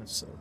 can of soda.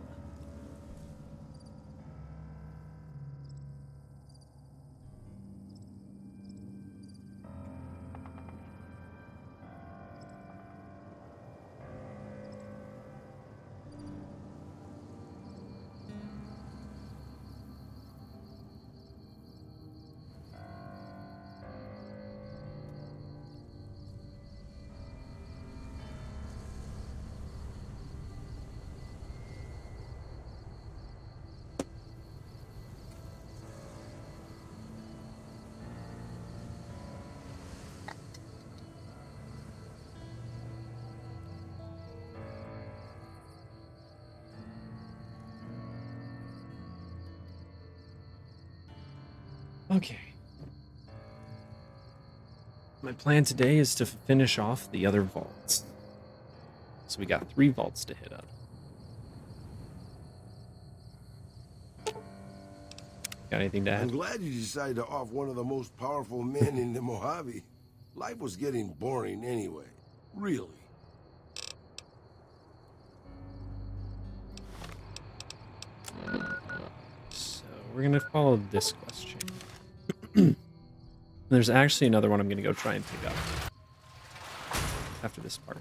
Okay. My plan today is to finish off the other vaults. So we got 3 vaults to hit up. Got anything to add? I'm glad you decided to off one of the most powerful men in the Mojave. Life was getting boring anyway. Really. So we're going to follow this quest chain. There's actually another one I'm going to go try and pick up after this part.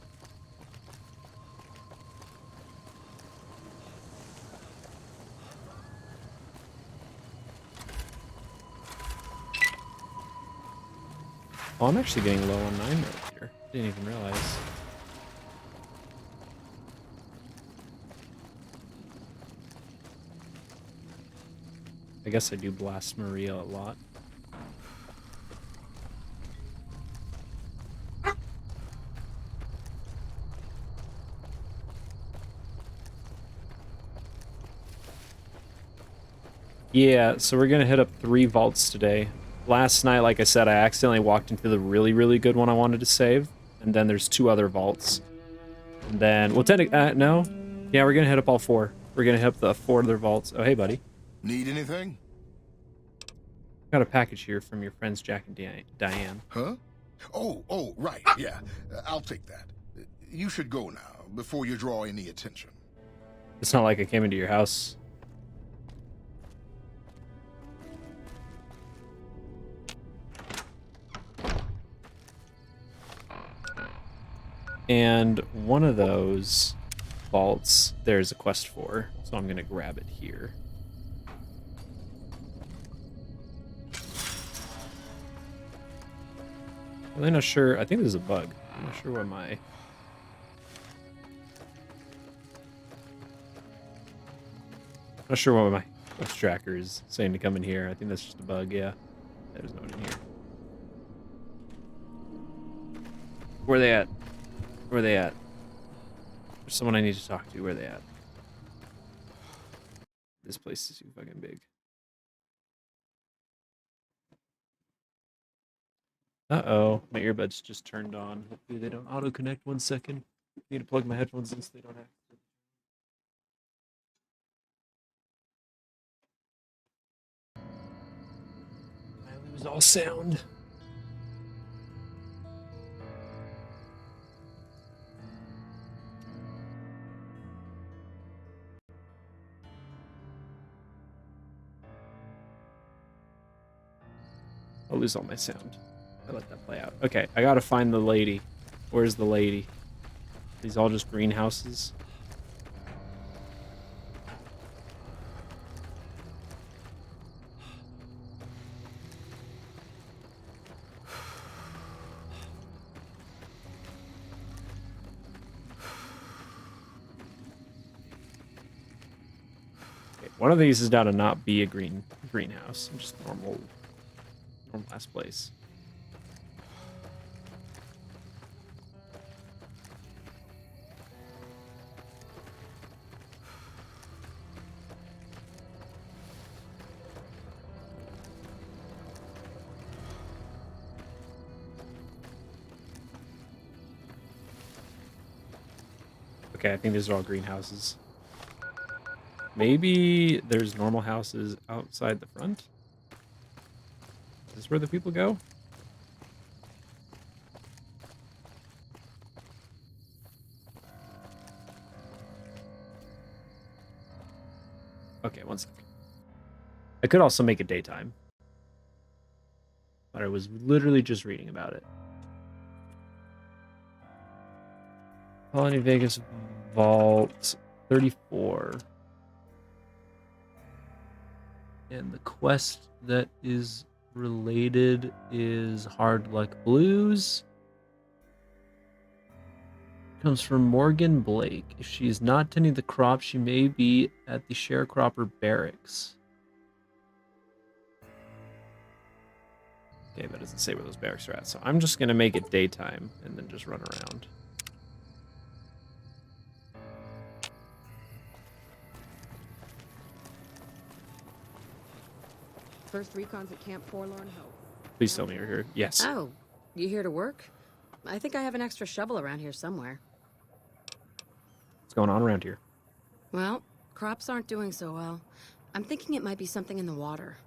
Oh, I'm actually getting low on 9 mil here. Didn't even realize. I guess I do blast Maria a lot. Yeah, so we're gonna hit up 3 vaults today. Last night, like I said, I accidentally walked into the really, really good one I wanted to save. And then there's 2 other vaults. And then, well, no. Yeah, we're gonna hit up all 4. We're gonna hit up the 4 other vaults. Oh, hey, buddy. Need anything? Got a package here from your friends Jack and Diane. Huh? Oh, right, yeah. I'll take that. You should go now, before you draw any attention. It's not like I came into your house. And one of those vaults, there's a quest for, so I'm gonna grab it here. Really not sure. I think this is a bug. I'm not sure what my... Not sure what my quest tracker is saying to come in here. I think that's just a bug, yeah. There's no one in here. Where are they at? Where are they at? There's someone I need to talk to. Where are they at? This place is too fucking big. Uh-oh. My earbuds just turned on. Hopefully they don't auto-connect. 1 second. I need to plug my headphones in so they don't have to. I lose all sound. I'll lose all my sound. I let that play out. Okay, I gotta find the lady. Where's the lady? These all just greenhouses? Okay, one of these is down to not be a greenhouse. Just normal ass place. Okay, I think these are all greenhouses. Maybe there's normal houses outside the front? Is this where the people go? Okay, one second. I could also make it daytime. But I was literally just reading about it. Colony Vegas Vault 34. And the quest that is related is Hard Luck Blues. Comes from Morgan Blake. If she is not tending the crop, she may be at the sharecropper barracks. Okay, that doesn't say where those barracks are at, so I'm just gonna make it daytime and then just run around. First recon's at Camp Forlorn Hope. Please tell me you're here. Yes. Oh, you here to work? I think I have an extra shovel around here somewhere. What's going on around here? Well, crops aren't doing so well. I'm thinking it might be something in the water.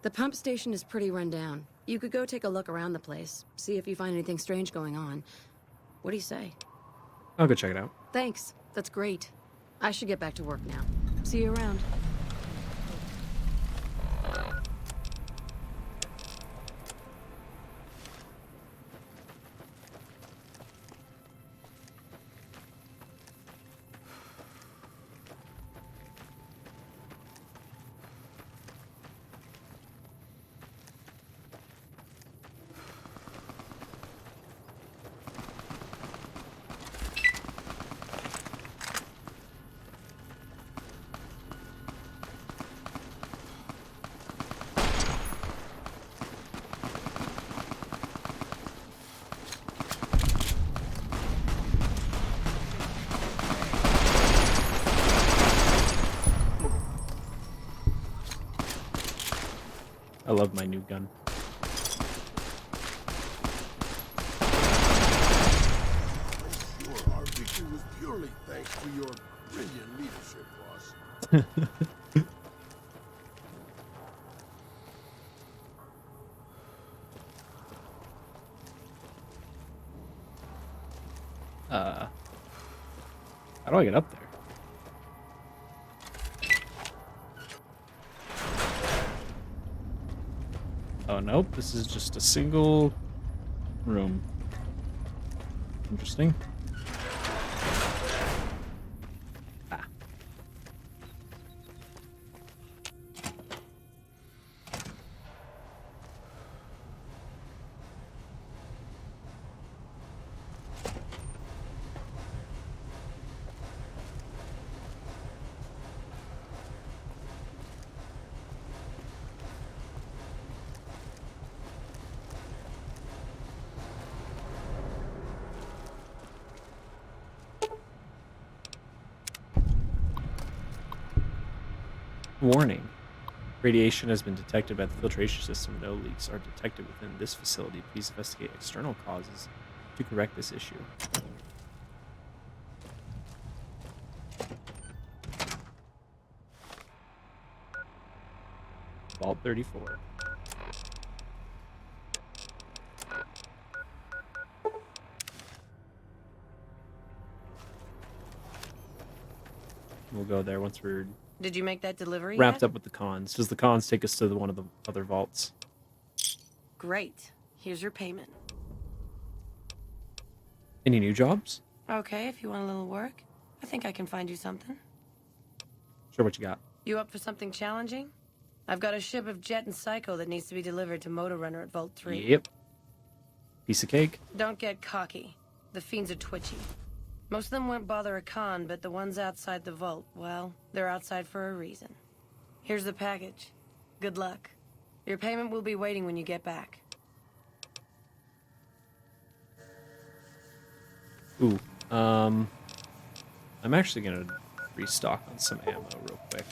The pump station is pretty run down. You could go take a look around the place, see if you find anything strange going on. What do you say? I'll go check it out. Thanks. That's great. I should get back to work now. See you around. I love my new gun. Sure, our victory was purely thanks to your brilliant leadership, boss. How do I get up there? Oh, nope. This is just a single room. Interesting. Ah. Warning. Radiation has been detected by the filtration system. No leaks are detected within this facility. Please investigate external causes to correct this issue. Vault 34. We'll go there once we're Did you make that delivery wrapped yet? up with the cons. Does the cons take us to one of the other vaults? Great. Here's your payment. Any new jobs? Okay, if you want a little work, I think I can find you something. Sure, what you got? You up for something challenging? I've got a ship of Jet and Psycho that needs to be delivered to Motor Runner at Vault 3. Yep. Piece of cake. Don't get cocky. The fiends are twitchy. Most of them won't bother a con, but the ones outside the vault, well, they're outside for a reason. Here's the package. Good luck. Your payment will be waiting when you get back. Ooh. I'm actually gonna restock on some ammo real quick.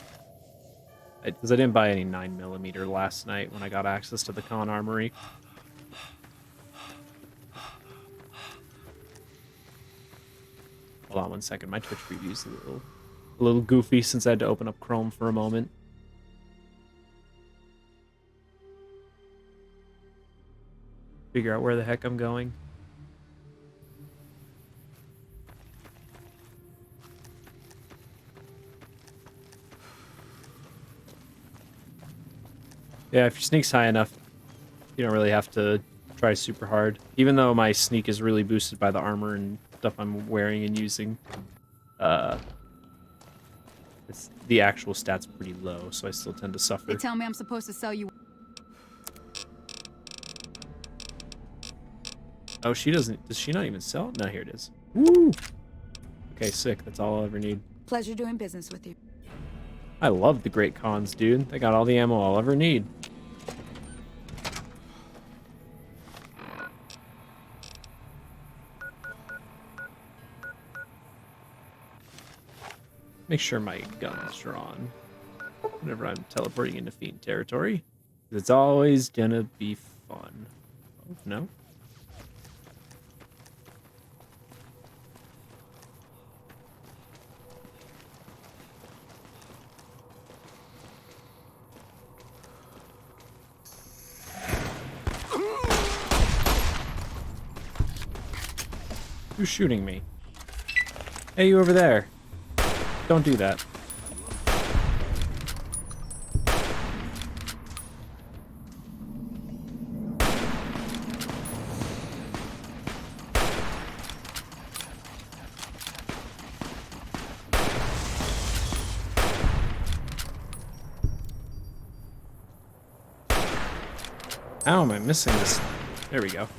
Because I didn't buy any 9mm last night when I got access to the con armory. Hold on one second. My Twitch preview's a little goofy since I had to open up Chrome for a moment. Figure out where the heck I'm going. Yeah, if your sneak's high enough, you don't really have to try super hard. Even though my sneak is really boosted by the armor and stuff I'm wearing and using, the actual stat's pretty low, so I still tend to suffer. They tell me I'm supposed to sell you. Oh, she doesn't. Does she not even sell? No, here it is. Woo! Okay, sick. That's all I'll ever need. Pleasure doing business with you. I love the Great Khans, dude. They got all the ammo I'll ever need. Make sure my gun's drawn whenever I'm teleporting into Fiend territory. It's always gonna be fun. Oh, no? Who's shooting me? Hey, you over there. Don't do that. How am I missing this? There we go.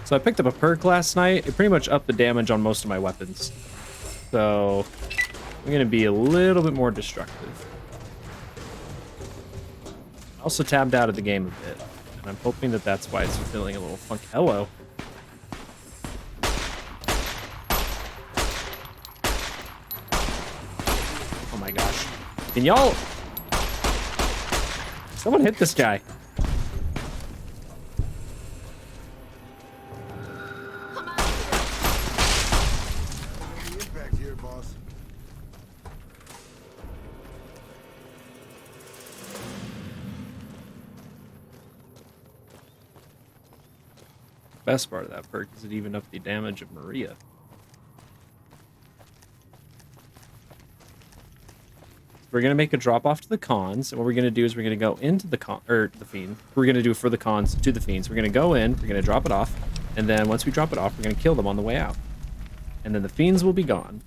So I picked up a perk last night. It pretty much upped the damage on most of my weapons. So I'm gonna be a little bit more destructive. I also tabbed out of the game a bit, and I'm hoping that that's why it's feeling a little funky. Hello. Oh my gosh. Can y'all... Someone hit this guy. Impact here, boss. Best part of that perk is it even up the damage of Maria. We're gonna make a drop off to the Khans, and what we're gonna do is we're gonna go into the the Fiend. We're gonna do for the Khans to the Fiends. We're gonna go in, we're gonna drop it off, and then once we drop it off, we're gonna kill them on the way out. And then the Fiends will be gone.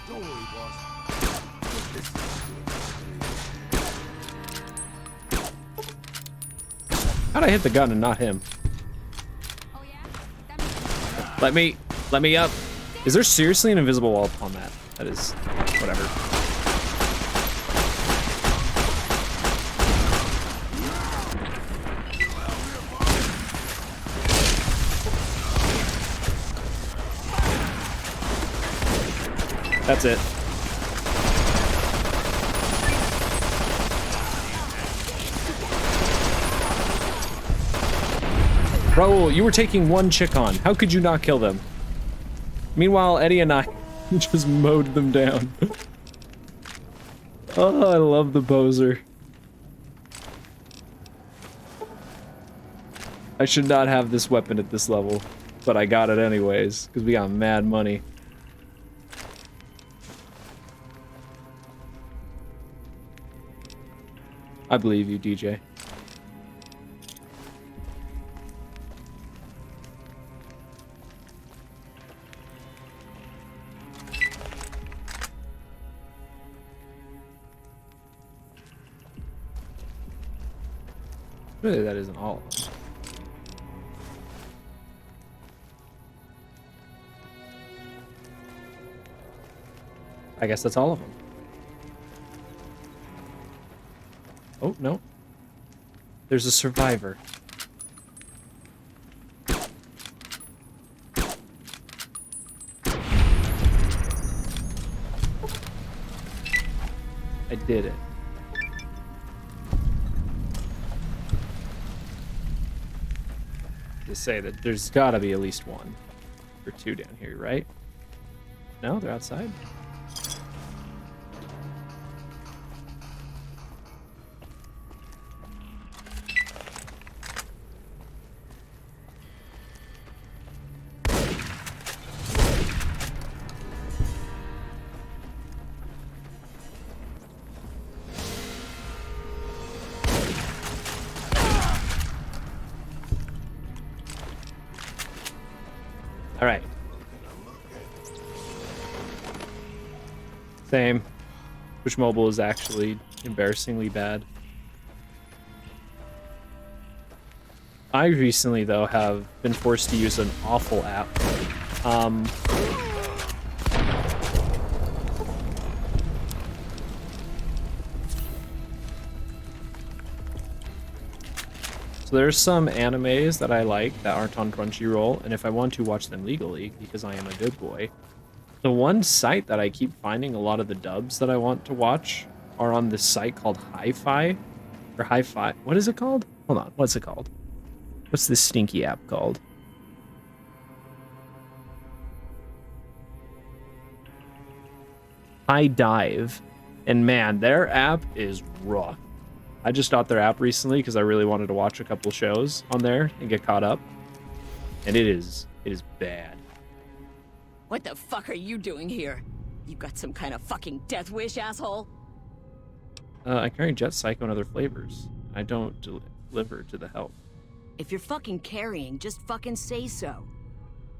Don't worry, boss. How'd I hit the gun and not him? Oh yeah? Let me up. Is there seriously an invisible wall on that? That is, whatever. That's it. Raul, you were taking one chick on. How could you not kill them? Meanwhile, Eddie and I just mowed them down. Oh, I love the poser. I should not have this weapon at this level, but I got it anyways, because we got mad money. I believe you, DJ. Really, that isn't all of them. I guess that's all of them. Oh, no. There's a survivor. I did it. To say that there's gotta be at least one or two down here, right? No, they're outside. All right. Same. Push Mobile is actually embarrassingly bad. I recently, though, have been forced to use an awful app. So there's some animes that I like that aren't on Crunchyroll, and if I want to watch them legally, because I am a good boy, the one site that I keep finding a lot of the dubs that I want to watch are on this site called Hi-Fi, or Hi-Fi. What is it called? Hold on, what's it called? What's this stinky app called? HiDive, and man, their app is rough. I just got their app recently because I really wanted to watch a couple shows on there and get caught up. And it is bad. What the fuck are you doing here? You got some kind of fucking death wish, asshole? I carry Jet Psycho and other flavors. I don't deliver to the help. If you're fucking carrying, just fucking say so.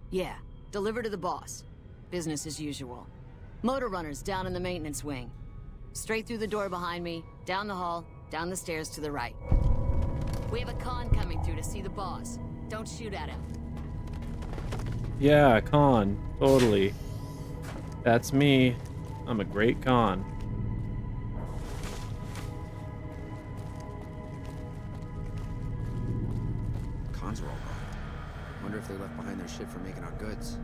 Yeah, deliver to the boss. Business as usual. Motor runners down in the maintenance wing. Straight through the door behind me, down the hall, down the stairs to the right. We have a con coming through to see the boss. Don't shoot at him. Yeah, con. Totally. That's me. I'm a great con. Cons are all gone. Wonder if they left behind their shit for making our goods.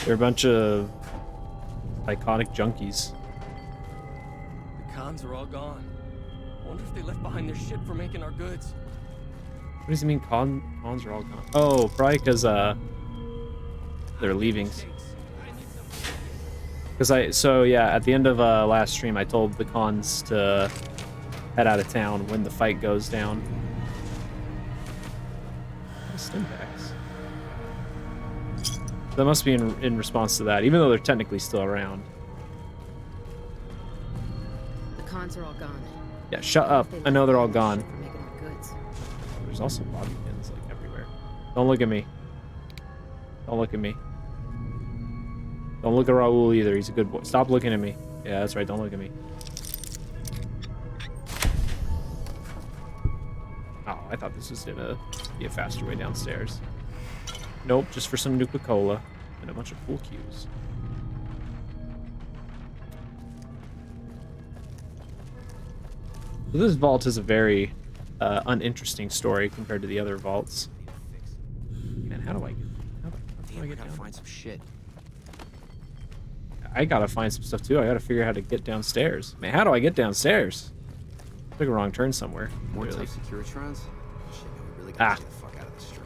They're a bunch of iconic junkies. The cons are all gone. Wonder if they left behind their shit for making our goods. What does he mean cons are all gone? Oh, probably because they're leaving. So yeah, at the end of last stream I told the cons to head out of town when the fight goes down. Stimpaks. That must be in response to that, even though they're technically still around. The cons are all gone. Yeah, shut up. I know they're all gone. For making our goods. There's also bobby pins like everywhere. Don't look at me. Don't look at me. Don't look at Raul either. He's a good boy. Stop looking at me. Yeah, that's right. Don't look at me. Oh, I thought this was gonna be a faster way downstairs. Nope, just for some Nuka-Cola and a bunch of pool cues. So this vault is a very uninteresting story compared to the other vaults. Man, how do I get Gotta down? find some shit. I gotta find some stuff too. I gotta figure out how to get downstairs. Man, how do I get downstairs? Took a wrong turn somewhere. More Really. type Securitrons? Shit, no, we really gotta get the fuck out of this strip.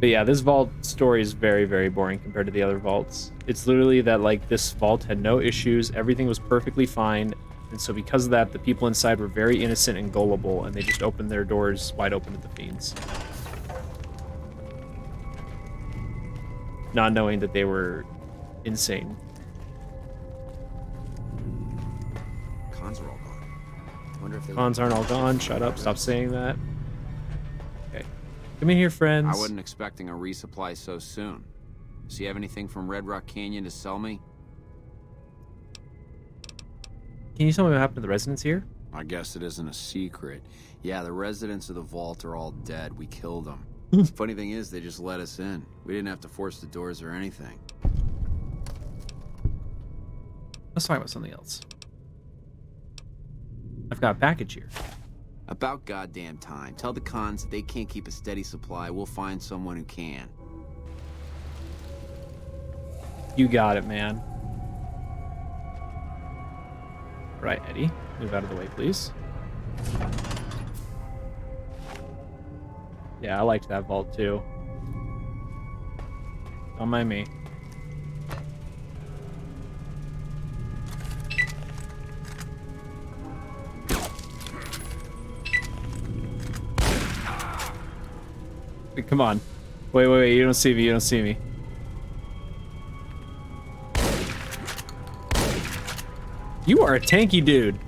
But yeah, this vault story is very, very boring compared to the other vaults. It's literally that, like, this vault had no issues, everything was perfectly fine, and so because of that, the people inside were very innocent and gullible, and they just opened their doors wide open to the fiends. Not knowing that they were insane. Cons are all gone. Wonder if they Cons aren't all gone. Shut up. Stop saying that. Okay. Come in here, friends. I wasn't expecting a resupply so soon. So you have anything from Red Rock Canyon to sell me? Can you tell me what happened to the residents here? I guess it isn't a secret. Yeah, the residents of the vault are all dead. We killed them. Funny thing is, they just let us in. We didn't have to force the doors or anything. Let's talk about something else. I've got a package here. About goddamn time. Tell the cons that they can't keep a steady supply. We'll find someone who can. You got it, man. Right, Eddie. Move out of the way, please. Yeah, I liked that vault too. Don't mind me. Come on. Wait. You don't see me. You don't see me. You are a tanky dude.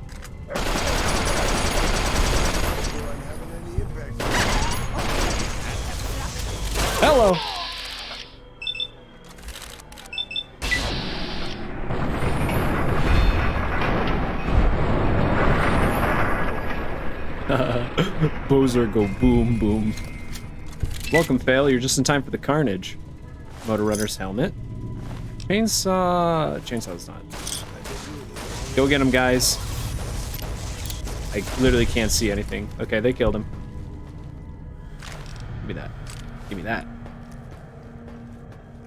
Hello. Bozer go boom boom. Welcome, Fail. You're just in time for the carnage. Motor Runner's helmet. Chainsaw's not. Go get him, guys. I literally can't see anything. Okay, they killed him. Give me that. Give me that.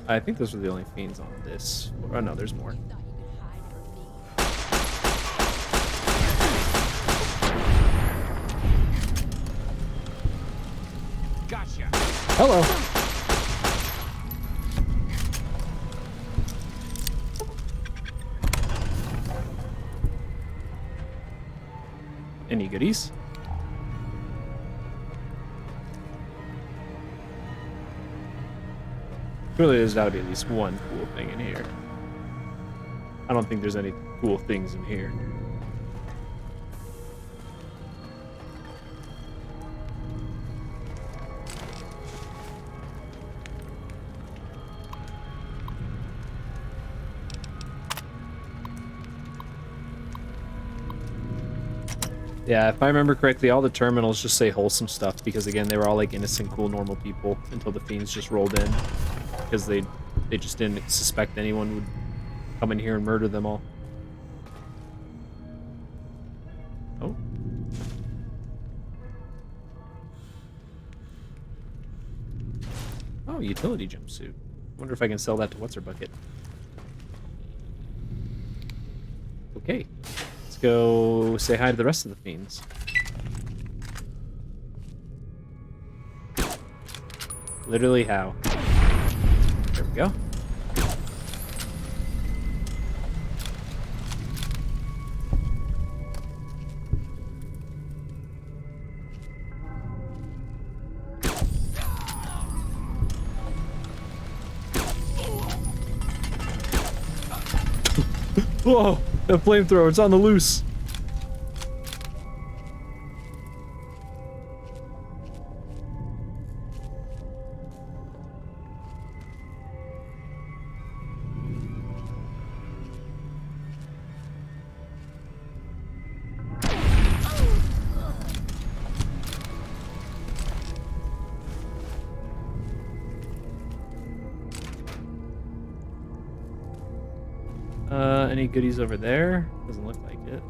I think those were the only fiends on this. Oh no, there's more. Gotcha. Hello. Any goodies? Clearly there's gotta be at least one cool thing in here. I don't think there's any cool things in here. Yeah, if I remember correctly, all the terminals just say wholesome stuff because, again, they were all like innocent, cool, normal people until the fiends just rolled in because they just didn't suspect anyone would come in here and murder them all. Oh. Oh, utility jumpsuit. Wonder if I can sell that to What's-Her-Bucket. Okay. Let's go say hi to the rest of the fiends. Literally how? There we go. Whoa! That flamethrower, it's on the loose. Any goodies over there? Doesn't look like it.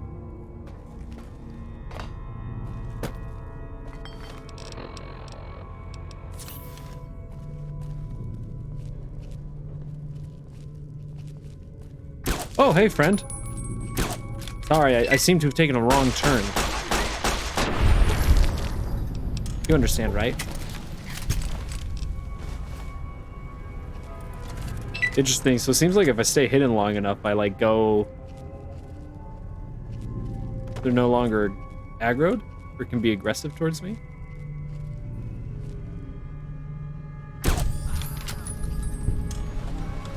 Oh, hey, friend. Sorry, I seem to have taken a wrong turn. You understand, right? Interesting. So it seems like if I stay hidden long enough, I like go. They're no longer aggroed or can be aggressive towards me.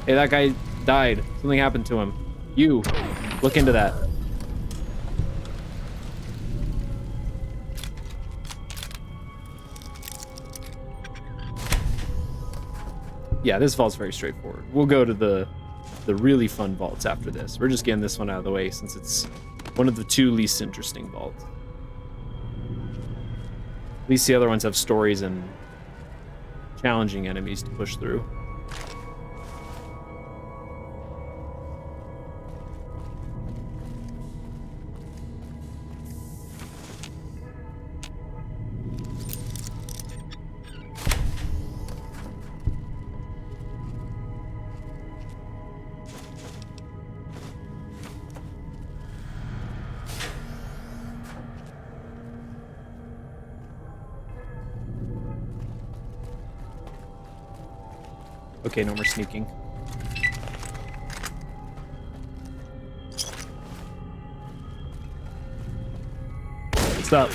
Hey, that guy died. Something happened to him. You, look into that. Yeah, this vault's very straightforward. We'll go to the really fun vaults after this. We're just getting this one out of the way since it's one of the two least interesting vaults. At least the other ones have stories and challenging enemies to push through. Okay, no more sneaking. What's up?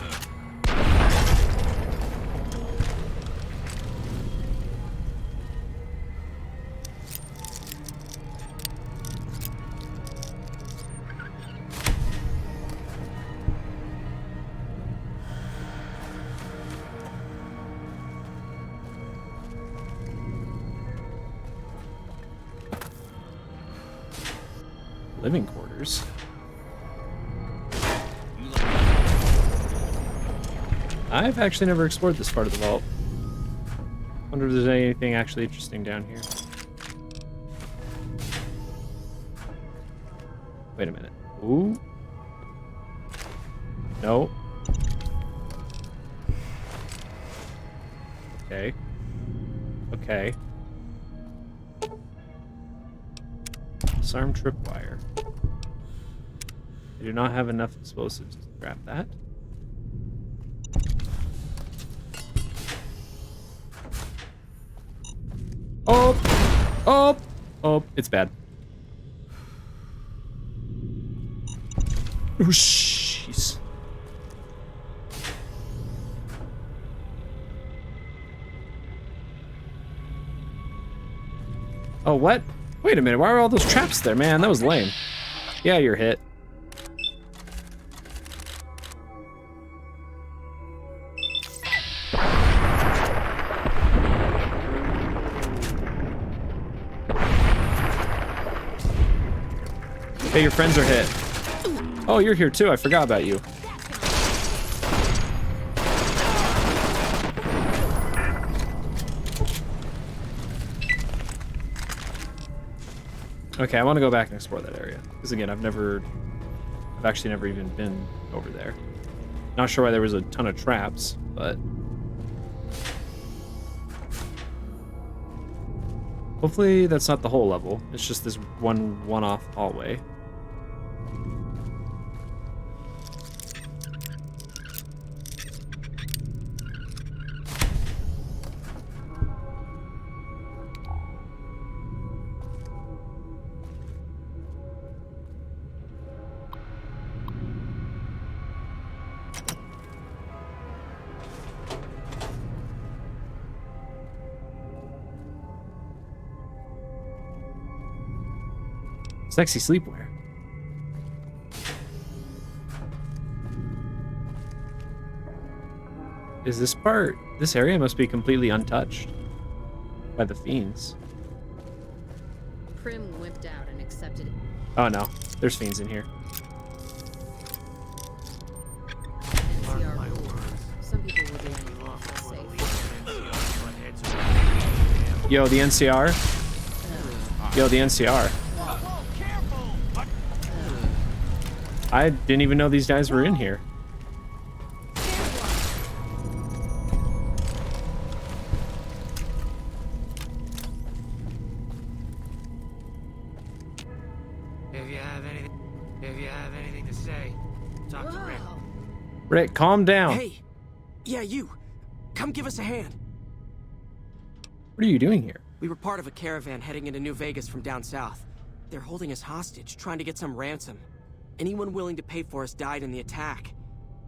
Living quarters. I've actually never explored this part of the vault. Wonder if there's anything actually interesting down here. Wait a minute. Ooh. No. Okay. Okay. Disarm tripwire. I do not have enough explosives to grab that. Oh! Oh! Oh, it's bad. Oh, jeez. Oh, what? Wait a minute, why are all those traps there, man? That was lame. Yeah, you're hit. Hey, your friends are hit. Oh, you're here too. I forgot about you. Okay, I want to go back and explore that area. Because again, I've actually never even been over there. Not sure why there was a ton of traps, but hopefully that's not the whole level. It's just this one-off hallway. Sexy sleepwear. Is this area must be completely untouched by the fiends. Prim wimped out and accepted it. Oh no, there's fiends in here. NCR rules. Some people will do anything for safe. Yo, the NCR. Yo, the NCR. I didn't even know these guys were in here. If you have anything to say, talk to Rick. Rick, calm down. Hey, yeah, you. Come give us a hand. What are you doing here? We were part of a caravan heading into New Vegas from down south. They're holding us hostage, trying to get some ransom. Anyone willing to pay for us died in the attack.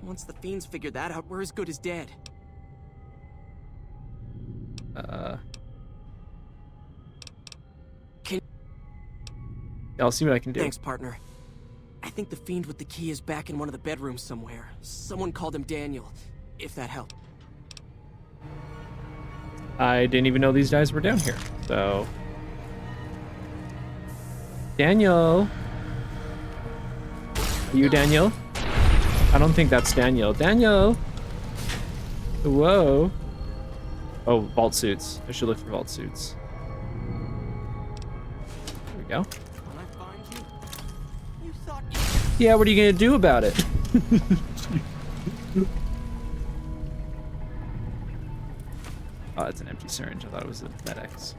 Once the fiends figured that out, we're as good as dead. I'll see what I can do. Thanks, partner. I think the fiend with the key is back in one of the bedrooms somewhere. Someone called him Daniel, if that helped. I didn't even know these guys were down here, so... Daniel! Are you Daniel? I don't think that's Daniel. Daniel! Whoa. Oh, vault suits. I should look for vault suits. There we go. When I find you, you thought Yeah, what are you gonna do about it? Oh, it's an empty syringe. I thought it was a FedEx.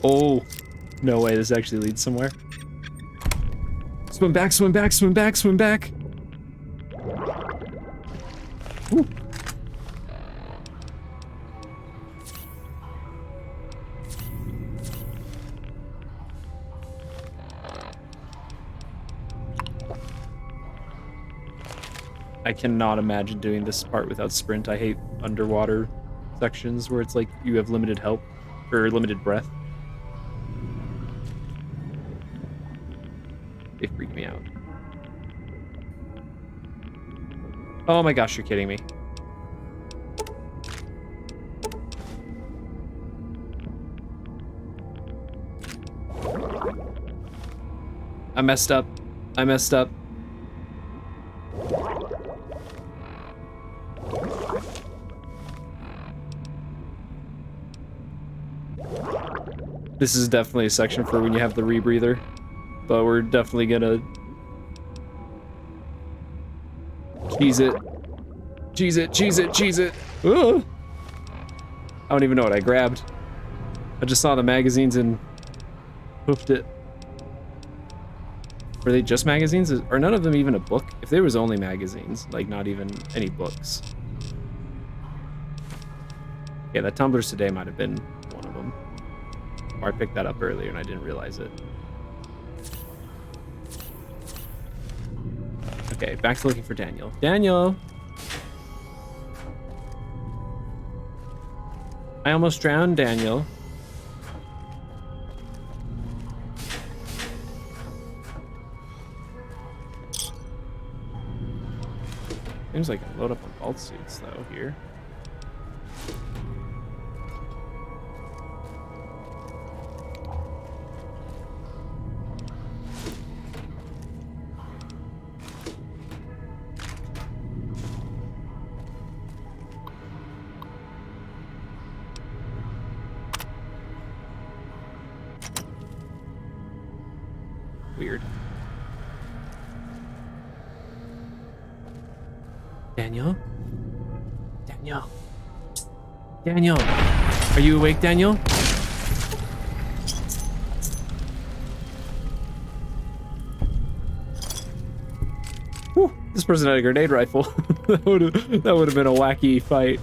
Oh, no way. This actually leads somewhere. Swim back, swim back, swim back, swim back. Woo. I cannot imagine doing this part without sprint. I hate underwater sections where it's like you have limited help or limited breath. They freak me out. Oh my gosh, you're kidding me. I messed up. I messed up. This is definitely a section for when you have the rebreather. But we're definitely gonna cheese it. Cheese it, cheese it, cheese it. Ugh. I don't even know what I grabbed. I just saw the magazines and hoofed it. Were they just magazines? Are none of them even a book? If there was only magazines, like not even any books. Yeah, that Tumblers Today might have been one of them. Or I picked that up earlier and I didn't realize it. Okay, back to looking for Daniel. Daniel! I almost drowned, Daniel. Seems like I load up on vault suits though here. Weird. Daniel? Daniel? Daniel? Are you awake, Daniel? Whew, this person had a grenade rifle. that would have been a wacky fight.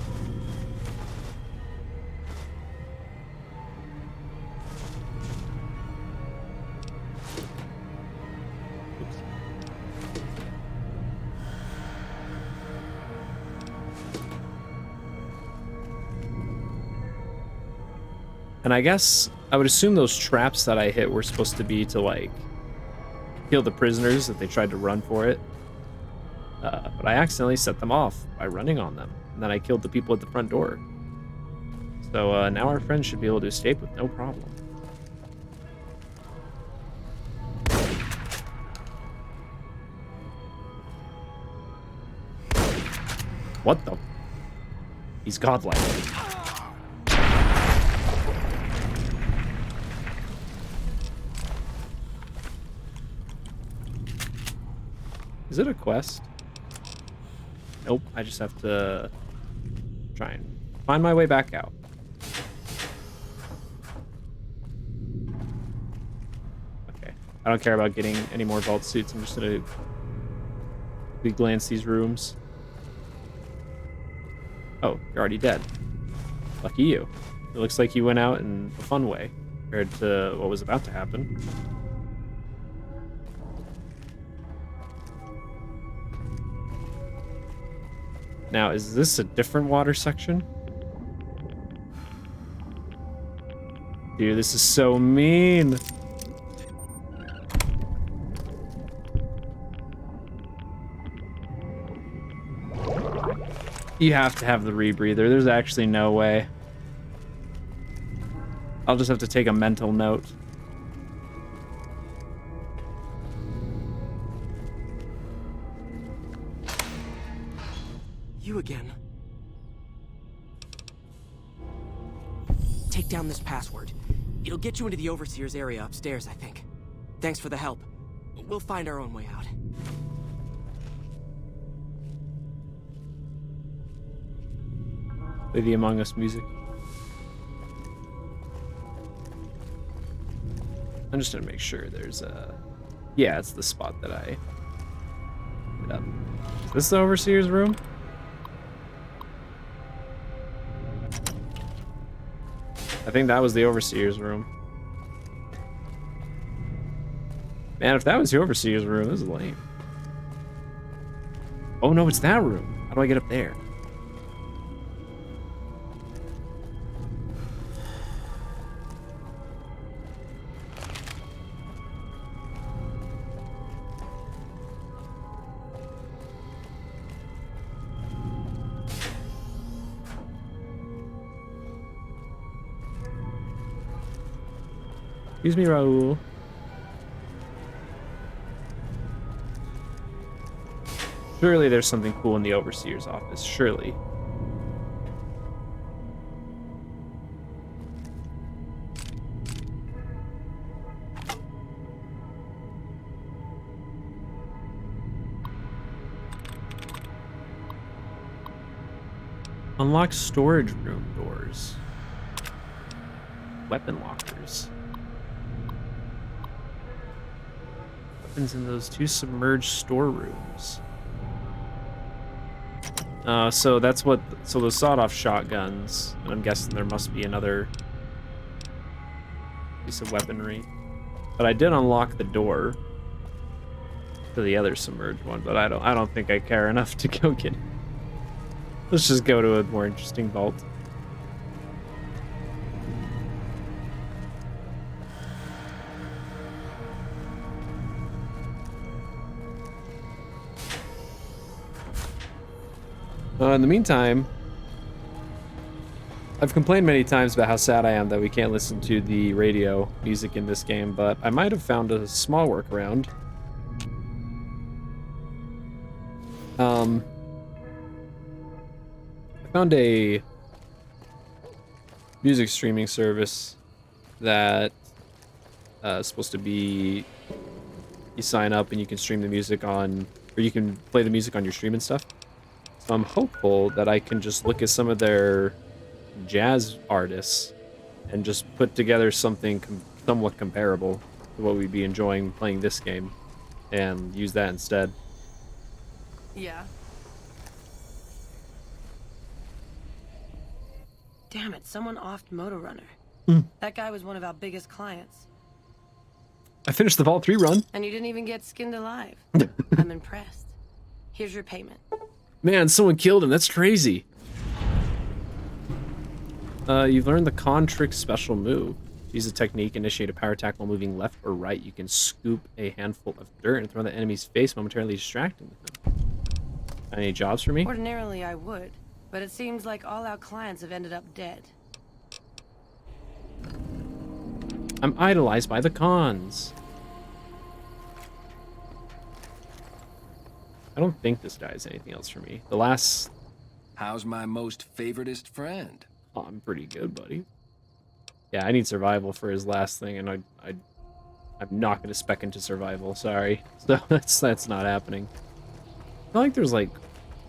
And I guess I would assume those traps that I hit were supposed to be to like kill the prisoners if they tried to run for it. But I accidentally set them off by running on them. And then I killed the people at the front door. So now our friends should be able to escape with no problem. What the? He's godlike. Is it a quest? Nope, I just have to try and find my way back out. Okay, I don't care about getting any more vault suits. I'm just gonna glance these rooms. Oh, you're already dead. Lucky you. It looks like you went out in a fun way compared to what was about to happen. Now, is this a different water section? Dude, this is so mean. You have to have the rebreather. There's actually no way. I'll just have to take a mental note. You again. Take down this password. It'll get you into the Overseer's area upstairs, I think. Thanks for the help. We'll find our own way out. Play the Among Us music. I'm just gonna make sure there's a... Yeah, it's the spot that I... hit up. Is this the Overseer's room? I think that was the Overseer's room. Man, if that was the Overseer's room, this is lame. Oh no, it's that room. How do I get up there? Excuse me, Raul. Surely there's something cool in the Overseer's office. Surely. Unlock storage room doors. Weapon lockers. Weapons in those two submerged storerooms. So that's what. So those sawed-off shotguns, and I'm guessing there must be another piece of weaponry. But I did unlock the door to the other submerged one, but I don't think I care enough to go get it. Let's just go to a more interesting vault. In the meantime, I've complained many times about how sad I am that we can't listen to the radio music in this game, but I might have found a small workaround. I found a music streaming service that is supposed to be, you sign up and you can stream the music on, or you can play the music on your stream and stuff. So I'm hopeful that I can just look at some of their jazz artists and just put together something somewhat comparable to what we'd be enjoying playing this game and use that instead. Yeah. Damn it, someone offed Motor Runner. That guy was one of our biggest clients. I finished the Vault 3 run. And you didn't even get skinned alive. I'm impressed. Here's your payment. Man, someone killed him. That's crazy. You've learned the Contrick special move. Use a technique, initiate a power attack while moving left or right. You can scoop a handful of dirt and throw the enemy's face, momentarily distracting them. Any jobs for me? Ordinarily I would, but it seems like all our clients have ended up dead. I'm idolized by the cons. I don't think this guy has anything else for me. The last... How's my most favoritist friend? Oh, I'm pretty good, buddy. Yeah, I need survival for his last thing, and I'm not going to spec into survival, sorry. So that's not happening. I feel like there's like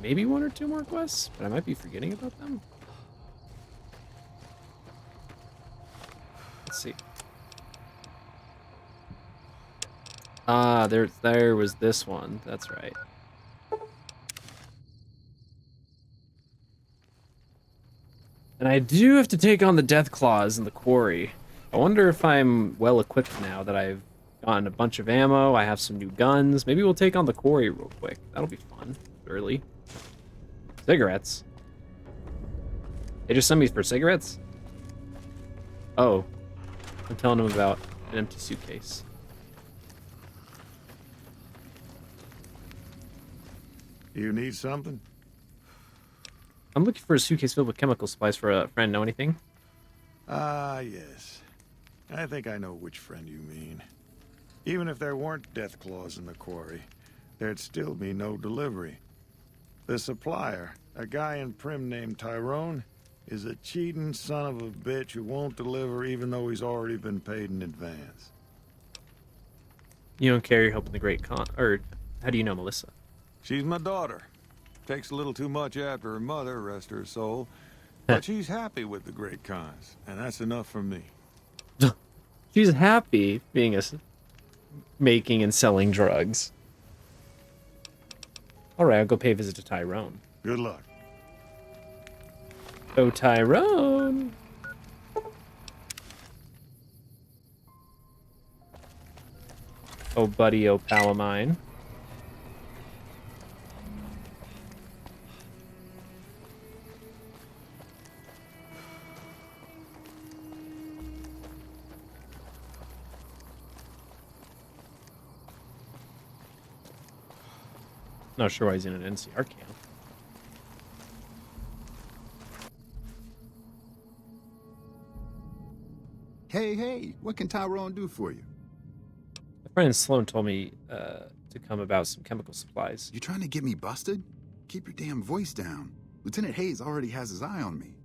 maybe one or two more quests, but I might be forgetting about them. Let's see. Ah, there was this one. That's right. And I do have to take on the Death Claws in the quarry. I wonder if I'm well equipped now that I've gotten a bunch of ammo, I have some new guns. Maybe we'll take on the quarry real quick. That'll be fun. Early. Cigarettes? They just sent me for cigarettes? Oh. I'm telling them about an empty suitcase. You need something? I'm looking for a suitcase filled with chemical supplies for a friend. Know anything? Ah, yes. I think I know which friend you mean. Even if there weren't death claws in the quarry, there'd still be no delivery. The supplier, a guy in Prim named Tyrone, is a cheating son of a bitch who won't deliver even though he's already been paid in advance. You don't care you're helping the Great Khan, or how do you know Melissa? She's my daughter. Takes a little too much after her mother, rest her soul. But she's happy with the Great Khans, and that's enough for me. She's happy being making and selling drugs. Alright, I'll go pay a visit to Tyrone. Good luck. Oh, Tyrone! Oh, buddy, oh, pal of mine. Not sure why he's in an NCR camp. Hey, what can Tyrone do for you? My friend Sloan told me to come about some chemical supplies. You trying to get me busted? Keep your damn voice down. Lieutenant Hayes already has his eye on me.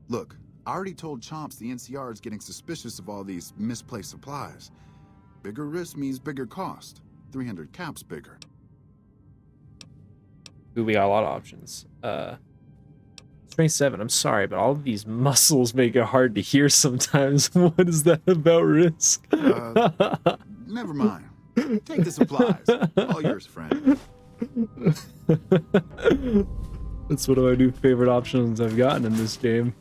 Look, I already told Chomps the NCR is getting suspicious of all these misplaced supplies. Bigger risk means bigger cost. 300 caps bigger. Ooh, we got a lot of options. Strength 7, I'm sorry, but all of these muscles make it hard to hear sometimes. What is that about risk? Never mind. Take the supplies. All yours, friend. That's one of my new favorite options I've gotten in this game.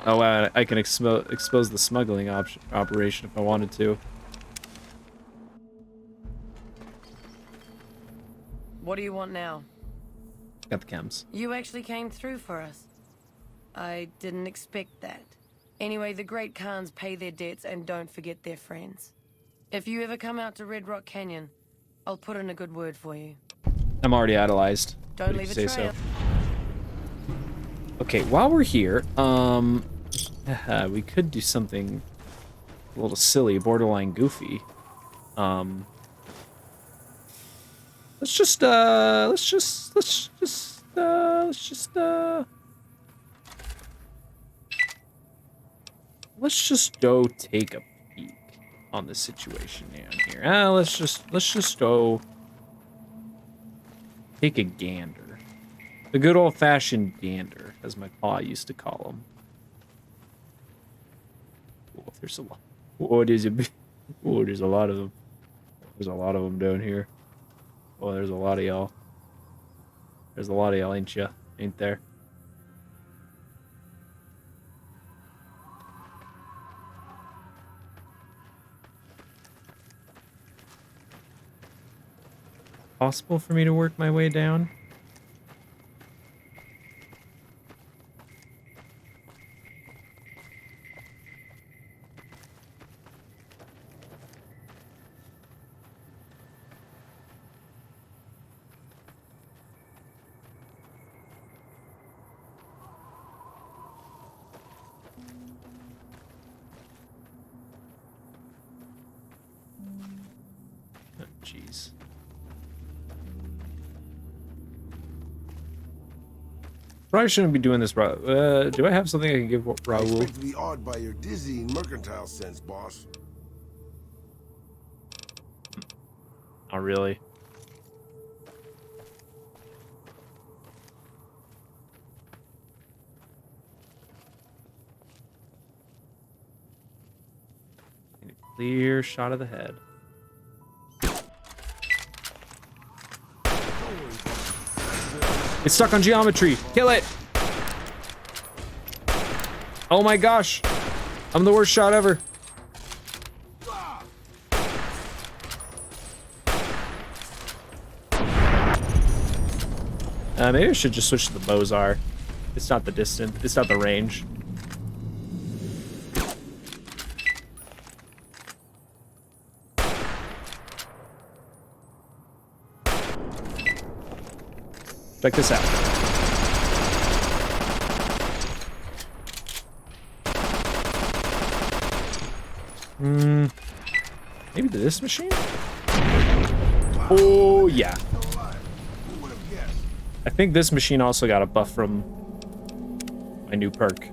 Oh wow, I can expose the smuggling operation if I wanted to. What do you want now? Got the chems. You actually came through for us. I didn't expect that. Anyway, the Great Khans pay their debts and don't forget their friends. If you ever come out to Red Rock Canyon, I'll put in a good word for you. I'm already idolized. Don't leave a trail. Okay, while we're here, we could do something a little silly, borderline goofy. Let's just go take a peek on the situation down here. Let's just go take a gander. The good old-fashioned gander, as my pa used to call them. Oh, there's a lot. Oh, there's a lot of them. There's a lot of them down here. Oh, there's a lot of y'all. There's a lot of y'all, ain't ya? Ain't there? Possible for me to work my way down? Jeez. Probably shouldn't be doing this, do I have something I can give I Raul? expect to be awed by your dizzying mercantile sense, boss. Not really. Clear shot of the head. It's stuck on geometry. Kill it. Oh my gosh. I'm the worst shot ever. Maybe I should just switch to the Bozar. It's not the distance. It's not the range. Check this out. Maybe this machine? Oh, yeah. I think this machine also got a buff from my new perk.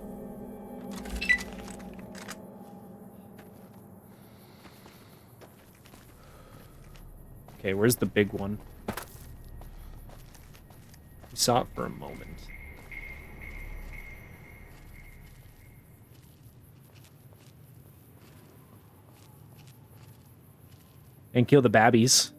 Okay, where's the big one? We saw it for a moment. And kill the babbies.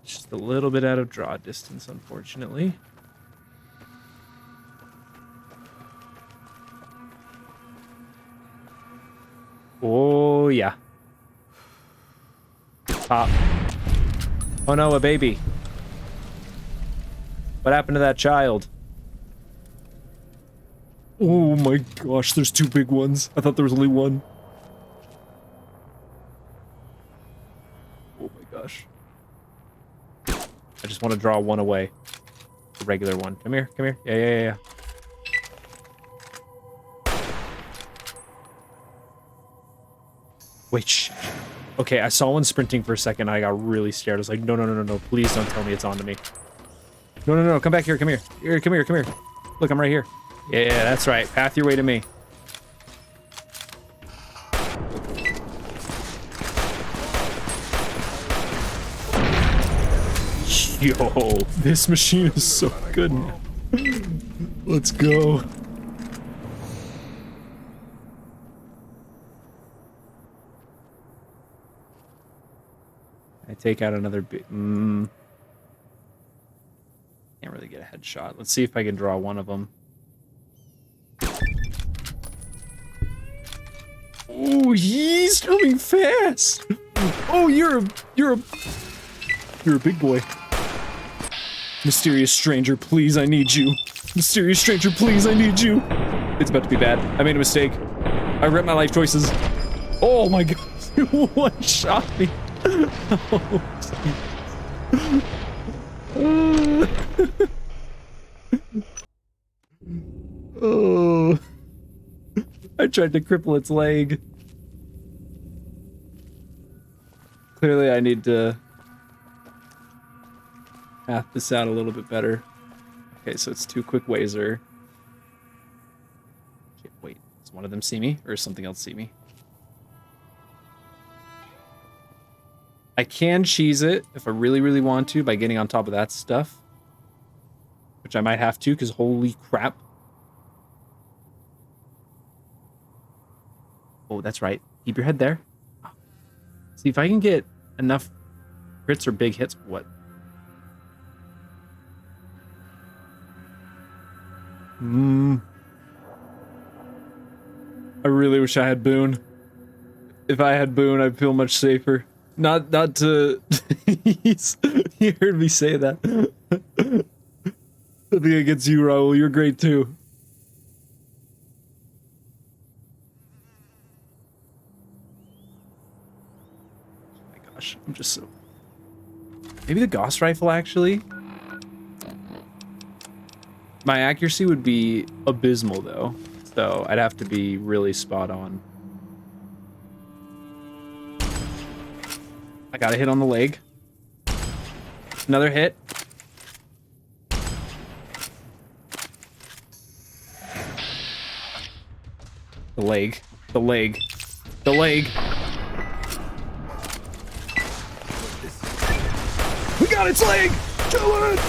Just a little bit out of draw distance, unfortunately. Oh, yeah. Pop. Oh no, a baby. What happened to that child? Oh my gosh, there's two big ones. I thought there was only one. Oh my gosh. I just want to draw one away. The regular one. Come here, come here. Yeah. Wait, shh. Okay, I saw one sprinting for a second. I got really scared. I was like, no. Please don't tell me it's onto me. No. Come back here. Come here. Come here. Look, I'm right here. Yeah, that's right. Path your way to me. Yo, this machine is so good now. Let's go. I take out another big... Can't really get a headshot. Let's see if I can draw one of them. Oh, he's coming fast. Oh, you're a big boy. Mysterious stranger, please, I need you. Mysterious stranger, please, I need you. It's about to be bad. I made a mistake. I regret my life choices. Oh my god. One shot me. Oh. I tried to cripple its leg. Clearly I need to path this out a little bit better. Okay, so it's two quick wazer. Okay, wait, does one of them see me or does something else see me? I can cheese it if I really want to by getting on top of that stuff. Which I might have to, because holy crap. Oh, that's right. Keep your head there. See if I can get enough crits or big hits. What? I really wish I had Boone. If I had Boone, I'd feel much safer. Not to... He heard me say that. Nothing against you, Raul. You're great, too. Oh my gosh, I'm just so... Maybe the Gauss rifle, actually? My accuracy would be abysmal, though. So I'd have to be really spot on. I got a hit on the leg. Another hit. The leg. The leg. The leg. We got its leg! Kill it!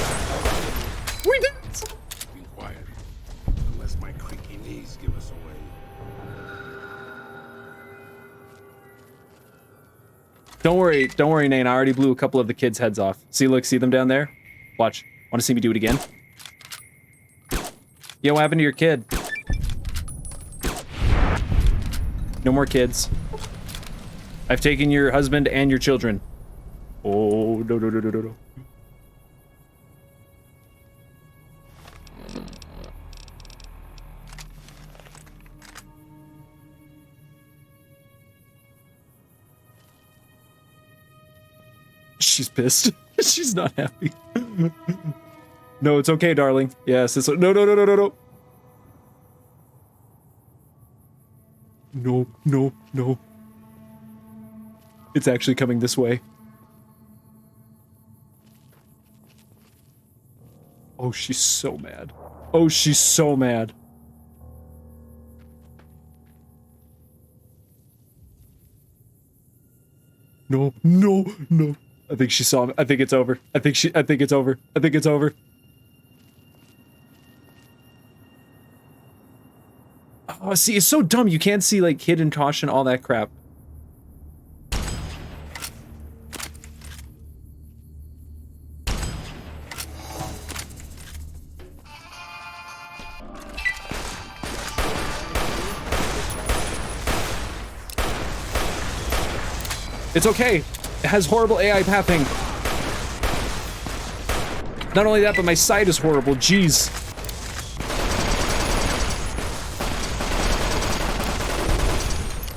We did it! Be quiet. Unless my creaky knees give us away. Don't worry, Nate. I already blew a couple of the kids' heads off. See, look, see them down there? Watch. Want to see me do it again? Yeah, what happened to your kid? No more kids. I've taken your husband and your children. Oh, no. She's pissed. She's not happy. No, it's okay, darling. Yes, it's... No. No. It's actually coming this way. Oh, she's so mad. Oh, she's so mad. No. I think she saw me. I think it's over. I think it's over. Oh, see, it's so dumb. You can't see, like, hidden caution, all that crap. It's okay. It has horrible AI pathing. Not only that, but my sight is horrible. Jeez.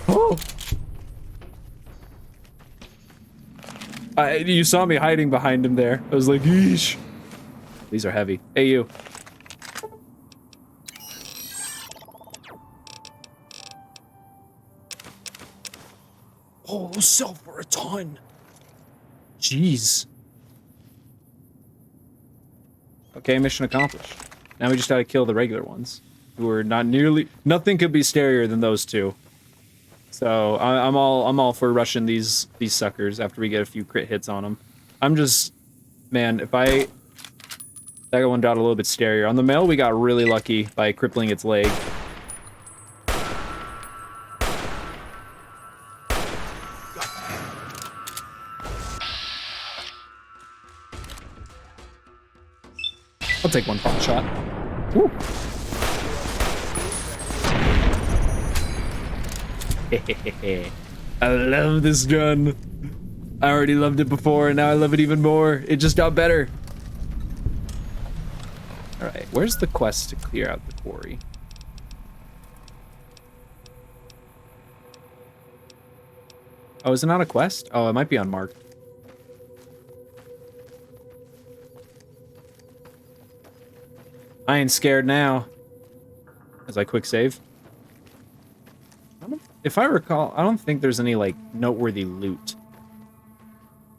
Oh. You saw me hiding behind him there. I was like, yeesh. These are heavy. Hey, you. Oh, sell for a ton. Jeez. Okay, mission accomplished. Now we just gotta kill the regular ones, who are not nearly... Nothing could be scarier than those two. So I'm all for rushing these suckers after we get a few crit hits on them. I'm just... Man, if that one got a little bit scarier. On the male, we got really lucky by crippling its leg. I'll take one pot shot. Woo. I love this gun. I already loved it before, and now I love it even more. It just got better. Alright, where's the quest to clear out the quarry? Oh, is it not a quest? Oh, it might be unmarked. I ain't scared now. As I quick save. If I recall, I don't think there's any, like, noteworthy loot.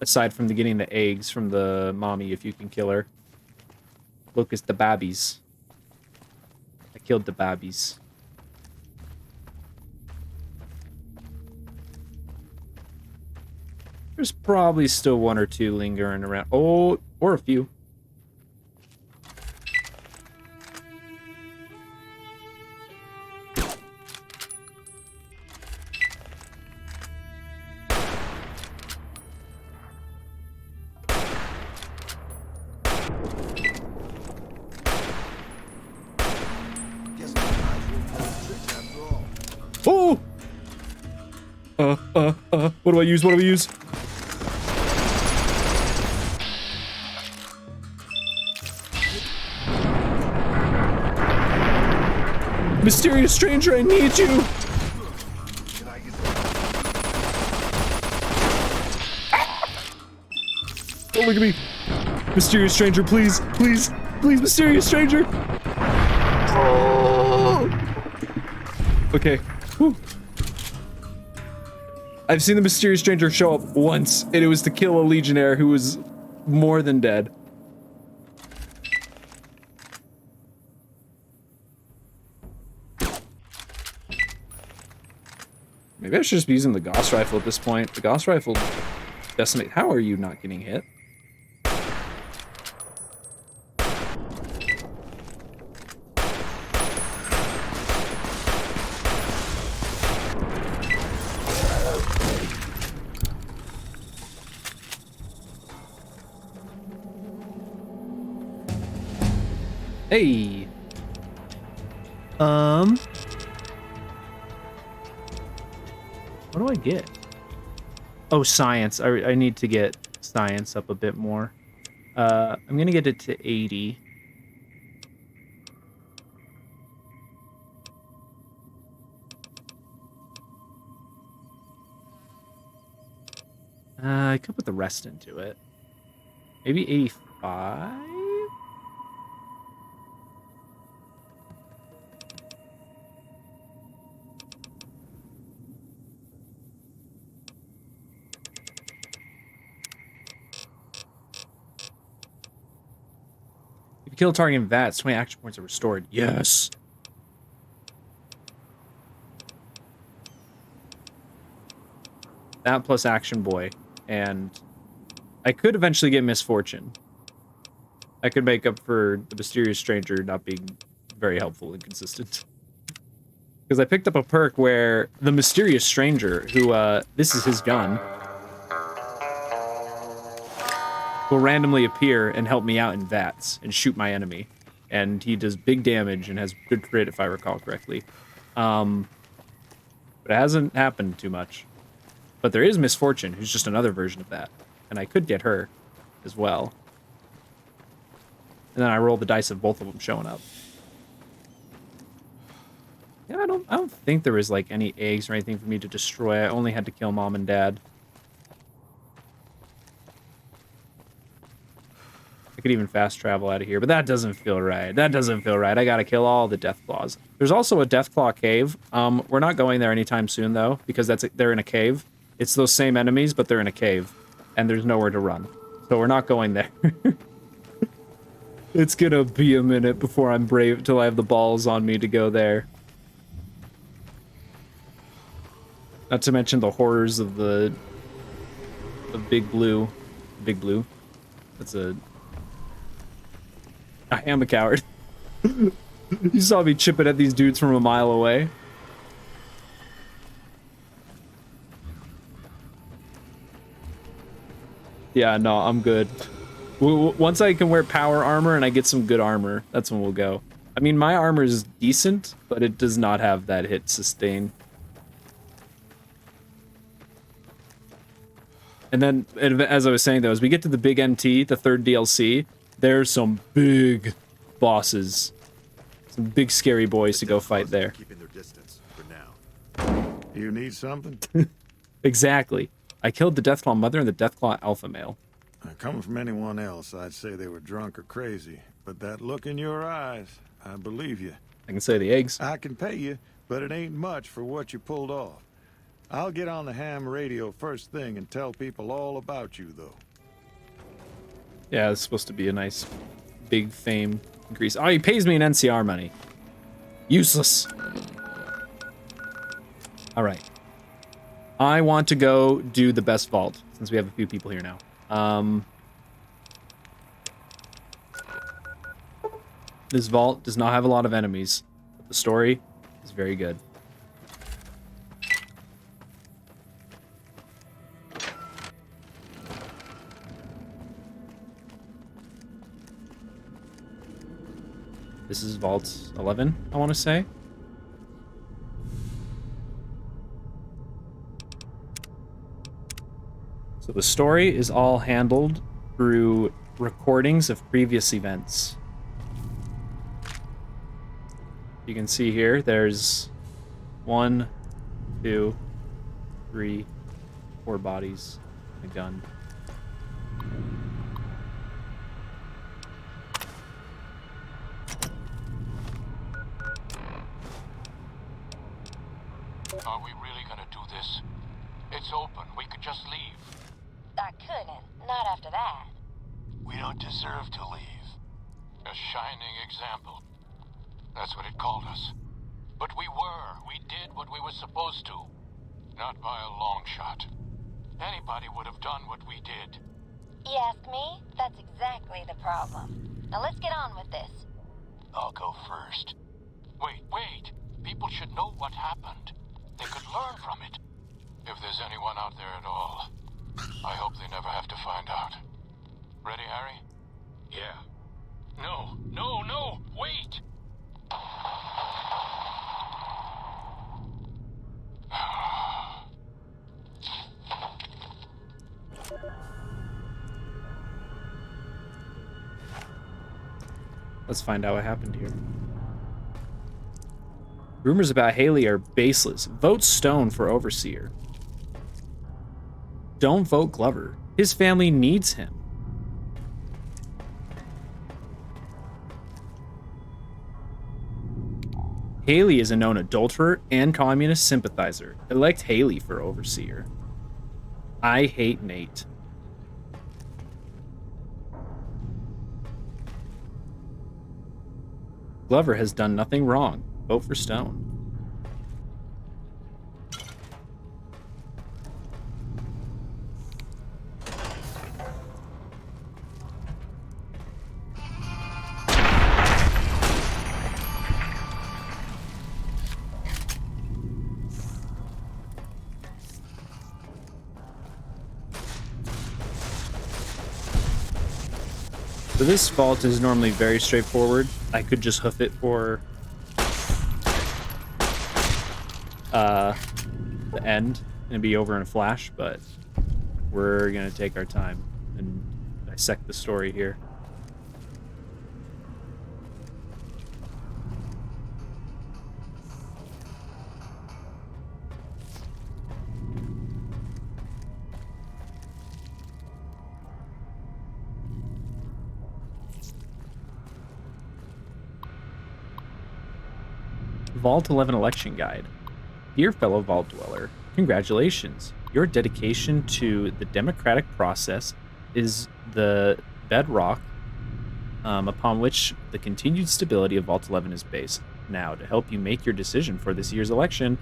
Aside from getting the eggs from the mommy, if you can kill her. Look, it's the babbies. I killed the babbies. There's probably still one or two lingering around. Oh, or a few. Oh! What do I use? Mysterious stranger, I need you! Oh, look at me. Mysterious stranger, please, mysterious stranger! Oh! Okay. Whew. I've seen the mysterious stranger show up once, and it was to kill a legionnaire who was more than dead. Maybe I should just be using the Gauss rifle at this point. The Gauss rifle decimate. How are you not getting hit? Hey. What do I get? Oh, science. I need to get science up a bit more. I'm gonna get it to 80. I could put the rest into it. Maybe 85? If you kill a target in VATS, 20 action points are restored. Yes! That plus Action Boy. And I could eventually get Misfortune. I could make up for the Mysterious Stranger not being very helpful and consistent. Because I picked up a perk where the Mysterious Stranger, who, this is his gun, will randomly appear and help me out in VATS and shoot my enemy. And he does big damage and has good crit, if I recall correctly. But it hasn't happened too much. But there is Misfortune, who's just another version of that. And I could get her as well. And then I roll the dice of both of them showing up. Yeah, I don't think there was like any eggs or anything for me to destroy. I only had to kill Mom and Dad. I could even fast travel out of here, but that doesn't feel right. That doesn't feel right. I gotta kill all the Deathclaws. There's also a Deathclaw cave. We're not going there anytime soon though, because they're in a cave. It's those same enemies, but they're in a cave, and there's nowhere to run. So we're not going there. It's gonna be a minute before I'm brave, till I have the balls on me to go there. Not to mention the horrors of the Big Blue. Big Blue. That's I am a coward. You saw me chipping at these dudes from a mile away. Yeah, no, I'm good. Once I can wear power armor and I get some good armor, that's when we'll go. I mean, my armor is decent, but it does not have that hit sustain. And then, as I was saying though, as we get to the big NT, the third DLC, there's some big bosses. Some big scary boys to go fight there. Keeping their distance for now. You need something? Exactly. I killed the Deathclaw mother and the Deathclaw alpha male. Coming from anyone else, I'd say they were drunk or crazy. But that look in your eyes, I believe you. I can say the eggs. I can pay you, but it ain't much for what you pulled off. I'll get on the ham radio first thing and tell people all about you, though. Yeah, it's supposed to be a nice big fame increase. Oh, he pays me in NCR money. Useless. All right. I want to go do the best vault, since we have a few people here now. This vault does not have a lot of enemies, but the story is very good. This is Vault 11, I want to say. So the story is all handled through recordings of previous events. You can see here, there's 1, 2, 3, 4 bodies, and a gun. Are we really gonna do this? It's open. We could just leave. I couldn't. Not after that. We don't deserve to leave. A shining example. That's what it called us. But we were. We did what we were supposed to. Not by a long shot. Anybody would have done what we did. You ask me? That's exactly the problem. Now let's get on with this. I'll go first. Wait. People should know what happened. They could learn from it. If there's anyone out there at all, I hope they never have to find out. Ready, Harry? Yeah. No, wait! Let's find out what happened here. Rumors about Haley are baseless. Vote Stone for Overseer. Don't vote Glover. His family needs him. Haley is a known adulterer and communist sympathizer. Elect Haley for Overseer. I hate Nate. Glover has done nothing wrong. Vote for Stone. So this vault is normally very straightforward. I could just hoof it for the end and be over in a flash, but we're gonna take our time and dissect the story here. Vault 11 Election Guide. Dear fellow Vault Dweller, congratulations. Your dedication to the democratic process is the bedrock upon which the continued stability of Vault 11 is based. Now, to help you make your decision for this year's election,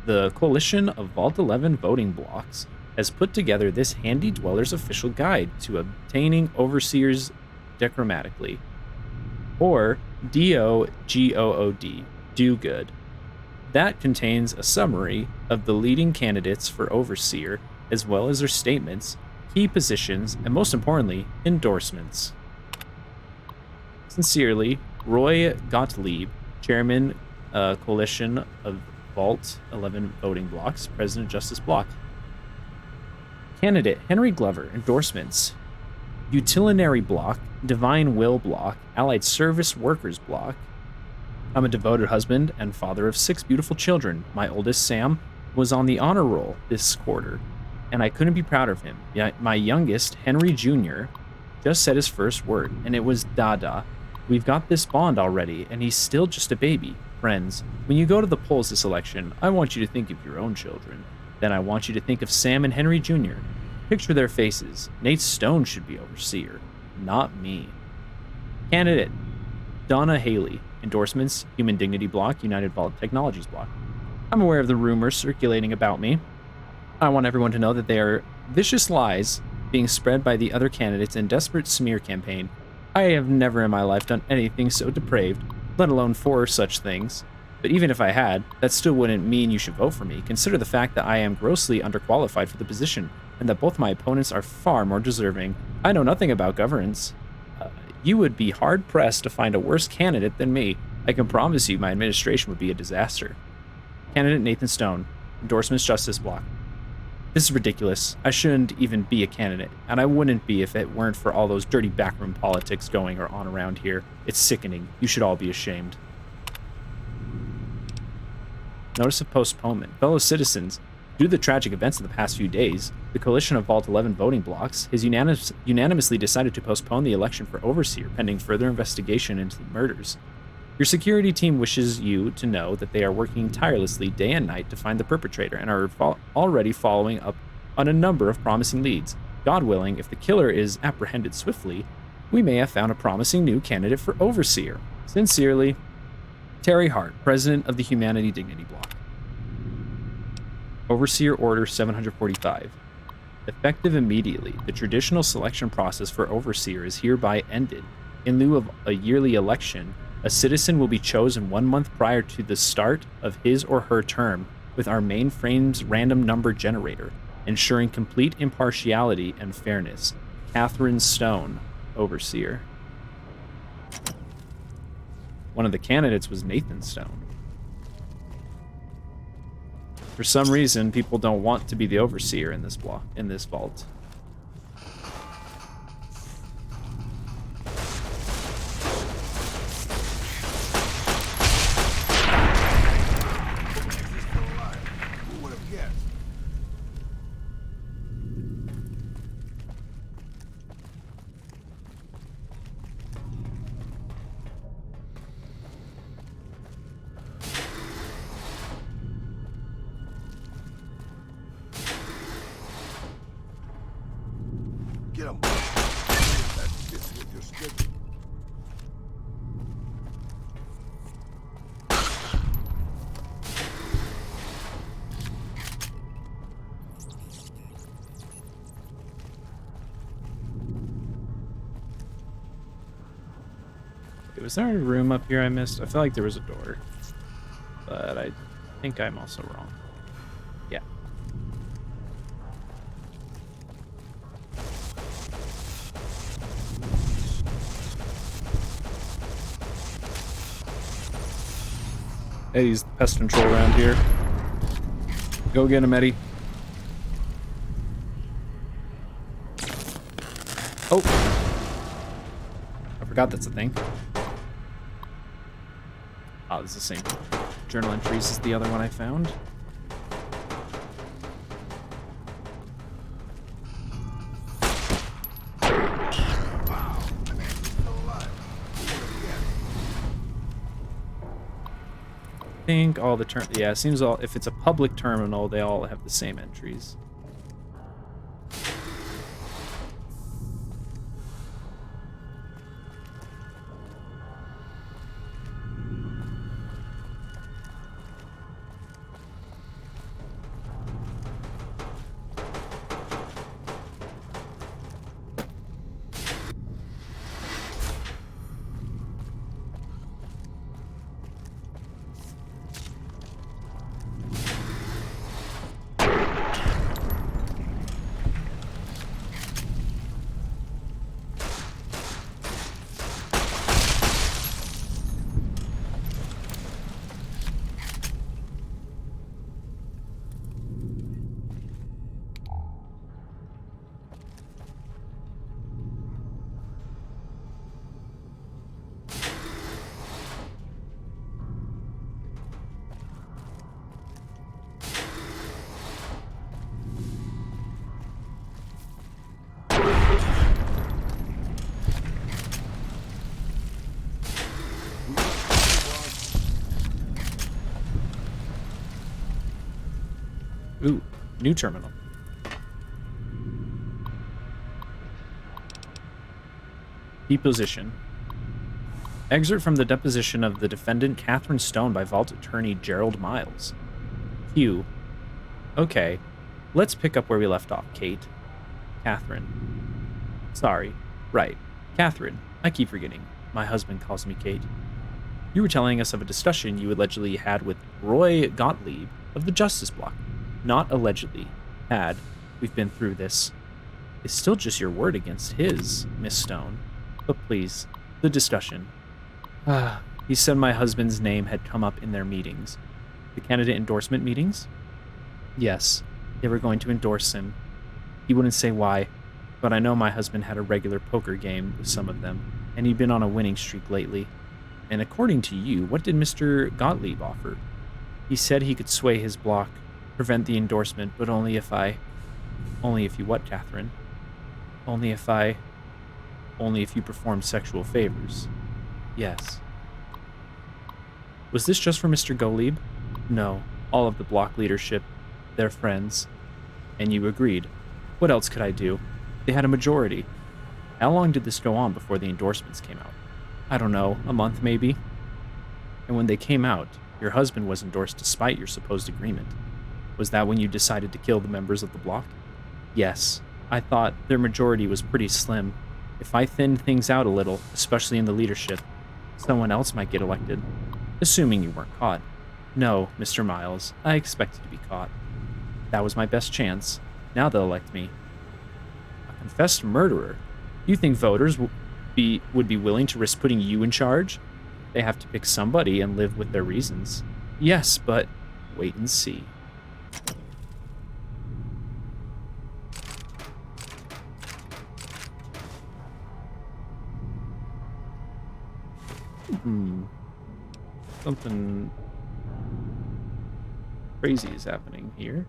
the Coalition of Vault 11 voting blocks has put together this handy Dweller's official guide to obtaining Overseers decromatically, or DOGOOD. Do good. That contains a summary of the leading candidates for Overseer, as well as their statements, key positions, and most importantly, endorsements. Sincerely, Roy Gottlieb, Chairman, Coalition of Vault 11 Voting Blocks, President Justice Block. Candidate Henry Glover, endorsements. Utilitarian Block, Divine Will Block, Allied Service Workers Block. I'm a devoted husband and father of 6 beautiful children. My oldest, Sam, was on the honor roll this quarter, and I couldn't be prouder of him. Yet my youngest, Henry Jr., just said his first word, and it was Dada. We've got this bond already, and he's still just a baby. Friends, when you go to the polls this election, I want you to think of your own children. Then I want you to think of Sam and Henry Jr. Picture their faces. Nate Stone should be Overseer, not me. Candidate Donna Haley. Endorsements, Human Dignity Block, United Vault Technologies Block. I'm aware of the rumors circulating about me. I want everyone to know that they are vicious lies being spread by the other candidates in desperate smear campaign. I have never in my life done anything so depraved, let alone 4 such things. But even if I had, that still wouldn't mean you should vote for me. Consider the fact that I am grossly underqualified for the position, and that both my opponents are far more deserving. I know nothing about governance. You would be hard-pressed to find a worse candidate than me. I can promise you my administration would be a disaster. Candidate Nathan Stone. Endorsements Justice Block. This is ridiculous. I shouldn't even be a candidate, and I wouldn't be if it weren't for all those dirty backroom politics going on around here. It's sickening. You should all be ashamed. Notice of postponement. Fellow citizens, due to the tragic events of the past few days, the Coalition of Vault 11 voting blocks has unanimously decided to postpone the election for Overseer pending further investigation into the murders. Your security team wishes you to know that they are working tirelessly day and night to find the perpetrator and are already following up on a number of promising leads. God willing, if the killer is apprehended swiftly, we may have found a promising new candidate for Overseer. Sincerely, Terry Hart, President of the Humanity Dignity Block. Overseer Order 745. Effective immediately, the traditional selection process for Overseer is hereby ended. In lieu of a yearly election, a citizen will be chosen 1 month prior to the start of his or her term with our mainframe's random number generator, ensuring complete impartiality and fairness. Catherine Stone, Overseer. One of the candidates was Nathan Stone. For some reason, people don't want to be the Overseer in this block, in this vault. Get him. That fits with your schedule. Was there a room up here I missed? I feel like there was a door, but I think I'm also wrong. Yeah. Eddie's the pest control around here. Go get him, Eddie. Oh! I forgot that's a thing. Oh, this is the same journal entries as the other one I found. I think all the yeah, it seems all, if it's a public terminal, they all have the same entries. Ooh, new terminal. Deposition. Excerpt from the deposition of the defendant Catherine Stone by Vault Attorney Gerald Miles. Q. Okay, let's pick up where we left off, Kate. Catherine. Sorry. Right. Catherine. I keep forgetting. My husband calls me Kate. You were telling us of a discussion you allegedly had with Roy Gottlieb of the Justice Block. Not allegedly. Had. We've been through this. It's still just your word against his, Miss Stone. But please, the discussion. He said my husband's name had come up in their meetings. The candidate endorsement meetings? Yes, they were going to endorse him. He wouldn't say why, but I know my husband had a regular poker game with some of them, and he'd been on a winning streak lately. And according to you, what did Mr. Gottlieb offer? He said he could sway his block, prevent the endorsement, but only if you what, Catherine? Only if you perform sexual favors. Yes. Was this just for Mr. Gottlieb? No, all of the block leadership, their friends. And you agreed. What else could I do? They had a majority. How long did this go on before the endorsements came out? I don't know, a month maybe? And when they came out, your husband was endorsed despite your supposed agreement. Was that when you decided to kill the members of the block? Yes. I thought their majority was pretty slim. If I thinned things out a little, especially in the leadership, someone else might get elected. Assuming you weren't caught. No, Mr. Miles, I expected to be caught. That was my best chance. Now they'll elect me. A confessed murderer? You think voters would be willing to risk putting you in charge? They have to pick somebody and live with their reasons. Yes, but wait and see. Something crazy is happening here.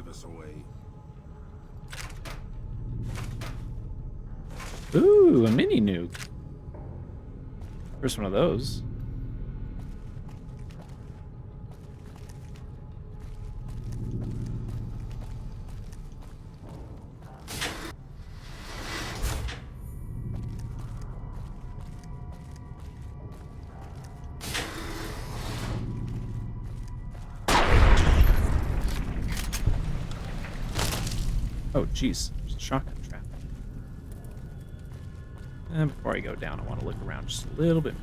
give us away. Ooh, a mini nuke. First one of those. Oh, jeez. There's a shotgun trap. And before I go down, I want to look around just a little bit.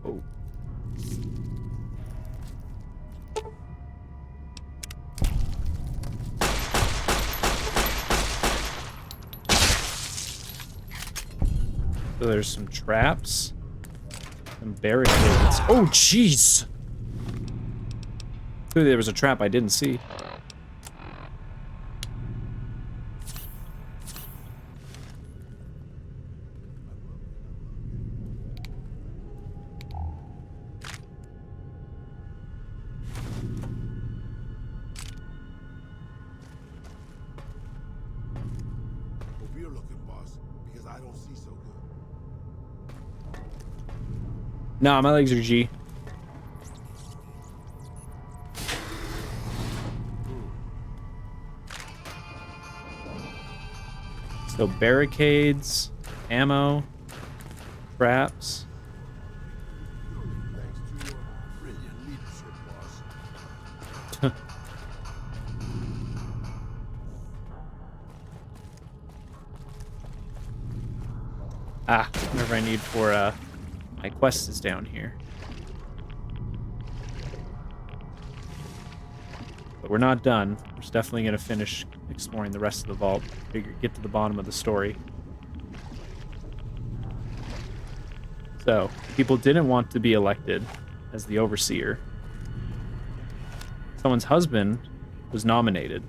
Oh. So there's some traps, some barricades. Oh, jeez! Clearly there was a trap I didn't see. Hope you're looking, boss, because I don't see so good. Nah, my legs are G. So barricades, ammo, traps. Thanks to your brilliant leadership, boss. Ah, whatever I need for my quest is down here. But we're not done. We're definitely going to finish exploring the rest of the vault. Get to the bottom of the story. So, people didn't want to be elected as the overseer. Someone's husband was nominated.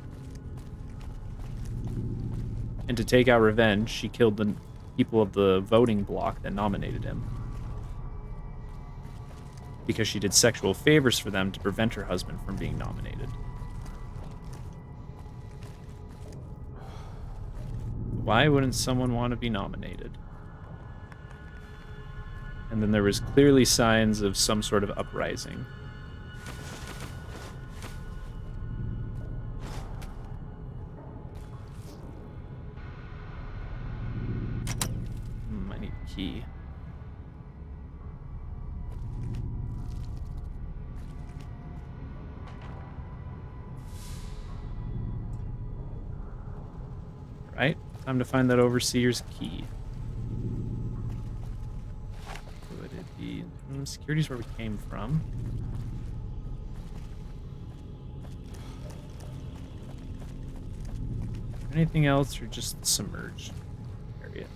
And to take out revenge, she killed the people of the voting bloc that nominated him. Because she did sexual favors for them to prevent her husband from being nominated. Why wouldn't someone want to be nominated? And then there was clearly signs of some sort of uprising. I need a key. Right? Time to find that overseer's key. Would it be... security's where we came from. Anything else or just submerged area?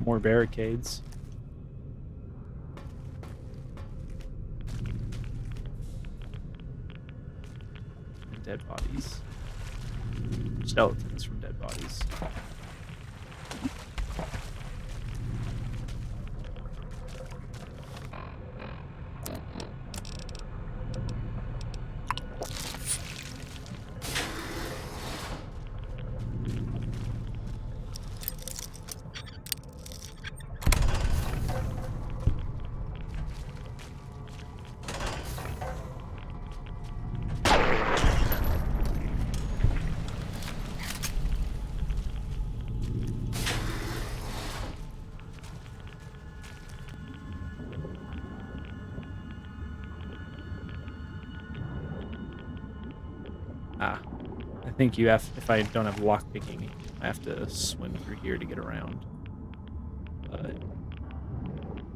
More barricades. And dead bodies. Skeletons from dead bodies. Ah. I think you have, if I don't have lockpicking, I have to swim through here to get around. But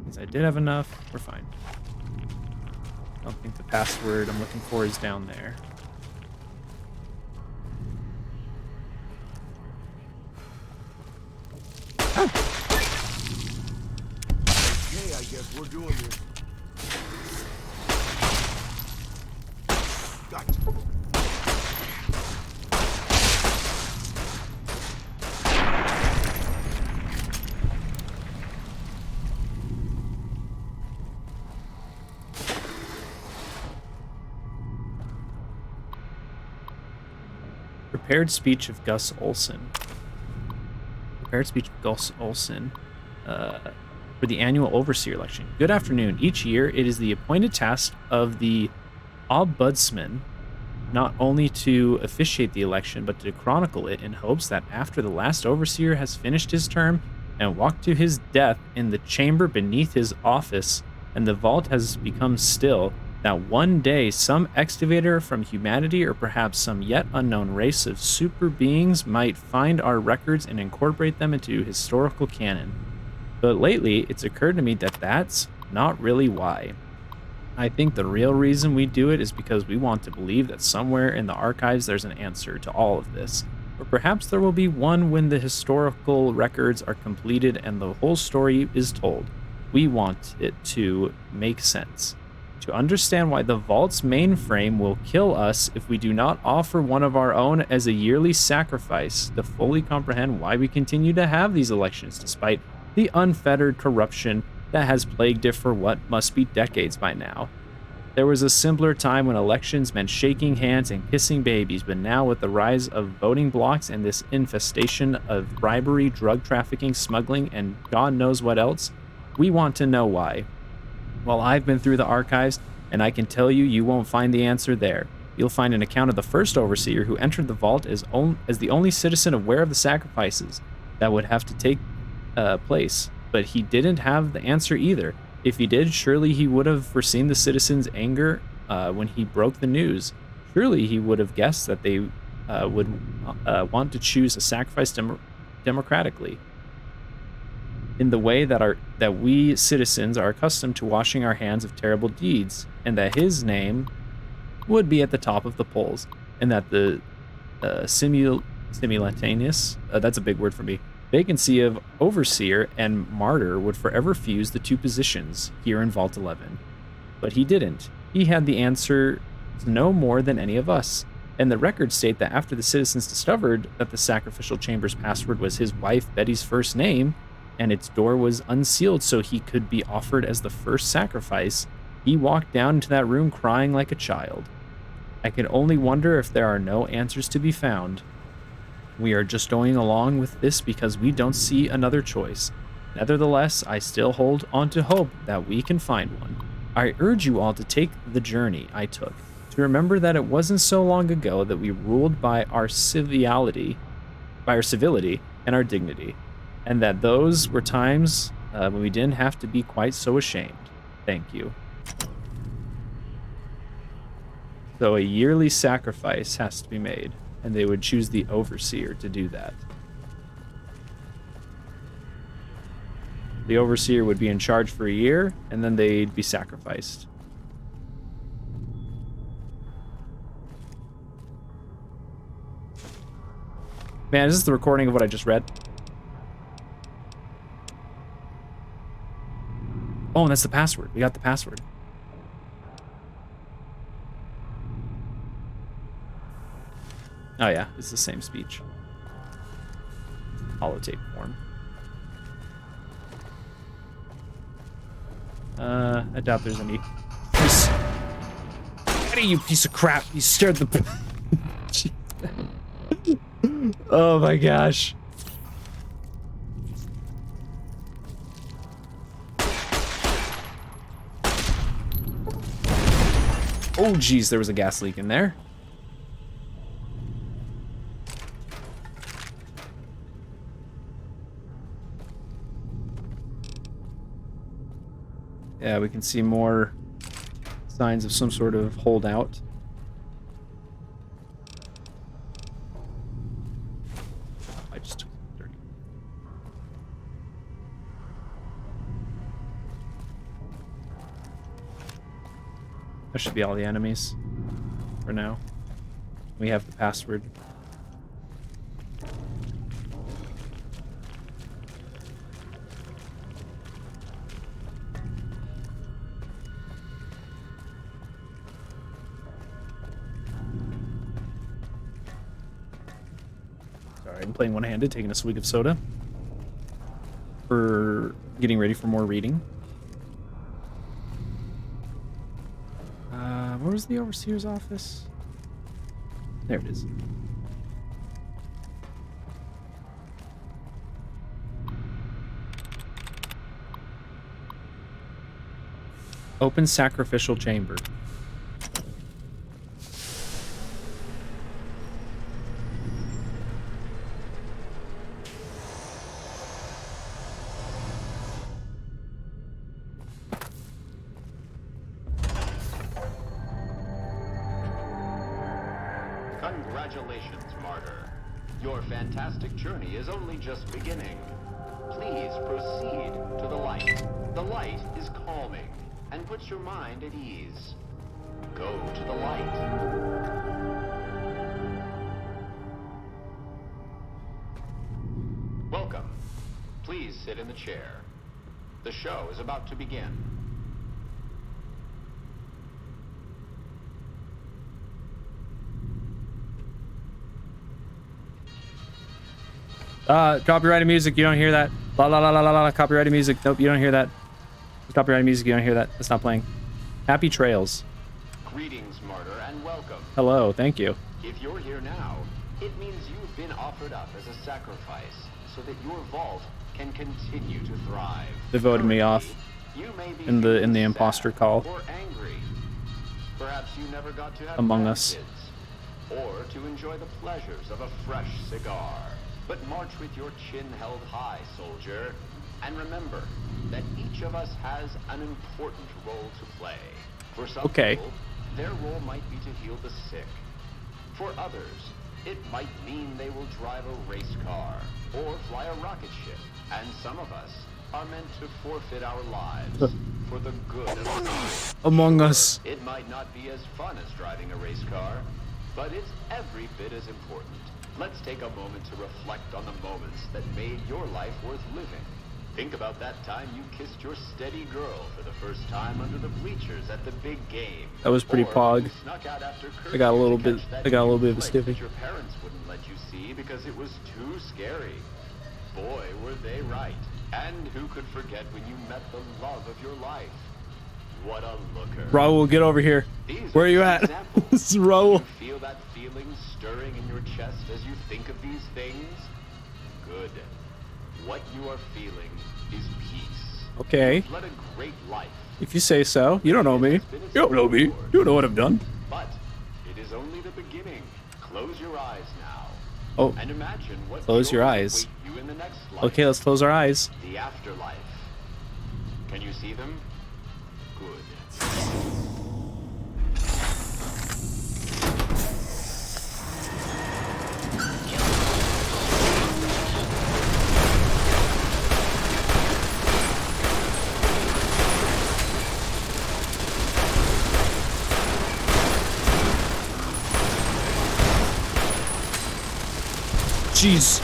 since I did have enough, we're fine. I don't think the password I'm looking for is down there. Okay, I guess we're doing this. Gotcha. Prepared speech of Gus Olson. Prepared speech of Gus Olson for the annual Overseer election. Good afternoon. Each year, it is the appointed task of the Ombudsman not only to officiate the election, but to chronicle it in hopes that after the last Overseer has finished his term and walked to his death in the chamber beneath his office, and the vault has become still, that one day some excavator from humanity, or perhaps some yet unknown race of super beings, might find our records and incorporate them into historical canon. But lately, it's occurred to me that that's not really why. I think the real reason we do it is because we want to believe that somewhere in the archives there's an answer to all of this. Or perhaps there will be one when the historical records are completed and the whole story is told. We want it to make sense. To understand why the vault's mainframe will kill us if we do not offer one of our own as a yearly sacrifice, to fully comprehend why we continue to have these elections despite the unfettered corruption that has plagued it for what must be decades by now. There was a simpler time when elections meant shaking hands and kissing babies, but now with the rise of voting blocks and this infestation of bribery, drug trafficking, smuggling, and God knows what else, we want to know why. Well, I've been through the archives, and I can tell you, you won't find the answer there. You'll find an account of the first Overseer who entered the vault as the only citizen aware of the sacrifices that would have to take place. But he didn't have the answer either. If he did, surely he would have foreseen the citizens' anger when he broke the news. Surely he would have guessed that they would want to choose a sacrifice democratically, in the way that we citizens are accustomed to washing our hands of terrible deeds, and that his name would be at the top of the polls, and that the simultaneous, that's a big word for me, vacancy of Overseer and Martyr would forever fuse the two positions here in Vault 11. But he didn't. He had the answer no more than any of us. And the records state that after the citizens discovered that the sacrificial chamber's password was his wife Betty's first name, and its door was unsealed so he could be offered as the first sacrifice, he walked down into that room crying like a child. I can only wonder if there are no answers to be found. We are just going along with this because we don't see another choice. Nevertheless, I still hold on to hope that we can find one. I urge you all to take the journey I took, to remember that it wasn't so long ago that we ruled by our civility and our dignity, and that those were times when we didn't have to be quite so ashamed. Thank you. So a yearly sacrifice has to be made, and they would choose the Overseer to do that. The Overseer would be in charge for a year, and then they'd be sacrificed. Man, is this the recording of what I just read? Oh, and that's the password. We got the password. Oh yeah, it's the same speech. Holotape form. I doubt there's any... What are you, piece of crap? You scared the... Oh my gosh. Oh geez, there was a gas leak in there. Yeah, we can see more signs of some sort of holdout. That should be all the enemies for now. We have the password. Sorry, I'm playing one-handed, taking a swig of soda. For getting ready for more reading. Where was the overseer's office? There it is. Open sacrificial chamber. Congratulations, Martyr. Your fantastic journey is only just beginning. Please proceed to the light. The light is calming and puts your mind at ease. Go to the light. Welcome. Please sit in the chair. The show is about to begin. Copyrighted music, you don't hear that. La la la la la la, copyrighted music. Nope, you don't hear that. Copyrighted music, you don't hear that. It's not playing. Happy trails. Greetings, Martyr, and welcome. Hello, thank you. If you're here now, it means you've been offered up as a sacrifice so that your vault can continue to thrive. They voted me off You may be in the imposter call. or angry. Perhaps you never got to have Among Us. grandkids, or to enjoy the pleasures of a fresh cigar. But march with your chin held high, soldier. And remember that each of us has an important role to play. For some people, their role might be to heal the sick. For others, it might mean they will drive a race car or fly a rocket ship. And some of us are meant to forfeit our lives for the good of society. Among Us. It might not be as fun as driving a race car, but it's every bit as important. Let's take a moment to reflect on the moments that made your life worth living. Think about that time you kissed your steady girl for the first time under the bleachers at the big game. That was pretty pog. I got a little bit of a stiffy. Your parents wouldn't let you see because it was too scary. Boy, were they right. And who could forget when you met the love of your life? What a looker. Raul, get over here. Where are you at? This is Raul. You feel that feeling stirring in your chest as you think of these things? Good. What you are feeling is peace. Okay. You've led a great life. If you say so. You don't know me. You don't know me. You don't know what I've done. But it is only the beginning. Close your eyes now. Oh. And imagine what Close your joys eyes. await you in the next life. Okay, let's close our eyes. The afterlife. Can you see them? Good. Jeez.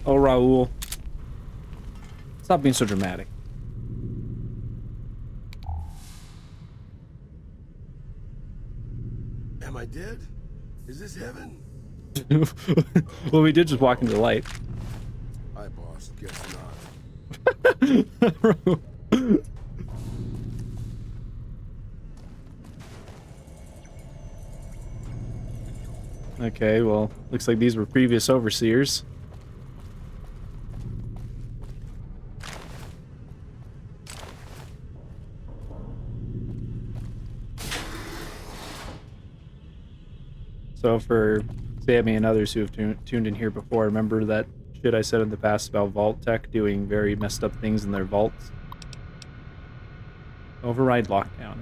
Oh, Raul. Stop being so dramatic. Am I dead? Is this heaven? Well, we did just walk into the light. Hi, boss. Guess not. Okay, well, looks like these were previous overseers. So for Sammy and others who have tuned in here before, remember that shit I said in the past about Vault Tech doing very messed up things in their vaults? Override lockdown.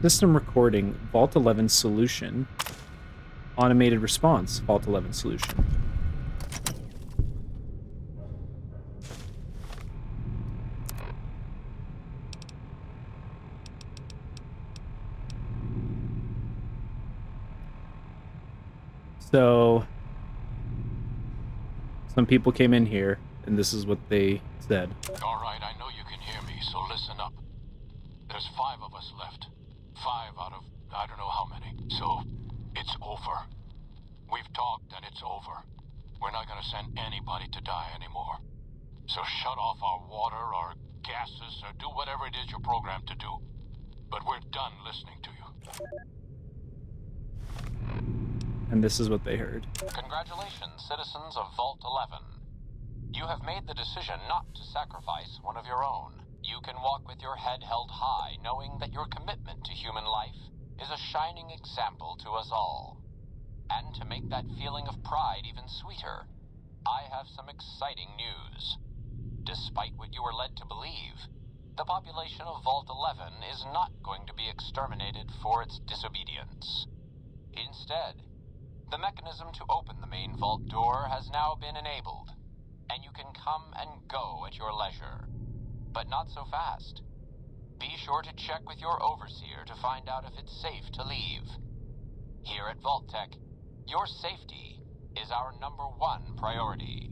System recording, Vault 11 solution. Automated response, Vault 11 solution. So, some people came in here, and this is what they said. All right, I know you can hear me, so listen up. There's 5 of us left. 5 out of I don't know how many. So, it's over. We've talked, and it's over. We're not gonna send anybody to die anymore. So shut off our water, our gases, or do whatever it is you're programmed to do. But we're done listening to you. And this is what they heard. Congratulations, citizens of Vault 11. You have made the decision not to sacrifice one of your own. You can walk with your head held high, knowing that your commitment to human life is a shining example to us all. And to make that feeling of pride even sweeter, I have some exciting news. Despite what you were led to believe, the population of Vault 11 is not going to be exterminated for its disobedience. Instead, the mechanism to open the main vault door has now been enabled, and you can come and go at your leisure. But not so fast. Be sure to check with your overseer to find out if it's safe to leave. Here at Vault-Tec, your safety is our #1 priority.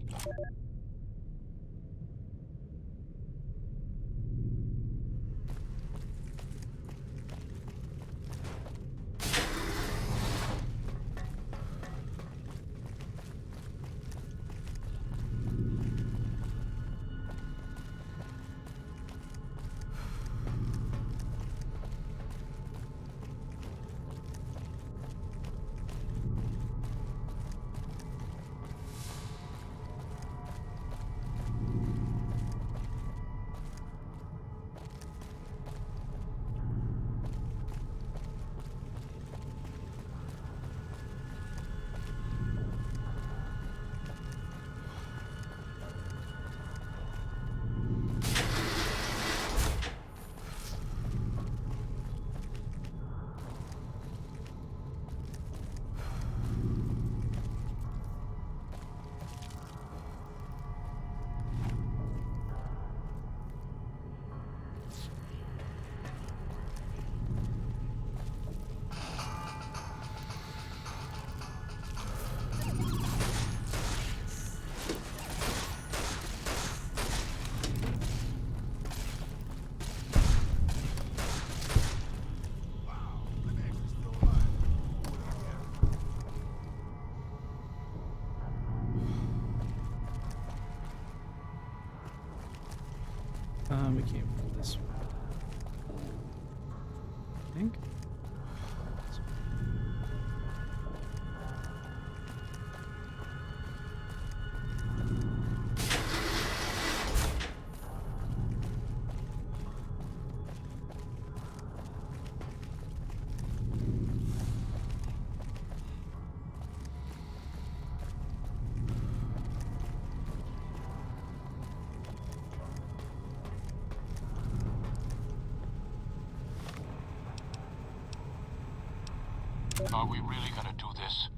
We came from this way. I think. Are we really gonna do this?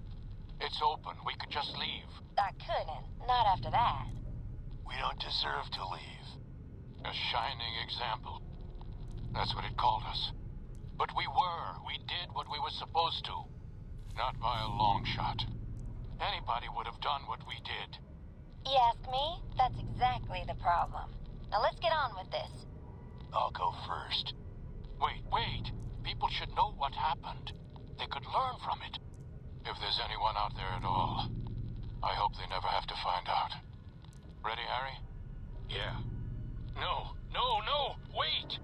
It's open. We could just leave. I couldn't. Not after that. We don't deserve to leave. A shining example. That's what it called us. But we were. We did what we were supposed to. Not by a long shot. Anybody would have done what we did. You ask me? That's exactly the problem. Now let's get on with this. I'll go first. Wait. People should know what happened. They could learn from it. If there's anyone out there at all, I hope they never have to find out. Ready, Harry? Yeah. No, wait!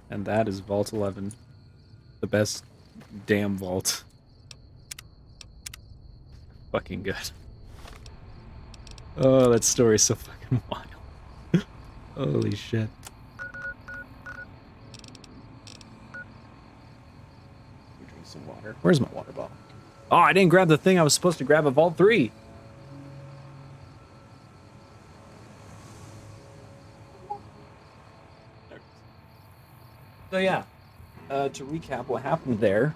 And that is Vault 11. The best damn vault. Fucking good. Oh, that story's so fucking wild. Holy shit. Drink some water. Where's my water bottle? Oh, I didn't grab the thing I was supposed to grab at Vault 3. So yeah, to recap what happened there.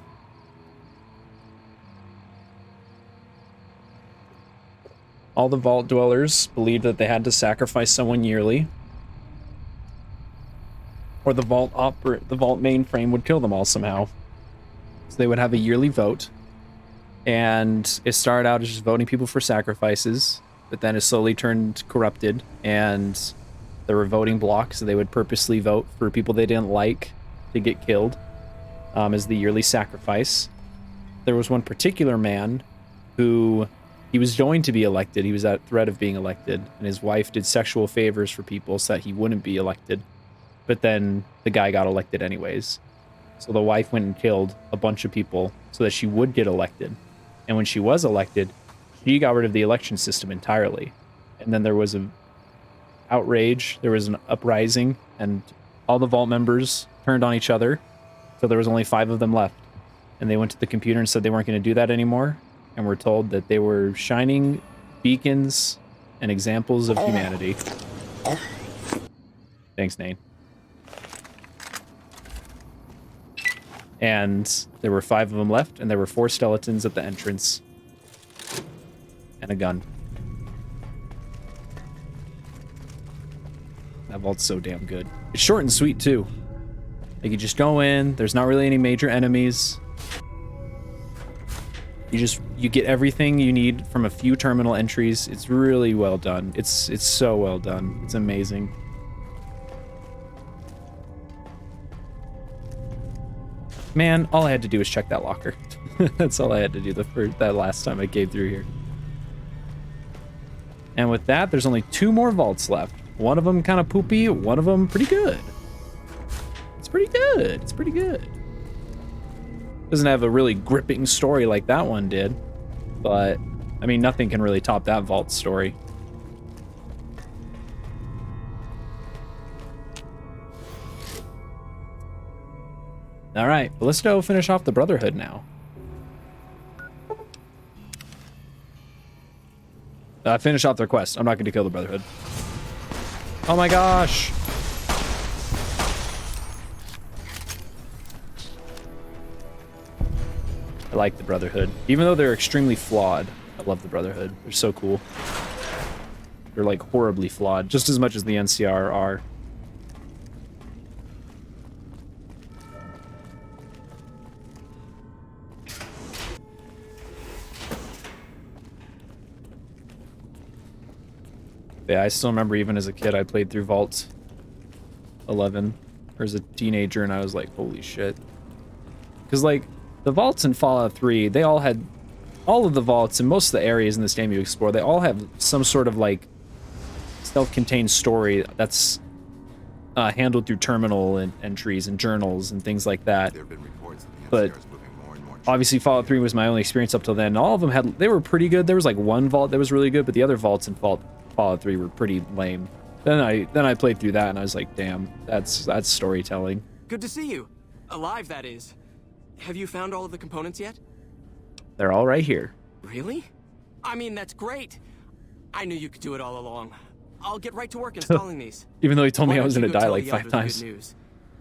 All the vault dwellers believed that they had to sacrifice someone yearly, or the vault mainframe would kill them all somehow. So they would have a yearly vote, and it started out as just voting people for sacrifices, but then it slowly turned corrupted, and there were voting blocks, so they would purposely vote for people they didn't like to get killed as the yearly sacrifice. There was one particular man who, he was going to be elected. He was at threat of being elected, and his wife did sexual favors for people so that he wouldn't be elected. But then the guy got elected anyways. So the wife went and killed a bunch of people so that she would get elected. And when she was elected, she got rid of the election system entirely. And then there was an outrage, there was an uprising, and all the vault members turned on each other. So there was only 5 of them left. And they went to the computer and said they weren't going to do that anymore. And were told that they were shining beacons and examples of humanity. Thanks, Nate. And there were 5 of them left, and there were 4 skeletons at the entrance. And a gun. That vault's so damn good. It's short and sweet, too. Like, you just go in, there's not really any major enemies. You get everything you need from a few terminal entries. It's really well done. It's so well done. It's amazing. Man, all I had to do was check that locker. That's all I had to do that last time I came through here. And with that, there's only 2 more vaults left. One of them kind of poopy, one of them pretty good. It's pretty good. It's pretty good. Doesn't have a really gripping story like that one did, but I mean, nothing can really top that vault story. All right, well, let's go finish off the Brotherhood now. Finish off their quest. I'm not going to kill the Brotherhood. Oh my gosh. I like the Brotherhood. Even though they're extremely flawed, I love the Brotherhood. They're so cool. They're like horribly flawed, just as much as the NCR are. Yeah, I still remember even as a kid, I played through Vault 11, or as a teenager, and I was like, holy shit. Because, like, the vaults in Fallout 3, they all had, all of the vaults and most of the areas in this game you explore, they all have some sort of, like, self-contained story that's handled through terminal and entries and journals and things like that. There have been reports that the But NCR is moving more and more. obviously Fallout 3 was my only experience up till then. All of them had, they were pretty good. There was like one vault that was really good, but the other vaults in Fallout 3 were pretty lame. Then I played through that and I was like, damn, that's storytelling. Good to see you. Alive, that is. Have you found all of the components yet? They're all right here. Really? I mean, that's great. I knew you could do it all along. I'll get right to work installing these. Even though he told me Why I was don't gonna you go die tell like the 5 Elder the good times. news?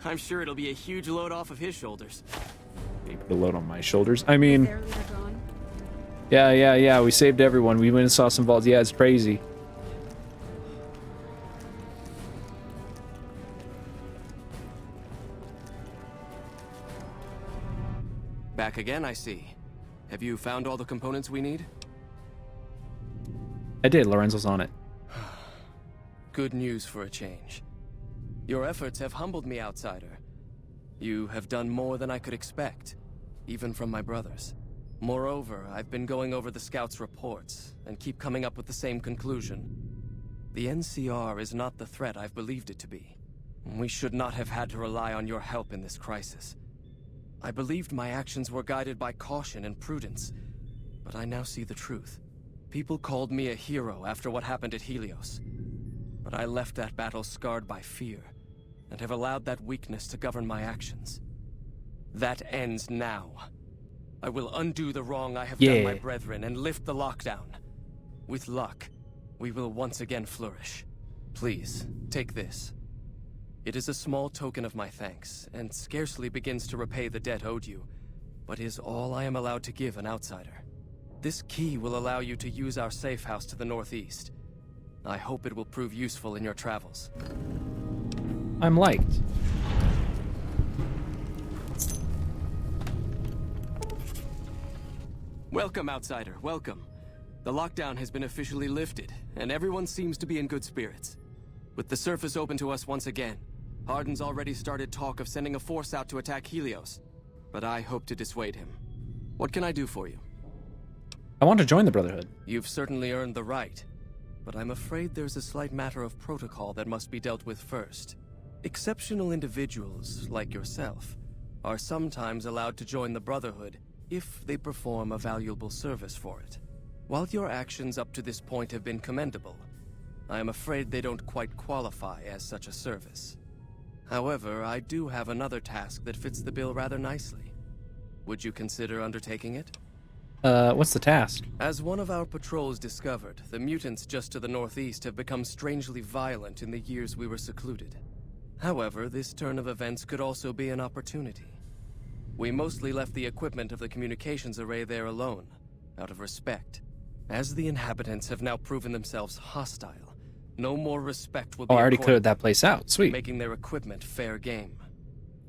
I'm sure it'll be a huge load off of his shoulders. He put the load on my shoulders. I mean, yeah. We saved everyone. We went and saw some vaults. Yeah, it's crazy. Back again, I see. Have you found all the components we need? I did. Lorenzo's on it. Good news for a change. Your efforts have humbled me, outsider. You have done more than I could expect, even from my brothers. Moreover, I've been going over the scouts' reports, and keep coming up with the same conclusion. The NCR is not the threat I've believed it to be. We should not have had to rely on your help in this crisis. I believed my actions were guided by caution and prudence, but I now see the truth. People called me a hero after what happened at Helios. but I left that battle scarred by fear, and have allowed that weakness to govern my actions. That ends now. I will undo the wrong I have done my brethren and lift the lockdown. With luck, we will once again flourish. Please, take this. It is a small token of my thanks, and scarcely begins to repay the debt owed you, but is all I am allowed to give an outsider. This key will allow you to use our safe house to the northeast. I hope it will prove useful in your travels. I'm liked. Welcome, outsider, welcome. The lockdown has been officially lifted, and everyone seems to be in good spirits. With the surface open to us once again, Hardin's already started talk of sending a force out to attack Helios, but I hope to dissuade him. What can I do for you? I want to join the Brotherhood. You've certainly earned the right, but I'm afraid there's a slight matter of protocol that must be dealt with first. Exceptional individuals, like yourself, are sometimes allowed to join the Brotherhood if they perform a valuable service for it. While your actions up to this point have been commendable, I am afraid they don't quite qualify as such a service. However, I do have another task that fits the bill rather nicely. Would you consider undertaking it? What's the task? As one of our patrols discovered, the mutants just to the northeast have become strangely violent in the years we were secluded. However, this turn of events could also be an opportunity. We mostly left the equipment of the communications array there alone, out of respect. As the inhabitants have now proven themselves hostile, no more respect will be Oh, I already accorded, cleared that place out. Sweet. making their equipment fair game.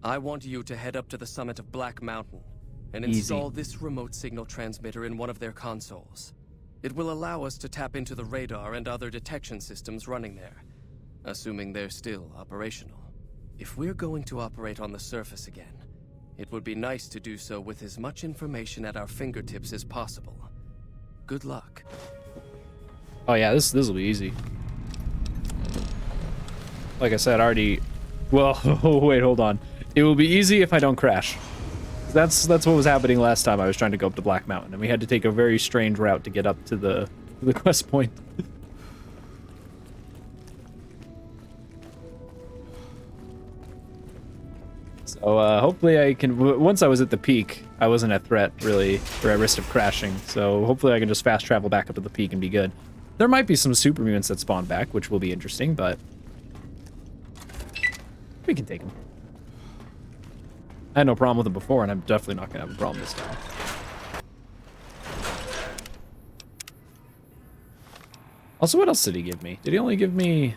I want you to head up to the summit of Black Mountain and Easy. install this remote signal transmitter in one of their consoles. It will allow us to tap into the radar and other detection systems running there, assuming they're still operational. If we're going to operate on the surface again, it would be nice to do so with as much information at our fingertips as possible. Good luck. Oh yeah, this will be easy. Like I said, already. Well, wait, hold on. It will be easy if I don't crash. That's what was happening last time I was trying to go up to Black Mountain, and we had to take a very strange route to get up to the quest point. So hopefully I can. Once I was at the peak, I wasn't at threat really, or at risk of crashing. So hopefully I can just fast travel back up to the peak and be good. There might be some super mutants that spawn back, which will be interesting, but we can take them. I had no problem with them before, and I'm definitely not gonna have a problem this time. Also, what else did he give me? Did he only give me?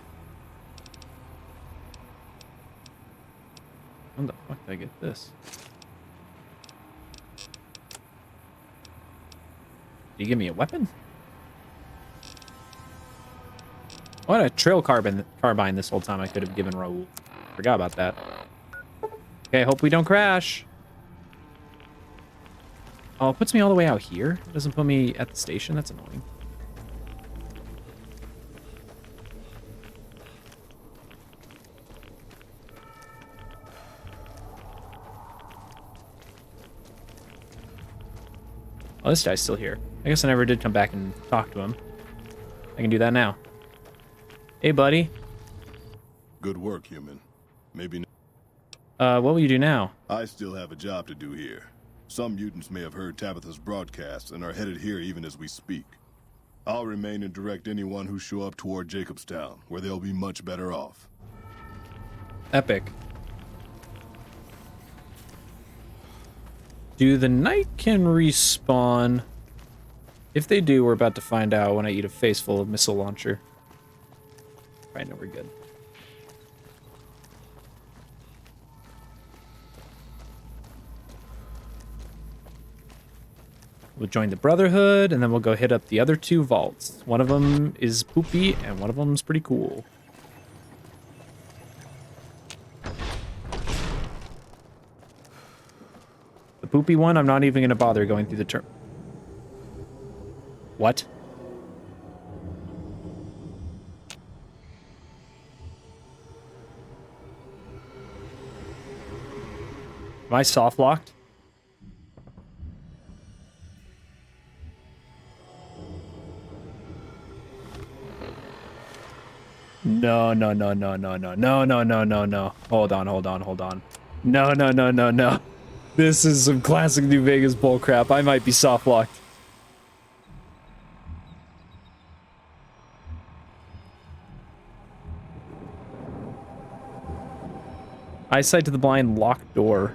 When the fuck did I get this? Did he give me a weapon? What a trail carbine this whole time I could have given Raoul. Forgot about that. Okay, hope we don't crash. Oh, it puts me all the way out here. It doesn't put me at the station. That's annoying. Oh, this guy's still here. I guess I never did come back and talk to him. I can do that now. Hey, buddy. Good work, human. Maybe. What will you do now? I still have a job to do here. Some mutants may have heard Tabitha's broadcast and are headed here even as we speak. I'll remain and direct anyone who show up toward Jacobstown, where they'll be much better off. Epic. Do the Nightkin respawn? If they do, we're about to find out when I eat a face full of missile launcher. Right, no, we're good. We'll join the Brotherhood, and then we'll go hit up the other two vaults. One of them is poopy, and one of them's pretty cool. The poopy one, I'm not even going to bother going through the term. What? Am I soft locked? No. Hold on. No. This is some classic New Vegas bullcrap. I might be soft locked. Eyesight to the blind, locked door.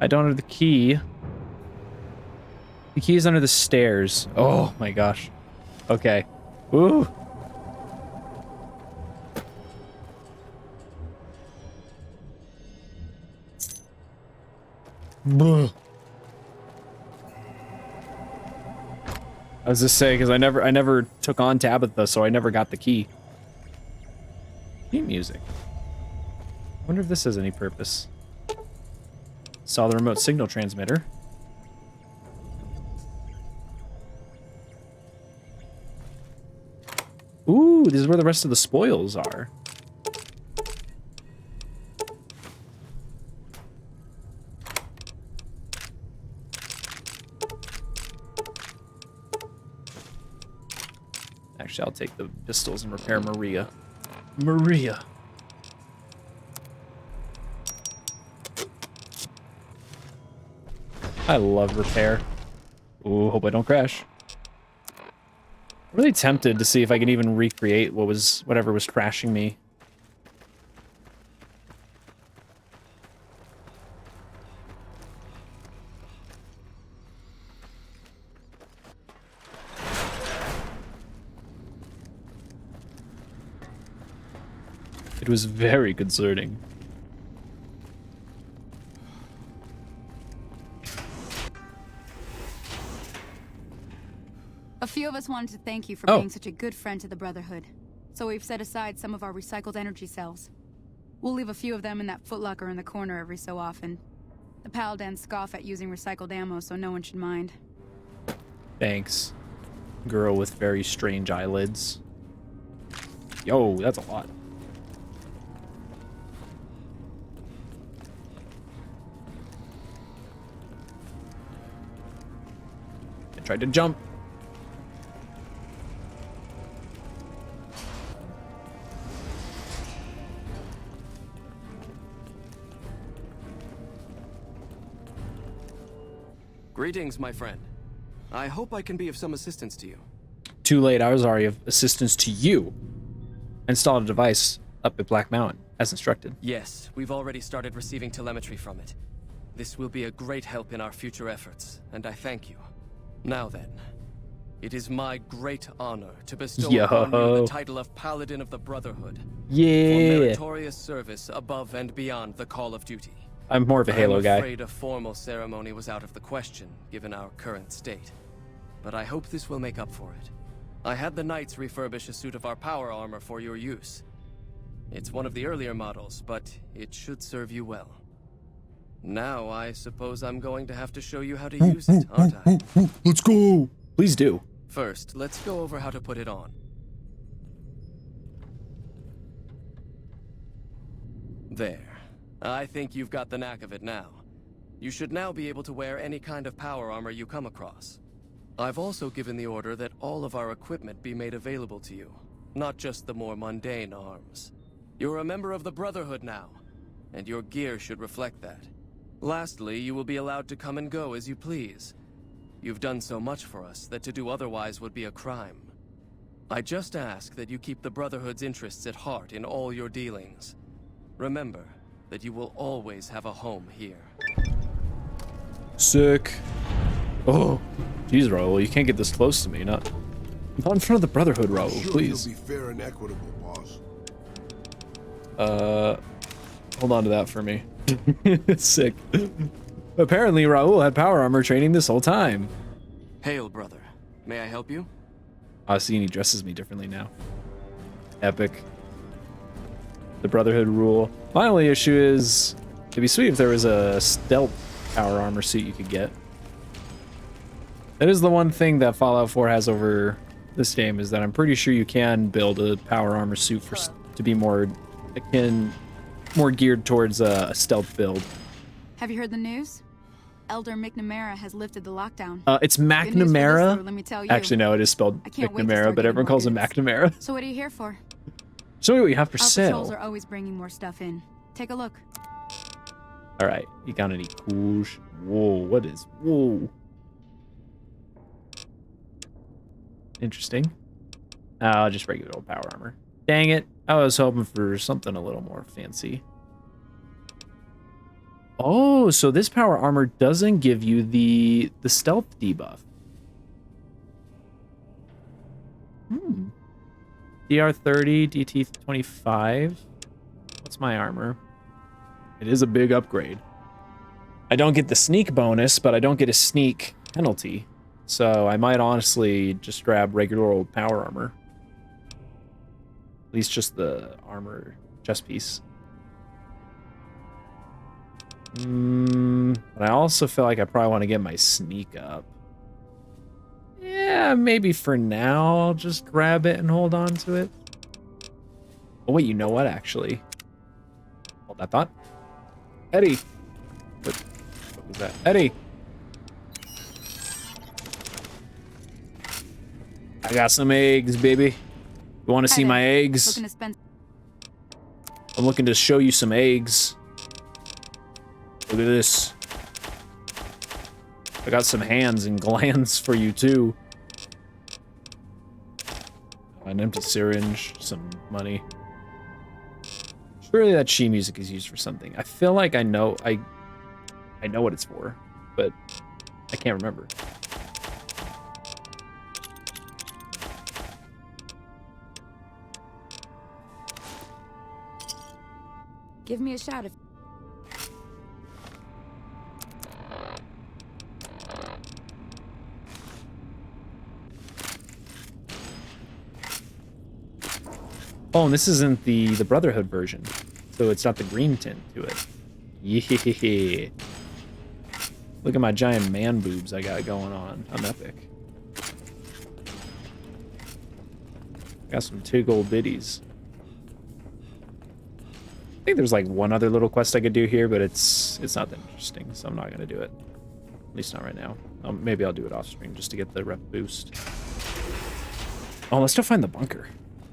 I don't have the key. The key is under the stairs. Oh my gosh. Okay. Ooh. I was just saying because I never took on Tabitha, so I never got the key. Theme music. I wonder if this has any purpose. Saw the remote signal transmitter. Ooh, this is where the rest of the spoils are. Actually, I'll take the pistols and repair Maria. Maria. I love repair. Ooh, hope I don't crash. I'm really tempted to see if I can even recreate whatever was crashing me. It was very concerning. A few of us wanted to thank you for being such a good friend to the Brotherhood. So we've set aside some of our recycled energy cells. We'll leave a few of them in that footlocker in the corner every so often. The Paladins scoff at using recycled ammo, so no one should mind. Thanks. Girl with very strange eyelids. Yo, that's a lot. I tried to jump. Greetings, my friend. I hope I can be of some assistance to you. Too late, I was already of assistance to you. Installed a device up at Black Mountain, as instructed. Yes, we've already started receiving telemetry from it. This will be a great help in our future efforts, and I thank you. Now then, it is my great honor to bestow upon you the title of Paladin of the Brotherhood. Yeah. For meritorious service above and beyond the call of duty. I'm more of a Halo guy. I'm afraid a formal ceremony was out of the question, given our current state. But I hope this will make up for it. I had the Knights refurbish a suit of our power armor for your use. It's one of the earlier models, but it should serve you well. Now I suppose I'm going to have to show you how to use it, aren't I? Let's go! Please do. First, let's go over how to put it on. There. I think you've got the knack of it now. You should now be able to wear any kind of power armor you come across. I've also given the order that all of our equipment be made available to you, not just the more mundane arms. You're a member of the Brotherhood now, and your gear should reflect that. Lastly, you will be allowed to come and go as you please. You've done so much for us that to do otherwise would be a crime. I just ask that you keep the Brotherhood's interests at heart in all your dealings. Remember that you will always have a home here. Sick. Oh, jeez, Raul, you can't get this close to me. Not in front of the Brotherhood, Raul, please. Be fair and equitable, boss. Hold on to that for me. Sick. Apparently, Raul had power armor training this whole time. Hail, brother. May I help you? I see, and he dresses me differently now. Epic. The Brotherhood rule. My only issue is, it'd be sweet if there was a stealth power armor suit you could get. That is the one thing that Fallout 4 has over this game, is that I'm pretty sure you can build a power armor suit to be more geared towards a stealth build. Have you heard the news? Elder McNamara has lifted the lockdown. It's Good news for this, McNamara. though, let me tell you. Actually, no, it is spelled I can't wait to McNamara, start but getting everyone more calls him goods. McNamara. So what are you here for? Show me what you have for Our patrols sale. are always bringing more stuff in. Take a look. All right, you got any cool? Whoa, what is? Whoa. Interesting. Just regular old power armor. Dang it! I was hoping for something a little more fancy. Oh, so this power armor doesn't give you the stealth debuff. DR30, DT25. What's my armor? It is a big upgrade. I don't get the sneak bonus, but I don't get a sneak penalty. So I might honestly just grab regular old power armor. At least just the armor chest piece. But I also feel like I probably want to get my sneak up. Yeah, maybe for now I'll just grab it and hold on to it. Oh wait, you know what actually? Hold that thought. Eddie! What was that? Eddie! I got some eggs, baby. You want to see my eggs? Looking to spend. I'm looking to show you some eggs. Look at this. I got some hands and glands for you too. An empty syringe, some money. Surely that Shi music is used for something. I feel like I know what it's for, but I can't remember. Give me a shout if. Oh, and this isn't the Brotherhood version, so it's not the green tint to it. Yeah. Look at my giant man boobs I got going on. I'm epic. Got some tiggle bitties. I think there's like one other little quest I could do here, but it's not that interesting, so I'm not gonna do it. At least not right now. Maybe I'll do it off screen just to get the rep boost. Oh, let's go find the bunker.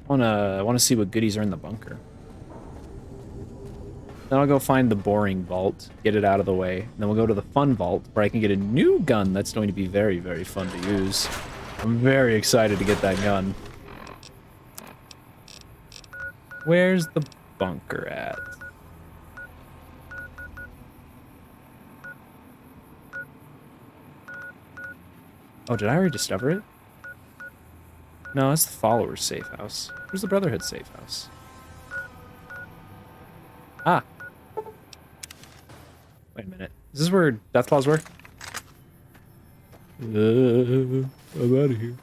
I wanna see what goodies are in the bunker. Then I'll go find the boring vault, get it out of the way. And then we'll go to the fun vault where I can get a new gun that's going to be very, very fun to use. I'm very excited to get that gun. Where's the bunker at? Oh, did I already discover it? No, that's the Followers' safe house. Where's the Brotherhood safe house? Ah. Wait a minute. Is this where Deathclaws were? I'm out of here.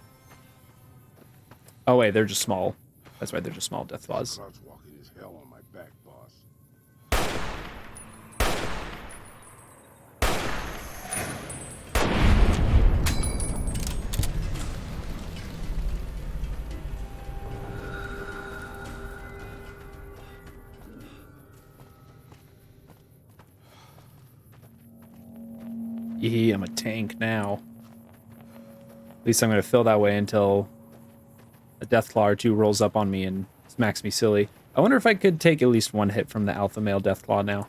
Oh wait, they're just small. That's right, they're just small Deathclaws. Clouds walking as hell on my back, boss. Yeah, I'm a tank now. At least I'm gonna feel that way until a Deathclaw or two rolls up on me and smacks me silly. I wonder if I could take at least one hit from the alpha male Deathclaw now.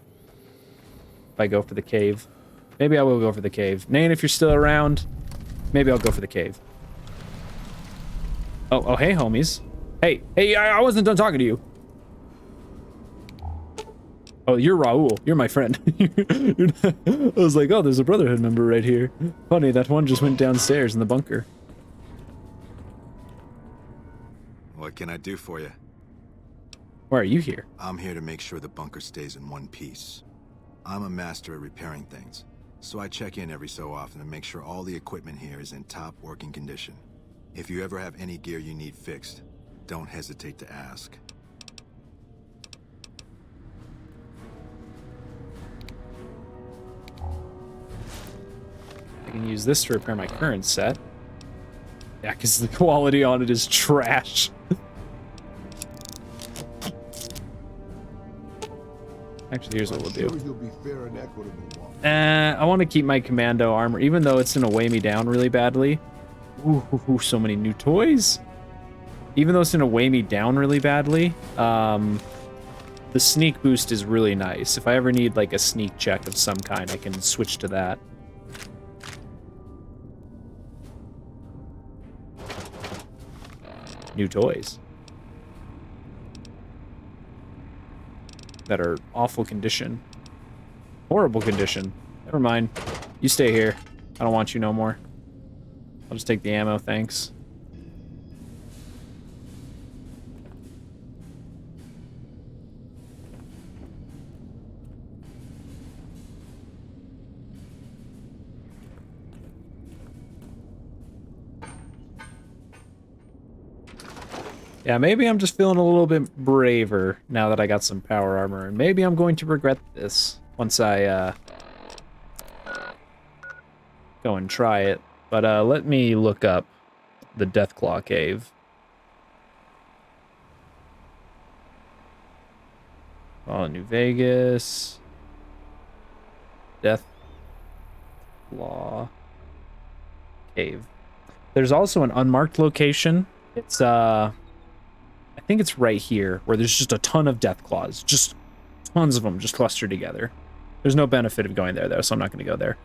If I go for the cave. Maybe I will go for the cave. Nane, if you're still around, maybe I'll go for the cave. Oh, hey, homies. Hey, I wasn't done talking to you. Oh, you're Raul. You're my friend. I was like, oh, there's a Brotherhood member right here. Funny, that one just went downstairs in the bunker. What can I do for you? Why are you here? I'm here to make sure the bunker stays in one piece. I'm a master at repairing things, so I check in every so often to make sure all the equipment here is in top working condition. If you ever have any gear you need fixed, don't hesitate to ask. I can use this to repair my current set. Yeah, because the quality on it is trash. Actually, here's what we'll do. You'll be fair and equitable, Walker. I want to keep my commando armor, even though it's gonna weigh me down really badly. Ooh, so many new toys. Even though it's gonna weigh me down really badly, the sneak boost is really nice. If I ever need like a sneak check of some kind, I can switch to that. New toys that are awful condition. Horrible condition. Never mind. You stay here. I don't want you no more. I'll just take the ammo, thanks. Yeah, maybe I'm just feeling a little bit braver now that I got some power armor, and maybe I'm going to regret this once I go and try it. But let me look up the Deathclaw Cave. Oh, New Vegas. Deathclaw Cave. There's also an unmarked location. It's I think it's right here, where there's just a ton of Deathclaws. Just tons of them just clustered together. There's no benefit of going there, though, so I'm not going to go there.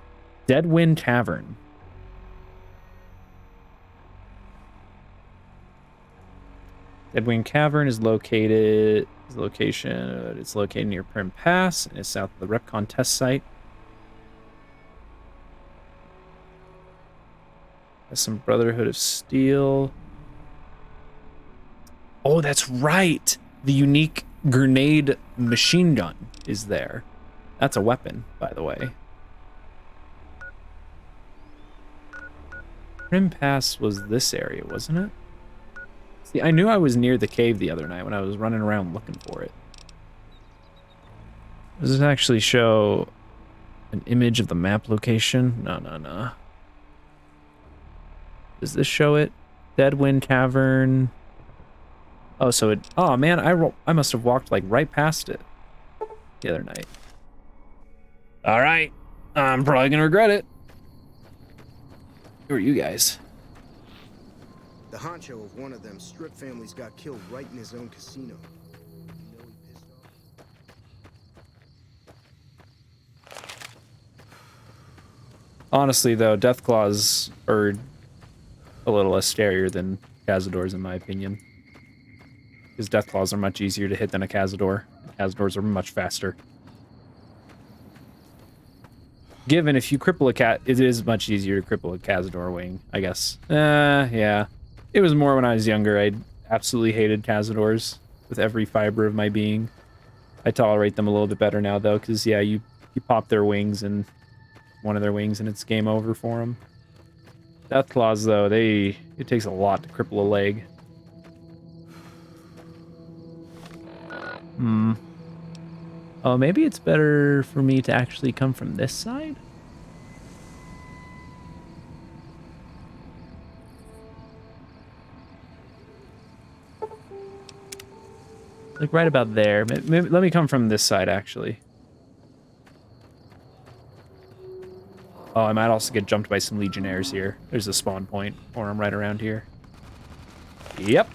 Deadwind Tavern. Deadwind Cavern is located... It's located near Prim Pass, and it's south of the Repcon test site. Has some Brotherhood of Steel... Oh, that's right. The unique grenade machine gun is there. That's a weapon, by the way. Prim Pass was this area, wasn't it? See, I knew I was near the cave the other night when I was running around looking for it. Does this actually show an image of the map location? No. Does this show it? Deadwind Tavern... Oh, so it... Oh, man, I must have walked, like, right past it the other night. All right. I'm probably going to regret it. Who are you guys? The honcho of one of them strip families got killed right in his own casino. Honestly, though, Deathclaws are a little less scarier than Cazadors, in my opinion. Because Deathclaws are much easier to hit than a Cazador. Cazadors are much faster. Given if you cripple a cat, it is much easier to cripple a Cazador wing, I guess. Yeah. It was more when I was younger. I absolutely hated Cazadors with every fiber of my being. I tolerate them a little bit better now, though, because, yeah, you pop their wings and one of their wings and it's game over for them. Deathclaws, though, it takes a lot to cripple a leg. Oh, maybe it's better for me to actually come from this side? Like right about there. Maybe, let me come from this side, actually. Oh, I might also get jumped by some Legionnaires here. There's a spawn point for them right around here. Yep.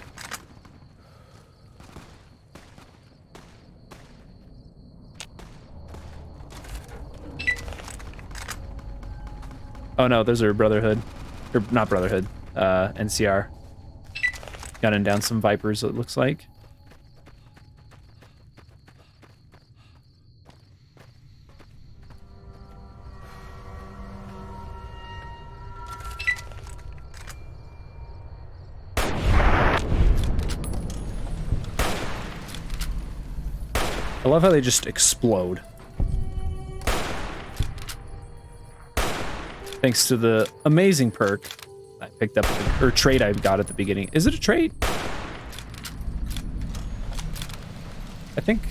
Oh no, those are Brotherhood. Or not Brotherhood, NCR. Gunning down some Vipers, it looks like. I love how they just explode. Thanks to the amazing perk I picked up, or trait I got at the beginning. Is it a trait? I think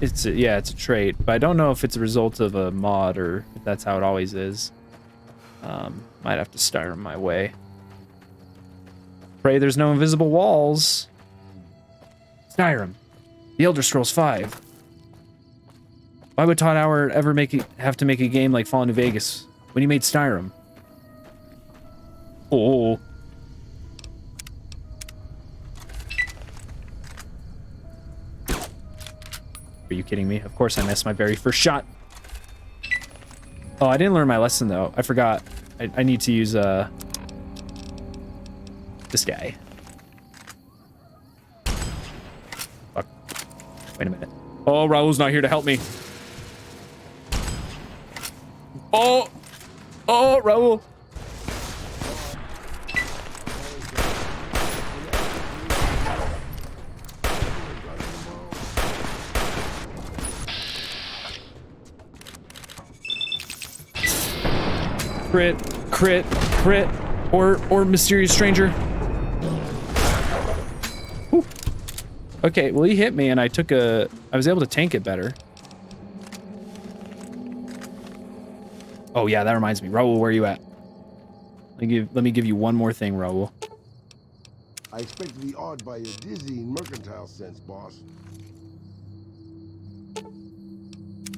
it's yeah, it's a trait, but I don't know if it's a result of a mod or if that's how it always is. Might have to Skyrim my way. Pray there's no invisible walls. Skyrim. The Elder Scrolls 5. Why would Todd Howard ever have to make a game like Fallout New Vegas when he made Skyrim? Oh. Are you kidding me? Of course I missed my very first shot. Oh, I didn't learn my lesson though. I forgot. I need to use this guy. Fuck. Wait a minute. Oh, Raul's not here to help me. Oh! Oh, Raul! Crit, crit, crit, or mysterious stranger. Whew. Okay, well he hit me and I was able to tank it better. Oh yeah, that reminds me. Raul, where are you at? Let me give you one more thing, Raul. I expect to be awed by your dizzying mercantile sense, boss.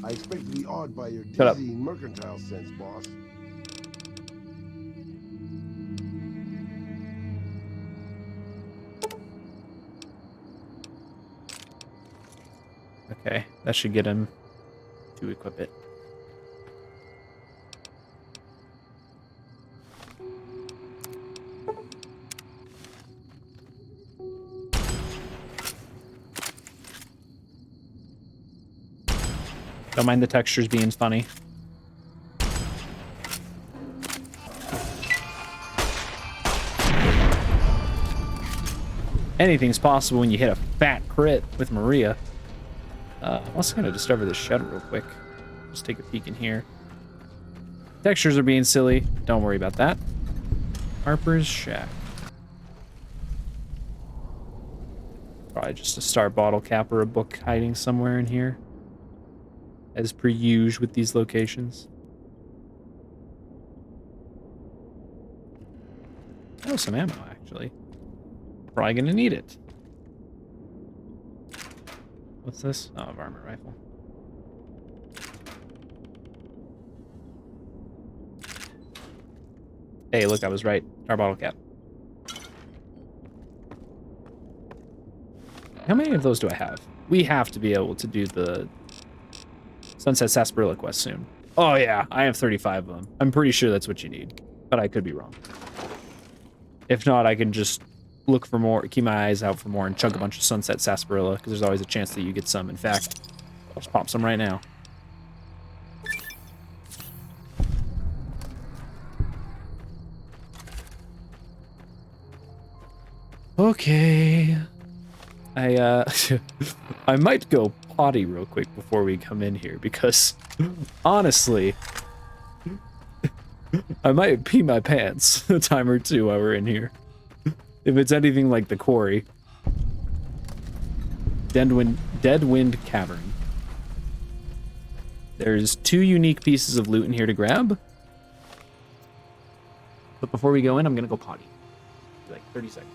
I expect to be awed by your dizzying mercantile sense, boss. Okay, that should get him to equip it. Don't mind the textures being funny. Anything's possible when you hit a fat crit with Maria. I'm also gonna discover this shed real quick. Just take a peek in here. Textures are being silly. Don't worry about that. Harper's Shack. Probably just a star bottle cap or a book hiding somewhere in here. As per usual with these locations. Oh, some ammo, actually. Probably gonna need it. What's this? Oh, a varmint rifle. Hey, look, I was right. Our bottle cap. How many of those do I have? We have to be able to do the Sunset Sarsaparilla quest soon. Oh yeah, I have 35 of them. I'm pretty sure that's what you need, but I could be wrong. If not, I can just look for more, keep my eyes out for more, and chug a bunch of Sunset Sarsaparilla, because there's always a chance that you get some. In fact, I'll just pop some right now. Okay. I might go potty real quick before we come in here, because honestly, I might pee my pants a time or two while we're in here. If it's anything like the quarry. Dead Wind Cavern. There's 2 unique pieces of loot in here to grab. But before we go in, I'm gonna go potty. Like 30 seconds.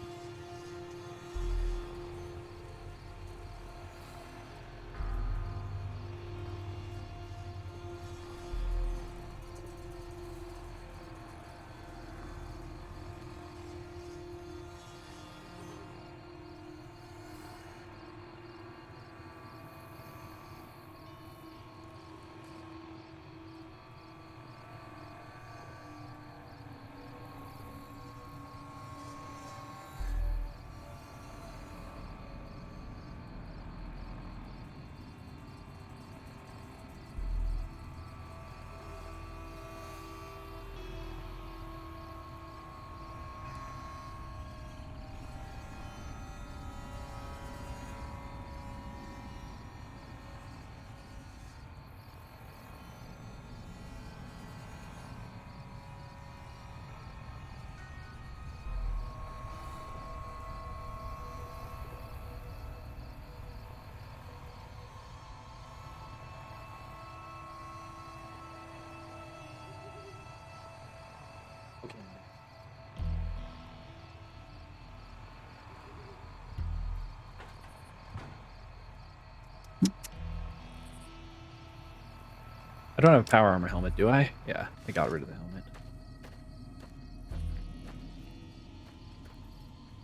I don't have a power armor helmet, do I? Yeah, I got rid of the helmet.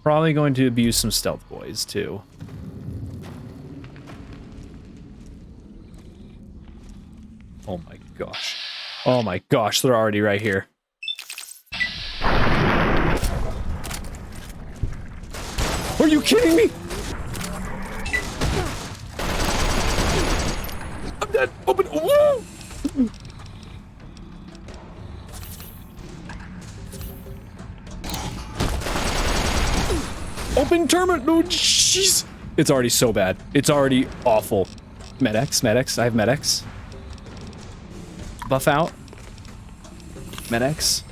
Probably going to abuse some stealth boys, too. Oh my gosh. Oh my gosh, they're already right here. Are you kidding me? I'm dead. Open. Woo! Open terminal. No, jeez. It's already so bad. It's already awful. Med-X, Med-X. I have Med-X. Buff out. Med-X.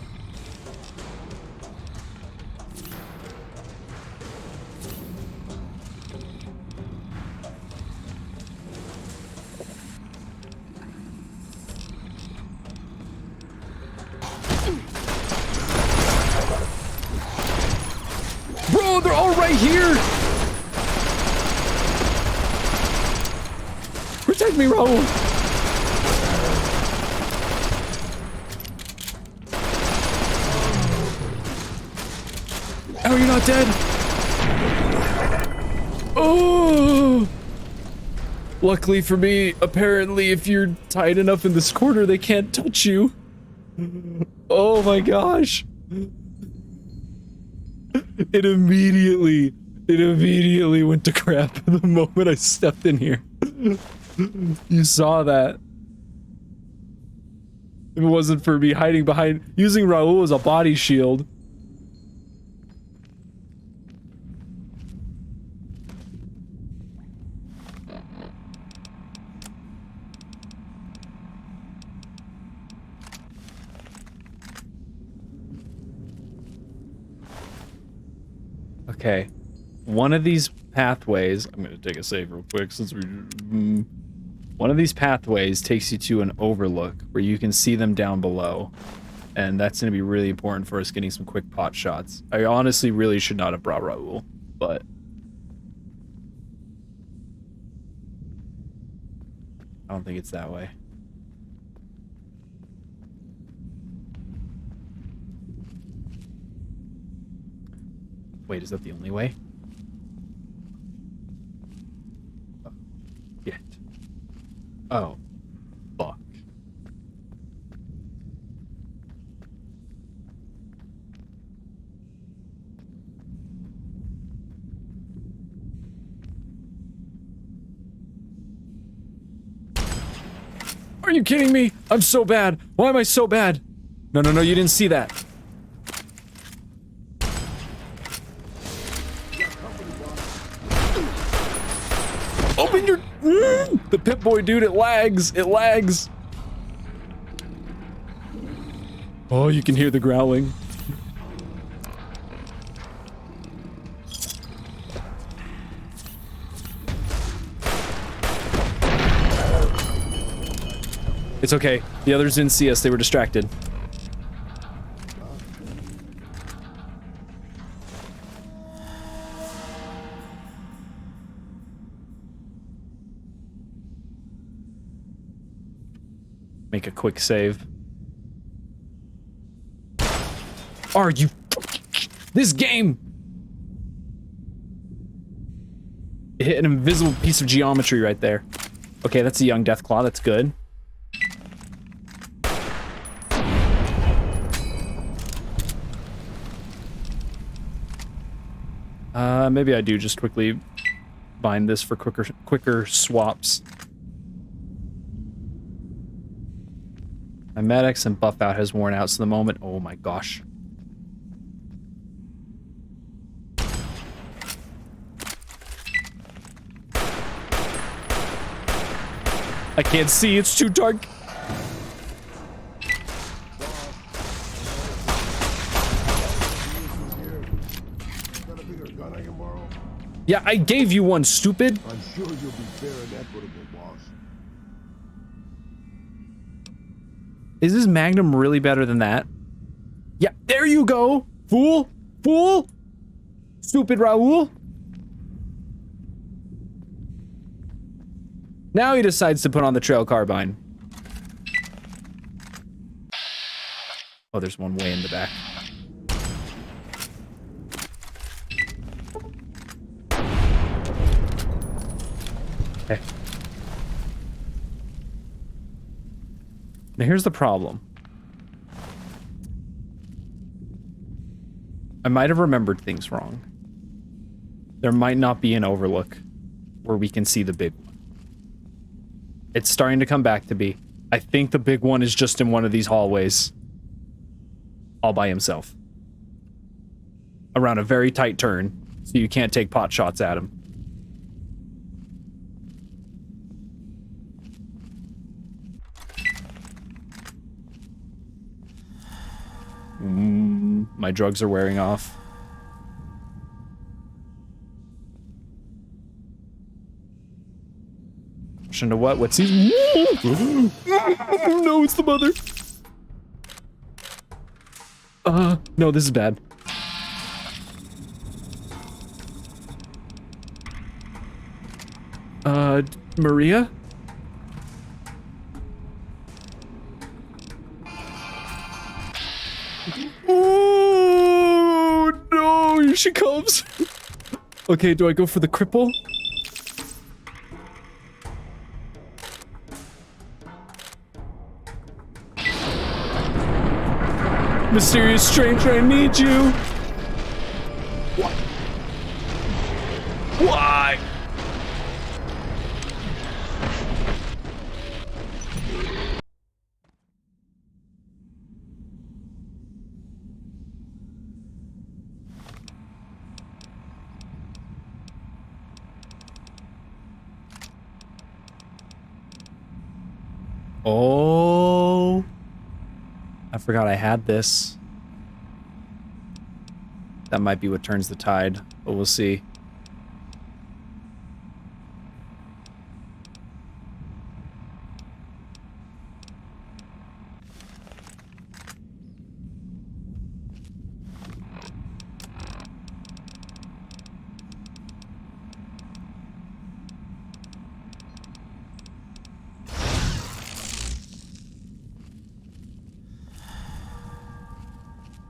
Bro, they're all right here. Protect me, Raul. Oh, you're not dead. Oh. Luckily for me, apparently if you're tight enough in this corner, they can't touch you. Oh my gosh. It immediately went to crap the moment I stepped in here. You saw that. If it wasn't for me hiding behind, using Raul as a body shield. Okay, one of these pathways, I'm gonna take a save real quick since one of these pathways takes you to an overlook where you can see them down below. And that's gonna be really important for us getting some quick pot shots. I honestly really should not have brought Raul, but I don't think it's that way. Wait, is that the only way? Oh, shit. Oh, fuck. Are you kidding me? I'm so bad. Why am I so bad? No, no, no, you didn't see that. Open your... The Pip-Boy, dude, it lags. It lags. Oh, you can hear the growling. It's okay. The others didn't see us. They were distracted. Make a quick save. Are you... This game! It hit an invisible piece of geometry right there. Okay, that's a young Deathclaw. That's good. Maybe I do just quickly bind this for quicker swaps. My Med-X and buff out has worn out, so the moment... Oh my gosh. I can't see, it's too dark. Yeah, I gave you one, stupid. I'm sure you'll be fair and equitable, boss. Is this Magnum really better than that? Yeah, there you go, fool! Fool! Stupid Raul! Now he decides to put on the trail carbine. Oh, there's one way in the back. Okay. Now here's the problem. I might have remembered things wrong. There might not be an overlook where we can see the big one. It's starting to come back to be. I think the big one is just in one of these hallways. All by himself. Around a very tight turn, so you can't take pot shots at him. My drugs are wearing off. Shouldn't know what? What's he? No, it's the mother. No, this is bad. Maria? Oh, no, here she comes. Okay, do I go for the cripple? Mysterious stranger, I need you. What? Why? Oh, I forgot I had this. That might be what turns the tide, but we'll see.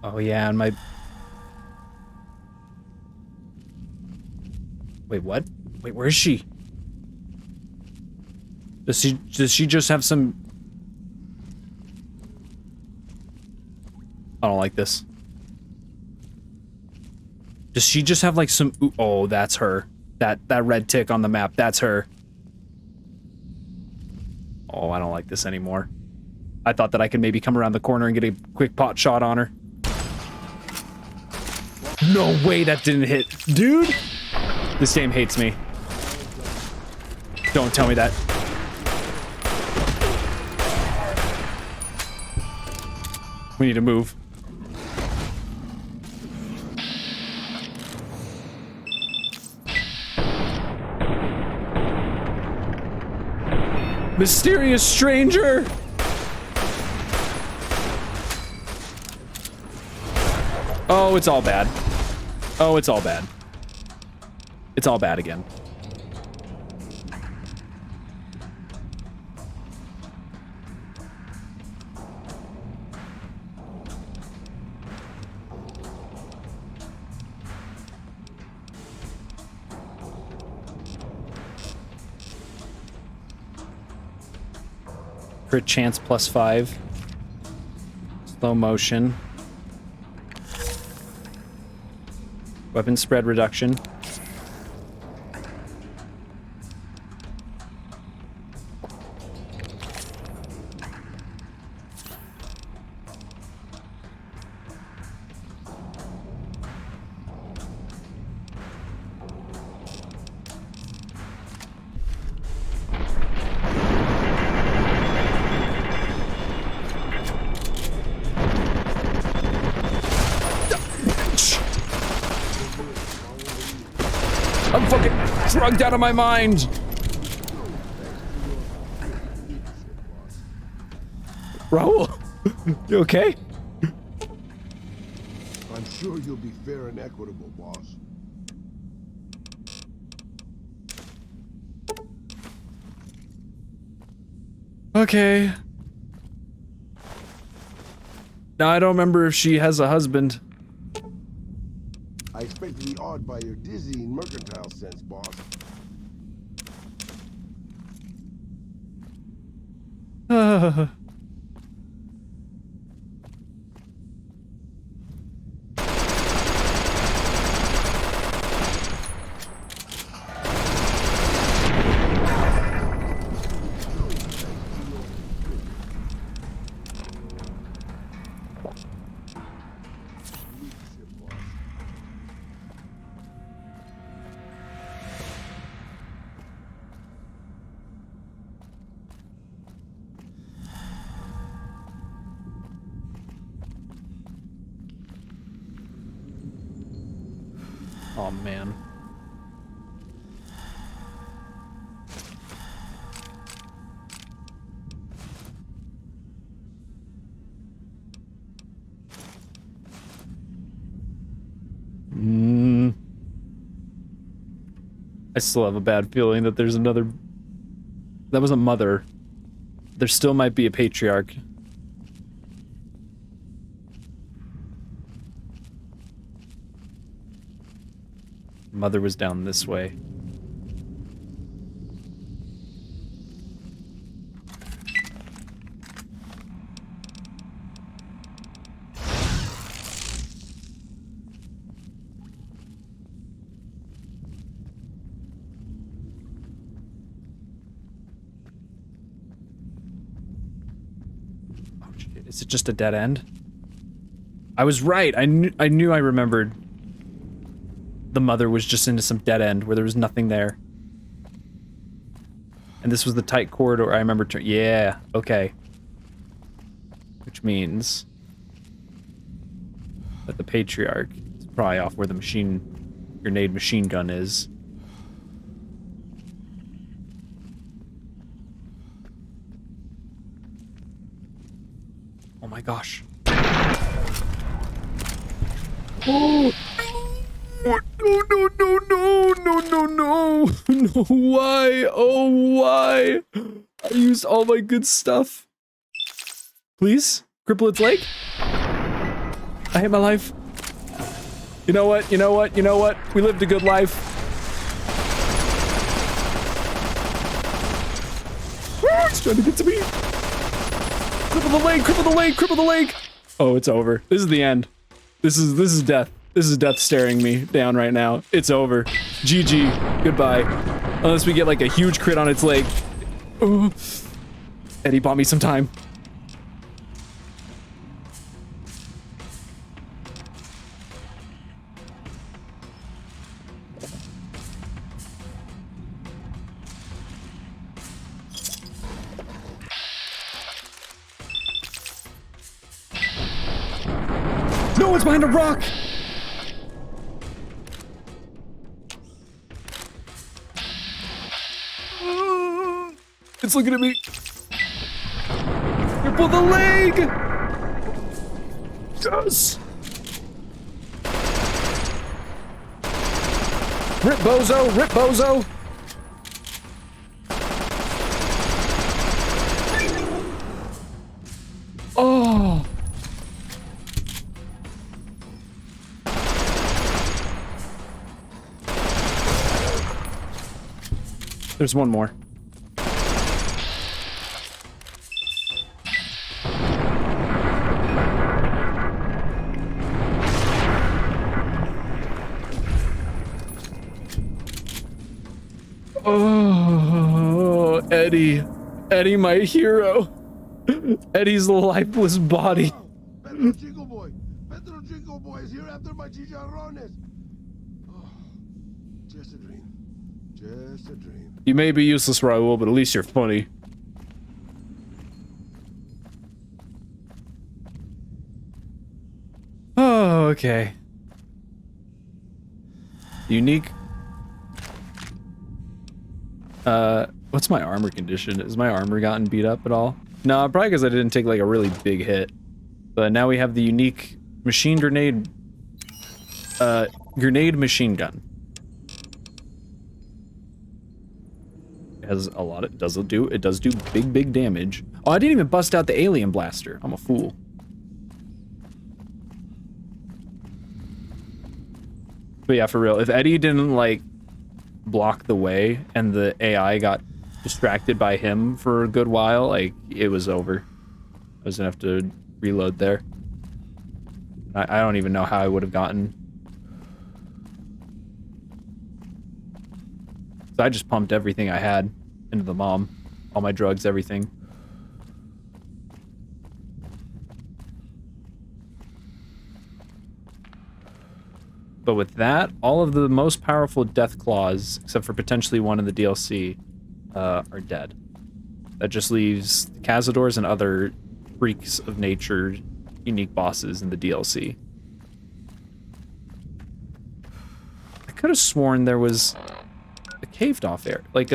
Oh yeah, and my... Wait, what? Wait, where is she? Does she just have some... I don't like this. Does she just have like some... Oh, that's her. That red tick on the map, that's her. Oh, I don't like this anymore. I thought that I could maybe come around the corner and get a quick pot shot on her. No way that didn't hit. Dude! This game hates me. Don't tell me that. We need to move. Mysterious stranger! Oh, it's all bad. Oh, it's all bad. It's all bad again. Crit chance +5. Slow motion. Weapon spread reduction. I'm fucking drugged out of my mind. Raul, you okay? I'm sure you'll be fair and equitable, boss. Okay. Now I don't remember if she has a husband. I expect to be awed by your dizzying mercantile sense, boss. Oh man. I still have a bad feeling that there's another... That was a mother. There still might be a patriarch. Mother was down this way. Oh shit, is it just a dead end? I was right. I knew I remembered. The mother was just into some dead end where there was nothing there. And this was the tight corridor I remember. Yeah, okay. Which means that the patriarch is probably off where the grenade machine gun is. Oh my gosh. Oh! No, no, no, no, no, no, no. No, why? Oh, why? I used all my good stuff. Please? Cripplet's Lake? I hate my life. You know what? You know what? You know what? We lived a good life. Oh, he's trying to get to me. Cripple the lake, cripple the lake, cripple the lake. Oh, it's over. This is the end. This is death. This is death staring me down right now. It's over. GG. Goodbye. Unless we get like a huge crit on its leg. Oh. Eddie bought me some time. No, it's behind a rock! It's looking at me. Cripple the leg! Yes! Rip bozo! Rip bozo! Oh! There's one more. Oh, Eddie. Eddie, my hero. Eddie's lifeless body. Pedro Chico Boy. Pedro Chico Boy is here after my chicharrones. Oh, just a dream. Just a dream. You may be useless, Raul, but at least you're funny. Oh, okay. Unique. What's my armor condition? Has my armor gotten beat up at all? No, probably because I didn't take like a really big hit. But now we have the unique machine grenade, grenade machine gun. It has a lot. It does do big damage. Oh, I didn't even bust out the alien blaster. I'm a fool. But yeah, for real, if Eddie didn't like block the way and the AI got distracted by him for a good while, like it was over. I was gonna have to reload there. I don't even know how I would have gotten. So I just pumped everything I had into the mom. All my drugs, everything. But with that, all of the most powerful death claws, except for potentially one in the DLC, are dead. That just leaves the Cazadors and other freaks of nature, unique bosses in the DLC. I could have sworn there was a caved off area, like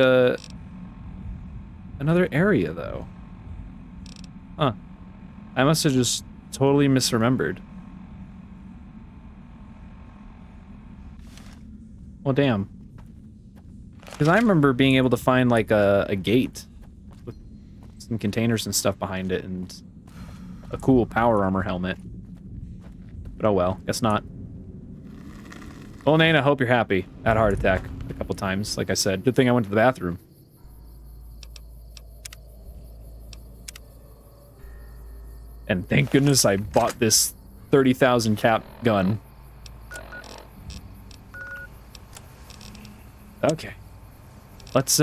another area though. Huh. I must have just totally misremembered. Well, damn. Because I remember being able to find like a gate with some containers and stuff behind it and a cool power armor helmet. But oh well, guess not. Well, Nate, I hope you're happy. I had a heart attack a couple times, like I said. Good thing I went to the bathroom. And thank goodness I bought this 30,000 cap gun. Okay. Let's,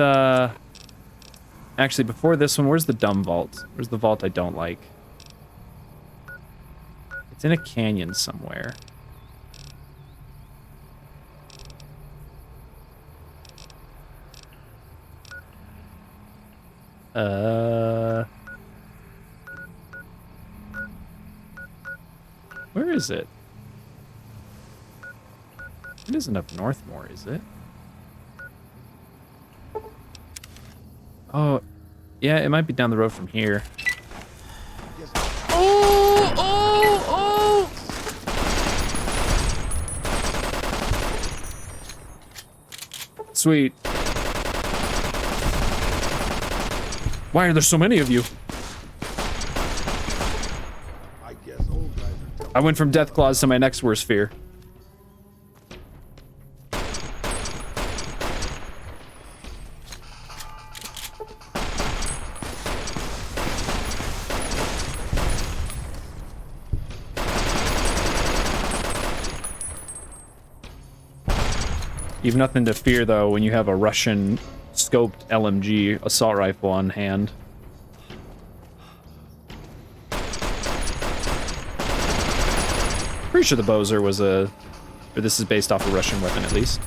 actually, before this one, where's the dumb vault? Where's the vault I don't like? It's in a canyon somewhere. Where is it? It isn't up Northmore, is it? Oh, yeah, it might be down the road from here. Oh, oh, oh! Sweet. Why are there so many of you? I went from death claws to my next worst fear. You've nothing to fear, though, when you have a Russian scoped LMG assault rifle on hand. Pretty sure the Bowser was a... or this is based off a Russian weapon, at least.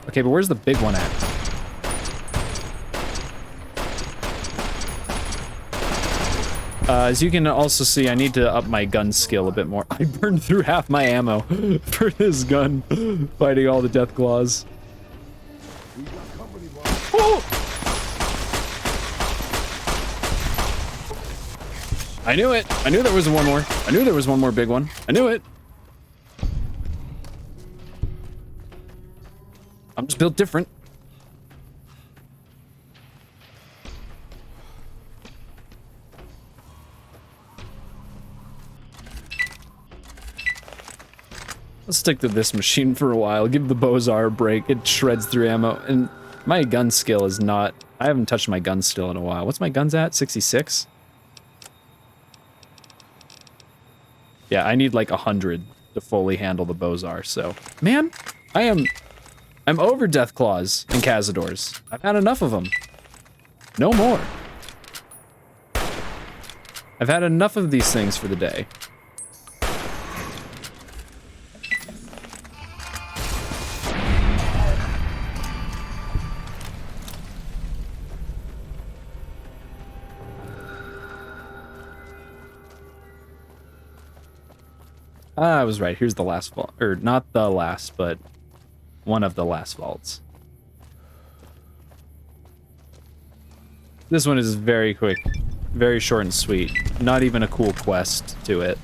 Okay, but where's the big one at? As you can also see, I need to up my gun skill a bit more. I burned through half my ammo for this gun, fighting all the death claws. Oh! I knew it! I knew there was one more. I knew there was one more big one. I knew it! I'm just built different. Let's stick to this machine for a while. Give the Bozar a break. It shreds through ammo. And my gun skill is not... I haven't touched my gun skill in a while. What's my guns at? 66? Yeah, I need like 100 to fully handle the Bozar, so... Man, I'm over Death Claws and Cazadors. I've had enough of them. No more. I've had enough of these things for the day. I was right. Here's the last vault. Or not the last, but one of the last vaults. This one is very quick. Very short and sweet. Not even a cool quest to it.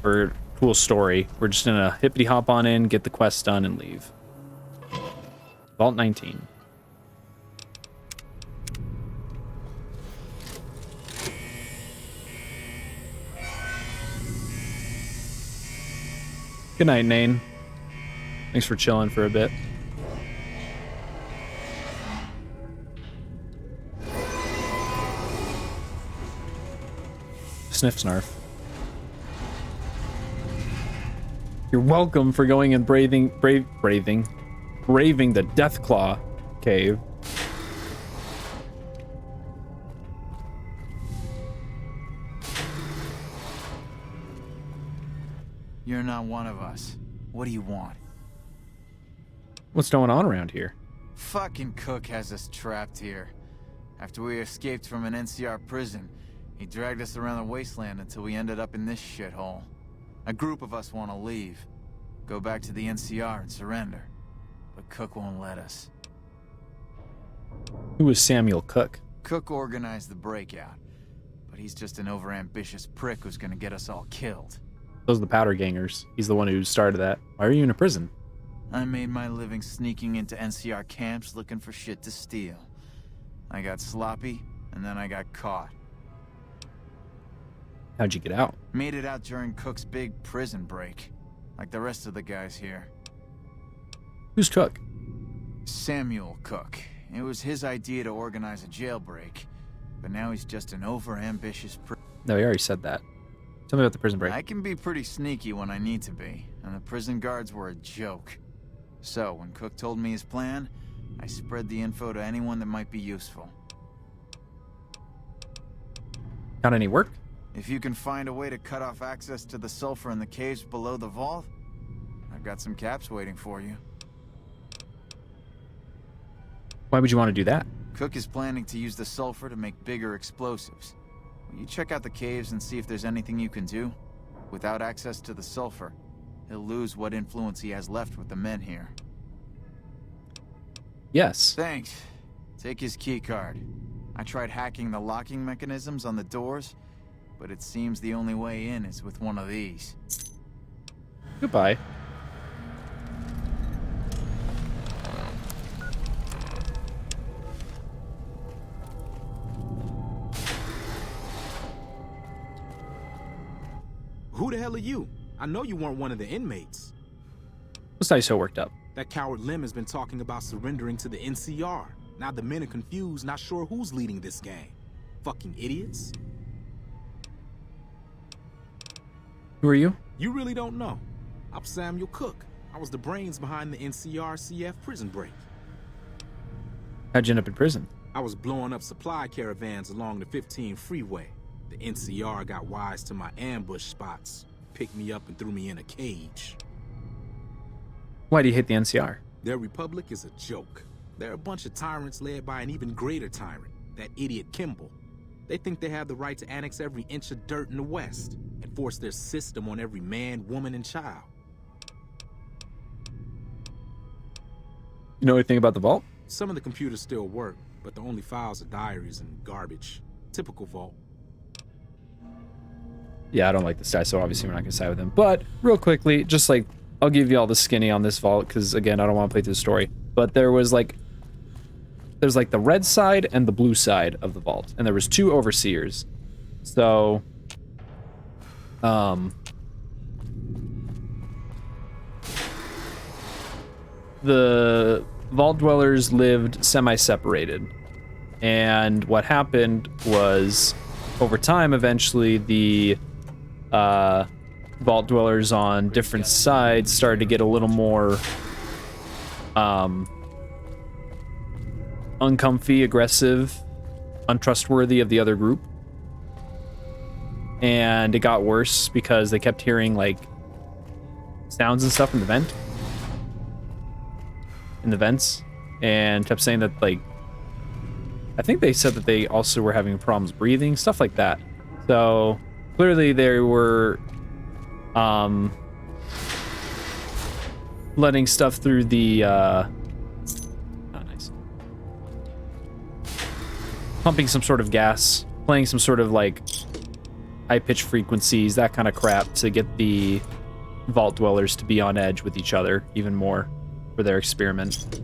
Or cool story. We're just gonna hippity hop on in, get the quest done, and leave. Vault 19. Good night, Nane. Thanks for chilling for a bit. Sniff snarf. You're welcome for going and braving the Deathclaw cave. You're not one of us. What do you want? What's going on around here? Fucking Cook has us trapped here. After we escaped from an NCR prison, he dragged us around the wasteland until we ended up in this shithole. A group of us want to leave. Go back to the NCR and surrender. But Cook won't let us. Who was Samuel Cook? Cook organized the breakout. But he's just an overambitious prick who's gonna get us all killed. Those are the Powder Gangers. He's the one who started that. Why are you in a prison? I made my living sneaking into NCR camps looking for shit to steal. I got sloppy, and then I got caught. How'd you get out? Made it out during Cook's big prison break. Like the rest of the guys here. Who's Cook? Samuel Cook. It was his idea to organize a jailbreak. But now he's just an overambitious prick. No, he already said that. Tell me about the prison break. I can be pretty sneaky when I need to be, and the prison guards were a joke. So, when Cook told me his plan, I spread the info to anyone that might be useful. Got any work? If you can find a way to cut off access to the sulfur in the caves below the vault, I've got some caps waiting for you. Why would you want to do that? Cook is planning to use the sulfur to make bigger explosives. Will you check out the caves and see if there's anything you can do? Without access to the sulfur, he'll lose what influence he has left with the men here. Yes. Thanks. Take his key card. I tried hacking the locking mechanisms on the doors, but it seems the only way in is with one of these. Goodbye. Who the hell are you? I know you weren't one of the inmates. What's got you so worked up? That coward Lim has been talking about surrendering to the NCR. Now the men are confused, not sure who's leading this gang. Fucking idiots. Who are you? You really don't know. I'm Samuel Cook. I was the brains behind the NCR-CF prison break. How'd you end up in prison? I was blowing up supply caravans along the 15 freeway. The NCR got wise to my ambush spots, picked me up and threw me in a cage. Why do you hate the NCR? Their republic is a joke. They're a bunch of tyrants led by an even greater tyrant, that idiot Kimball. They think they have the right to annex every inch of dirt in the West and force their system on every man, woman, and child. You know anything about the vault? Some of the computers still work, but the only files are diaries and garbage. Typical vault. Yeah, I don't like this guy, so obviously we're not gonna side with him. But real quickly, just like, I'll give you all the skinny on this vault, because again, I don't want to play through the story. But there's like the red side and the blue side of the vault, and there was 2 overseers. So, the vault dwellers lived semi-separated, and what happened was, over time, eventually the vault dwellers on different sides started to get a little more uncomfy, aggressive, untrustworthy of the other group. And it got worse because they kept hearing like sounds and stuff in the vents, and kept saying that, like, I think they said that they also were having problems breathing, stuff like that. So clearly they were letting stuff through the pumping some sort of gas, playing some sort of like high-pitched frequencies, that kind of crap, to get the vault dwellers to be on edge with each other even more for their experiment.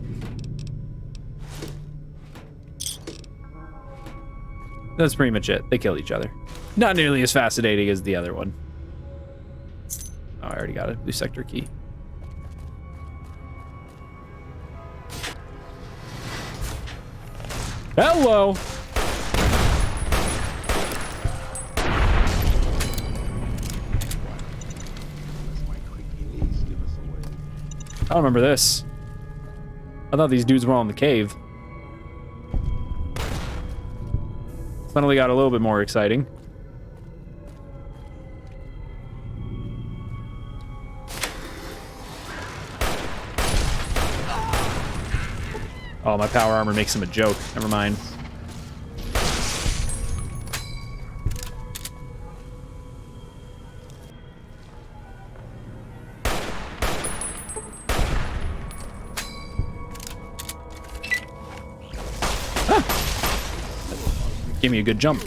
That's pretty much it. They kill each other. Not nearly as fascinating as the other one. Oh, I already got a blue sector key. Hello! I don't remember this. I thought these dudes were all in the cave. Suddenly got a little bit more exciting. Oh, my power armor makes him a joke. Never mind. Give me a good jump.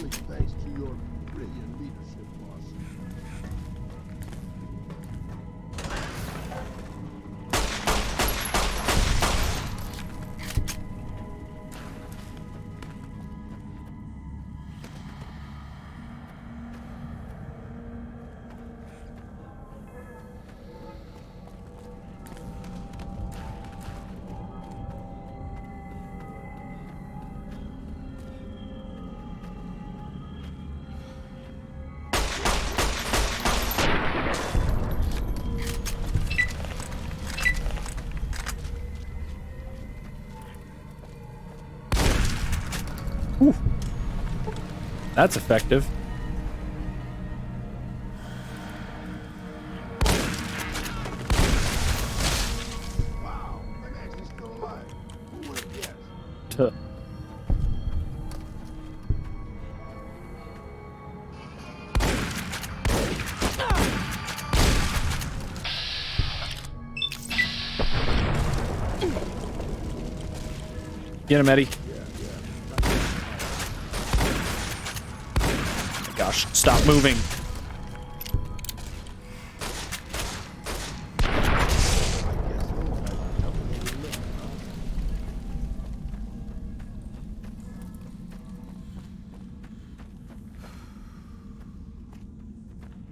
Whew. That's effective. Wow, I'm actually still alive. Who would have guessed? Tuh. Get him, Eddie. Gosh, stop moving.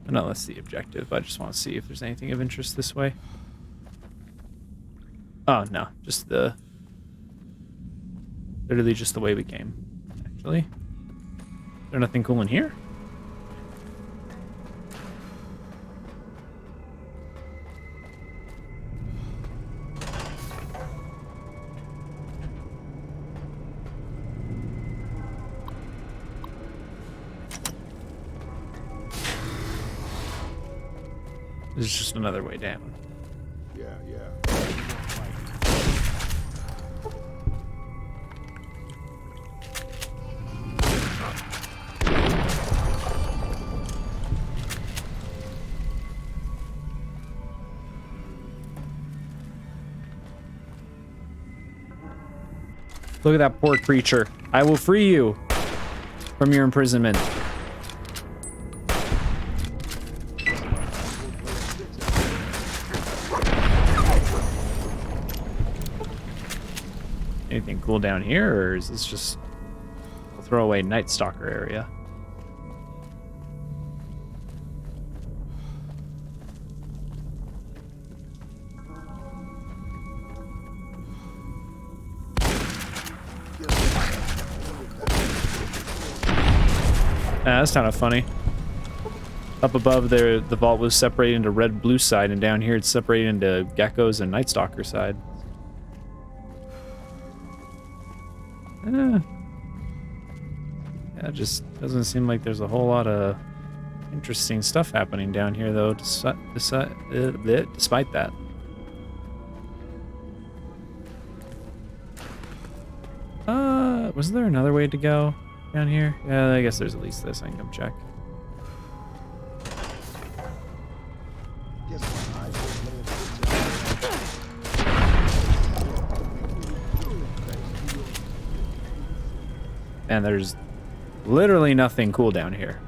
No, that's the objective. I just want to see if there's anything of interest this way. Oh, no. Just the... Literally just the way we came, actually. Is there nothing cool in here? This is just another way down. Yeah. Look at that poor creature. I will free you from your imprisonment. Anything cool down here, or is this just a throwaway Night Stalker area? That's kind of funny. Up above there, the vault was separated into red-blue side, and down here it's separated into geckos and Night Stalker side. Yeah, it just doesn't seem like there's a whole lot of interesting stuff happening down here, though, despite that. Was there another way to go down here? Yeah, I guess there's at least this. I can come check. And there's literally nothing cool down here.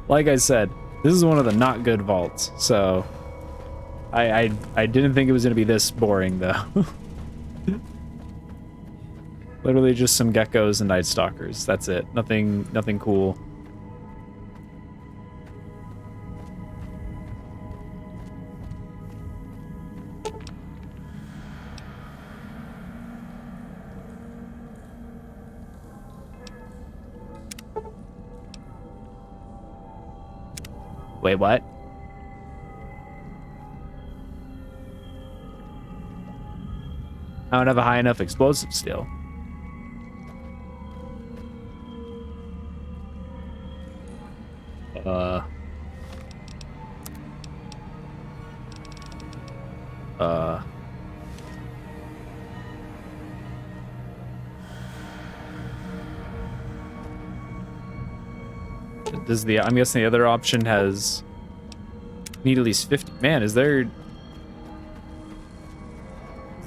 Like I said, this is one of the not good vaults, so I didn't think it was gonna be this boring though. Literally just some geckos and Night Stalkers. That's it. Nothing cool. Wait, what? I don't have a high enough explosive still. Does the, I'm guessing the other option has need at least 50. Man, is there... Is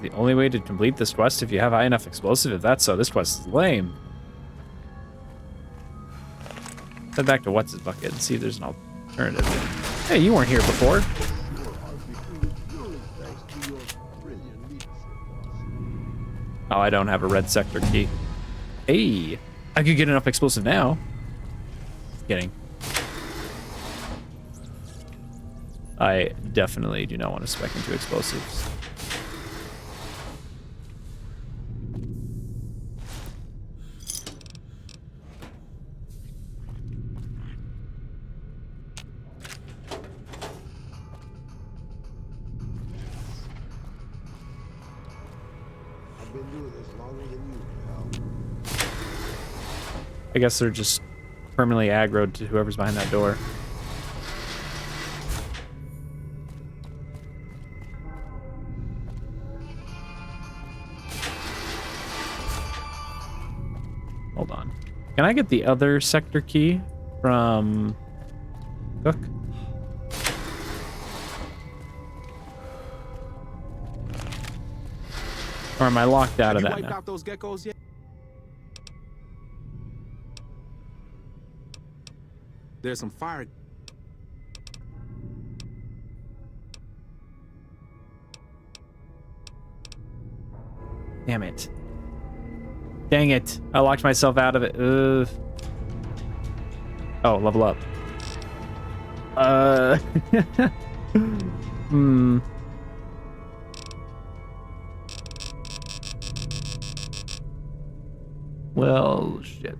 the only way to complete this quest if you have high enough explosive? If that's so, this quest is lame. Head back to What's His Bucket and see if there's an alternative. Hey, you weren't here before. Oh, I don't have a red sector key. Hey, I could get enough explosive now. Kidding. I definitely do not want to spec into explosives. I've been doing this longer than you, pal. I guess they're just permanently aggroed to whoever's behind that door. Hold on. Can I get the other sector key from Cook? Or am I locked out of that now? Out those geckos yet? There's some fire. Damn it. Dang it. I locked myself out of it. Ugh. Oh, level up. Well, shit.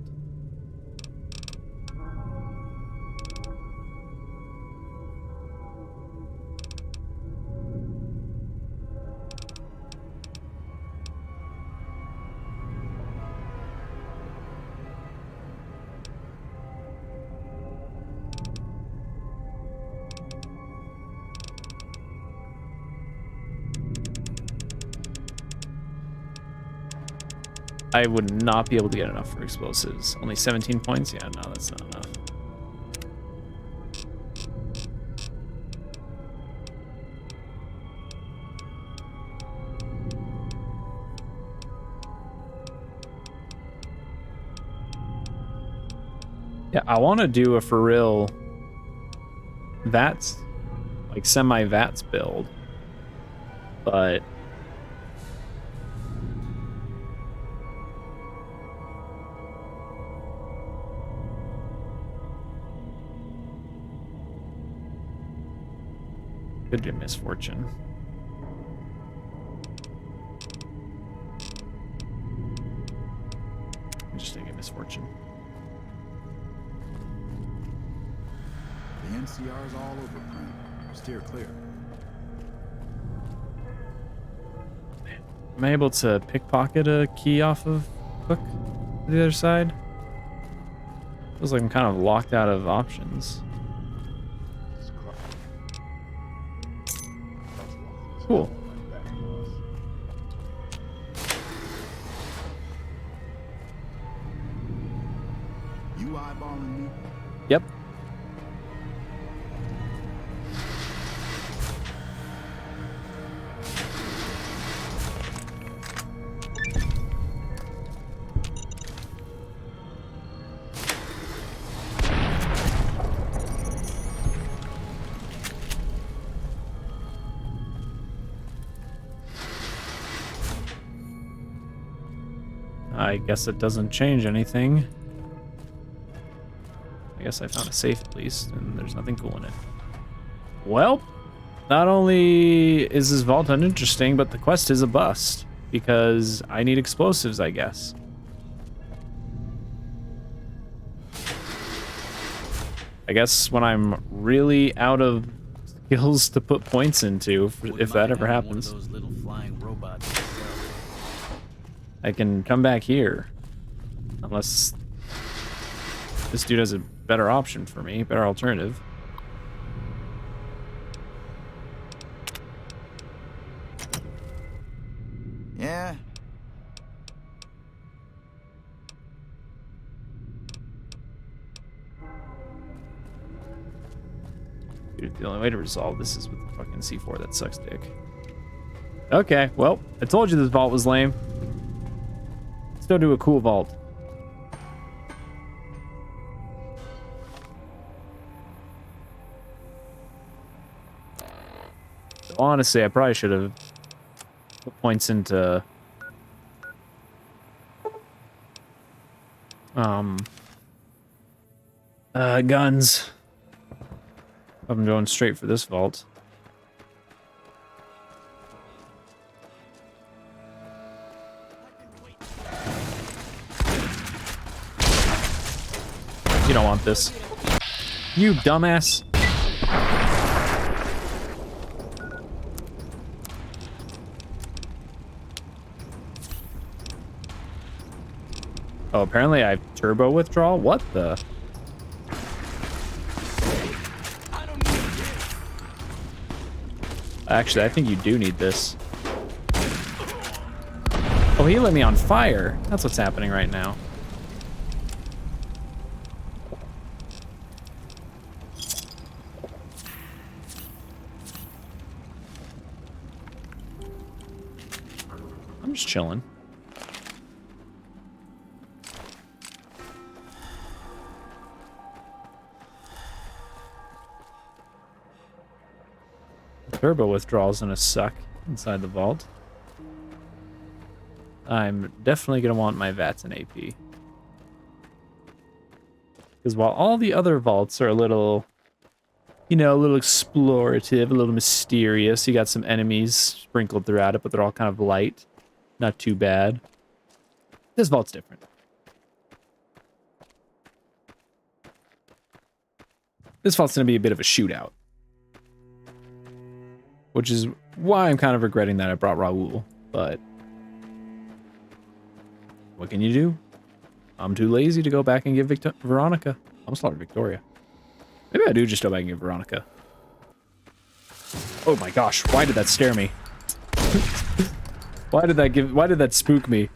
I would not be able to get enough for explosives. Only 17 points? Yeah, no, that's not enough. Yeah, I want to do a for real VATS, like semi-VATS build, but could be misfortune. I'm just thinking misfortune. The NCR's all over print. Steer clear. Am I able to pickpocket a key off of Cook to the other side? Feels like I'm kind of locked out of options. Cool. You eyeballing me? Yep. I guess it doesn't change anything. I guess I found a safe at least, and there's nothing cool in it. Well, not only is this vault uninteresting, but the quest is a bust, because I need explosives, I guess. I guess when I'm really out of skills to put points into, if that ever happens, I can come back here. Unless this dude has a better option for me, better alternative. Yeah. Dude, the only way to resolve this is with the fucking C4. That sucks dick. Okay, well, I told you this vault was lame. Let's go do a cool vault. Honestly, I probably should have put points into guns. I'm going straight for this vault. You don't want this. You dumbass. Oh, apparently I have turbo withdrawal? What the? Actually, I think you do need this. Oh, he lit me on fire. That's what's happening right now. I'm just chilling. Turbo withdrawal's gonna suck inside the vault. I'm definitely gonna want my VATS and AP. Because while all the other vaults are a little, you know, a little explorative, a little mysterious, you got some enemies sprinkled throughout it, but they're all kind of light. Not too bad. This vault's different. This vault's gonna be a bit of a shootout. Which is why I'm kind of regretting that I brought Raul, but what can you do? I'm too lazy to go back and give Veronica. I'm slaughtered Victoria. Maybe I do just go back and give Veronica. Oh my gosh, why did that scare me? Why did that spook me?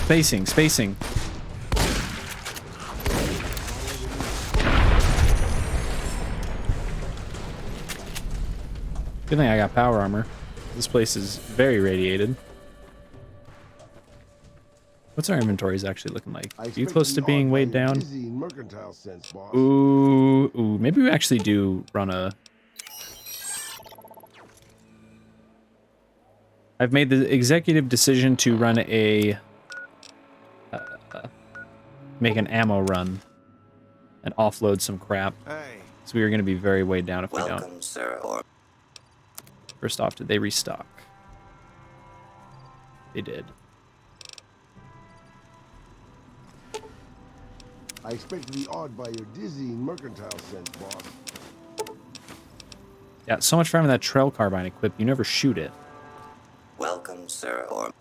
Spacing. Good thing I got power armor. This place is very radiated. What's our inventories actually looking like? Are you close to being weighed down? Ooh, maybe we actually do run a... I've made the executive decision to run a... make an ammo run and offload some crap. So we are going to be very weighed down if we don't. Sir. First off, did they restock? They did. I expect to be awed by your dizzying mercantile sense, boss. Yeah, so much for having that trail carbine equipped. You never shoot it. Welcome, sir.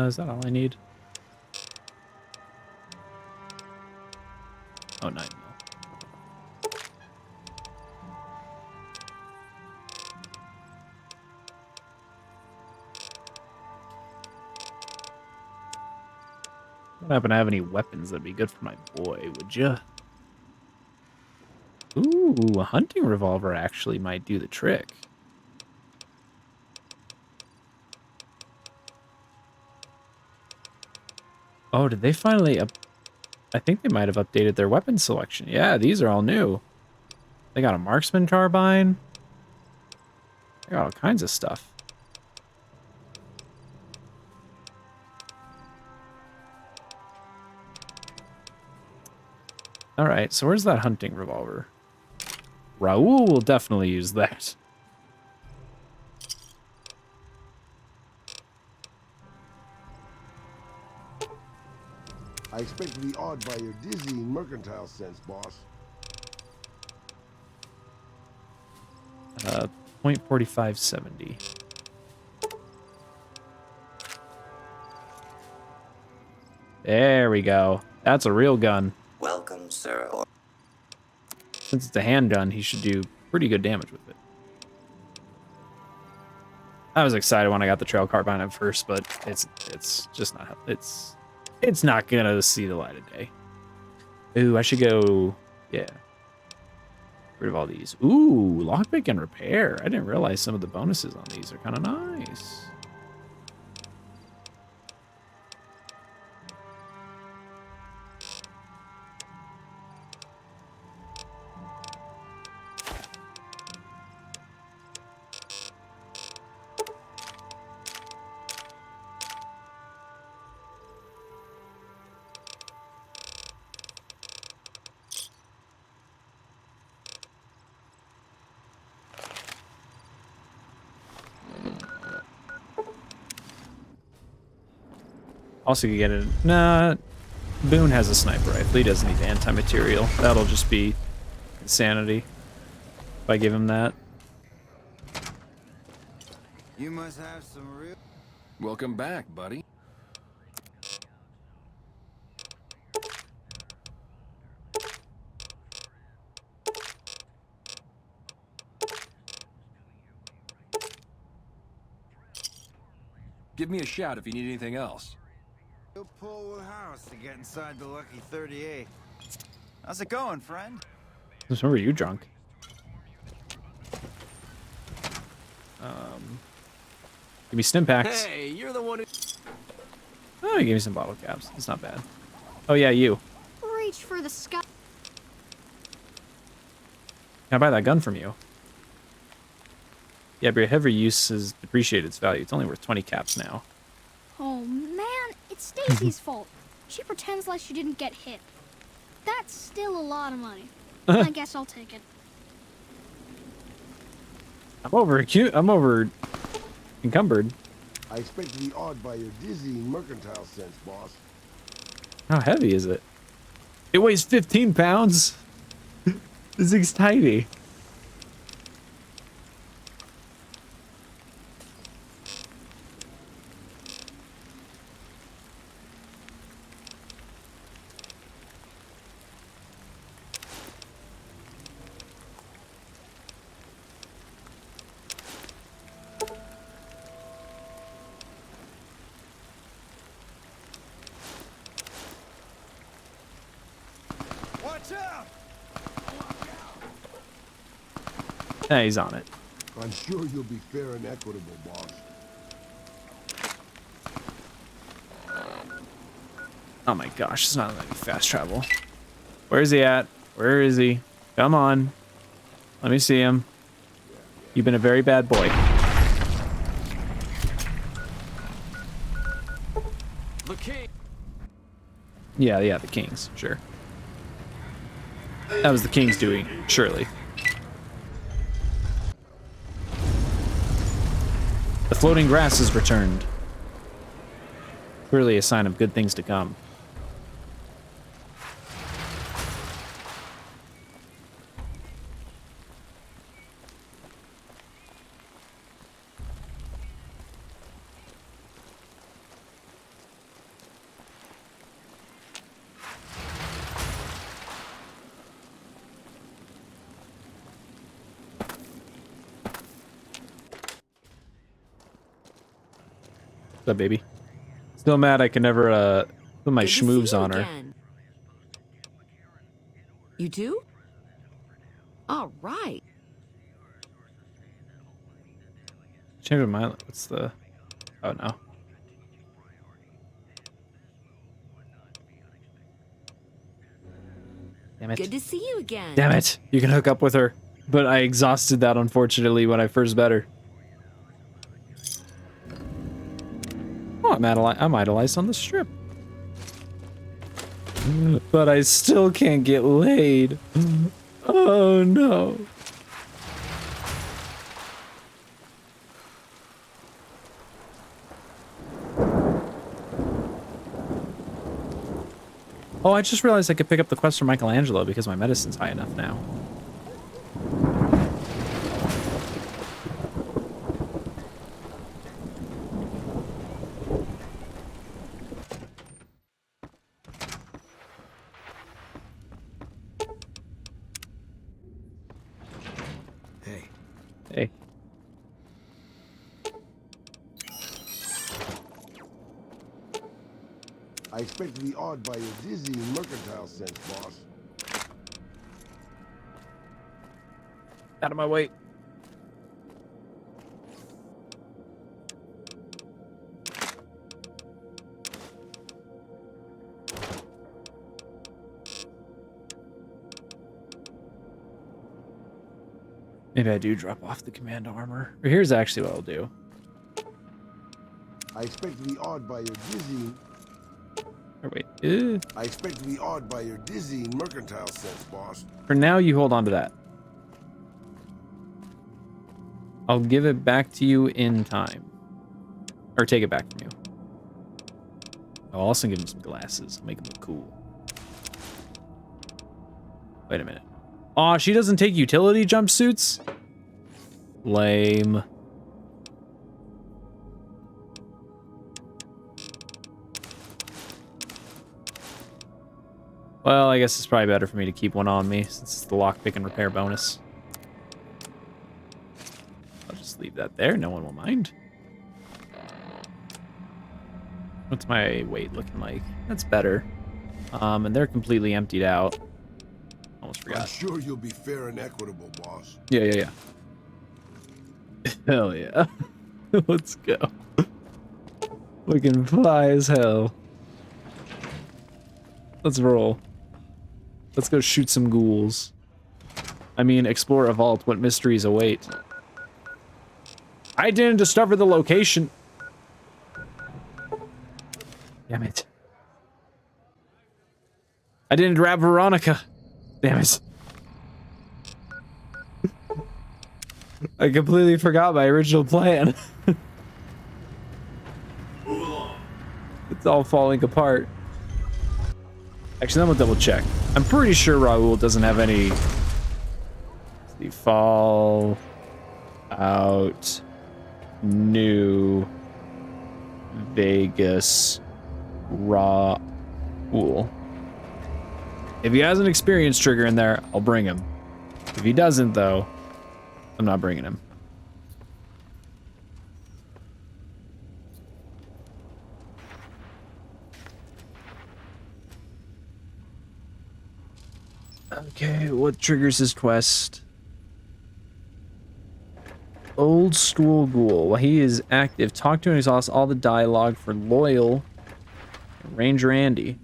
Is that all I need? Oh, 9 mil. Don't happen to have any weapons that'd be good for my boy, would ya? Ooh, a hunting revolver actually might do the trick. Oh, did they finally up? I think they might have updated their weapon selection. Yeah, these are all new. They got a marksman carbine. They got all kinds of stuff. All right, so where's that hunting revolver? Raoul will definitely use that. I expect to be awed by your dizzying mercantile sense, boss. .4570. There we go. That's a real gun. Welcome, sir. Since it's a handgun, he should do pretty good damage with it. I was excited when I got the trail carbine at first, but it's just not it's not gonna see the light of day. Ooh, I should go. Yeah. Rid of all these. Ooh, lockpick and repair. I didn't realize some of the bonuses on these are kind of nice. Also, you get it. Nah, Boone has a sniper rifle. He doesn't need anti-material. That'll just be insanity if I give him that. You must have some real... Welcome back, buddy. Give me a shout if you need anything else. You'll pull the house to get inside the Lucky 38. How's it going, friend? So were you drunk? Give me stim packs. Hey, you're the one who... Oh, you gave me some bottle caps. It's not bad. Oh yeah, you. Reach for the sky. Can I buy that gun from you? Yeah, but your heavy use has depreciated its value. It's only worth 20 caps now. Oh man, it's Stacy's fault. She pretends like she didn't get hit. That's still a lot of money. I guess I'll take it. I'm over encumbered. I expect to be awed by your dizzying mercantile sense, boss. How heavy is it? It weighs 15 pounds. This thing's tiny. Yeah, he's on it. I'm sure you'll be fair and equitable, boss. Oh my gosh, it's not letting me fast travel. Where is he at? Where is he? Come on. Let me see him. You've been a very bad boy. The king. Yeah, the kings, sure. That was the king's doing, surely. The floating grass has returned. Clearly a sign of good things to come. What's up, baby? Still mad I can never put my schmoobs on her. You too? All right. Change my mind. What's the... Oh, no. Damn it. Good to see you again. Damn it. You can hook up with her. But I exhausted that, unfortunately, when I first met her. Oh, I'm idolized on the strip. But I still can't get laid. Oh, no. Oh, I just realized I could pick up the quest from Michelangelo because my medicine's high enough now. Hey. I expect to be awed by your dizzy mercantile sense, boss. Out of my way. Maybe I do drop off the command armor. Or here's actually what I'll do. I expect to be awed by your dizzy. Or wait. I expect to be awed by your dizzy mercantile sense, boss. For now, you hold on to that. I'll give it back to you in time. Or take it back from you. I'll also give him some glasses. Make him look cool. Wait a minute. Aw, she doesn't take utility jumpsuits? Lame. Well, I guess it's probably better for me to keep one on me since it's the lockpick and repair bonus. I'll just leave that there. No one will mind. What's my weight looking like? That's better. And they're completely emptied out. Almost forgot. I'm sure you'll be fair and equitable, boss. Yeah. Hell yeah. Let's go. Looking fly as hell. Let's roll. Let's go shoot some ghouls. I mean, explore a vault. What mysteries await? I didn't discover the location. Damn it. I didn't grab Veronica. Damn it. I completely forgot my original plan. It's all falling apart. Actually, I'm gonna double check. I'm pretty sure Raoul doesn't have any. The Fall Out New Vegas Raoul. If he has an experience trigger in there, I'll bring him. If he doesn't, though, I'm not bringing him. Okay, what triggers his quest? Old School Ghoul. While he is active, talk to and exhaust all the dialogue for Loyal Ranger Andy.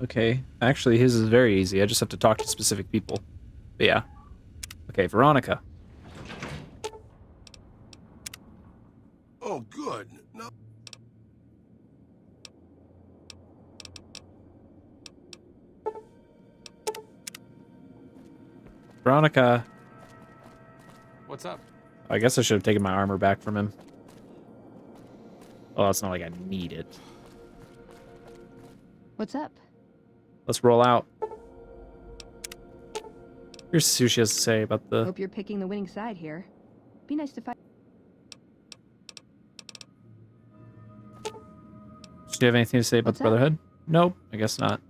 Okay, actually his is very easy. I just have to talk to specific people. But yeah. Okay, Veronica. Oh, good. No. Veronica. What's up? I guess I should have taken my armor back from him. Oh, it's not like I need it. What's up? Let's roll out. Here's what she has to say about the... Hope you're picking the winning side here. Be nice to fight. Do you have anything to say about the Brotherhood? Nope, I guess not.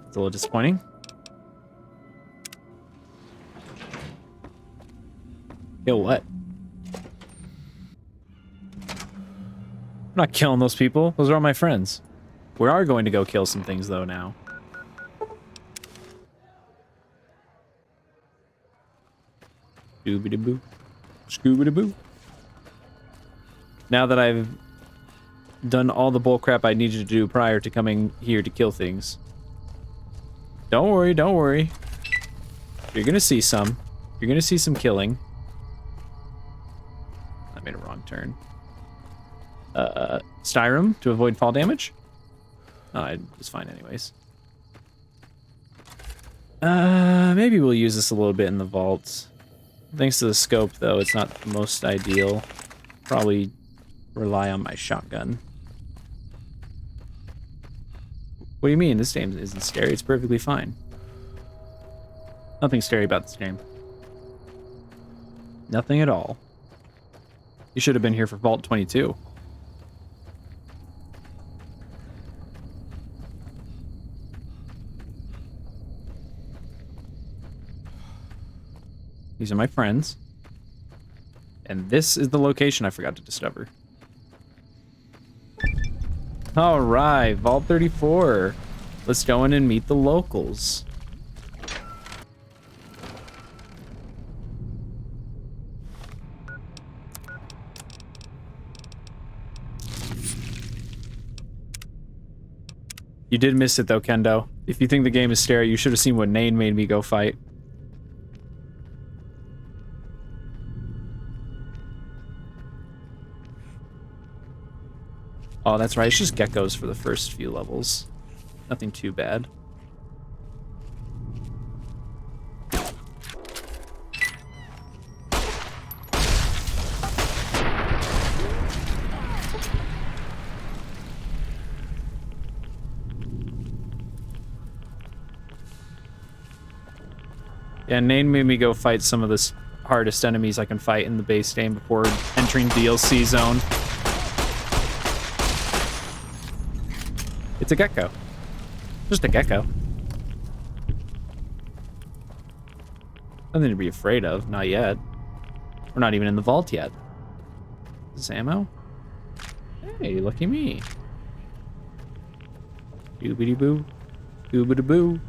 It's a little disappointing. Kill what? I'm not killing those people. Those are all my friends. We are going to go kill some things, though, now. Scooby-Doo. Scooby-Doo. Now that I've done all the bullcrap I needed to do prior to coming here to kill things. Don't worry, don't worry. You're gonna see some. You're gonna see some killing. I made a wrong turn. Styrum to avoid fall damage. Oh, it's fine anyways. Maybe we'll use this a little bit in the vaults. Thanks to the scope, though, it's not the most ideal. Probably rely on my shotgun. What do you mean? This game isn't scary. It's perfectly fine. Nothing scary about this game. Nothing at all. You should have been here for Vault 22. These are my friends. And this is the location I forgot to discover. Alright, Vault 34. Let's go in and meet the locals. You did miss it though, Kendo. If you think the game is scary, you should have seen what Nain made me go fight. Oh, that's right. It's just geckos for the first few levels. Nothing too bad. Yeah, Nain made me go fight some of the hardest enemies I can fight in the base game before entering DLC zone. It's a gecko. Just a gecko. Nothing to be afraid of. Not yet. We're not even in the vault yet. Is this ammo? Hey, lucky me. Doobity-boo. Doobity-boo.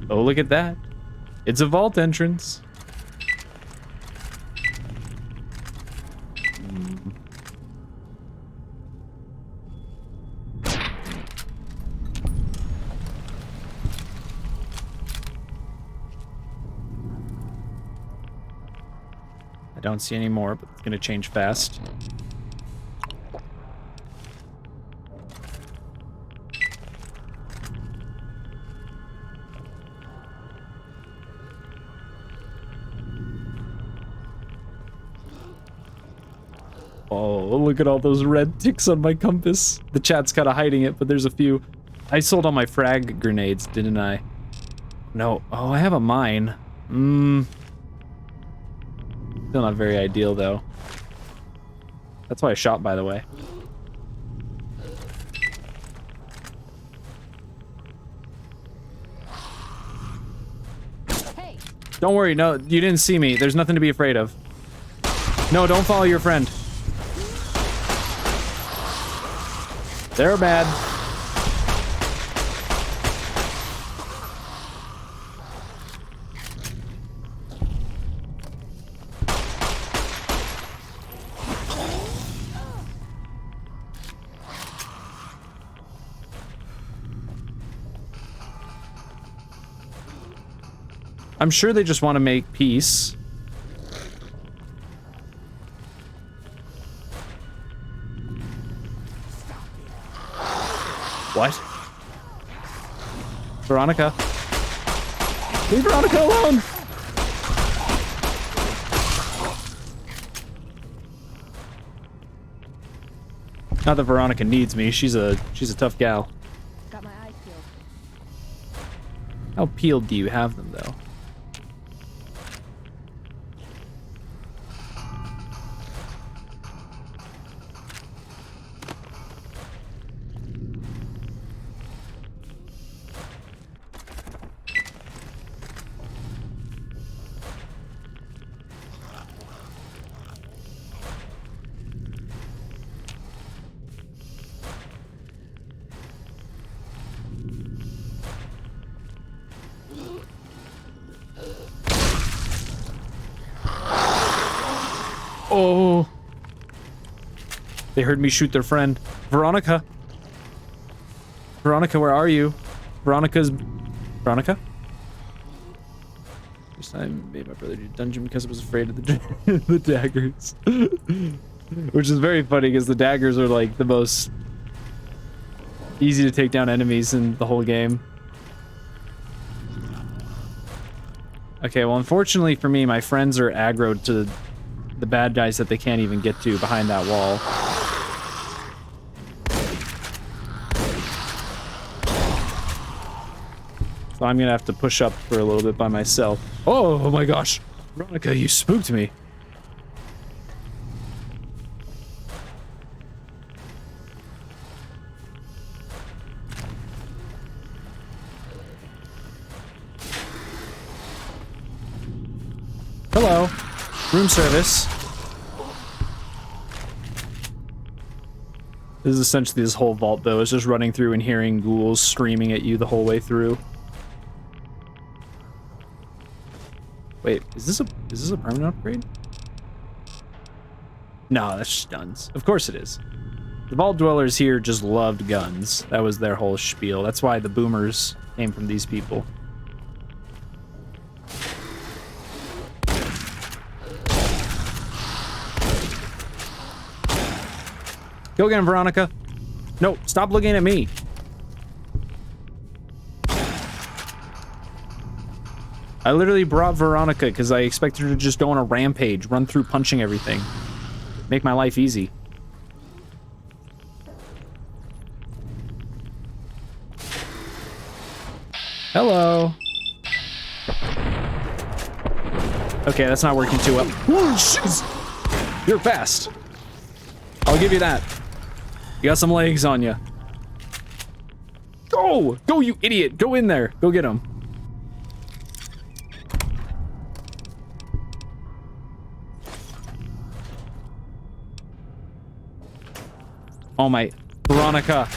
Oh, look at that. It's a vault entrance. I don't see any more, but it's gonna change fast. Oh, look at all those red ticks on my compass. The chat's kind of hiding it, but there's a few. I sold all my frag grenades, didn't I? No. Oh, I have a mine. Still not very ideal, though. That's why I shot, by the way. Hey. Don't worry, no, you didn't see me. There's nothing to be afraid of. No, don't follow your friend. They're bad. I'm sure they just want to make peace. What? Veronica. Leave Veronica alone! Not that Veronica needs me. She's a tough gal. Got my eyes peeled. How peeled do you have them, though? Oh. They heard me shoot their friend. Veronica. Veronica, where are you? Veronica? First time I made my brother do dungeon because I was afraid of the daggers. Which is very funny because the daggers are like the most easy to take down enemies in the whole game. Okay, well, unfortunately for me, my friends are aggroed to the bad guys that they can't even get to behind that wall. So I'm gonna have to push up for a little bit by myself. Oh my gosh! Veronica, you spooked me. Hello. Room service. This is essentially this whole vault, though. It's just running through and hearing ghouls screaming at you the whole way through. Wait, is this a permanent upgrade? No, that's just guns. Of course it is. The vault dwellers here just loved guns. That was their whole spiel. That's why the boomers came from these people. Go get him, Veronica. No, stop looking at me. I literally brought Veronica because I expected her to just go on a rampage, run through punching everything. Make my life easy. Hello. Okay, that's not working too well. Whoa, jeez. You're fast. I'll give you that. You got some legs on you. Go! Go, you idiot! Go in there. Go get him. Oh my... Veronica.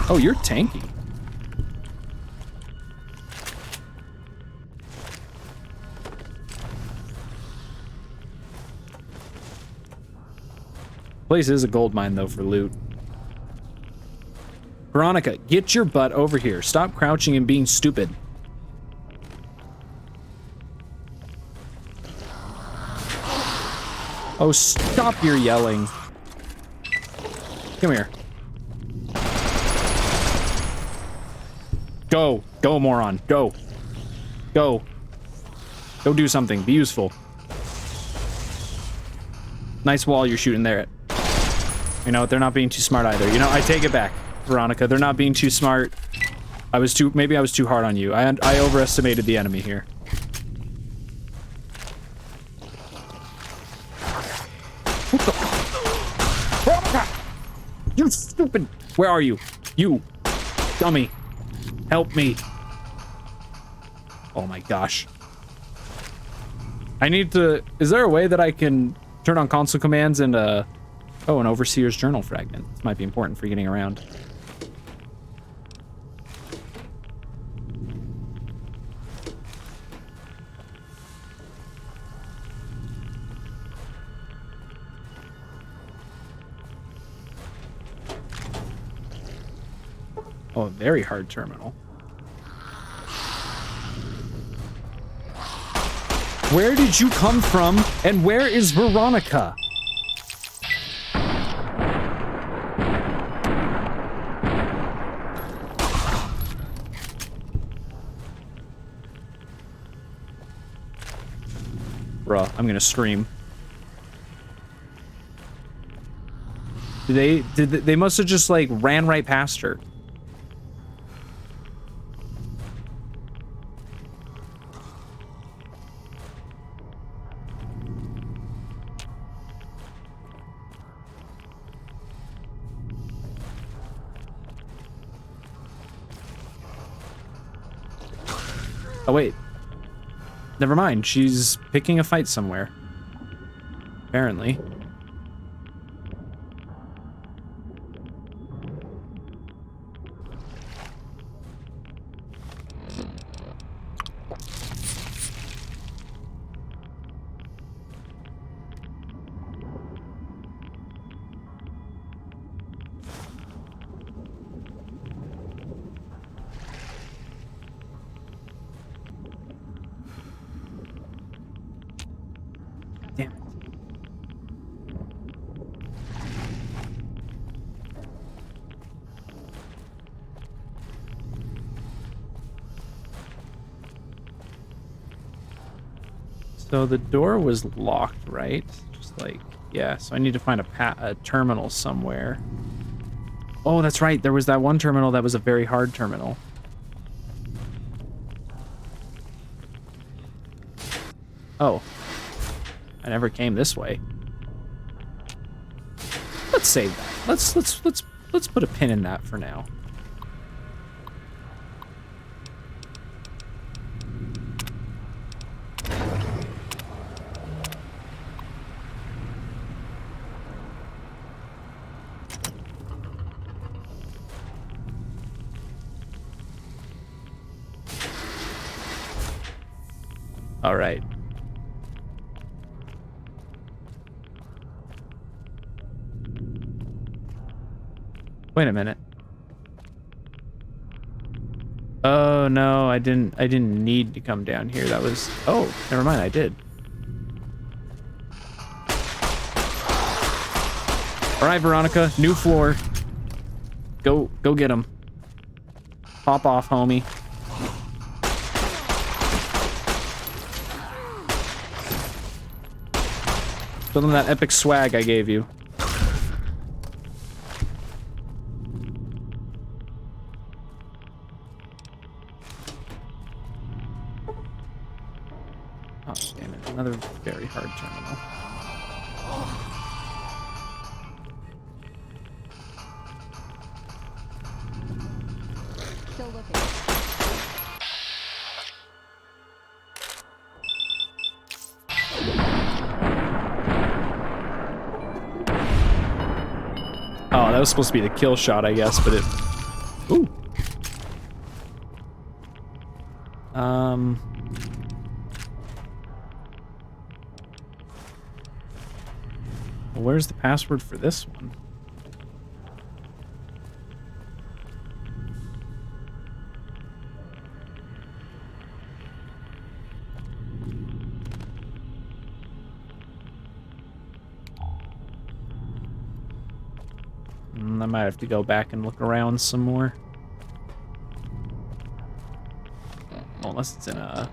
Oh, you're tanky. Place is a gold mine, though, for loot. Veronica, get your butt over here. Stop crouching and being stupid. Oh, stop your yelling. Come here. Go. Go, moron. Go. Go. Go do something. Be useful. Nice wall you're shooting there. You know, they're not being too smart either. You know, I take it back, Veronica. They're not being too smart. Maybe I was too hard on you. I overestimated the enemy here. What the? Veronica! You stupid! Where are you? You dummy. Help me. Oh my gosh. I need to... Is there a way that I can turn on console commands and, oh, an Overseer's Journal fragment. This might be important for getting around. Oh, a very hard terminal. Where did you come from, and where is Veronica? Bruh, I'm gonna scream. They must have just like ran right past her. Oh wait. Never mind, she's picking a fight somewhere. Apparently. So the door was locked, right? Just like, yeah, so I need to find a terminal somewhere. Oh, that's right. There was that one terminal that was a very hard terminal. Oh. I never came this way. Let's save that. Let's put a pin in that for now. All right. Wait a minute. Oh no, I didn't need to come down here. That was, oh, never mind, I did. All right, Veronica, new floor. Go get him. Pop off, homie. Show them that epic swag I gave you. Oh, damn it. Another very hard terminal. Still looking. Oh, that was supposed to be the kill shot, I guess, but it... Ooh. Well, where's the password for this one? I might have to go back and look around some more. Unless it's in a...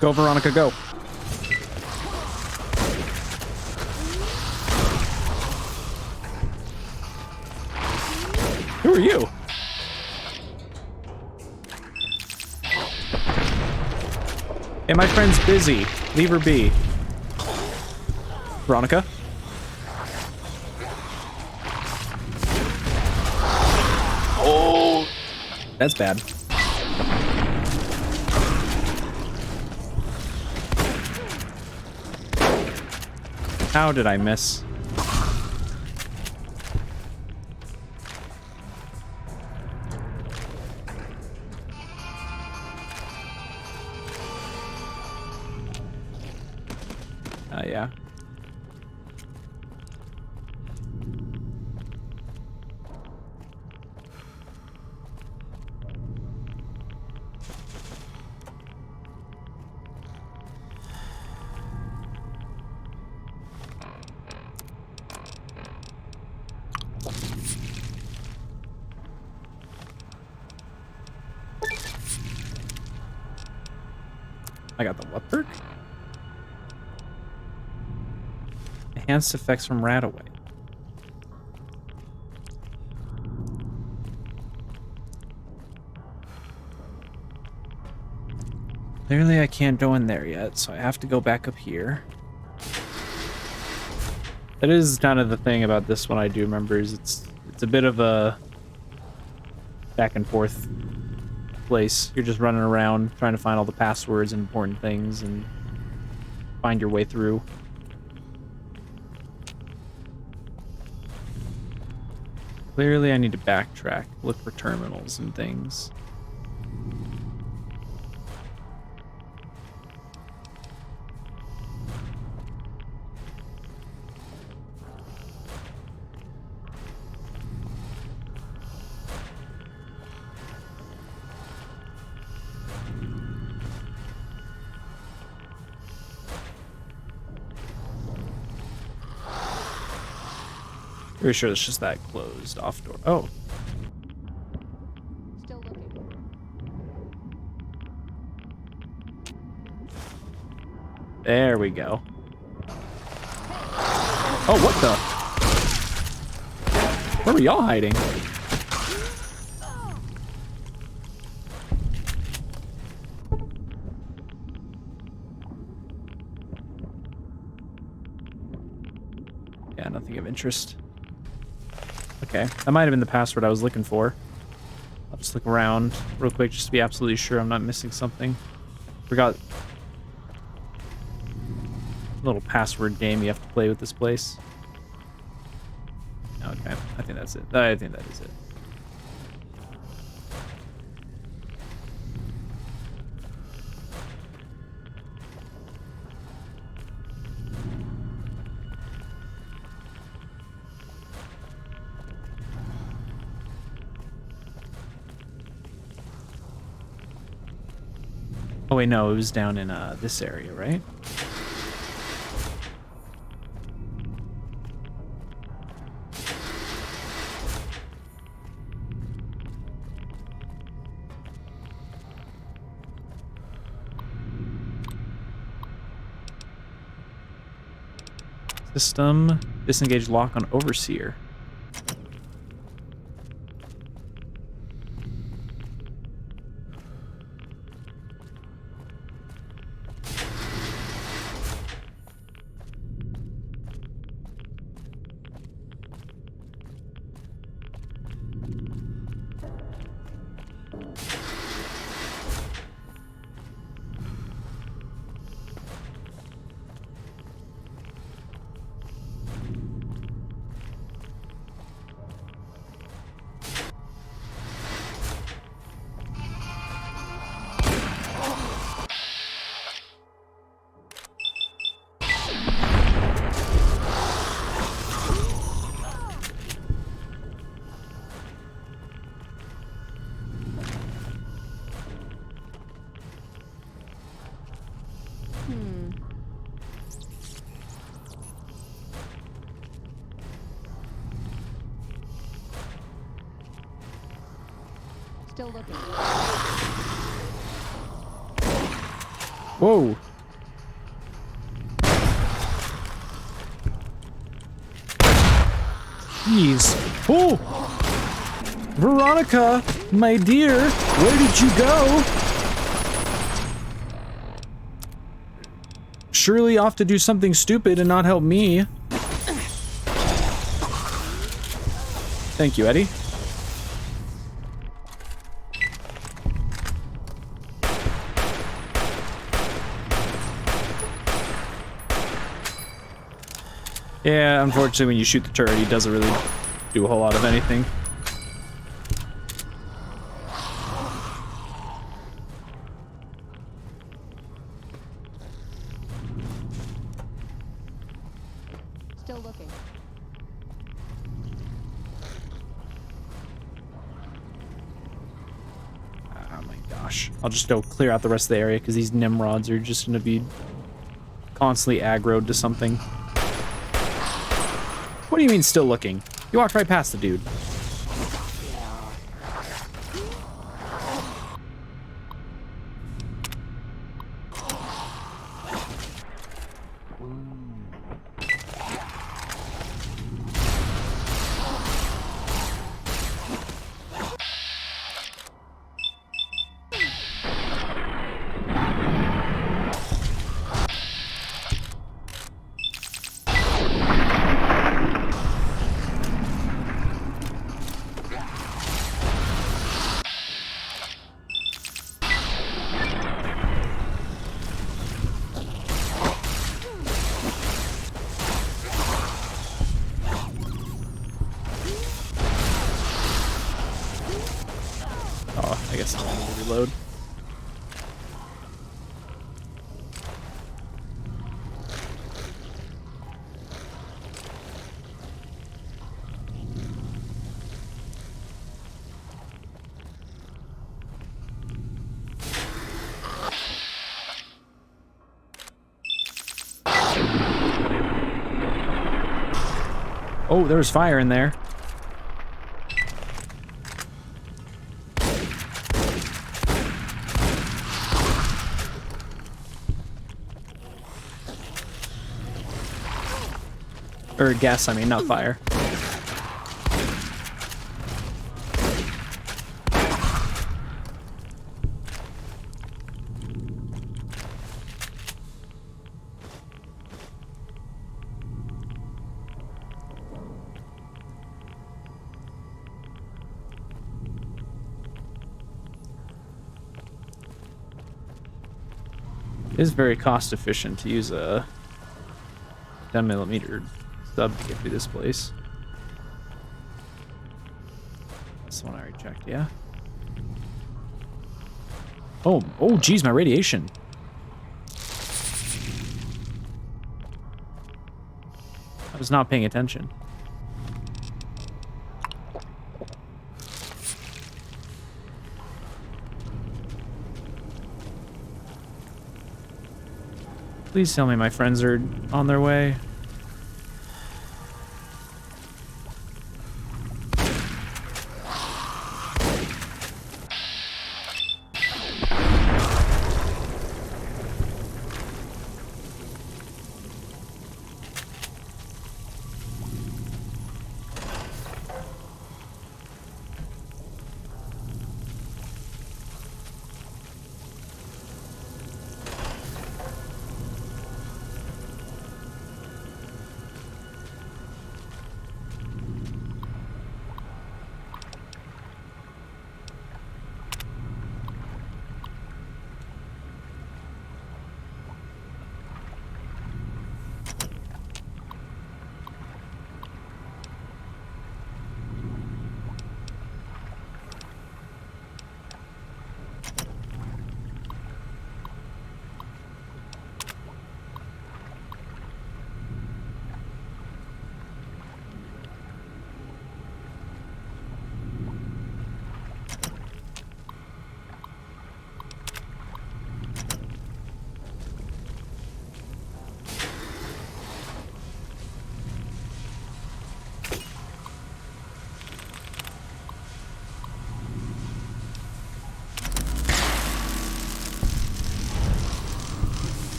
Go, Veronica, go. Who are you? Hey, my friend's busy. Leave her be. Veronica? Oh! That's bad. How did I miss? Yeah. I got the what perk? Enhanced effects from Radaway. Clearly I can't go in there yet, so I have to go back up here. That is kind of the thing about this one I do remember, is it's a bit of a back and forth place. You're just running around trying to find all the passwords and important things and find your way through. Clearly, I need to backtrack, look for terminals and things. Pretty sure it's just that closed off door. Oh. Still looking. There we go. Oh, what the? Where were y'all hiding? Yeah, nothing of interest. Okay, that might have been the password I was looking for. I'll just look around real quick just to be absolutely sure I'm not missing something. Forgot a little password game you have to play with this place. Okay, I think that's it. I think that is it. Oh wait, no, it was down in this area, right? System, disengage lock on Overseer. Still looking. Whoa. Jeez. Oh! Veronica, my dear, where did you go? Surely off to do something stupid and not help me. Thank you, Eddie. Yeah, unfortunately, when you shoot the turret, he doesn't really do a whole lot of anything. Still looking. Oh my gosh. I'll just go clear out the rest of the area because these Nimrods are just going to be constantly aggroed to something. What do you mean still looking? You walked right past the dude. guess I don't need to reload. Oh, there's fire in there. Or gas, I mean, not fire. It is very cost efficient to use a 10mm sub to get through this place. This one I already checked, yeah. Oh, geez, my radiation. I was not paying attention. Please tell me my friends are on their way.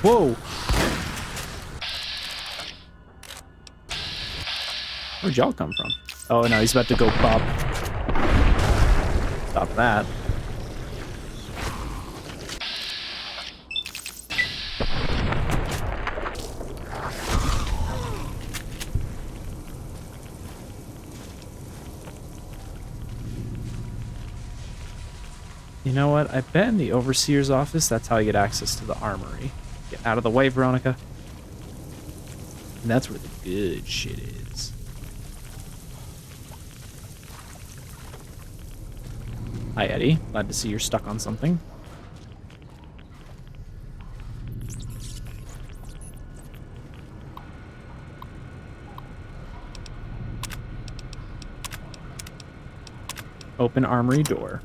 Whoa! Where'd y'all come from? Oh no, he's about to go pop. Stop that. You know what? I bet in the Overseer's office, that's how you get access to the armory. Get out of the way, Veronica. And that's where the good shit is. Hi, Eddie. Glad to see you're stuck on something. Open armory door.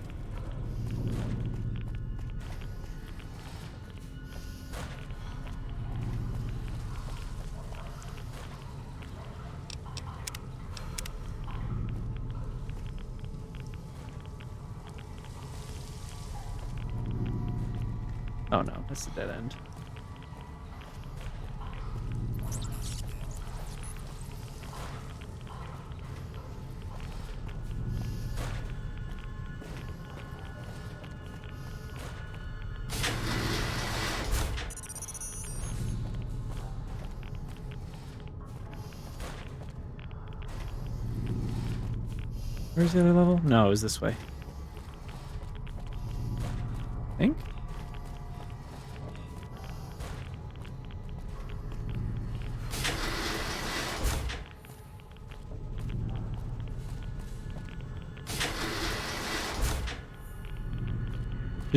Oh no, that's a dead end. Where's the other level? No, it was this way. I think?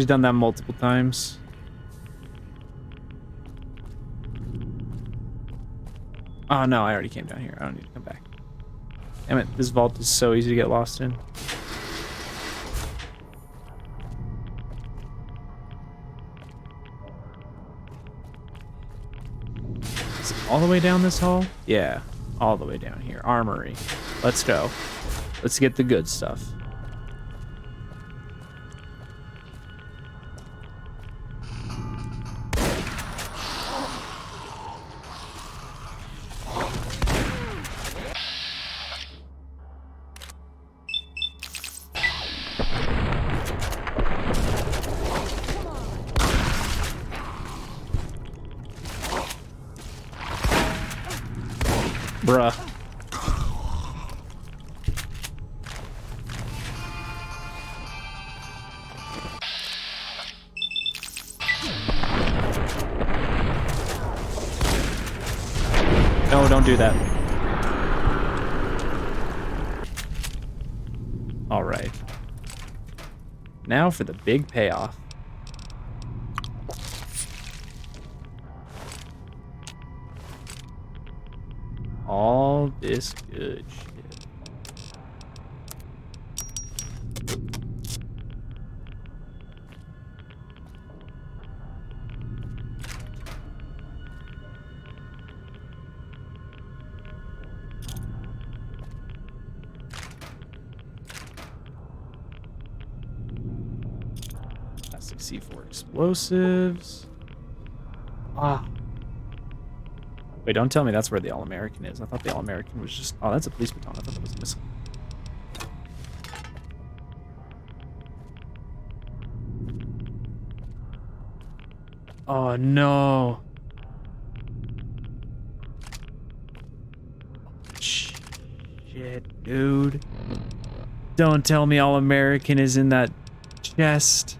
She's done that multiple times. Oh no, I already came down here. I don't need to come back. Damn it, this vault is so easy to get lost in. Is it all the way down this hall? Yeah, all the way down here. Armory. Let's go. Let's get the good stuff. Bruh. No, don't do that. All right. Now for the big payoff. All this good shit. Plastic C4 explosives. Ah. Wait, don't tell me that's where the All-American is. I thought the All-American was just... Oh, that's a police baton. I thought that was a missile. Oh, no. Shit, dude. Don't tell me All-American is in that chest.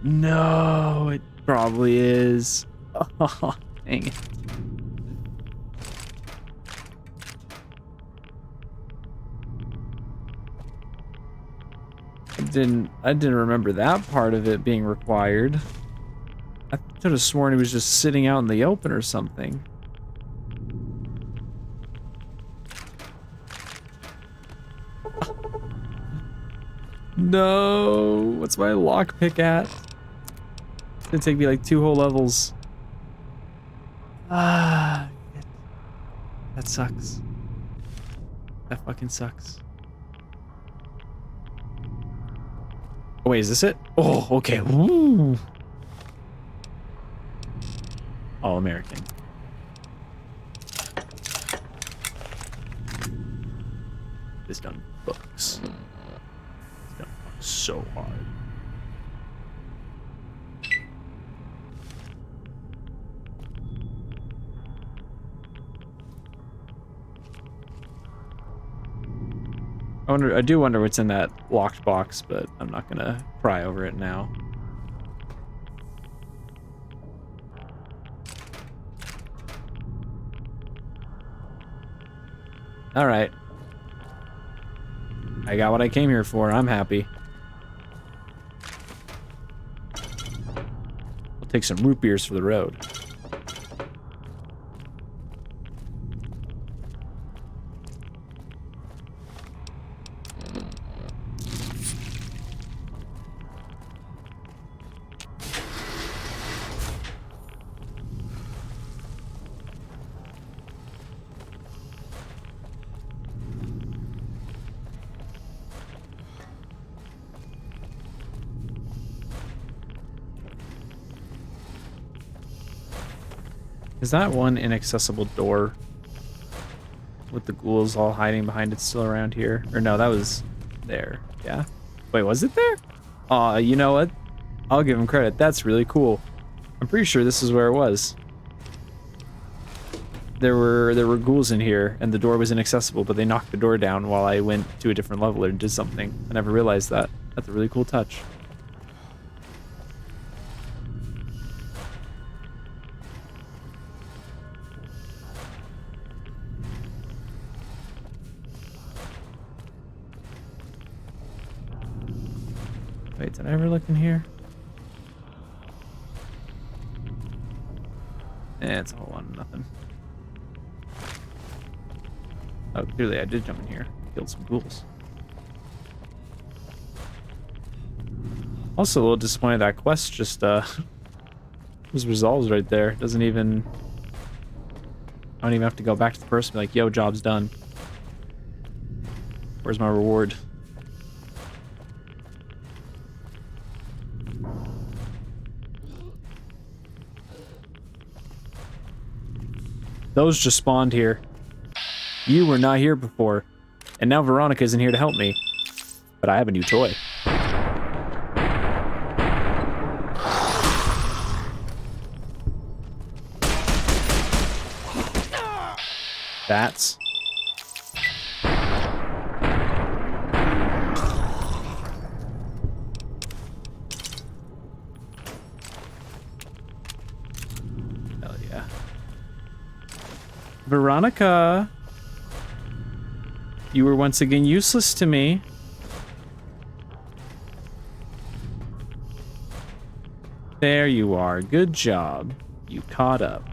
No, it probably is. Oh, dang it. I didn't remember that part of it being required. I could have sworn he was just sitting out in the open or something. No, what's my lockpick at? It's gonna take me like 2 whole levels. Ah, that sucks. That fucking sucks. Oh, wait, is this it? Oh, okay. Woo. All American. This done books. This done so hard. I do wonder what's in that locked box, but I'm not gonna pry over it now. All right. I got what I came here for. I'm happy. I'll take some root beers for the road. Is that one inaccessible door with the ghouls all hiding behind it still around here? Or no, that was there. Yeah. Wait, was it there? You know what? I'll give him credit. That's really cool. I'm pretty sure this is where it was. There were ghouls in here and the door was inaccessible, but they knocked the door down while I went to a different level or did something. I never realized that. That's a really cool touch. Wait, did I ever look in here? It's all on nothing. Oh, clearly I did jump in here. Killed some ghouls. Also a little disappointed that quest just was resolved right there. Doesn't even... I don't even have to go back to the person and be like, yo, job's done. Where's my reward? Those just spawned here. You were not here before. And now Veronica isn't here to help me. But I have a new toy. Bats. Hell yeah. Veronica! You were once again useless to me. There you are. Good job. You caught up.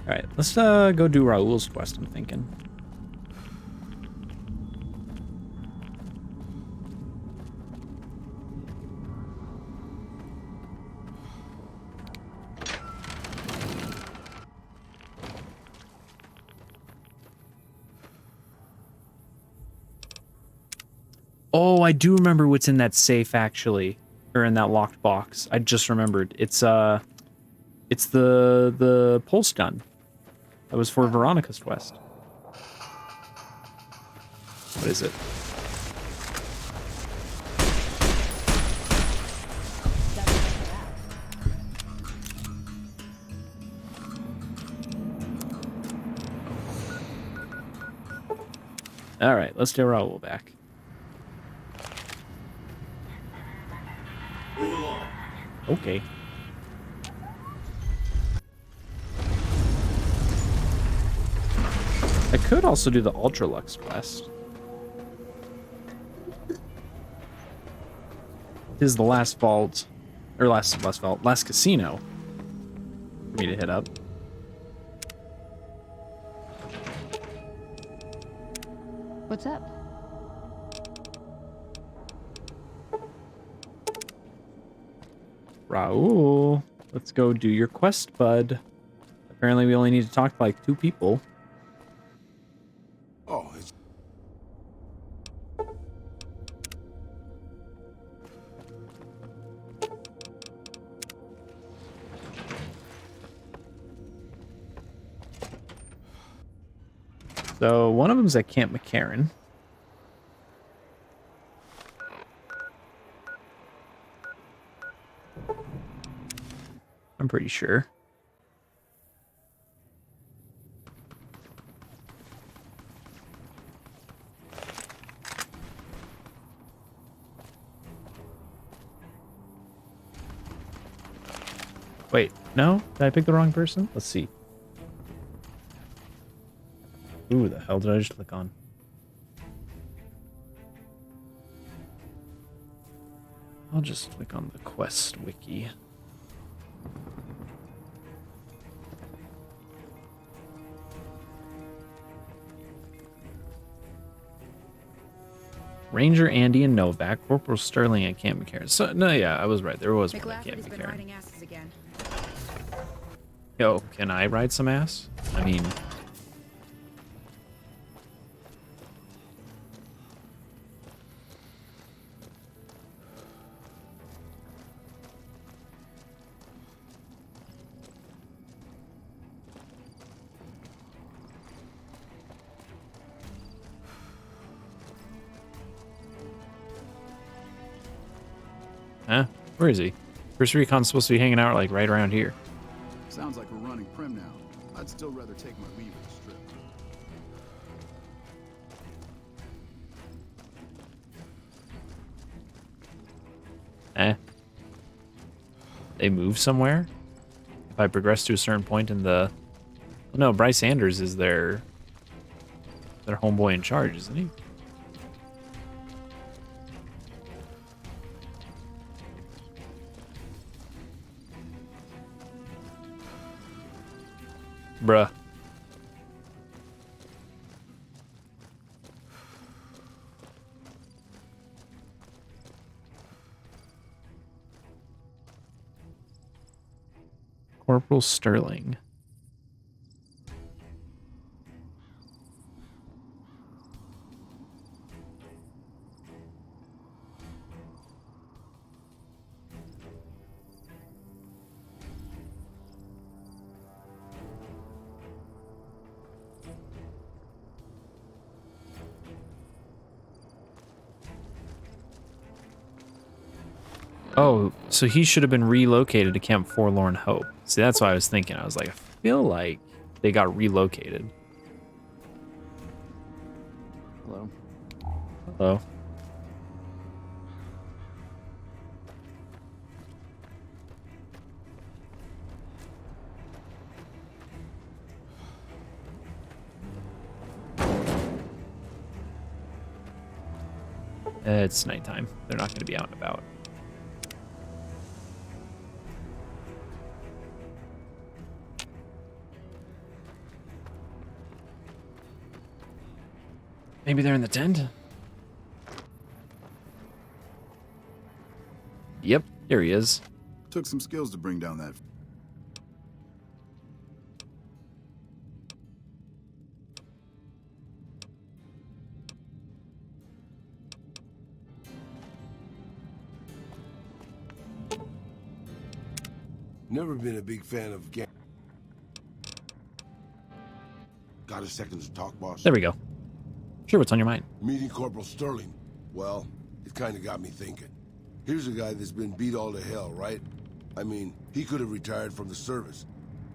Alright, let's go do Raul's quest, I'm thinking. Oh, I do remember what's in that safe, actually. Or in that locked box. I just remembered. It's the pulse gun. That was for Veronica's quest. What is it? Alright, let's get Raul back. Okay. I could also do the Ultralux quest. This is the last vault, or last casino for me to hit up. What's up? Raul, let's go do your quest, bud. Apparently we only need to talk to like 2 people. Oh, it's... So one of them's at Camp McCarran. I'm pretty sure. Wait, no? Did I pick the wrong person? Let's see. Ooh, the hell did I just click on? I'll just click on the quest wiki. Ranger Andy and Novak, Corporal Sterling at Camp McCarran. So, no, yeah, I was right. There was one at Camp McLafferty's been McCarran. riding asses again. Yo, can I ride some ass? I mean... Huh? Where is he? First Recon's supposed to be hanging out like right around here. Sounds like we're running prim now. I'd still rather take my leave at the strip. they move somewhere. If I progress to a certain point in the... No, Bryce Sanders is their homeboy in charge, isn't he? Bruh. Corporal Sterling. Oh, so he should have been relocated to Camp Forlorn Hope. See, that's what I was thinking. I was like, I feel like they got relocated. Hello. Hello. It's nighttime. They're not going to be out and about. Maybe they're in the tent? Yep, here he is. Took some skills to bring down that. Never been a big fan of gang. Got a second to talk, boss? There we go. Sure, what's on your mind? Meeting Corporal Sterling. Well, it kind of got me thinking. Here's a guy that's been beat all to hell, right? I mean, he could have retired from the service,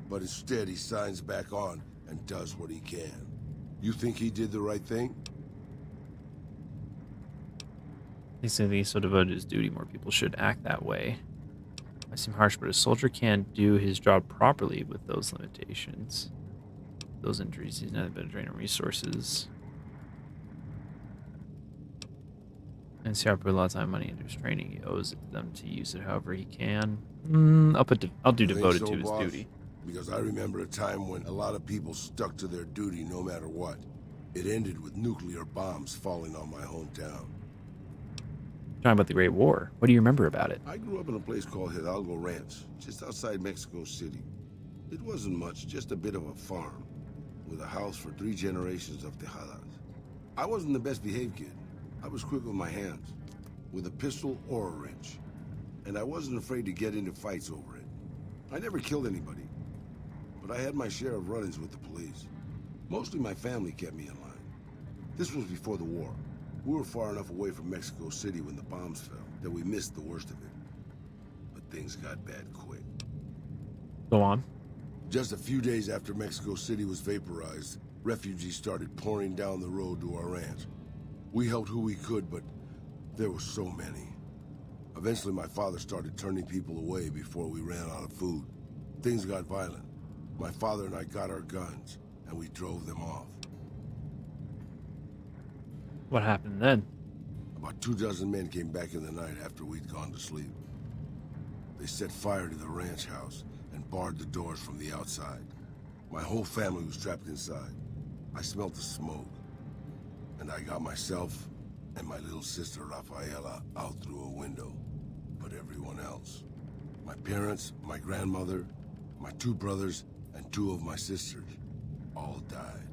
but instead he signs back on and does what he can. You think he did the right thing? They say that he's so devoted to his duty, more people should act that way. I seem harsh, but a soldier can't do his job properly with those limitations. Those injuries, he's nothing but a drain of resources. NCR put a lot of time and money into his training. He owes it to them to use it however he can. I'll do devoted to his duty. Because I remember a time when a lot of people stuck to their duty no matter what. It ended with nuclear bombs falling on my hometown. Talking about the Great War. What do you remember about it? I grew up in a place called Hidalgo Ranch, just outside Mexico City. It wasn't much, just a bit of a farm, with a house for 3 generations of Tejadas. I wasn't the best behaved kid. I was quick with my hands, with a pistol or a wrench. And I wasn't afraid to get into fights over it. I never killed anybody, but I had my share of run-ins with the police. Mostly my family kept me in line. This was before the war. We were far enough away from Mexico City when the bombs fell that we missed the worst of it. But things got bad quick. Go on. Just a few days after Mexico City was vaporized, refugees started pouring down the road to our ranch. We helped who we could, but there were so many. Eventually, my father started turning people away before we ran out of food. Things got violent. My father and I got our guns, and we drove them off. What happened then? About 24 men came back in the night after we'd gone to sleep. They set fire to the ranch house and barred the doors from the outside. My whole family was trapped inside. I smelled the smoke. And I got myself and my little sister Rafaela out through a window. But everyone else. My parents, my grandmother, my 2 brothers, and 2 of my sisters all died.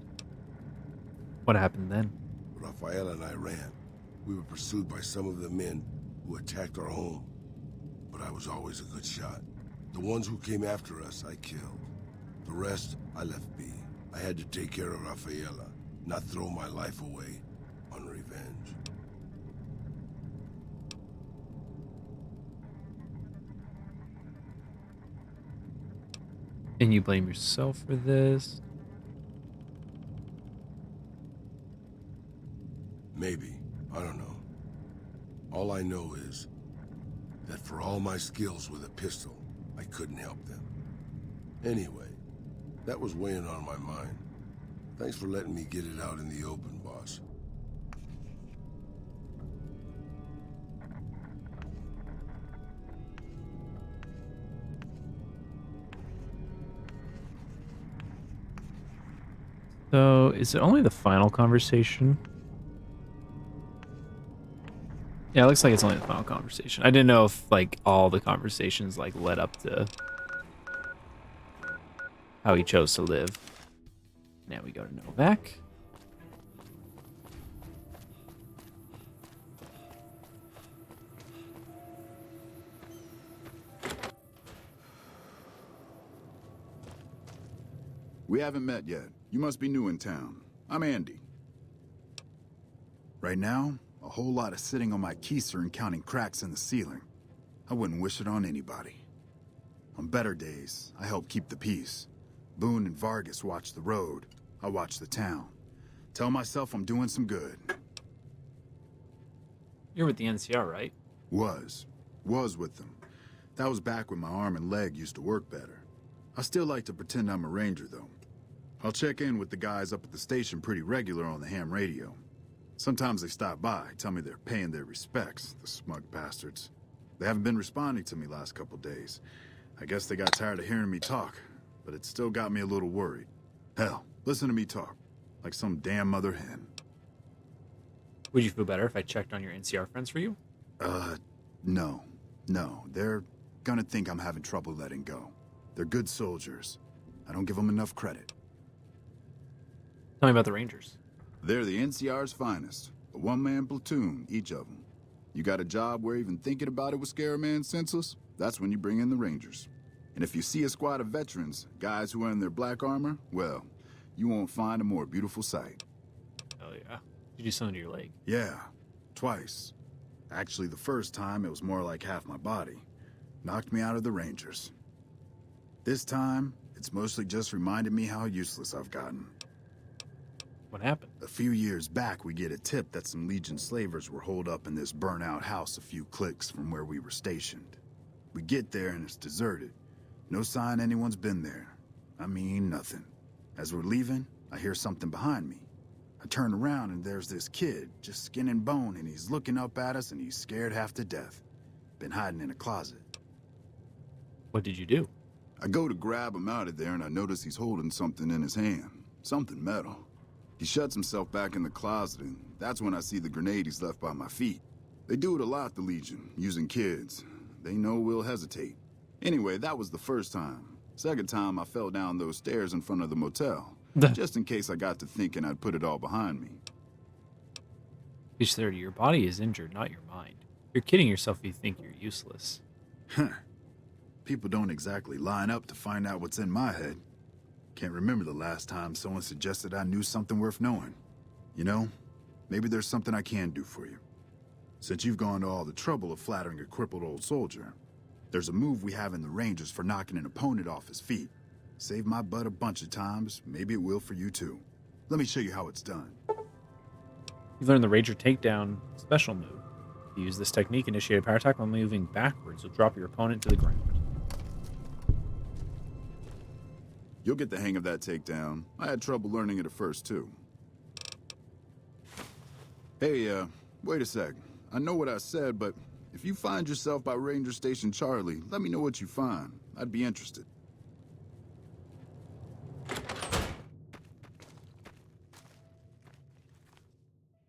What happened then? Rafaela and I ran. We were pursued by some of the men who attacked our home. But I was always a good shot. The ones who came after us, I killed. The rest, I left be. I had to take care of Rafaela. Not throw my life away on revenge. And you blame yourself for this? Maybe. I don't know. All I know is that for all my skills with a pistol, I couldn't help them. Anyway, that was weighing on my mind. Thanks for letting me get it out in the open, boss. So, is it only the final conversation? Yeah, it looks like it's only the final conversation. I didn't know if, like, all the conversations, like, led up to how he chose to live. Now we go to Novak. We haven't met yet. You must be new in town. I'm Andy. Right now, a whole lot of sitting on my keister and counting cracks in the ceiling. I wouldn't wish it on anybody. On better days, I help keep the peace. Boone and Vargas watch the road. I watch the town. Tell myself I'm doing some good. You're with the NCR, right? Was with them. That was back when my arm and leg used to work better. I still like to pretend I'm a ranger, though. I'll check in with the guys up at the station pretty regular on the ham radio. Sometimes they stop by, tell me they're paying their respects, the smug bastards. They haven't been responding to me last couple days. I guess they got tired of hearing me talk, but it still got me a little worried. Hell, listen to me talk, like some damn mother hen. Would you feel better if I checked on your NCR friends for you? No. They're gonna think I'm having trouble letting go. They're good soldiers. I don't give them enough credit. Tell me about the Rangers. They're the NCR's finest. A one-man platoon, each of them. You got a job where even thinking about it would scare a man senseless? That's when you bring in the Rangers. And if you see a squad of veterans, guys who are in their black armor, well, you won't find a more beautiful sight. Oh yeah. Did you do something to your leg? Yeah, twice. Actually, the first time it was more like half my body. Knocked me out of the Rangers. This time, it's mostly just reminded me how useless I've gotten. What happened? A few years back, we get a tip that some Legion slavers were holed up in this burnt-out house a few clicks from where we were stationed. We get there and it's deserted. No sign anyone's been there. I mean, nothing. As we're leaving, I hear something behind me. I turn around and there's this kid, just skin and bone, and he's looking up at us and he's scared half to death. Been hiding in a closet. What did you do? I go to grab him out of there and I notice he's holding something in his hand. Something metal. He shuts himself back in the closet, and that's when I see the grenade he's left by my feet. They do it a lot, the Legion, using kids. They know we'll hesitate. Anyway, that was the first time. Second time, I fell down those stairs in front of the motel. Just in case I got to thinking I'd put it all behind me. Page 30, your body is injured, not your mind. You're kidding yourself if you think you're useless. Huh. People don't exactly line up to find out what's in my head. Can't remember the last time someone suggested I knew something worth knowing. You know, maybe there's something I can do for you. Since you've gone to all the trouble of flattering a crippled old soldier, there's a move we have in the Rangers for knocking an opponent off his feet. Saved my butt a bunch of times, maybe it will for you too. Let me show you how it's done. You've learned the Ranger Takedown special move. You use this technique, initiate a power attack while moving backwards. You'll drop your opponent to the ground. You'll get the hang of that takedown. I had trouble learning it at first, too. Hey, wait a sec. I know what I said, but if you find yourself by Ranger Station Charlie, let me know what you find. I'd be interested.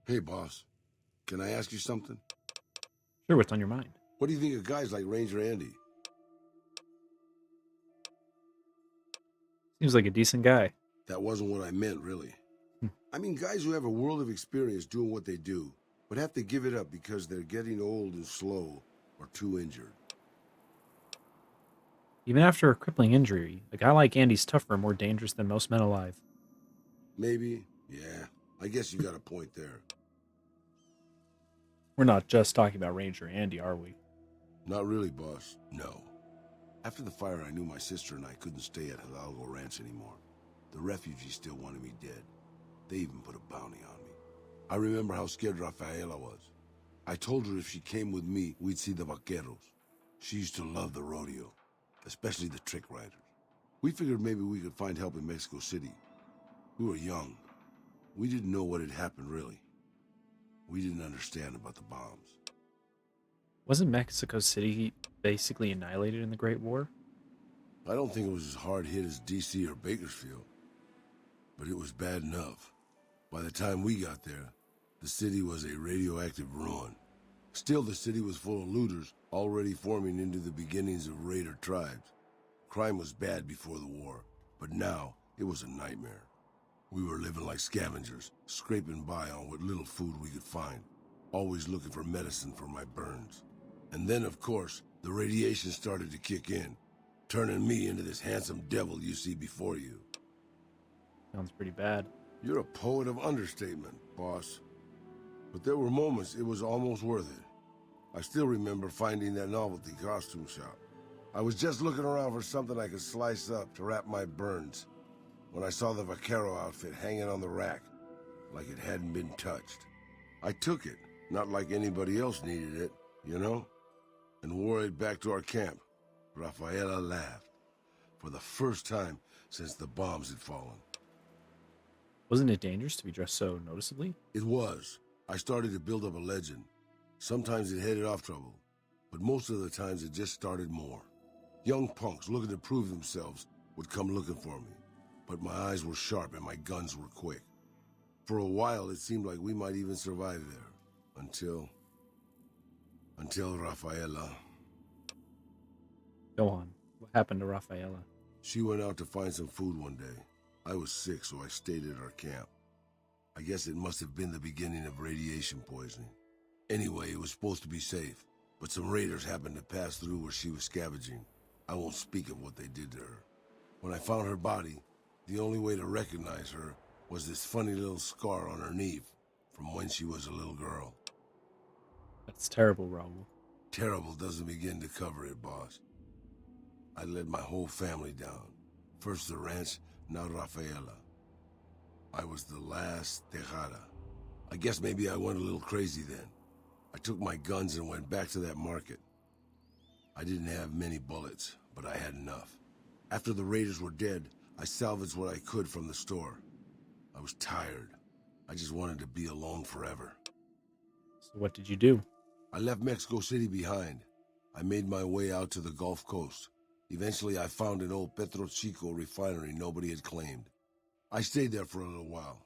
Hey, boss. Can I ask you something? Sure, what's on your mind? What do you think of guys like Ranger Andy? Seems like a decent guy. That wasn't what I meant, really. I mean, guys who have a world of experience doing what they do, but have to give it up because they're getting old and slow or too injured. Even after a crippling injury, a guy like Andy's tougher and more dangerous than most men alive. Maybe, yeah. I guess you got a point there. We're not just talking about Ranger Andy, are we? Not really, boss. No. After the fire, I knew my sister and I couldn't stay at Hidalgo Ranch anymore. The refugees still wanted me dead. They even put a bounty on me. I remember how scared Rafaela was. I told her if she came with me, we'd see the vaqueros. She used to love the rodeo. especially the trick riders. We figured maybe we could find help in Mexico City. We were young. We didn't know what had happened, really. We didn't understand about the bombs. Wasn't Mexico City basically annihilated in the Great War? I don't think it was as hard hit as D.C. or Bakersfield, but it was bad enough. By the time we got there, the city was a radioactive ruin. Still, the city was full of looters, already forming into the beginnings of raider tribes. Crime was bad before the war, but now it was a nightmare. We were living like scavengers, scraping by on what little food we could find, always looking for medicine for my burns. And then, of course, the radiation started to kick in, turning me into this handsome devil you see before you. Sounds pretty bad. You're a poet of understatement, boss. But there were moments it was almost worth it. I still remember finding that novelty costume shop. I was just looking around for something I could slice up to wrap my burns when I saw the vaquero outfit hanging on the rack like it hadn't been touched. I took it, not like anybody else needed it, you know, and wore it back to our camp. Rafaela laughed, for the first time since the bombs had fallen. Wasn't it dangerous to be dressed so noticeably? It was. I started to build up a legend. Sometimes it headed off trouble, but most of the times it just started more. Young punks looking to prove themselves would come looking for me, but my eyes were sharp and my guns were quick. For a while, it seemed like we might even survive there, until Rafaela. Go on. What happened to Rafaela? She went out to find some food one day. I was sick, so I stayed at our camp. I guess it must have been the beginning of radiation poisoning. Anyway, it was supposed to be safe, but some raiders happened to pass through where she was scavenging. I won't speak of what they did to her. When I found her body, the only way to recognize her was this funny little scar on her knee from when she was a little girl. That's terrible, Raul. Terrible doesn't begin to cover it, boss. I led my whole family down. First the ranch, now Rafaela. I was the last Tejada. I guess maybe I went a little crazy then. I took my guns and went back to that market. I didn't have many bullets, but I had enough. After the raiders were dead, I salvaged what I could from the store. I was tired. I just wanted to be alone forever. So what did you do? I left Mexico City behind. I made my way out to the Gulf Coast. Eventually, I found an old Petro Chico refinery nobody had claimed. I stayed there for a little while,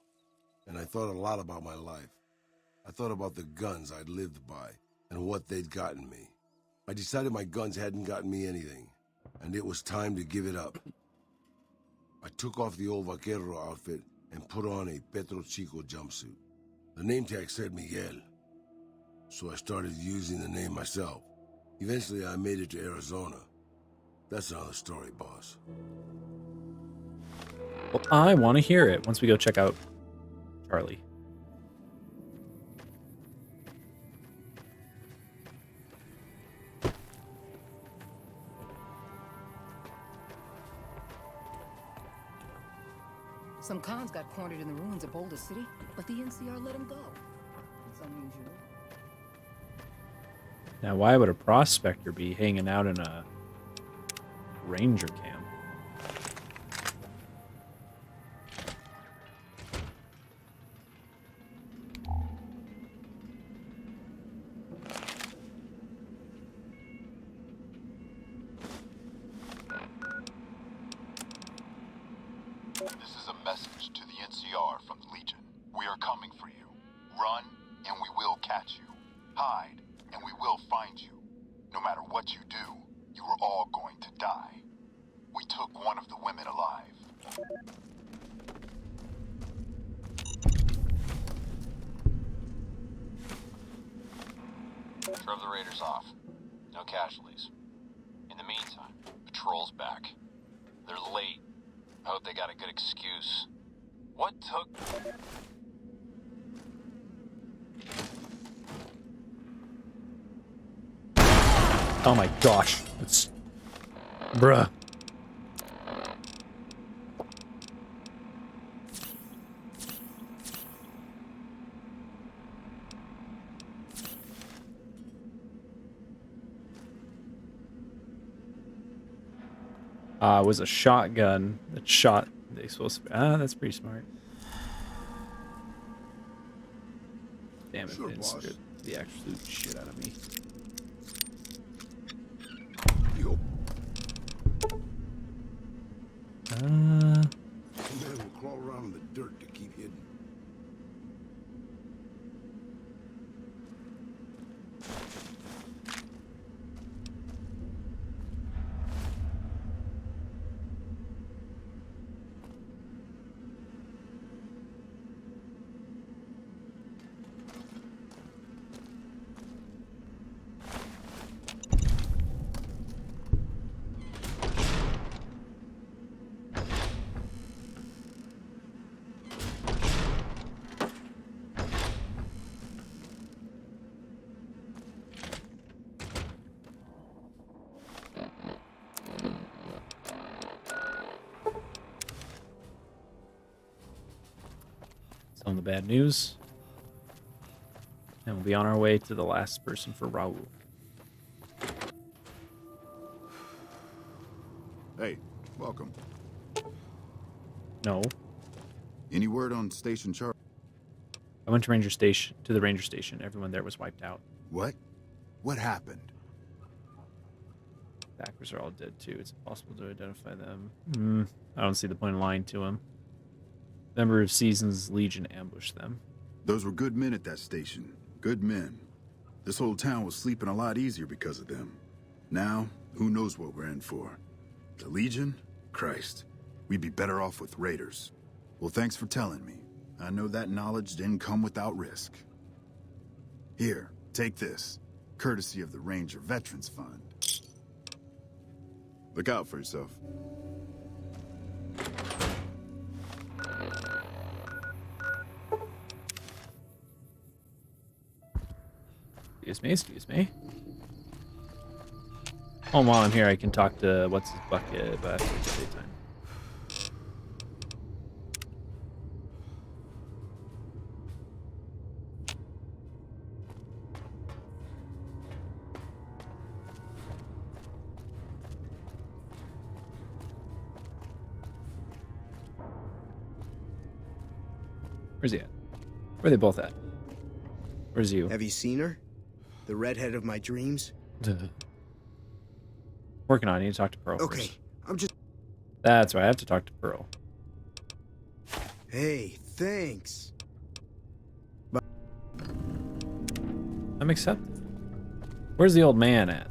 and I thought a lot about my life. I thought about the guns I'd lived by and what they'd gotten me. I decided my guns hadn't gotten me anything, and it was time to give it up. I took off the old vaquero outfit and put on a Petro Chico jumpsuit. The name tag said Miguel, so I started using the name myself. Eventually, I made it to Arizona. That's another story, boss. Well, I want to hear it once we go check out Charlie. Some cons got cornered in the ruins of Boulder City, but the NCR let them go. It's unusual. Now, why would a prospector be hanging out in a ranger camp? This is a message to the NCR from the Legion. We are coming for you. Run, and we will catch you. Hide, and we will find you. No matter what you do, you are all going to die. We took one of the women alive. Drove the raiders off. No casualties. In the meantime, patrol's back. They're late. I hope they got a good excuse. What took... Oh my gosh. It's... Bruh. Was a shotgun that shot the explosive. That's pretty smart. Damn it, it scared the absolute shit out of me. Man will crawl around in the dirt to keep hidden. Some of the bad news. And we'll be on our way to the last person for Raul. Hey, welcome. No. Any word on Station Charlie? I went to the ranger station. Everyone there was wiped out. What? What happened? Backers are all dead too. It's impossible to identify them. I don't see the point in lying to him. Member of Season's Legion ambushed them. Those were good men at that station. Good men. This whole town was sleeping a lot easier because of them. Now, who knows what we're in for? The Legion? Christ. We'd be better off with raiders. Well, thanks for telling me. I know that knowledge didn't come without risk. Here, take this. Courtesy of the Ranger Veterans Fund. Look out for yourself. Excuse me. Oh, while I'm here, I can talk to what's his bucket, but I have to wait daytime. Where's he at? Where are they both at? Where's you? Have you seen her? The redhead of my dreams? Working on it. I need to talk to Pearl Okay, first. I'm just... That's right. I have to talk to Pearl. Hey, thanks. I'm accepted. Where's the old man at?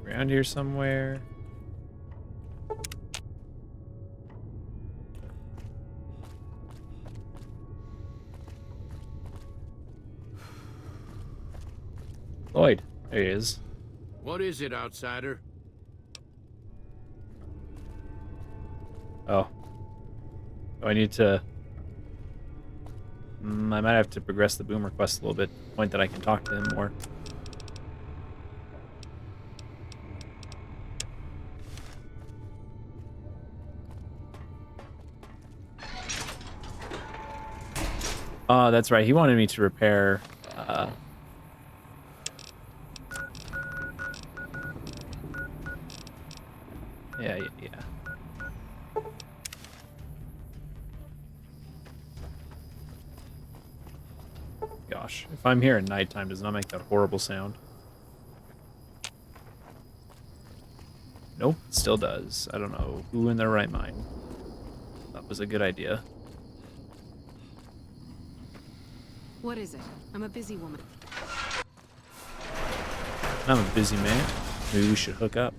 Around here somewhere. Lloyd, there he is. What is it, outsider? Oh. Oh, I need to... I might have to progress the boom request a little bit, to the point that I can talk to him more. Oh, that's right. He wanted me to repair... Yeah. Gosh, if I'm here at nighttime, does not make that horrible sound. Nope, it still does. I don't know who in their right mind. That was a good idea. What is it? I'm a busy woman. I'm a busy man. Maybe we should hook up.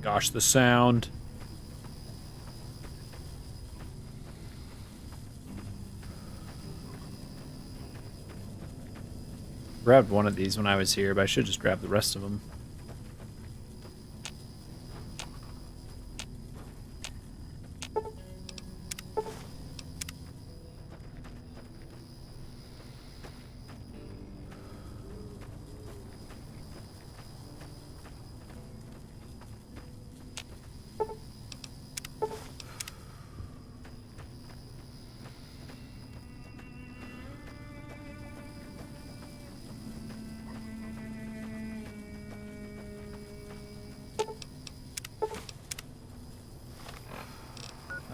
Gosh, the sound. grabbed one of these when I was here, but I should just grab the rest of them.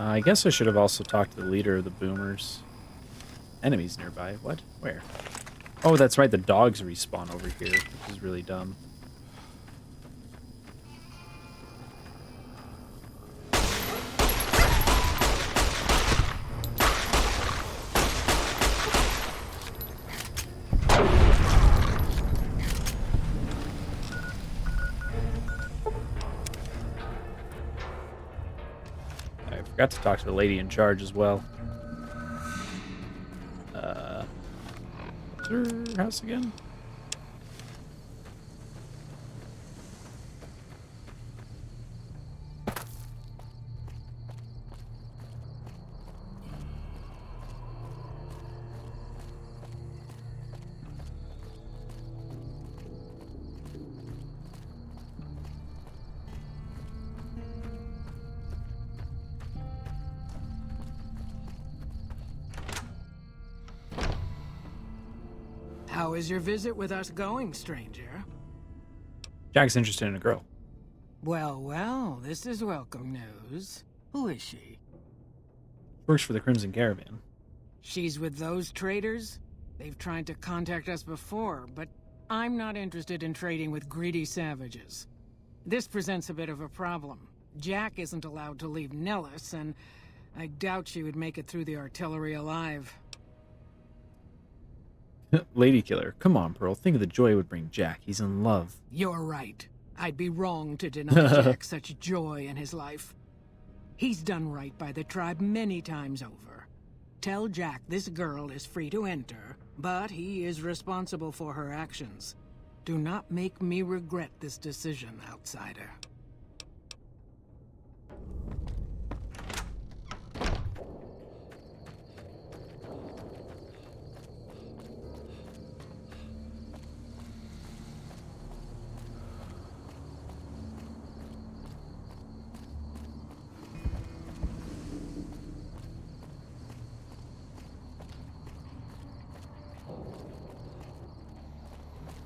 I guess I should have also talked to the leader of the boomers. Enemies nearby. What? Where? Oh, that's right. The dogs respawn over here, which is really dumb. Forgot to talk to the lady in charge as well. What's her house again? How is your visit with us going, stranger? Jack's interested in a girl. Well, well, this is welcome news. Who is she? Works for the Crimson Caravan. She's with those traders? They've tried to contact us before, but I'm not interested in trading with greedy savages. This presents a bit of a problem. Jack isn't allowed to leave Nellis, and I doubt she would make it through the artillery alive. Lady Killer. Come on, Pearl. Think of the joy it would bring Jack. He's in love. You're right. I'd be wrong to deny Jack such joy in his life. He's done right by the tribe many times over. Tell Jack this girl is free to enter, but he is responsible for her actions. Do not make me regret this decision, outsider.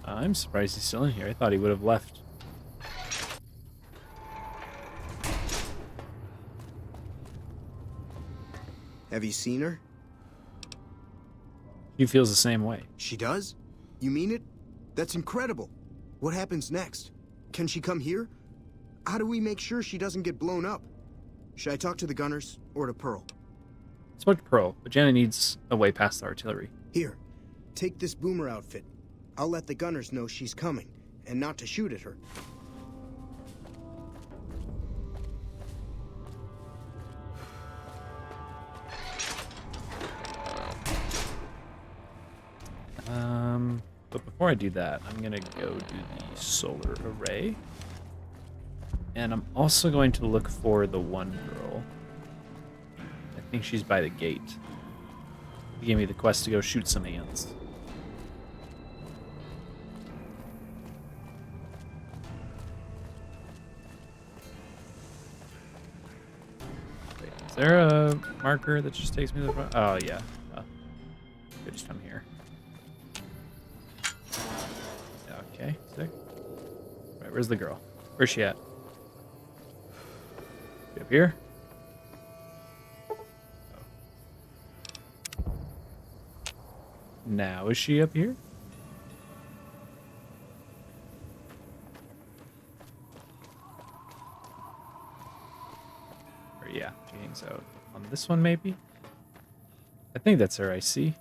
I'm surprised he's still in here. I thought he would have left. Have you seen her? He feels the same way. She does? You mean it? That's incredible. What happens next? Can she come here? How do we make sure she doesn't get blown up? Should I talk to the gunners or to Pearl? Spoke to Pearl, but Jenna needs a way past the artillery. Here, take this boomer outfit. I'll let the gunners know she's coming, and not to shoot at her. But before I do that, I'm gonna go do the solar array. And I'm also going to look for the one girl. I think she's by the gate. He gave me the quest to go shoot some ants. Wait, is there a marker that just takes me to the front? Oh, yeah. Good, just come here. Okay, sick. Right, where's the girl? Where's she at? She up here? Oh. Now is she up here? Or yeah, she hangs out on this one maybe? I think that's her I see.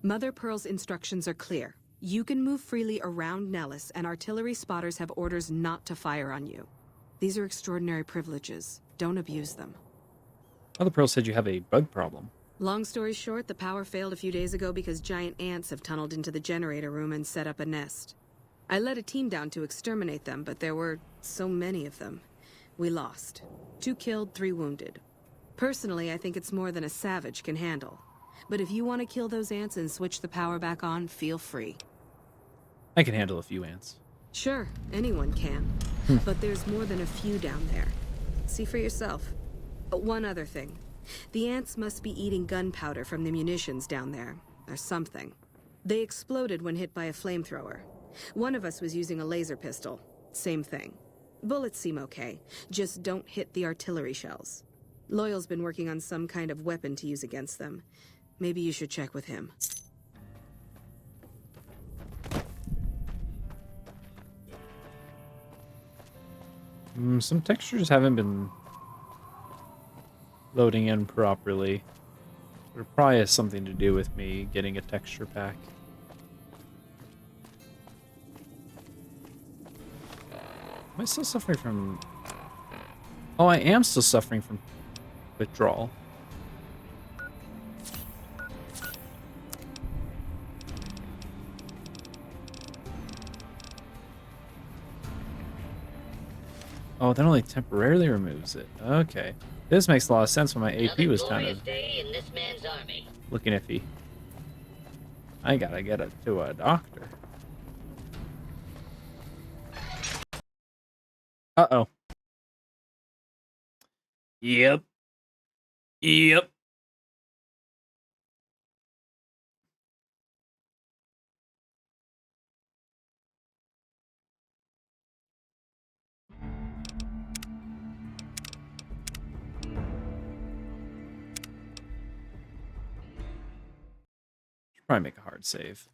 Mother Pearl's instructions are clear. You can move freely around Nellis, and artillery spotters have orders not to fire on you. These are extraordinary privileges. Don't abuse them. Other Pearl said you have a bug problem. Long story short, the power failed a few days ago because giant ants have tunneled into the generator room and set up a nest. I led a team down to exterminate them, but there were so many of them. We lost. 2 killed, 3 wounded. Personally, I think it's more than a savage can handle. But if you want to kill those ants and switch the power back on, feel free. I can handle a few ants. Sure, anyone can. But there's more than a few down there. See for yourself. One other thing. The ants must be eating gunpowder from the munitions down there, or something. They exploded when hit by a flamethrower. One of us was using a laser pistol. Same thing. Bullets seem okay. Just don't hit the artillery shells. Loyal's been working on some kind of weapon to use against them. Maybe you should check with him. Some textures haven't been loading in properly. It probably has something to do with me getting a texture pack. Am I still suffering from... Oh, I am still suffering from withdrawal. Oh, that only temporarily removes it. Okay. This makes a lot of sense when my AP was kind of looking iffy. I gotta get it to a doctor. Uh-oh. Yep. Yep. Should probably make a hard save.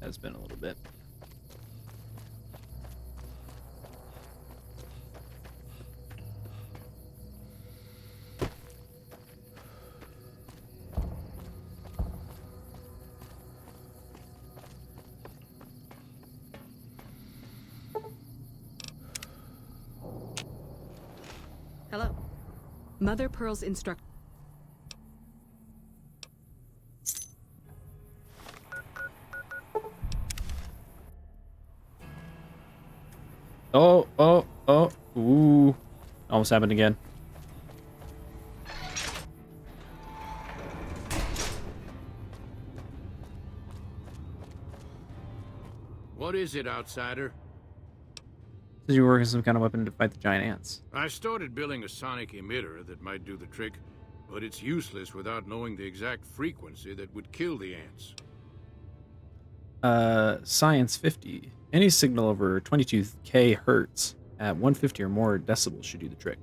Has been a little bit. Hello. Mother Pearl's instruct... Oh, oh, oh, ooh. Almost happened again. What is it, outsider? Says you were working some kind of weapon to fight the giant ants. I started building a sonic emitter that might do the trick, but it's useless without knowing the exact frequency that would kill the ants. Science 50. Any signal over 22k hertz at 150 or more decibels should do the trick.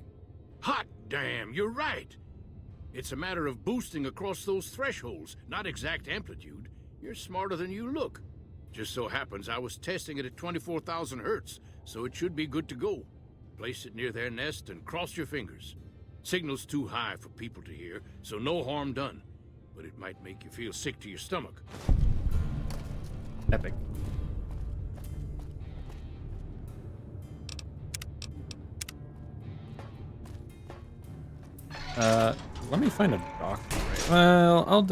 Hot damn, you're right! It's a matter of boosting across those thresholds, not exact amplitude. You're smarter than you look. Just so happens I was testing it at 24,000 hertz, so it should be good to go. Place it near their nest and cross your fingers. Signal's too high for people to hear, so no harm done. But it might make you feel sick to your stomach. Epic. Let me find a doctor. Right? Well,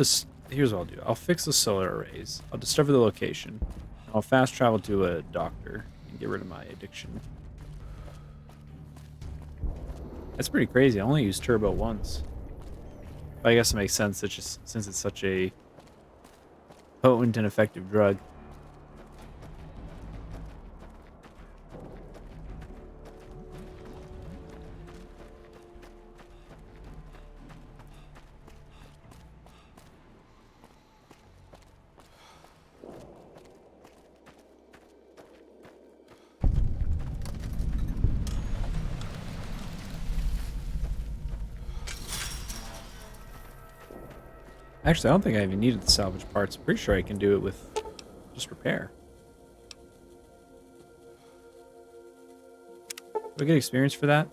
here's what I'll do. I'll fix the solar arrays. I'll discover the location. I'll fast travel to a doctor and get rid of my addiction. That's pretty crazy. I only used turbo once. But I guess it makes sense since it's such a potent and effective drug. Actually, I don't think I even needed the salvage parts. I'm pretty sure I can do it with just repair. Do I get experience for that?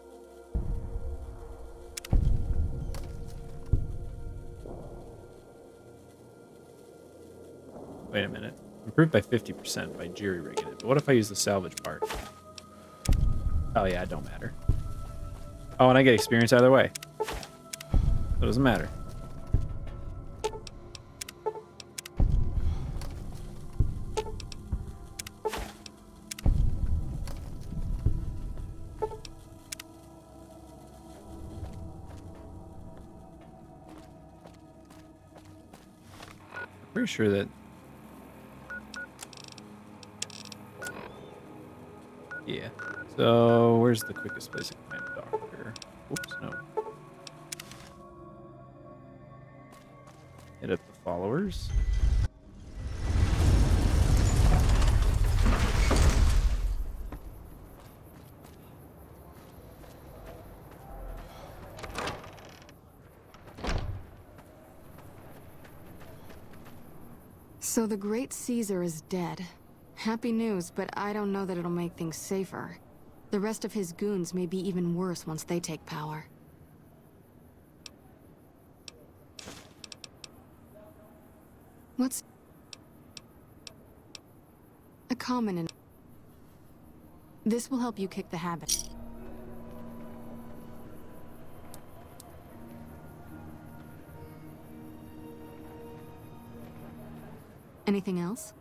Wait a minute. Improved by 50% by jury-rigging it. But what if I use the salvage part? Oh yeah, it don't matter. Oh, and I get experience either way. So it doesn't matter. Pretty sure that. Yeah. So where's the quickest place to find a doctor? Oops, no. Hit up the followers. So the Great Caesar is dead. Happy news, but I don't know that it'll make things safer. The rest of his goons may be even worse once they take power. What's a common in... This will help you kick the habit. Anything else?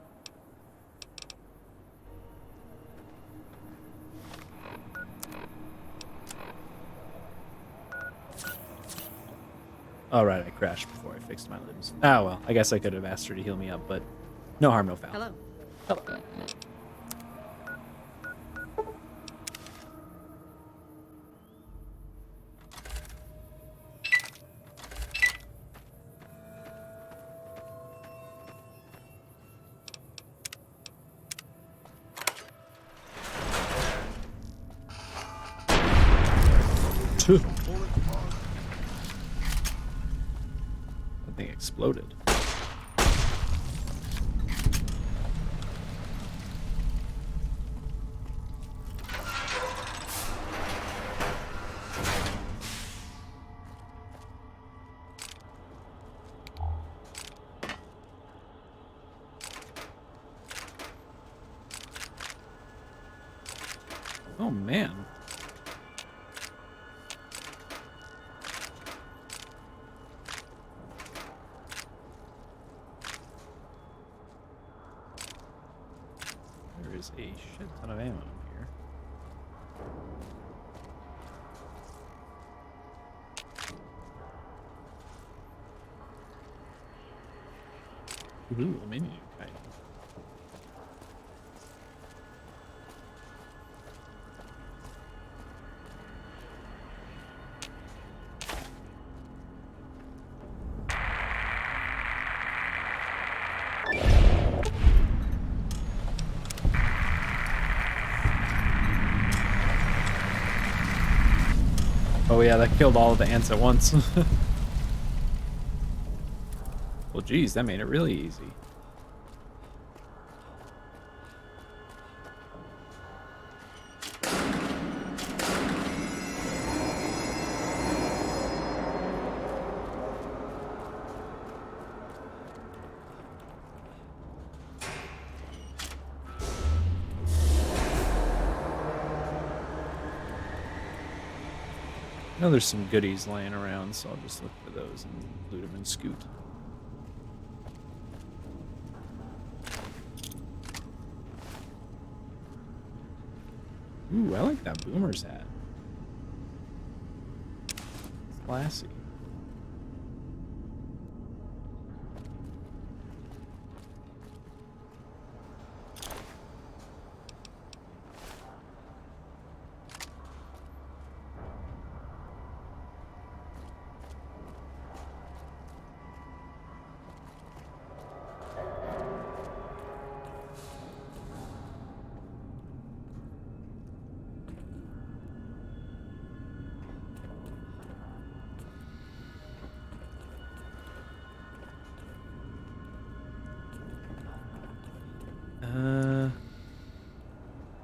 All right, I crashed before I fixed my limbs. Ah, well, I guess I could have asked her to heal me up, but no harm, no foul. Hello. Hello. That thing exploded. Oh man. There is a shit ton of ammo in here. Ooh, a menu kind. Oh yeah, that killed all of the ants at once. Well, geez, that made it really easy. I know there's some goodies laying around, so I'll just look for those and loot them and scoot. Ooh, I like that boomer's hat. It's classy.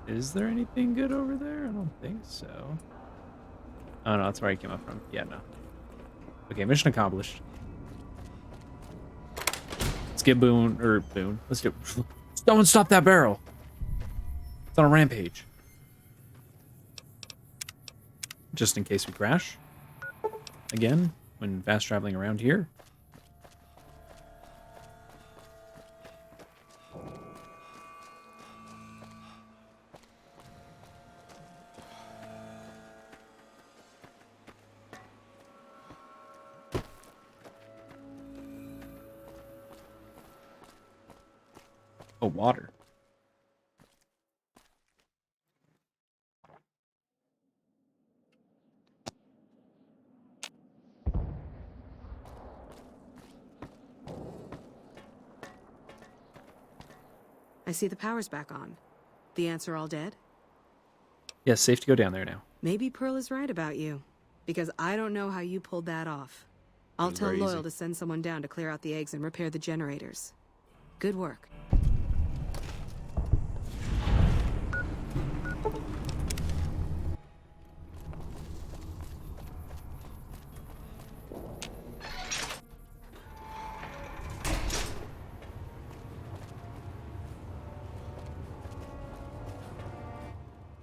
Is there anything good over there? I don't think so. Oh no, that's where I came up from. Yeah, no. Okay, mission accomplished. Let's get Boone. Let's get... Someone stop that barrel! It's on a rampage. just in case we crash. Again, when fast traveling around here. Oh, water. I see the power's back on. The ants are all dead? Yeah, safe to go down there now. Maybe Pearl is right about you, because I don't know how you pulled that off. I'll tell very Loyal easy. to send someone down to clear out the eggs and repair the generators. Good work.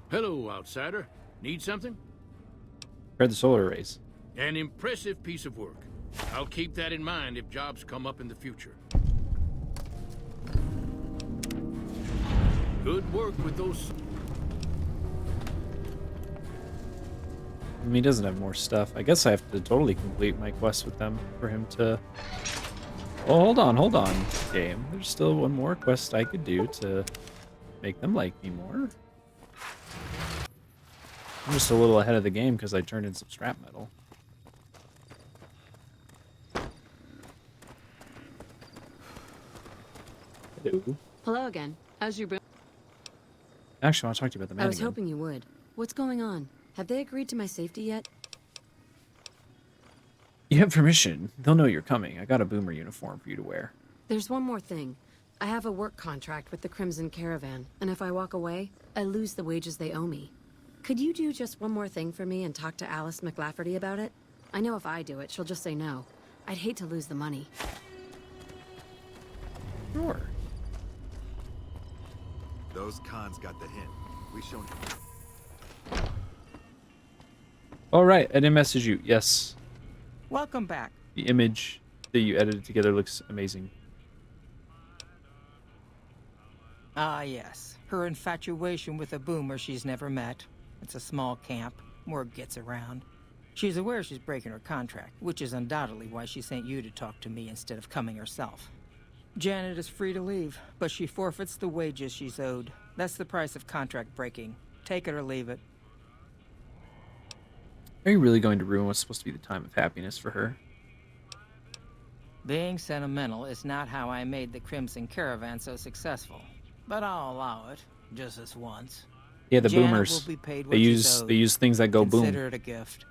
Hello, outsider. Need something? Repair the solar arrays. An impressive piece of work. I'll keep that in mind if jobs come up in the future. Good work with those... I mean, he doesn't have more stuff. I guess I have to totally complete my quest with them for him to... Oh, hold on, game. There's still one more quest I could do to make them like me more. I'm just a little ahead of the game because I turned in some scrap metal. Hello. Hello again. How's your boom? Actually, I want to talk to you about the man I was again. hoping you would. What's going on? Have they agreed to my safety yet? You have permission. They'll know you're coming. I got a boomer uniform for you to wear. There's one more thing. I have a work contract with the Crimson Caravan, and if I walk away, I lose the wages they owe me. Could you do just one more thing for me and talk to Alice McLafferty about it? I know if I do it, she'll just say no. I'd hate to lose the money. Sure. Those cons got the hint. We shown. All right, I didn't message you. Yes, Welcome back. the image that you edited together looks amazing. Ah, yes. Her infatuation with a boomer she's never met. It's a small camp. Word gets around. She's aware she's breaking her contract, which is undoubtedly why she sent you to talk to me instead of coming herself. Janet is free to leave, but she forfeits the wages she's owed. That's the price of contract breaking. Take it or leave it. Are you really going to ruin what's supposed to be the time of happiness for her? Being sentimental is not how I made the Crimson Caravan so successful. But I'll allow it, just this once. Yeah, the Janet boomers. will be paid what They she's owed. use things that go boom. Consider it a gift.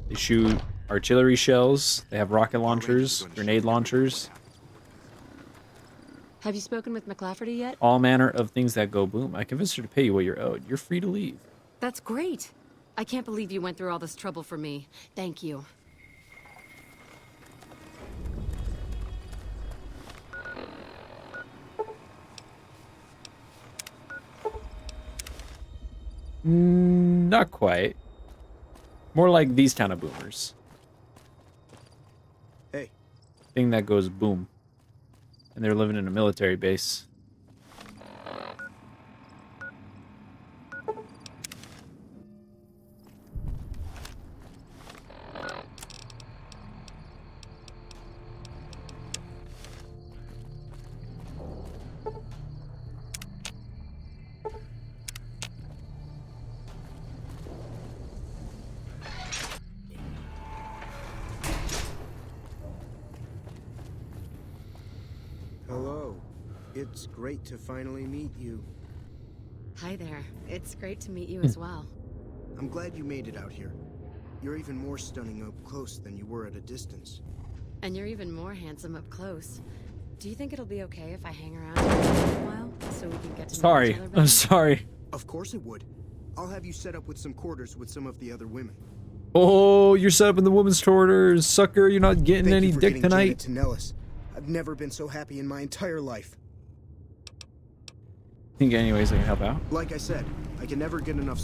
They shoot artillery shells. They have rocket launchers, grenade launchers, Have you spoken with McLafferty yet? all manner of things that go boom. I convinced her to pay you what you're owed. You're free to leave. That's great. I can't believe you went through all this trouble for me. Thank you. Not quite. More like these kind of boomers. Hey. Thing that goes boom. And they're living in a military base. Hello. It's great to finally meet you. Hi there. It's great to meet you as well. I'm glad you made it out here. You're even more stunning up close than you were at a distance. And you're even more handsome up close. Do you think it'll be okay if I hang around here for a while so we can get to know Sorry. each other better? I'm sorry. Of course it would. I'll have you set up with some quarters with some of the other women. Oh, you're set up in the woman's quarters. Sucker, you're not getting Thank any you for dick getting Janet tonight. to Nellis. I've never been so happy in my entire life. Think anyways I can help out? Like I said, I can never get enough.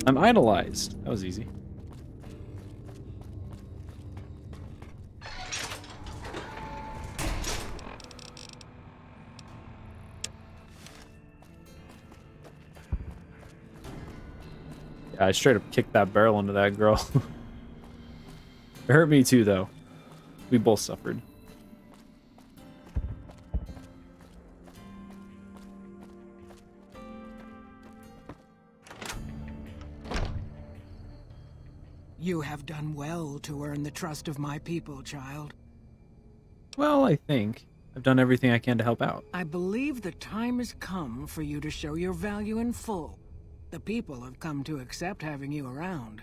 I'm idolized. That was easy. Yeah, I straight up kicked that barrel into that girl. It hurt me too, though. We both suffered. You have done well to earn the trust of my people, child. Well, I think I've done everything I can to help out. I believe the time has come for you to show your value in full. The people have come to accept having you around.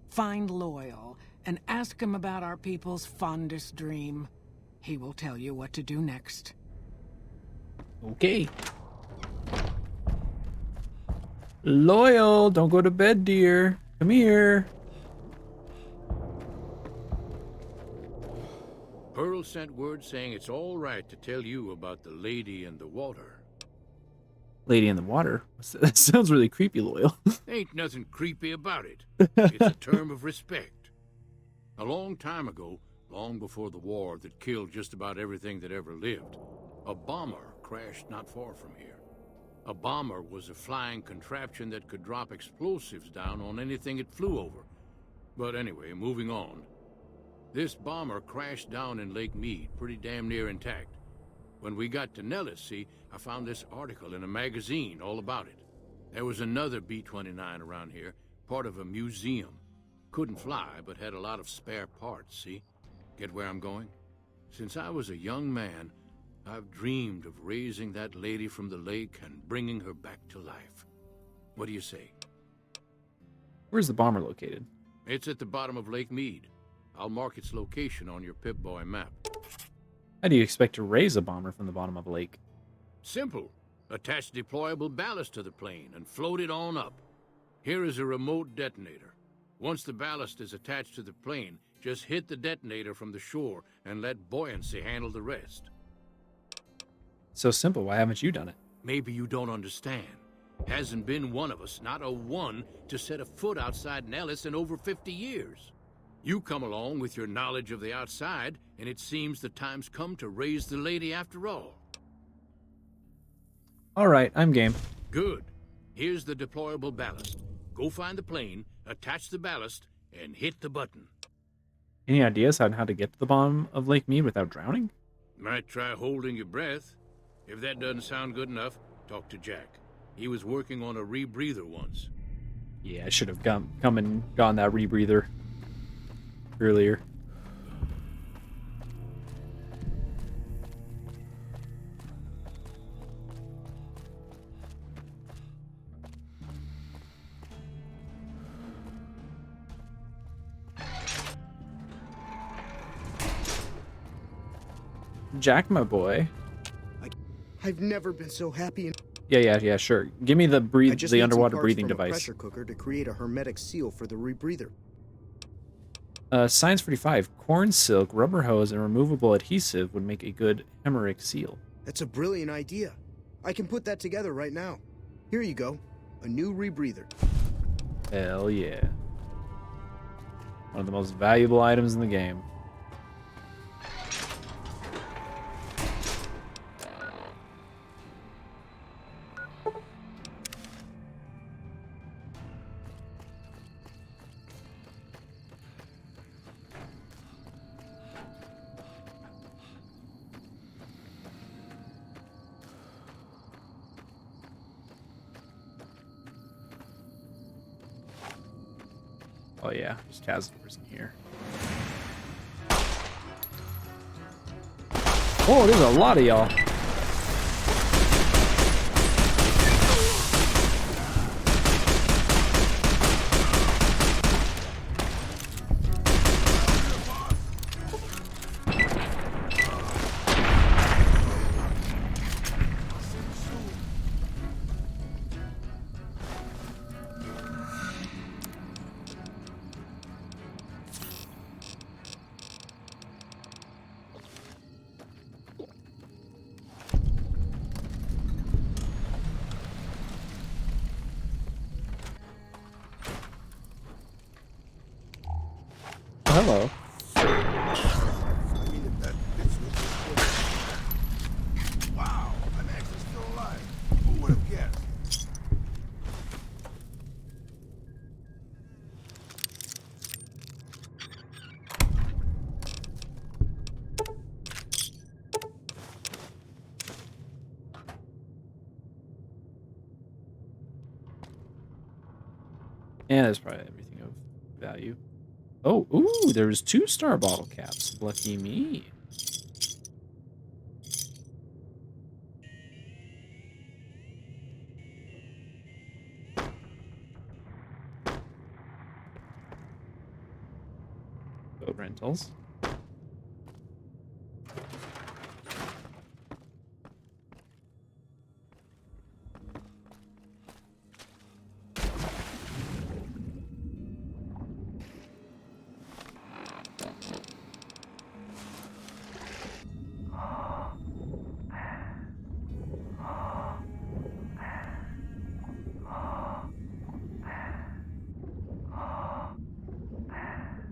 Find Loyal and ask him about our people's fondest dream. He will tell you what to do next. Okay. Loyal, don't go to bed, dear. Come here. Pearl sent word saying it's all right to tell you about the lady in the water. Lady in the water? That sounds really creepy, Loyal. Ain't nothing creepy about it. It's a term of respect. A long time ago, long before the war that killed just about everything that ever lived, a bomber crashed not far from here. A bomber was a flying contraption that could drop explosives down on anything it flew over. But anyway, moving on. This bomber crashed down in Lake Mead, pretty damn near intact. When we got to Nellis, see, I found this article in a magazine all about it. There was another B-29 around here, part of a museum. Couldn't fly, but had a lot of spare parts, see? Get where I'm going? Since I was a young man, I've dreamed of raising that lady from the lake and bringing her back to life. What do you say? Where's the bomber located? It's at the bottom of Lake Mead. I'll mark its location on your Pip-Boy map. How do you expect to raise a bomber from the bottom of a lake? Simple. Attach deployable ballast to the plane and float it on up. Here is a remote detonator. Once the ballast is attached to the plane, just hit the detonator from the shore and let buoyancy handle the rest. So simple. Why haven't you done it? Maybe you don't understand. Hasn't been one of us, not a one, to set a foot outside Nellis in over 50 years. You come along with your knowledge of the outside, and it seems the time's come to raise the lady after all. All right, I'm game. Good. Here's the deployable ballast. Go find the plane, attach the ballast, and hit the button. Any ideas on how to get to the bottom of Lake Mead without drowning? Might try holding your breath. If that doesn't sound good enough, talk to Jack. He was working on a rebreather once. Yeah, I should have come and gotten that rebreather earlier. Jack, my boy. I've never been so happy. Yeah, sure. Give me the underwater breathing device. Pressure cooker to create a hermetic seal for the rebreather. Science 45. Corn silk, rubber hose, and removable adhesive would make a good hemorrhagic seal. That's a brilliant idea. I can put that together right now. Here you go. A new rebreather. Hell yeah. One of the most valuable items in the game. Oh yeah, there's Cazadors in here. Oh, there's a lot of y'all. hello. Wow, I'm actually still alive. Who would have guessed? Yeah, that's probably everything of value. Oh, ooh, there was 2 star bottle caps. Lucky me. Boat rentals.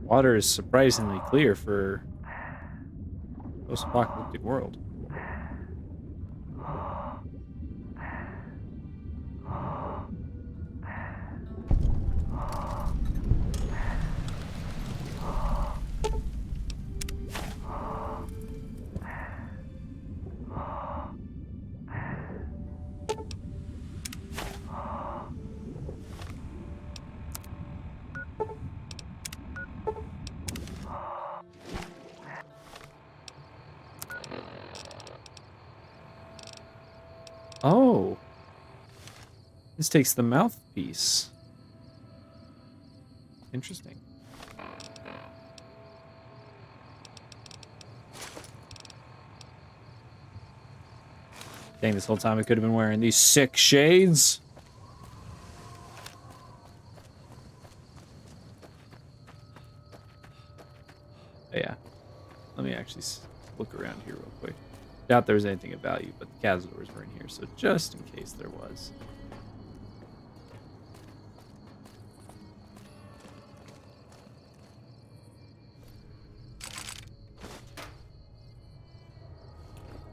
Water is surprisingly clear for post-apocalyptic world. Oh. This takes the mouthpiece. Interesting. Dang, this whole time I could have been wearing these sick shades. But yeah. Let me actually look around here real quick. Doubt there was anything of value, but the Cazadors were in here, so just in case there was.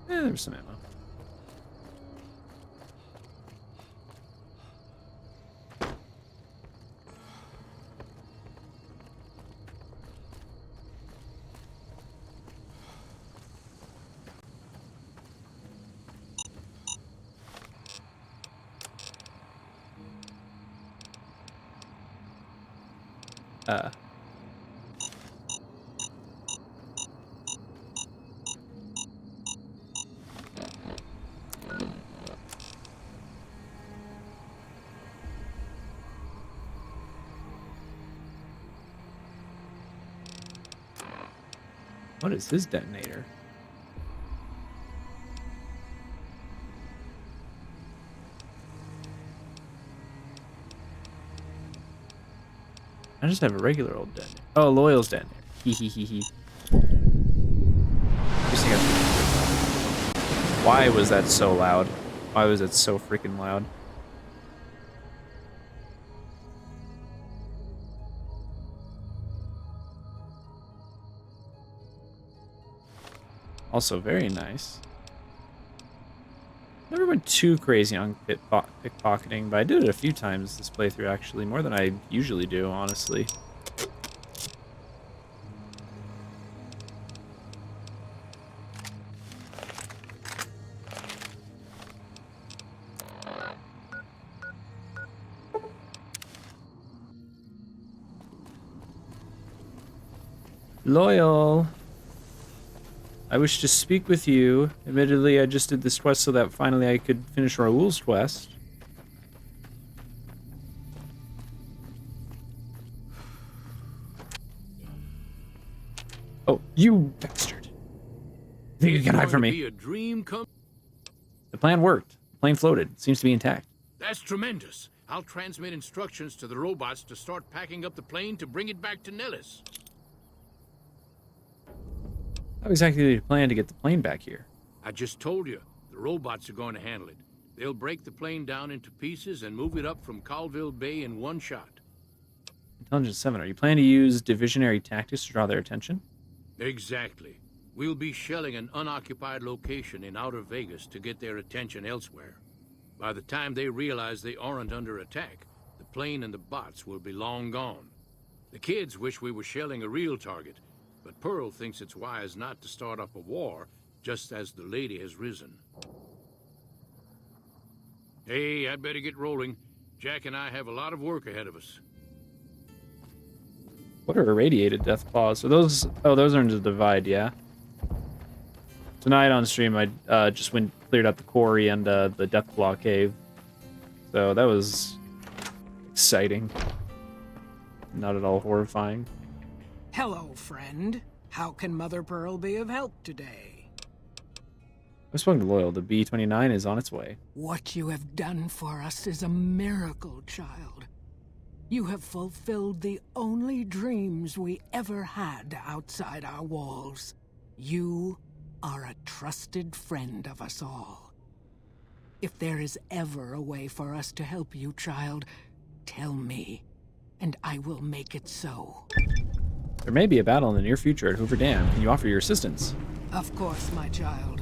There's some ammo. What is this detonator? I just have a regular old detonator. Oh, Loyal's detonator. Hee hee hee hee. Why was that so loud? Why was it so freaking loud? Also very nice. Never went too crazy on pickpocketing, but I did it a few times this playthrough actually, more than I usually do, honestly. Loyal. I wish to speak with you. Admittedly, I just did this quest so that finally I could finish Raoul's quest. Oh, you bastard. Think you can hide from me? The plan worked. The plane floated. Seems to be intact. That's tremendous. I'll transmit instructions to the robots to start packing up the plane to bring it back to Nellis. How exactly did you plan to get the plane back here? I just told you, the robots are going to handle it. They'll break the plane down into pieces and move it up from Colville Bay in one shot. Intelligence 7. Are you planning to use divisionary tactics to draw their attention? Exactly. We'll be shelling an unoccupied location in outer Vegas to get their attention elsewhere. By the time they realize they aren't under attack, the plane and the bots will be long gone. The kids wish we were shelling a real target, but Pearl thinks it's wise not to start up a war just as the lady has risen. Hey, I'd better get rolling. Jack and I have a lot of work ahead of us. What are irradiated death claws? Are those? Oh, those are in the divide. Yeah. Tonight on stream, I just cleared out the quarry and the death claw cave, so that was exciting. Not at all horrifying. Hello, friend. How can Mother Pearl be of help today? I've spoken to Loyal. The B-29 is on its way. What you have done for us is a miracle, child. You have fulfilled the only dreams we ever had outside our walls. You are a trusted friend of us all. If there is ever a way for us to help you, child, tell me, and I will make it so. There may be a battle in the near future at Hoover Dam. Can you offer your assistance? Of course, my child.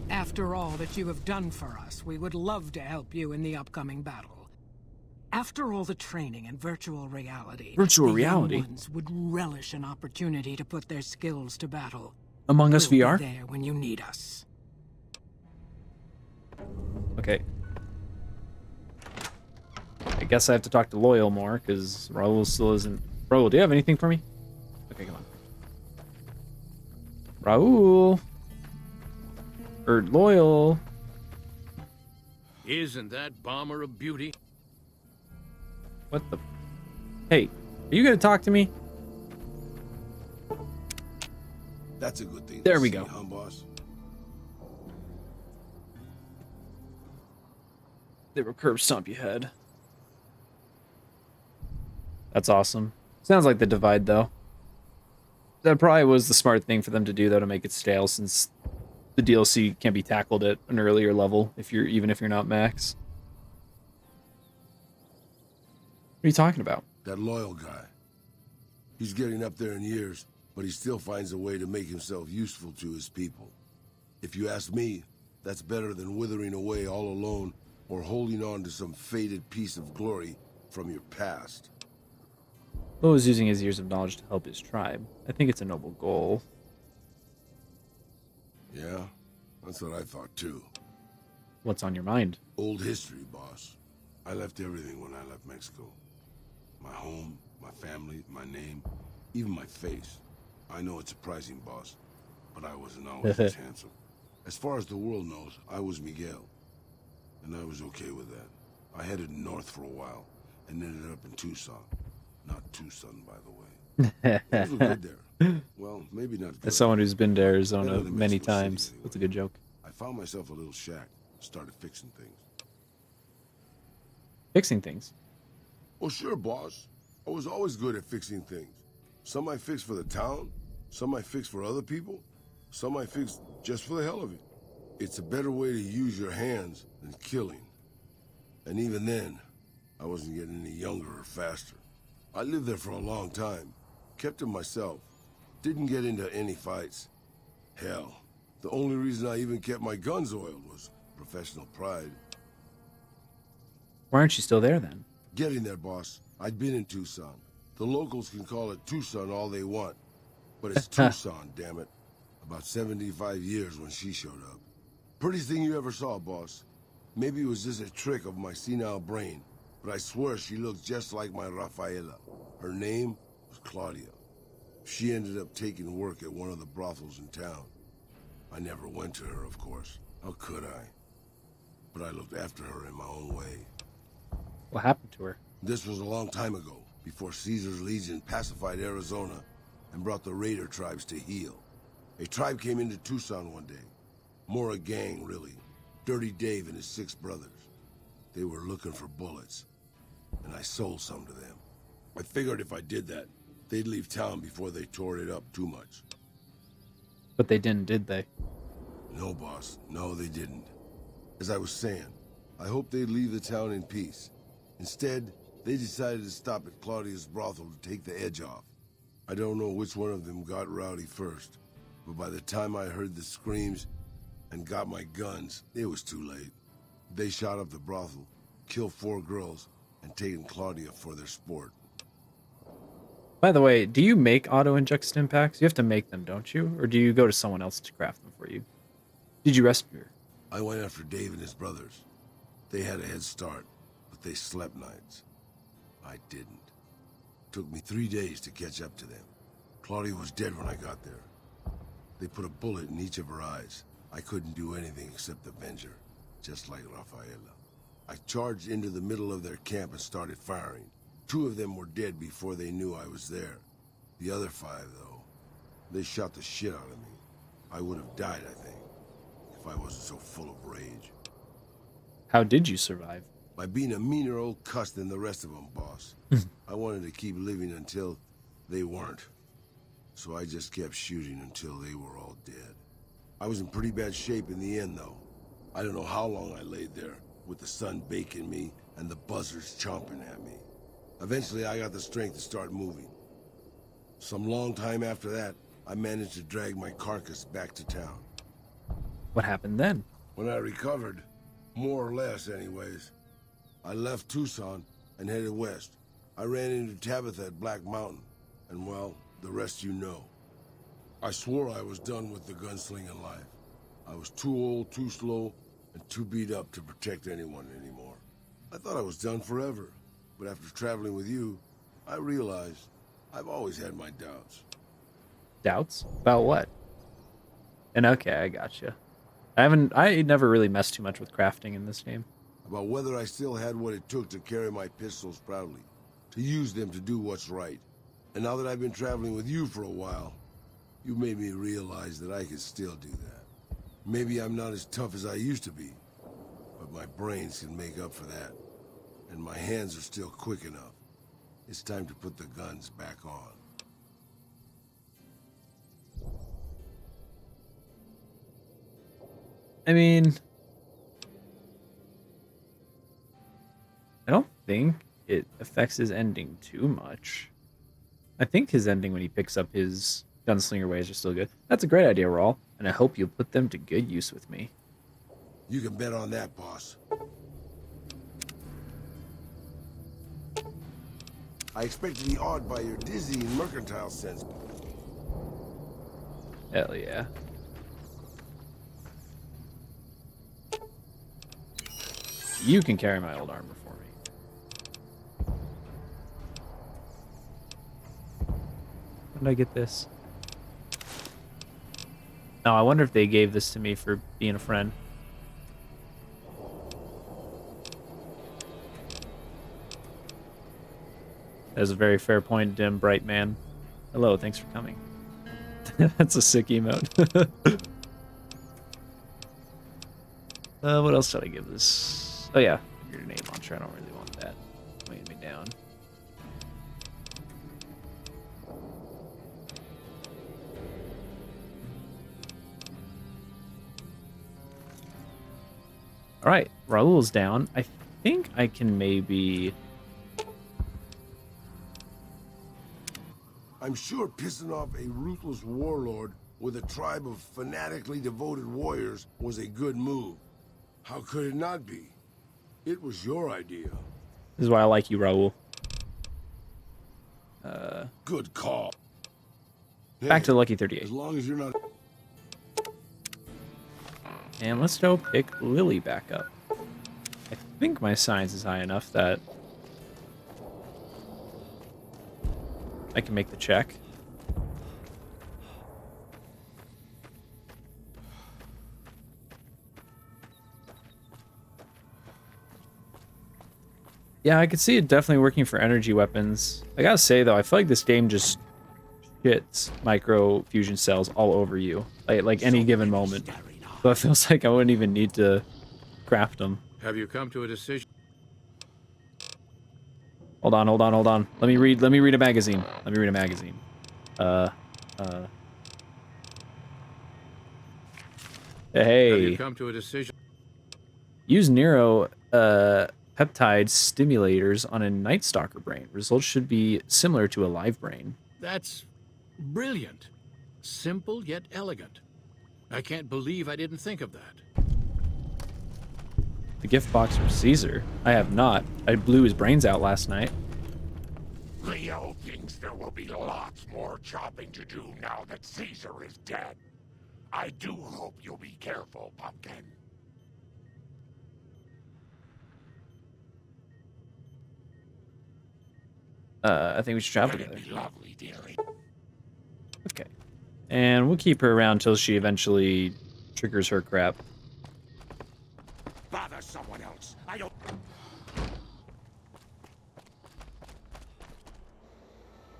After all that you have done for us, we would love to help you in the upcoming battle. After all the training and virtual reality, Virtual the reality? young ones would relish an opportunity to put their skills to battle. Among Us We'll VR? be there when you need us. Okay. I guess I have to talk to Loyal more, because Raul still isn't... Raul, do you have anything for me? Okay, come on. Raul! Or Loyal. Isn't that bomber a beauty? What the... Hey, are you gonna talk to me? That's a good thing. There we go. Huh, boss? They were curb stomp you head. That's awesome. Sounds like the divide, though. That probably was the smart thing for them to do, though, to make it stale, since the DLC can be tackled at an earlier level, even if you're not max. What are you talking about? That Loyal guy. He's getting up there in years, but he still finds a way to make himself useful to his people. If you ask me, that's better than withering away all alone or holding on to some faded piece of glory from your past. Lo is using his years of knowledge to help his tribe. I think it's a noble goal. Yeah, that's what I thought too. What's on your mind? Old history, boss. I left everything when I left Mexico. My home, my family, my name, even my face. I know it's surprising, boss, but I wasn't always as handsome. As far as the world knows, I was Miguel, and I was okay with that. I headed north for a while, and ended up in Tucson. Not Tucson, by the way. Things were good there. Well, maybe not good. As someone who's been to Arizona Better than many Mexico City, times, anyway. that's a good joke. I found myself a little shack, started fixing things. Fixing things? Well, sure, boss. I was always good at fixing things. Some I fixed for the town, some I fixed for other people, some I fixed just for the hell of it. It's a better way to use your hands than killing. And even then, I wasn't getting any younger or faster. I lived there for a long time, kept to myself, didn't get into any fights. Hell, the only reason I even kept my guns oiled was professional pride. Why aren't you still there, then? Getting there, boss. I'd been in Tucson. The locals can call it Tucson all they want, but it's Tucson, damn it. About 75 years when she showed up. Prettiest thing you ever saw, boss. Maybe it was just a trick of my senile brain, but I swear she looked just like my Rafaela. Her name was Claudia. She ended up taking work at one of the brothels in town. I never went to her, of course. How could I? But I looked after her in my own way. What happened to her? This was a long time ago, before Caesar's Legion pacified Arizona and brought the raider tribes to heel. A tribe came into Tucson one day. More a gang, really. Dirty Dave and his 6 brothers. They were looking for bullets, and I sold some to them. I figured if I did that, they'd leave town before they tore it up too much. But they didn't, did they? No, boss. No, they didn't. As I was saying, I hoped they'd leave the town in peace. Instead, They decided to stop at Claudia's brothel to take the edge off. I don't know which one of them got rowdy first, but by the time I heard the screams and got my guns, it was too late. They shot up the brothel, killed 4 girls, and taken Claudia for their sport. By the way, do you make auto-inject stim packs? You have to make them, don't you? Or do you go to someone else to craft them for you? Did you rescue her? I went after Dave and his brothers. They had a head start, but they slept nights. I didn't. Took me 3 days to catch up to them. Claudia was dead when I got there. They put a bullet in each of her eyes. I couldn't do anything except avenge her, just like Rafaela. I charged into the middle of their camp and started firing. 2 of them were dead before they knew I was there. The other 5, though, they shot the shit out of me. I would have died, I think, if I wasn't so full of rage. How did you survive? By being a meaner old cuss than the rest of them, boss. I wanted to keep living until they weren't. So I just kept shooting until they were all dead. I was in pretty bad shape in the end, though. I don't know how long I laid there, with the sun baking me and the buzzards chomping at me. Eventually, I got the strength to start moving. Some long time after that, I managed to drag my carcass back to town. What happened then? When I recovered, more or less anyways, I left Tucson and headed west. I ran into Tabitha at Black Mountain, and well, the rest you know. I swore I was done with the gunslinging life. I was too old, too slow, and too beat up to protect anyone anymore. I thought I was done forever, but after traveling with you, I realized I've always had my doubts. Doubts? About what? And okay, I gotcha. I never really messed too much with crafting in this game. About whether I still had what it took to carry my pistols proudly, to use them to do what's right. And now that I've been traveling with you for a while, you made me realize that I can still do that. Maybe I'm not as tough as I used to be, but my brains can make up for that. And my hands are still quick enough. It's time to put the guns back on. I mean, I don't think it affects his ending too much. I think his ending when he picks up his gunslinger ways are still good. That's a great idea, Raul, and I hope you'll put them to good use with me. You can bet on that, boss. I expect to be awed by your dizzying mercantile sense. Hell yeah. You can carry my old armor for me. When did I get this? No, I wonder if they gave this to me for being a friend. That's a very fair point, Dim Bright Man. Hello, thanks for coming. That's a sick emote. What else should I give this? Oh yeah, your name launcher. I don't really want that weighing me down. All right, Raul's down. I think I can maybe. I'm sure pissing off a ruthless warlord with a tribe of fanatically devoted warriors was a good move. How could it not be? It was your idea. This is why I like you, Raul. Good call. Back to Lucky 38. As long as you're not... And let's go pick Lily back up. I think my science is high enough that I can make the check. Yeah, I could see it definitely working for energy weapons. I gotta say, though, I feel like this game just shits micro fusion cells all over you, like any given moment. So it feels like I wouldn't even need to craft them. Have you come to a decision? Hold on. Let me read a magazine. Hey. Have you come to a decision? Use Nero peptide stimulators on a Night Stalker brain. Results should be similar to a live brain. That's brilliant. Simple yet elegant. I can't believe I didn't think of that. The gift box for Caesar. I have not. I blew his brains out last night. Leo thinks there will be lots more chopping to do now that Caesar is dead. I do hope you'll be careful, Pumpkin. I think we should travel It'd together. be lovely, dearie. Okay. And we'll keep her around until she eventually triggers her crap. Bother someone else. I don't...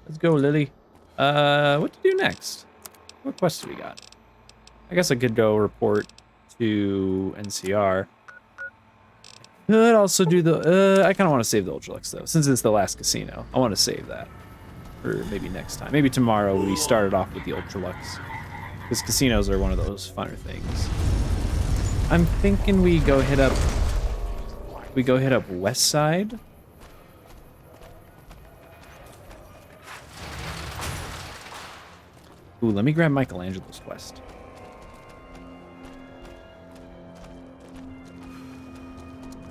Let's go, Lily. What to do next? What quests do we got? I guess I could go report to NCR. Could also do the... I kind of want to save the Ultralux, though. Since it's the last casino, I want to save that. Or maybe next time. Maybe tomorrow we started off with the Ultralux. Because casinos are one of those funner things. I'm thinking we go hit up... We go hit up West Side. Ooh, let me grab Michelangelo's quest.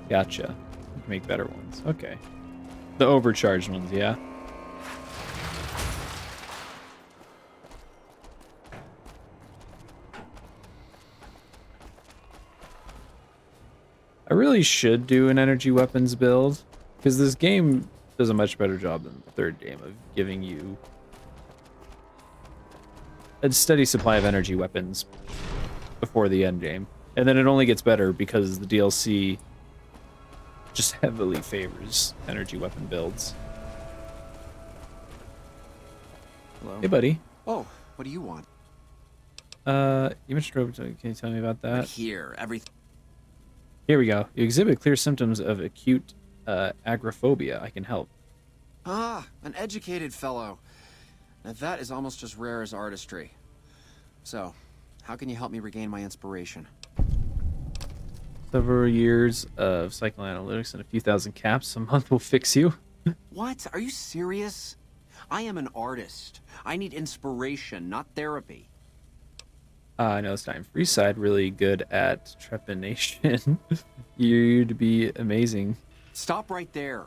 Gotcha. Make better ones. Okay. The overcharged ones, yeah. I really should do an energy weapons build, because this game does a much better job than the third game of giving you a steady supply of energy weapons before the end game. And then it only gets better because the DLC just heavily favors energy weapon builds. Hello. Hey, buddy. Oh, what do you want? You mentioned Robotoid. Can you tell me about that? Here, everything. Here we go. You exhibit clear symptoms of acute agoraphobia. I can help. Ah, an educated fellow. Now that is almost as rare as artistry. So, how can you help me regain my inspiration? Several years of psychoanalytics and a few thousand caps a month will fix you. What? Are you serious? I am an artist. I need inspiration, not therapy. I know it's time. Freeside really good at trepanation. You'd be amazing. Stop right there.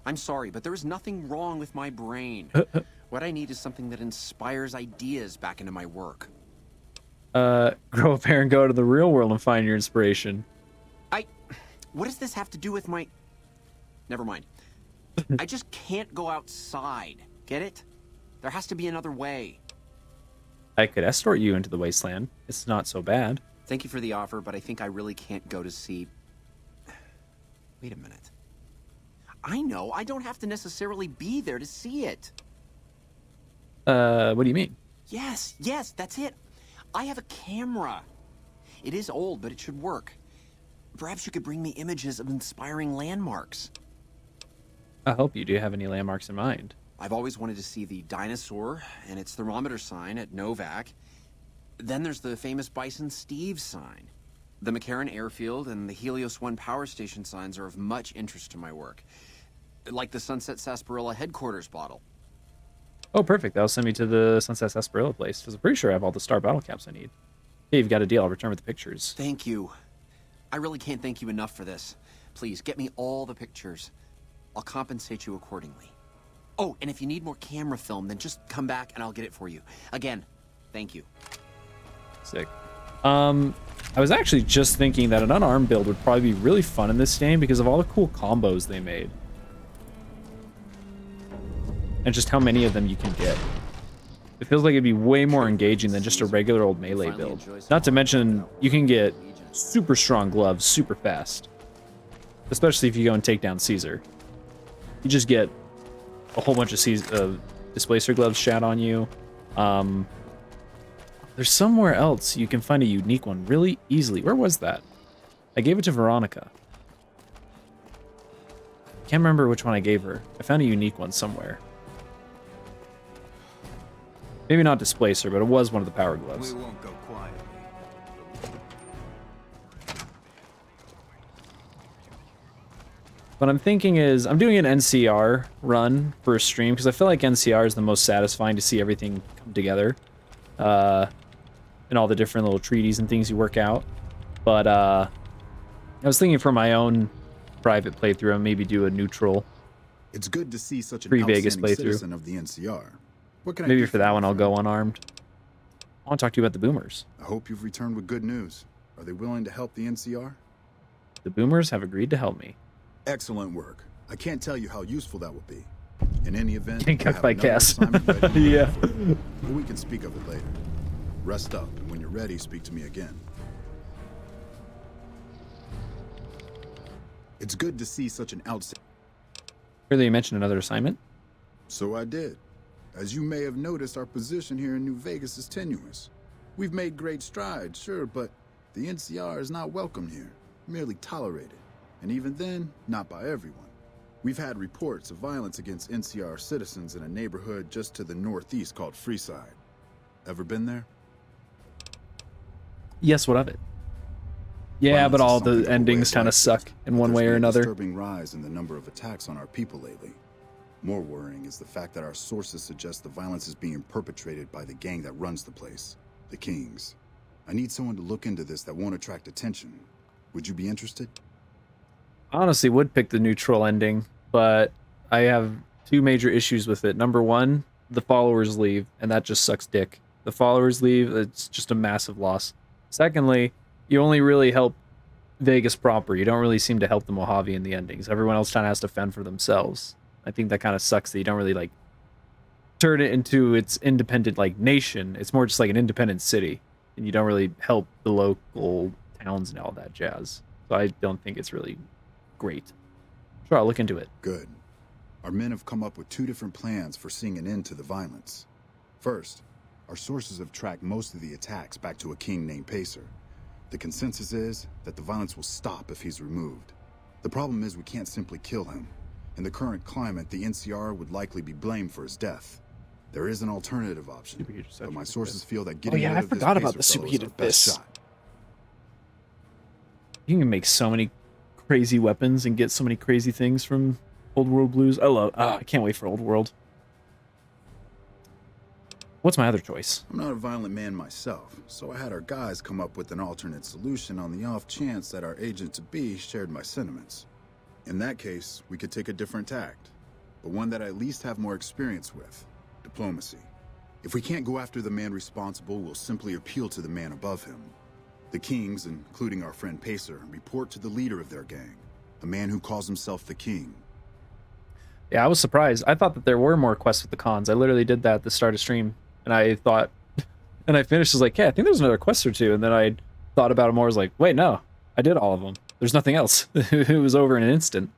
I'm sorry, but there is nothing wrong with my brain. What I need is something that inspires ideas back into my work. Grow up here and go to the real world and find your inspiration. What does this have to do with my... Never mind. I just can't go outside. Get it? There has to be another way. I could escort you into the wasteland. It's not so bad. Thank you for the offer, but I think I really can't go to see... Wait a minute. I know, I don't have to necessarily be there to see it. What do you mean? Yes, that's it. I have a camera. It is old, but it should work. Perhaps you could bring me images of inspiring landmarks. I hope you do have any landmarks in mind. I've always wanted to see the dinosaur and its thermometer sign at Novak. Then there's the famous Bison Steve sign. The McCarran Airfield and the Helios 1 power station signs are of much interest to my work. Like the Sunset Sarsaparilla headquarters bottle. Oh, perfect. That'll send me to the Sunset Sarsaparilla place, because I'm pretty sure I have all the star battle caps I need. Hey, you've got a deal. I'll return with the pictures. Thank you. I really can't thank you enough for this. Please, get me all the pictures. I'll compensate you accordingly. Oh, and if you need more camera film, then just come back and I'll get it for you. Again, thank you. Sick. I was actually just thinking that an unarmed build would probably be really fun in this game because of all the cool combos they made. And just how many of them you can get. It feels like it'd be way more engaging than just a regular old melee build. Not to mention, you can get super strong gloves super fast. Especially if you go and take down Caesar. You just get a whole bunch of displacer gloves shat on you. There's somewhere else you can find a unique one really easily. Where was that? I gave it to Veronica. Can't remember which one I gave her. I found a unique one somewhere. Maybe not displacer, but it was one of the power gloves. We won't go quietly. What I'm thinking is I'm doing an NCR run for a stream because I feel like NCR is the most satisfying to see everything come together. And all the different little treaties and things you work out. But I was thinking for my own private playthrough, I'll maybe do a neutral. It's good to see such an pre-Vegas outstanding playthrough. citizen of the NCR. What can I Maybe do for that one I'll go unarmed. I want to talk to you about the Boomers. I hope you've returned with good news. Are they willing to help the NCR? The Boomers have agreed to help me. Excellent work. I can't tell you how useful that will be. In any event, Can't I cut have by another Cass. assignment ready. Yeah. But we can speak of it later. Rest up, and when you're ready, speak to me again. It's good to see such an outstanding... Really, you mentioned another assignment? So I did. As you may have noticed, our position here in New Vegas is tenuous. We've made great strides, sure, but the NCR is not welcome here, merely tolerated. And even then, not by everyone. We've had reports of violence against NCR citizens in a neighborhood just to the northeast called Freeside. Ever been there? Yes, what of it? Yeah, Violence but is all something the to go endings away kind of like suck that, in but one there's way or been a another. disturbing rise in the number of attacks on our people lately. More worrying is the fact that our sources suggest the violence is being perpetrated by the gang that runs the place, the Kings. I need someone to look into this that won't attract attention. Would you be interested? I honestly would pick the neutral ending, but I have two major issues with it. Number one, the followers leave, and that just sucks dick. The followers leave, it's just a massive loss. Secondly, you only really help Vegas proper. You don't really seem to help the Mojave in the endings. Everyone else kind of has to fend for themselves. I think that kind of sucks that you don't really like turn it into its independent like nation. It's more just like an independent city, and you don't really help the local towns and all that jazz. So I don't think it's really great. Sure, I'll look into it. Good. Our men have come up with two different plans for seeing an end to the violence. First, our sources have tracked most of the attacks back to a king named Pacer. The consensus is that the violence will stop if he's removed. The problem is we can't simply kill him. In the current climate, the NCR would likely be blamed for his death. There is an alternative option, but my sources feel that getting rid of this forgot about Pacer the fellow is our superheated best fist. shot. You can make so many crazy weapons and get so many crazy things from Old World Blues. I can't wait for Old World. What's my other choice? I'm not a violent man myself, so I had our guys come up with an alternate solution on the off chance that our agent-to-be shared my sentiments. In that case, we could take a different tact, but one that I at least have more experience with: diplomacy. If we can't go after the man responsible, we'll simply appeal to the man above him. The Kings, including our friend Pacer, report to the leader of their gang, a man who calls himself the King. Yeah, I was surprised. I thought that there were more quests with the cons. I literally did that at the start of stream, and I thought, and I finished, I was like, yeah, I think there's another quest or two, and then I thought about it more, I was like, wait, no, I did all of them. There's nothing else. It was over in an instant.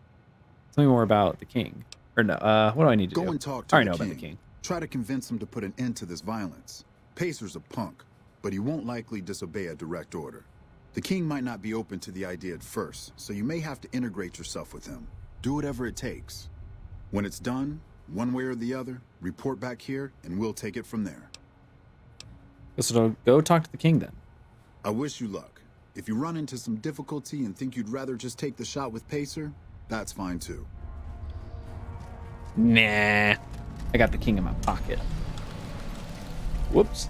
Tell me more about the King. Or no, what do I need to do? Go and talk to I the know King. about the King. Try to convince him to put an end to this violence. Pacer's a punk, but he won't likely disobey a direct order. The King might not be open to the idea at first, so you may have to integrate yourself with him. Do whatever it takes. When it's done, one way or the other, report back here, and we'll take it from there. So go talk to the King then. I wish you luck. If you run into some difficulty and think you'd rather just take the shot with Pacer, that's fine too. Nah. I got the King in my pocket. Whoops.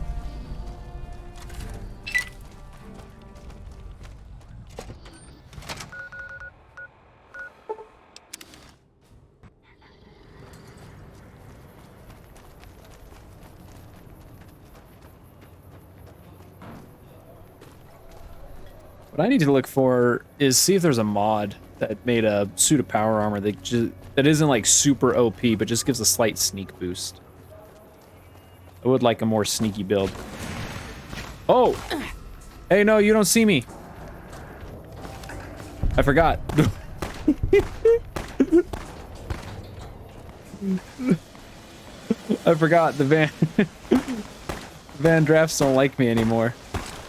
What I need to look for is see if there's a mod that made a suit of power armor that isn't like super OP, but just gives a slight sneak boost. I would like a more sneaky build. Oh! Hey, no, you don't see me. I forgot. I forgot the Van Drafts don't like me anymore.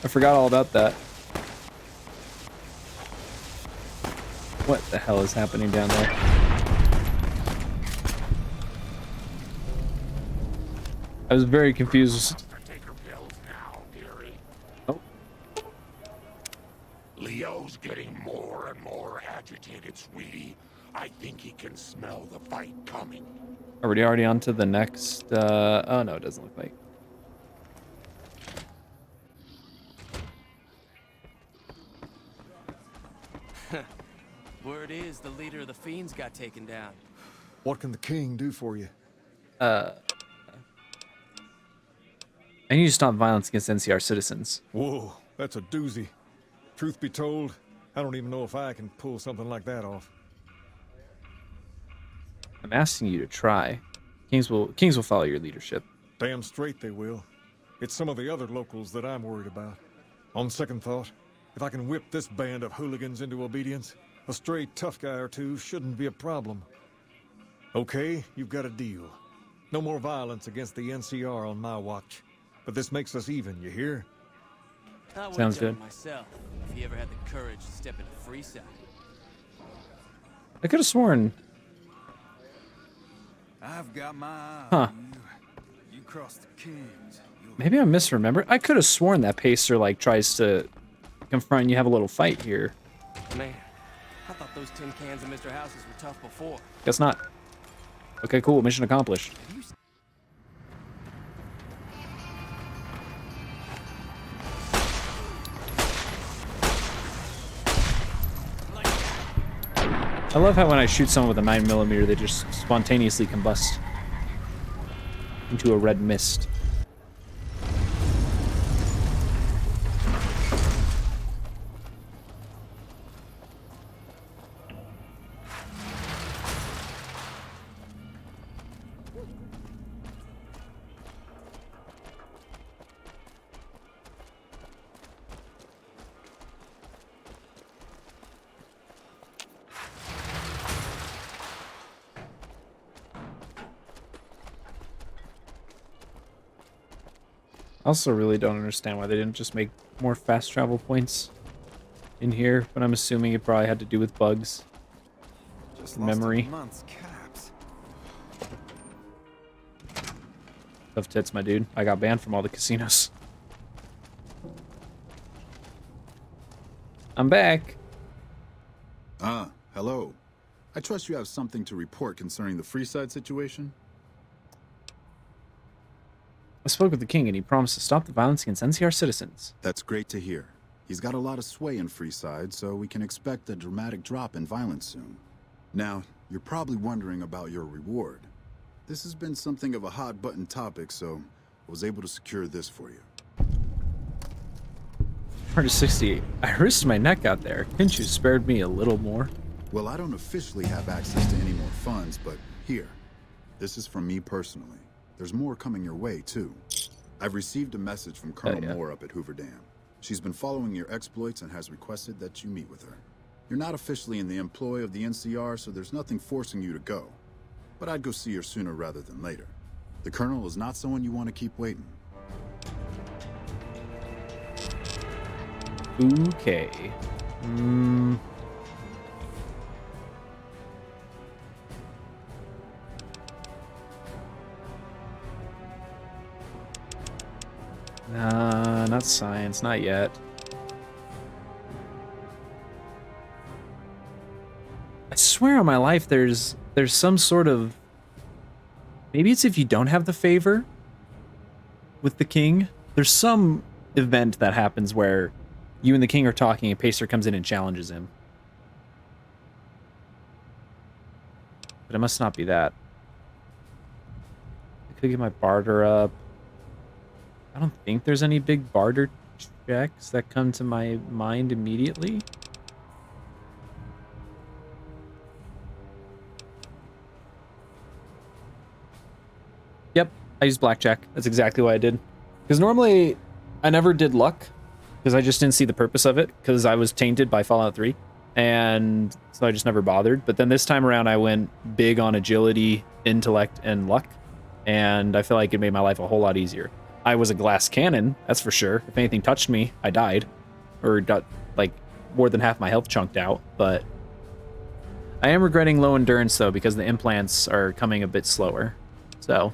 I forgot all about that. What the hell is happening down there? I was very confused. Oh. Leo's getting more and more agitated, sweetie. I think he can smell the fight coming. Are we already on to the next? Oh no, it doesn't look like. Word is the leader of the Fiends got taken down. What can the king do for you? I need to stop violence against NCR citizens. Whoa, that's a doozy. Truth be told, I don't even know if I can pull something like that off. I'm asking you to try. Kings will follow your leadership. Damn straight they will. It's some of the other locals that I'm worried about. On second thought, if I can whip this band of hooligans into obedience, a stray tough guy or two shouldn't be a problem. Okay, you've got a deal. No more violence against the NCR on my watch. But this makes us even, you hear? I would Sounds jump good. myself if he ever had the courage to step into Freeside. I could have sworn. I've got my eye Huh. on you. You cross the Kings. Maybe I misremembered. I could have sworn that Pacer like tries to confront you, have a little fight here. Man, I thought those tin cans in Mr. Houses were tough before. Guess not. Okay, cool. Mission accomplished. I love how when I shoot someone with a 9mm, they just spontaneously combust into a red mist. I also really don't understand why they didn't just make more fast travel points in here, but I'm assuming it probably had to do with bugs. Just Memory. lost a month's caps. Tough tits, my dude. I got banned from all the casinos. I'm back. Hello. I trust you have something to report concerning the Freeside situation? I spoke with the king and he promised to stop the violence against NCR citizens. That's great to hear. He's got a lot of sway in Freeside, so we can expect a dramatic drop in violence soon. Now, you're probably wondering about your reward. This has been something of a hot-button topic, so I was able to secure this for you. Part of 68. I risked my neck out there. Couldn't you spared me a little more? Well, I don't officially have access to any more funds, but here. This is from me personally. There's more coming your way, too. I've received a message from Colonel Moore up at Hoover Dam. She's been following your exploits and has requested that you meet with her. You're not officially in the employ of the NCR, so there's nothing forcing you to go. But I'd go see her sooner rather than later. The Colonel is not someone you want to keep waiting. Okay. Nah, not science, not yet. I swear on my life there's some sort of... Maybe it's if you don't have the favor with the king. There's some event that happens where you and the king are talking and Pacer comes in and challenges him. But it must not be that. I could get my barter up. I don't think there's any big barter checks that come to my mind immediately. Yep, I used blackjack. That's exactly what I did. Because normally I never did luck because I just didn't see the purpose of it because I was tainted by Fallout 3. And so I just never bothered. But then this time around I went big on agility, intellect, and luck. And I feel like it made my life a whole lot easier. I was a glass cannon, that's for sure. If anything touched me, I died. Or got, like, more than half my health chunked out. But I am regretting low endurance, though, because the implants are coming a bit slower. So...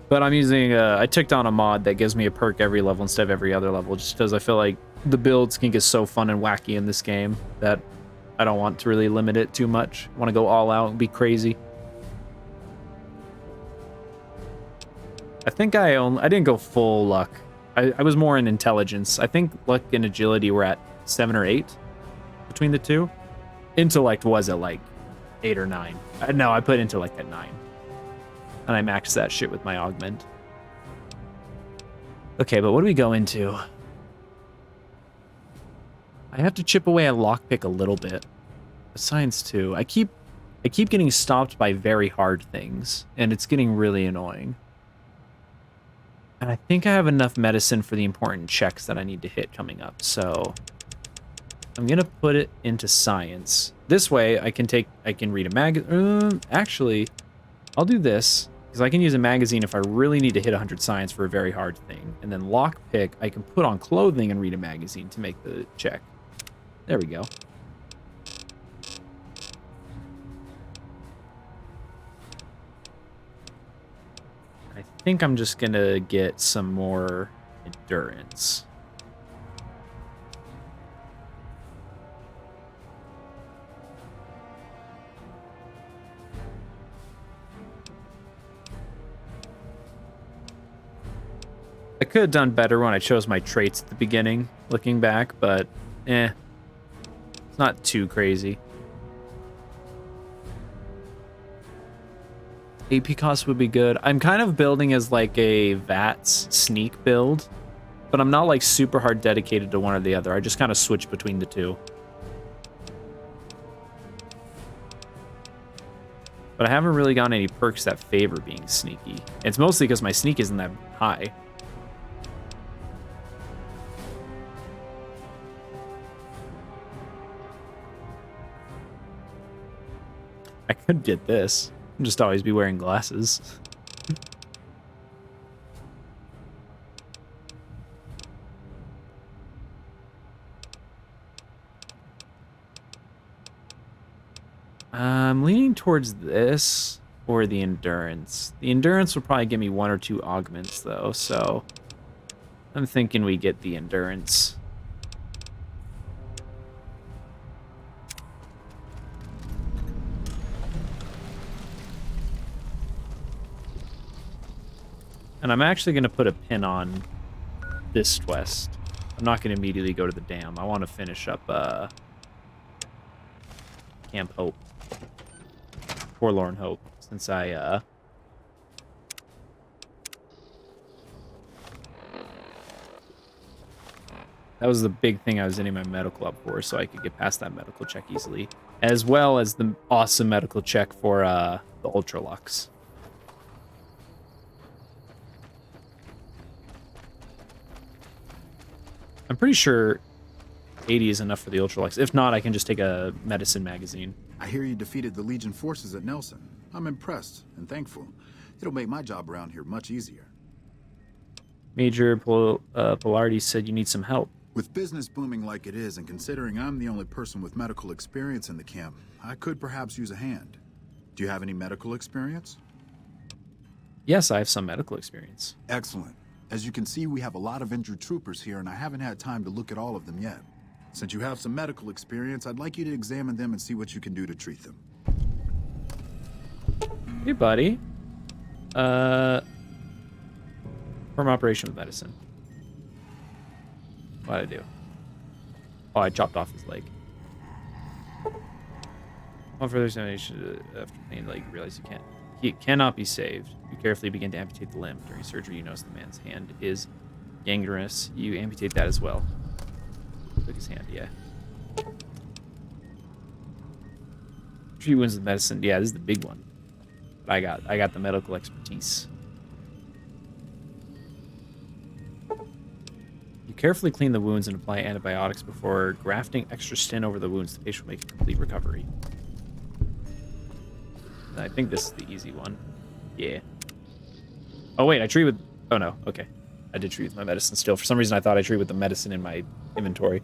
But I'm using, I ticked on a mod that gives me a perk every level instead of every other level, just because I feel like the builds can get so fun and wacky in this game that I don't want to really limit it too much. I want to go all out and be crazy. I think I didn't go full luck. I was more in intelligence. I think luck and agility were at 7 or 8 between the two. Intellect was at like 8 or 9. No, I put intellect at 9. And I maxed that shit with my augment. Okay, but what do we go into? I have to chip away at lockpick a little bit. Science too. I keep getting stopped by very hard things, and it's getting really annoying. And I think I have enough medicine for the important checks that I need to hit coming up, so I'm gonna put it into science. This way I can read a magazine. Actually, I'll do this, because I can use a magazine if I really need to hit 100 science for a very hard thing. And then lockpick, I can put on clothing and read a magazine to make the check. There we go. I think I'm just gonna get some more endurance. I could have done better when I chose my traits at the beginning, looking back, but it's not too crazy. AP cost would be good. I'm kind of building as like a VATS sneak build, but I'm not like super hard dedicated to one or the other. I just kind of switch between the two. But I haven't really gotten any perks that favor being sneaky. It's mostly because my sneak isn't that high. I could get this. Just always be wearing glasses. I'm leaning towards this or the endurance. The endurance will probably give me 1 or 2 augments though, so I'm thinking we get the endurance. And I'm actually going to put a pin on this quest. I'm not going to immediately go to the dam. I want to finish up Camp Hope. Forlorn Hope, since I that was the big thing I was in my medical up for, so I could get past that medical check easily. As well as the awesome medical check for the Ultralux. I'm pretty sure 80 is enough for the Ultralux. If not, I can just take a medicine magazine. I hear you defeated the Legion forces at Nelson. I'm impressed and thankful. It'll make my job around here much easier. Major Polarity said you need some help. With business booming like it is, and considering I'm the only person with medical experience in the camp, I could perhaps use a hand. Do you have any medical experience? Yes, I have some medical experience. Excellent. As you can see, we have a lot of injured troopers here, and I haven't had time to look at all of them yet. Since you have some medical experience, I'd like you to examine them and see what you can do to treat them. Hey, buddy. Perform operation with medicine. What'd I do? Oh, I chopped off his leg. One further examination after pain leg, realize he cannot be saved. You carefully begin to amputate the limb. During surgery, you notice the man's hand is gangrenous. You amputate that as well. Took his hand, yeah. Treat wounds with medicine. Yeah, this is the big one. But I got the medical expertise. You carefully clean the wounds and apply antibiotics before grafting extra skin over the wounds. The patient will make a complete recovery. I think this is the easy one. Yeah. Oh, wait, I treat with... Oh, no. Okay. I did treat with my medicine still. For some reason, I thought I treated with the medicine in my inventory.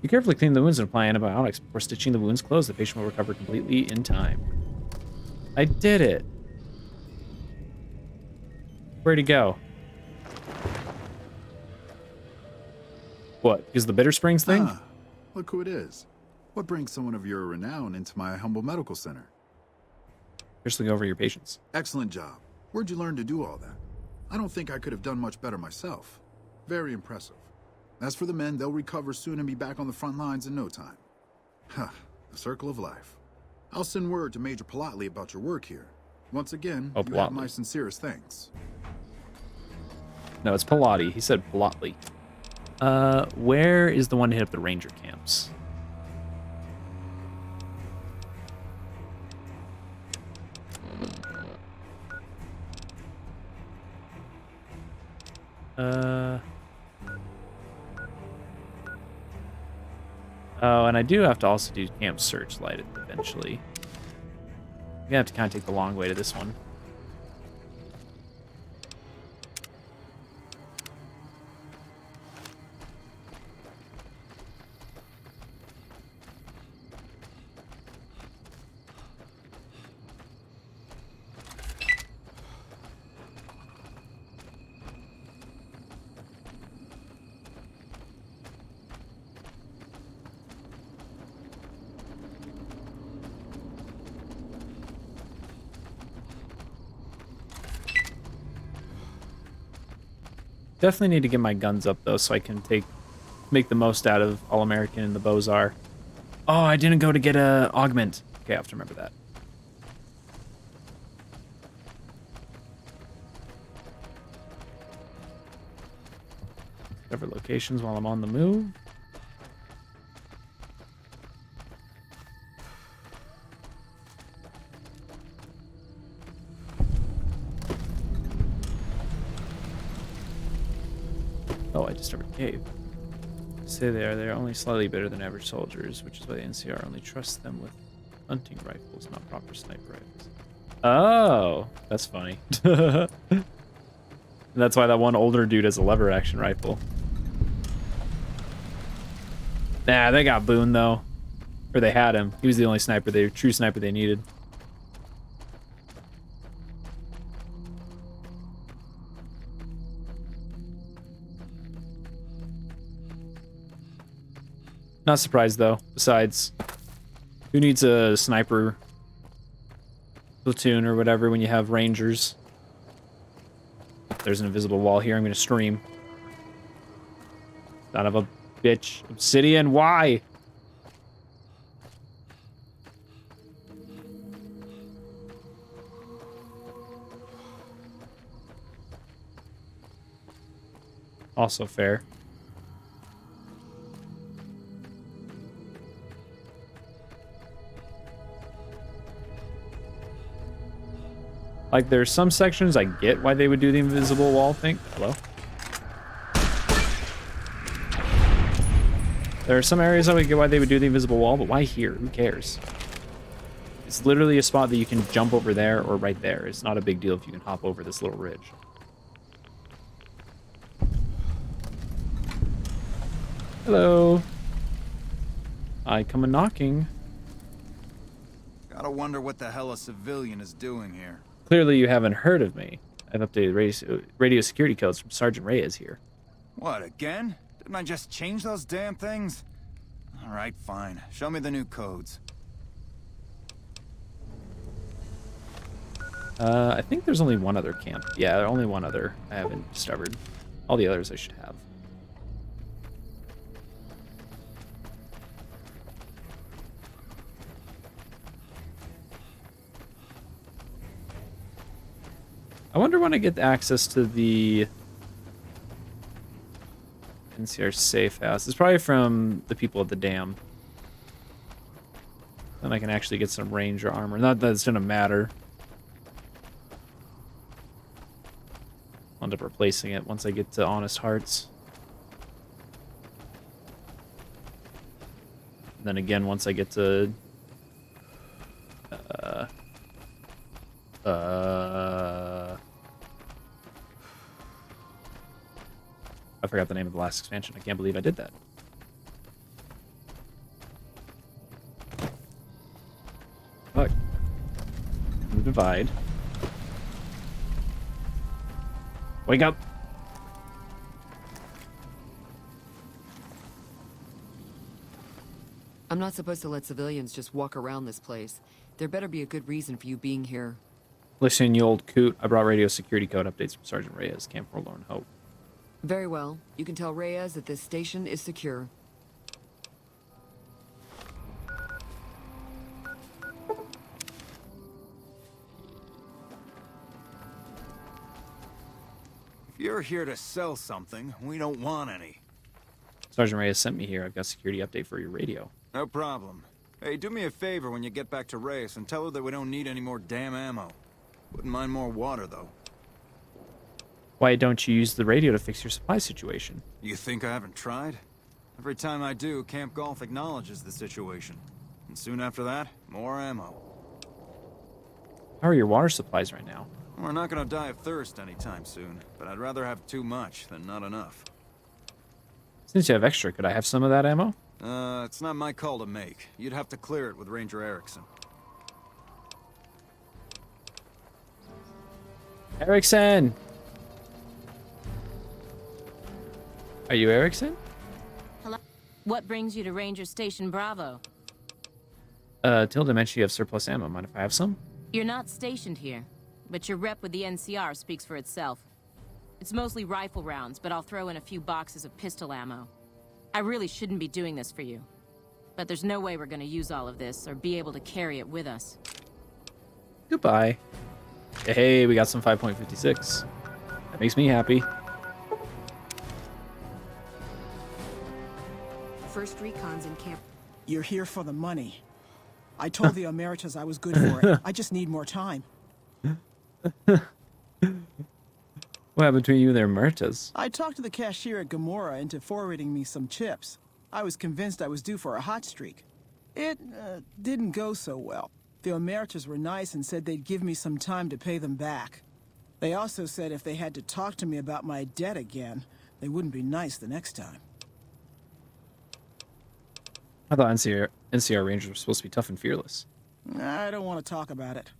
You carefully clean the wounds and apply antibiotics before stitching the wounds closed. The patient will recover completely in time. I did it. Where'd he go? What? Because the Bitter Springs thing? Ah, look who it is. What brings someone of your renown into my humble medical center? Just look over your patients. Excellent job. Where'd you learn to do all that? I don't think I could have done much better myself. Very impressive. As for the men, they'll recover soon and be back on the front lines in no time. Huh, the circle of life. I'll send word to Major Polotli about your work here. Once again, you have my sincerest thanks. No, it's Pilati. He said Polotli. Where is the one to hit up the ranger camps? Oh, and I do have to also do Camp Searchlight eventually. I'm gonna have to kind of take the long way to this one. Definitely need to get my guns up though, so I can make the most out of All American and the Bozar. Oh, I didn't go to get a augment. Okay, I have to remember that. Cover locations while I'm on the move. Oh, I discovered a cave. Say they're only slightly better than average soldiers, which is why the NCR only trusts them with hunting rifles, not proper sniper rifles. Oh, that's funny. That's why that one older dude has a lever action rifle. Nah, they got Boone though. Or they had him. He was the only true sniper they needed. Not surprised though. Besides, who needs a sniper platoon or whatever when you have rangers? There's an invisible wall here. I'm gonna stream. Son of a bitch. Obsidian, why? Also fair. Like, there's some sections I get why they would do the invisible wall thing. Hello? There are some areas I would get why they would do the invisible wall, but why here? Who cares? It's literally a spot that you can jump over there or right there. It's not a big deal if you can hop over this little ridge. Hello. I come a knocking. Gotta wonder what the hell a civilian is doing here. Clearly you haven't heard of me. I've updated radio security codes from Sergeant Reyes here. What, again? Didn't I just change those damn things? Alright, fine. Show me the new codes. I think there's only one other camp. Yeah, only one other I haven't discovered. All the others I should have. I wonder when I get access to the NCR safe house. It's probably from the people at the dam. Then I can actually get some ranger armor. Not that it's gonna matter. I'll end up replacing it once I get to Honest Hearts. And then again once I get to I forgot the name of the last expansion. I can't believe I did that. Look. The divide. Wake up. I'm not supposed to let civilians just walk around this place. There better be a good reason for you being here. Listen, you old coot. I brought radio security code updates from Sergeant Reyes, Camp Forlorn Hope. Very well. You can tell Reyes that this station is secure. If you're here to sell something, we don't want any. Sergeant Reyes sent me here. I've got a security update for your radio. No problem. Hey, do me a favor when you get back to Reyes and tell her that we don't need any more damn ammo. Wouldn't mind more water, though. Why don't you use the radio to fix your supply situation? You think I haven't tried? Every time I do, Camp Golf acknowledges the situation. And soon after that, more ammo. How are your water supplies right now? We're not gonna die of thirst anytime soon, but I'd rather have too much than not enough. Since you have extra, could I have some of that ammo? It's not my call to make. You'd have to clear it with Ranger Erickson. Erickson! Are you Erickson? Hello? What brings you to Ranger Station Bravo? Tilda mentioned you have surplus ammo. Mind if I have some? You're not stationed here, but your rep with the NCR speaks for itself. It's mostly rifle rounds, but I'll throw in a few boxes of pistol ammo. I really shouldn't be doing this for you, but there's no way we're gonna use all of this or be able to carry it with us. Goodbye. Hey, we got some 5.56. That makes me happy. First recon's in camp. You're here for the money. I told the Emeritus I was good for it. I just need more time. What happened between you and the Emeritus? I talked to the cashier at Gamora into forwarding me some chips. I was convinced I was due for a hot streak. It didn't go so well. The Emeritus were nice and said they'd give me some time to pay them back. They also said if they had to talk to me about my debt again, they wouldn't be nice the next time. I thought NCR Rangers were supposed to be tough and fearless. I don't want to talk about it.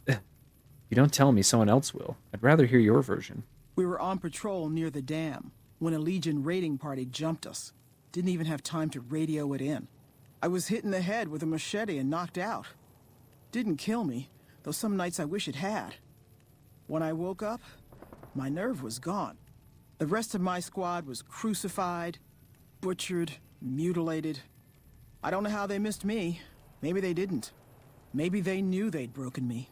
You don't tell me, someone else will. I'd rather hear your version. We were on patrol near the dam when a Legion raiding party jumped us. Didn't even have time to radio it in. I was hit in the head with a machete and knocked out. Didn't kill me, though some nights I wish it had. When I woke up, my nerve was gone. The rest of my squad was crucified, butchered, mutilated. I don't know how they missed me. Maybe they didn't. Maybe they knew they'd broken me.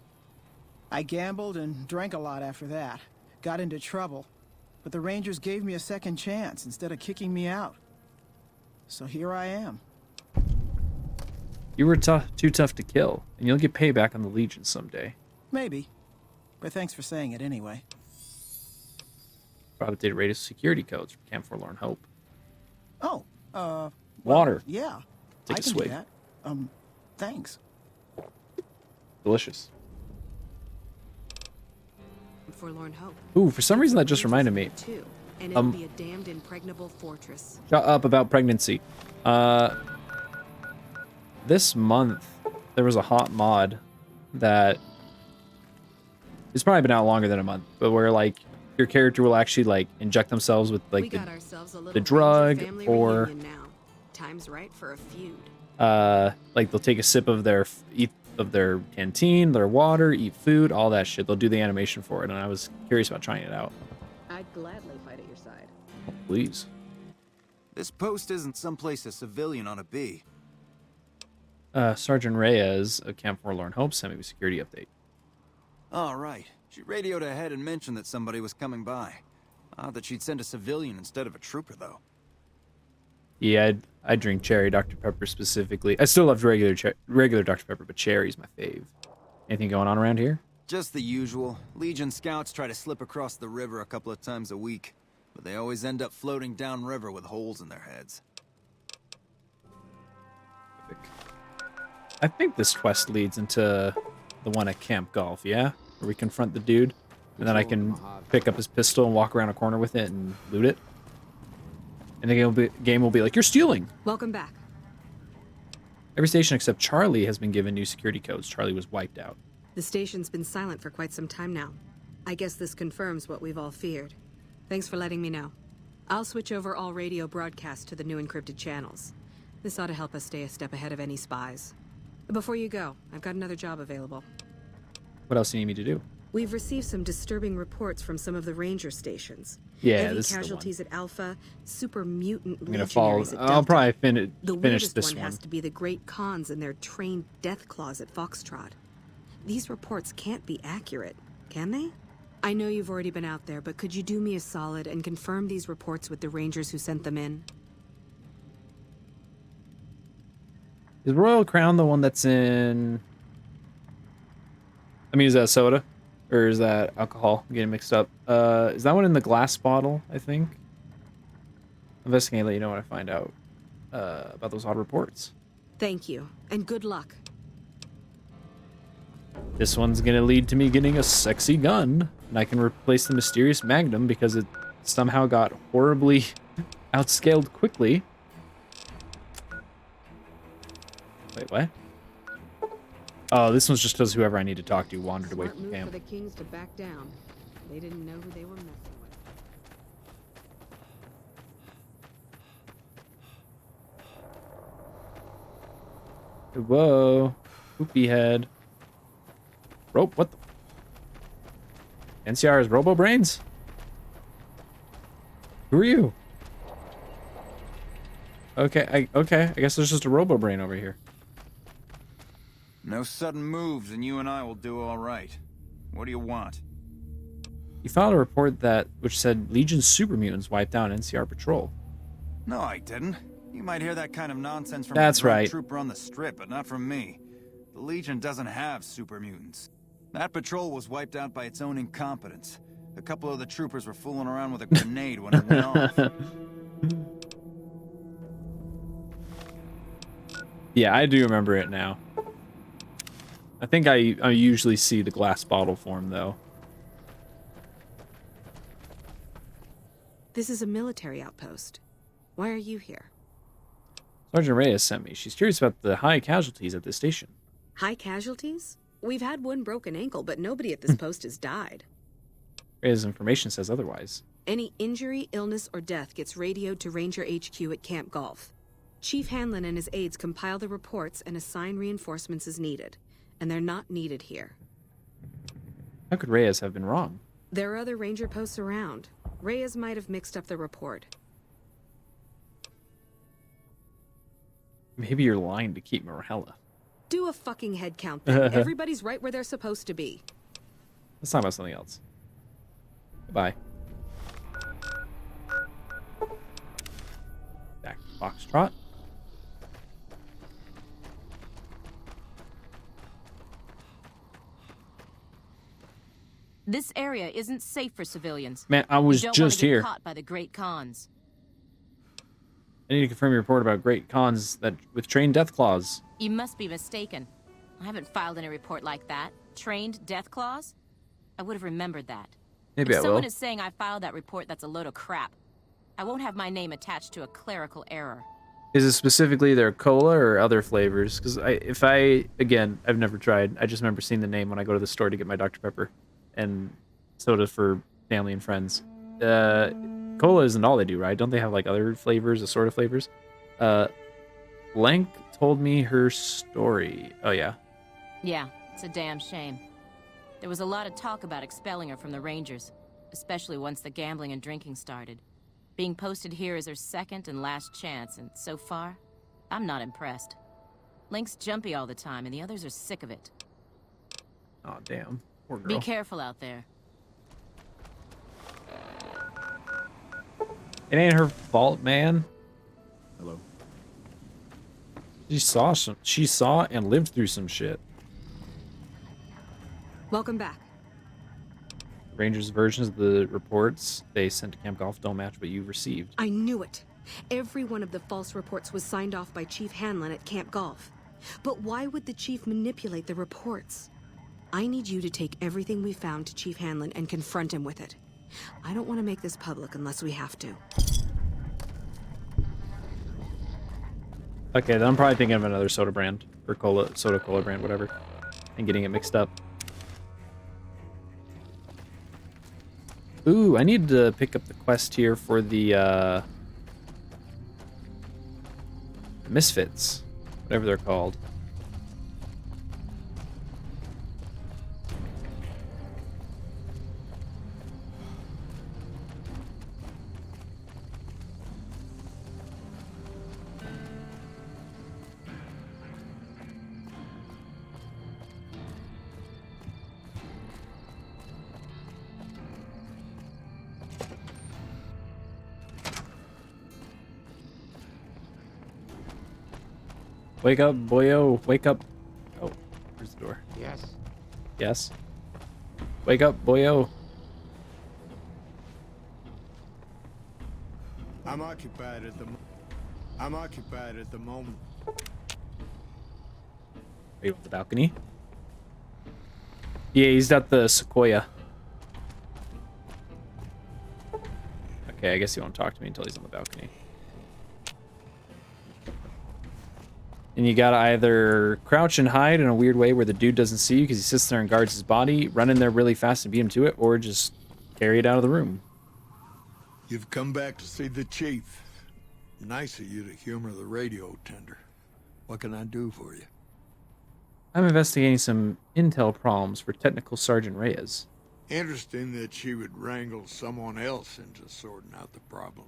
I gambled and drank a lot after that. Got into trouble. But the Rangers gave me a second chance instead of kicking me out. So here I am. You were too tough to kill, and you'll get payback on the Legion someday. Maybe. But thanks for saying it anyway. Brought updated radio security codes from Camp Forlorn Hope. Oh, water. Yeah. Take I a can swig. do that. Thanks. Delicious. Forlorn Hope. Ooh, for some reason that just reminded me. Too, and it'll be a damned impregnable fortress. Shut up about pregnancy. This month there was a hot mod that it's probably been out longer than a month, but where like your character will actually like inject themselves with like the drug, or Time's right for a feud. like they'll take a sip of their canteen, their water, eat food, all that shit. They'll do the animation for it, and I was curious about trying it out. I'd gladly fight at your side. Please. This post isn't someplace a civilian ought to be. Sergeant Reyes of Camp Forlorn Hope sent me a security update. All right. She radioed ahead and mentioned that somebody was coming by. Odd that she'd send a civilian instead of a trooper, though. Yeah, I drink cherry Dr. Pepper specifically. I still love regular Dr. Pepper, but cherry's my fave. Anything going on around here? Just the usual. Legion scouts try to slip across the river a couple of times a week, but they always end up floating downriver with holes in their heads. I think this quest leads into the one at Camp Golf, yeah? Where we confront the dude, and then I can pick up his pistol and walk around a corner with it and loot it. And the game will be like, you're stealing! Welcome back. Every station except Charlie has been given new security codes. Charlie was wiped out. The station's been silent for quite some time now. I guess this confirms what we've all feared. Thanks for letting me know. I'll switch over all radio broadcasts to the new encrypted channels. This ought to help us stay a step ahead of any spies. Before you go, I've got another job available. What else do you need me to do? We've received some disturbing reports from some of the ranger stations. Yeah, Heavy this casualties at Alpha, super mutant I'm gonna follow. legionaries at I'll Delta. probably The finish weirdest this one one. has to be the Great Khans and their trained death claws at Foxtrot. These reports can't be accurate, can they? I know you've already been out there, but could you do me a solid and confirm these reports with the rangers who sent them in? Is Royal Crown the one that's in? I mean, is that soda, or is that alcohol? I'm getting mixed up. Is that one in the glass bottle? I think. Investigating, let you know when I find out about those odd reports. Thank you, and good luck. This one's gonna lead to me getting a sexy gun, and I can replace the mysterious Magnum because it somehow got horribly outscaled quickly. Wait, what? Oh, this one's just because whoever I need to talk to wandered away Smart from move camp. for the Kings to back down. They didn't know who they were messing with. Whoa. Poopy head. Rope, what the? NCR is Robo Brains? Who are you? Okay, I guess there's just a Robo Brain over here. No sudden moves, and you and I will do all right. What do you want? You filed a report which said Legion super mutants wiped out an NCR patrol. No, I didn't. You might hear that kind of nonsense from That's a drunk right. trooper on the strip, but not from me. The Legion doesn't have super mutants. That patrol was wiped out by its own incompetence. A couple of the troopers were fooling around with a grenade when it went off. Yeah, I do remember it now. I think I usually see the glass bottle form, though. This is a military outpost. Why are you here? Sergeant Reyes sent me. She's curious about the high casualties at this station. High casualties? We've had one broken ankle, but nobody at this post has died. Reyes' information says otherwise. Any injury, illness, or death gets radioed to Ranger HQ at Camp Golf. Chief Hanlon and his aides compile the reports and assign reinforcements as needed. And they're not needed here. How could Reyes have been wrong? There are other ranger posts around. Reyes might have mixed up the report. Maybe you're lying to keep Morella. Do a fucking head count then. Everybody's right where they're supposed to be. Let's talk about something else. Goodbye. Back to Foxtrot. This area isn't safe for civilians. Man, I was You don't just want to get here. caught by the Great Khans. I need to confirm your report about Great Khans that with trained death claws. You must be mistaken. I haven't filed any report like that. Trained death claws? I would have remembered that. Maybe if I someone will. is saying I filed that report, that's a load of crap. I won't have my name attached to a clerical error. Is it specifically their cola or other flavors? Because again, I've never tried. I just remember seeing the name when I go to the store to get my Dr. Pepper and soda for family and friends. Cola isn't all they do, right? Don't they have like other flavors, assorted flavors? Blank told me her story. Oh yeah. Yeah, it's a damn shame. There was a lot of talk about expelling her from the Rangers, especially once the gambling and drinking started. Being posted here is her second and last chance, and so far, I'm not impressed. Link's jumpy all the time, and the others are sick of it. Oh damn. Poor girl. Be careful out there. It ain't her fault, man. Hello. She saw and lived through some shit. Welcome back. Rangers' versions of the reports they sent to Camp Golf don't match what you received. I knew it. Every one of the false reports was signed off by Chief Hanlon at Camp Golf. But why would the Chief manipulate the reports? I need you to take everything we found to Chief Hanlon and confront him with it. I don't want to make this public unless we have to. Okay, then I'm probably thinking of another soda brand or soda cola brand, whatever, and getting it mixed up. Ooh, I need to pick up the quest here for the The Misfits, whatever they're called. Wake up, boyo. Wake up. Oh, where's the door? Yes. Yes. Wake up, boyo. I'm occupied at the moment. Are you on the balcony? Yeah, he's at the Sequoia. Okay, I guess he won't talk to me until he's on the balcony. And you gotta either crouch and hide in a weird way where the dude doesn't see you because he sits there and guards his body, run in there really fast and beat him to it, or just carry it out of the room. You've come back to see the chief. Nice of you to humor the radio tender. What can I do for you? I'm investigating some intel problems for Technical Sergeant Reyes. Interesting that she would wrangle someone else into sorting out the problem.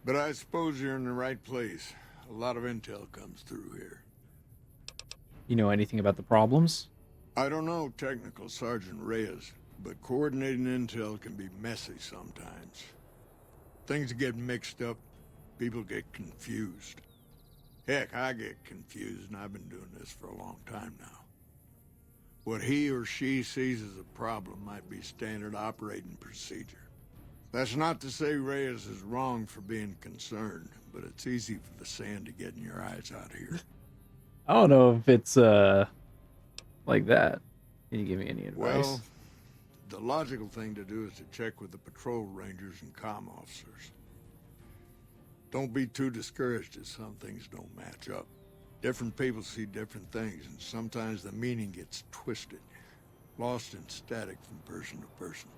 But I suppose you're in the right place. A lot of intel comes through here. You know anything about the problems? I don't know Technical Sergeant Reyes, but coordinating intel can be messy sometimes. Things get mixed up, people get confused. Heck, I get confused, and I've been doing this for a long time now. What he or she sees as a problem might be standard operating procedure. That's not to say Reyes is wrong for being concerned, but it's easy for the sand to get in your eyes out here. I don't know if it's like that. Can you give me any advice? Well, the logical thing to do is to check with the patrol rangers and comm officers. Don't be too discouraged if some things don't match up. Different people see different things, and sometimes the meaning gets twisted, lost in static from person to person.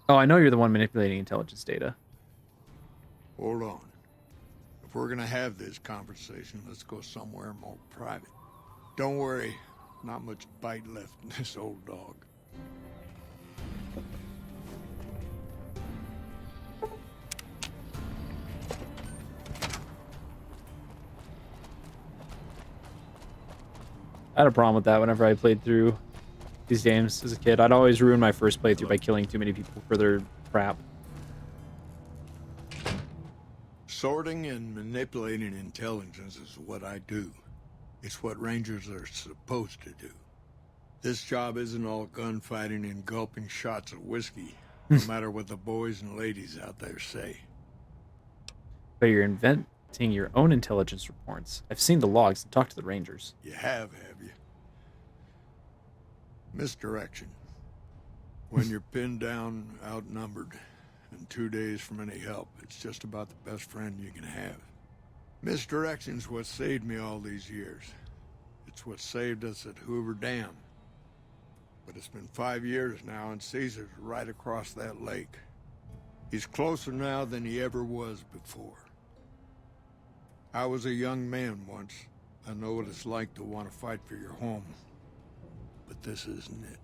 Oh, I know you're the one manipulating intelligence data. Hold on. If we're gonna have this conversation, let's go somewhere more private. Don't worry, not much bite left in this old dog. I had a problem with that whenever I played through these games as a kid. I'd always ruin my first playthrough by killing too many people for their crap. Sorting and manipulating intelligence is what I do. It's what Rangers are supposed to do. This job isn't all gunfighting and gulping shots of whiskey, no matter what the boys and ladies out there say. But you're inventing your own intelligence reports. I've seen the logs and talked to the Rangers. You have you? Misdirection. When you're pinned down, outnumbered, and 2 days from any help, it's just about the best friend you can have. Misdirection's what saved me all these years. It's what saved us at Hoover Dam. But it's been 5 years now, and Caesar's right across that lake. He's closer now than he ever was before. I was a young man once. I know what it's like to want to fight for your home. But this isn't it.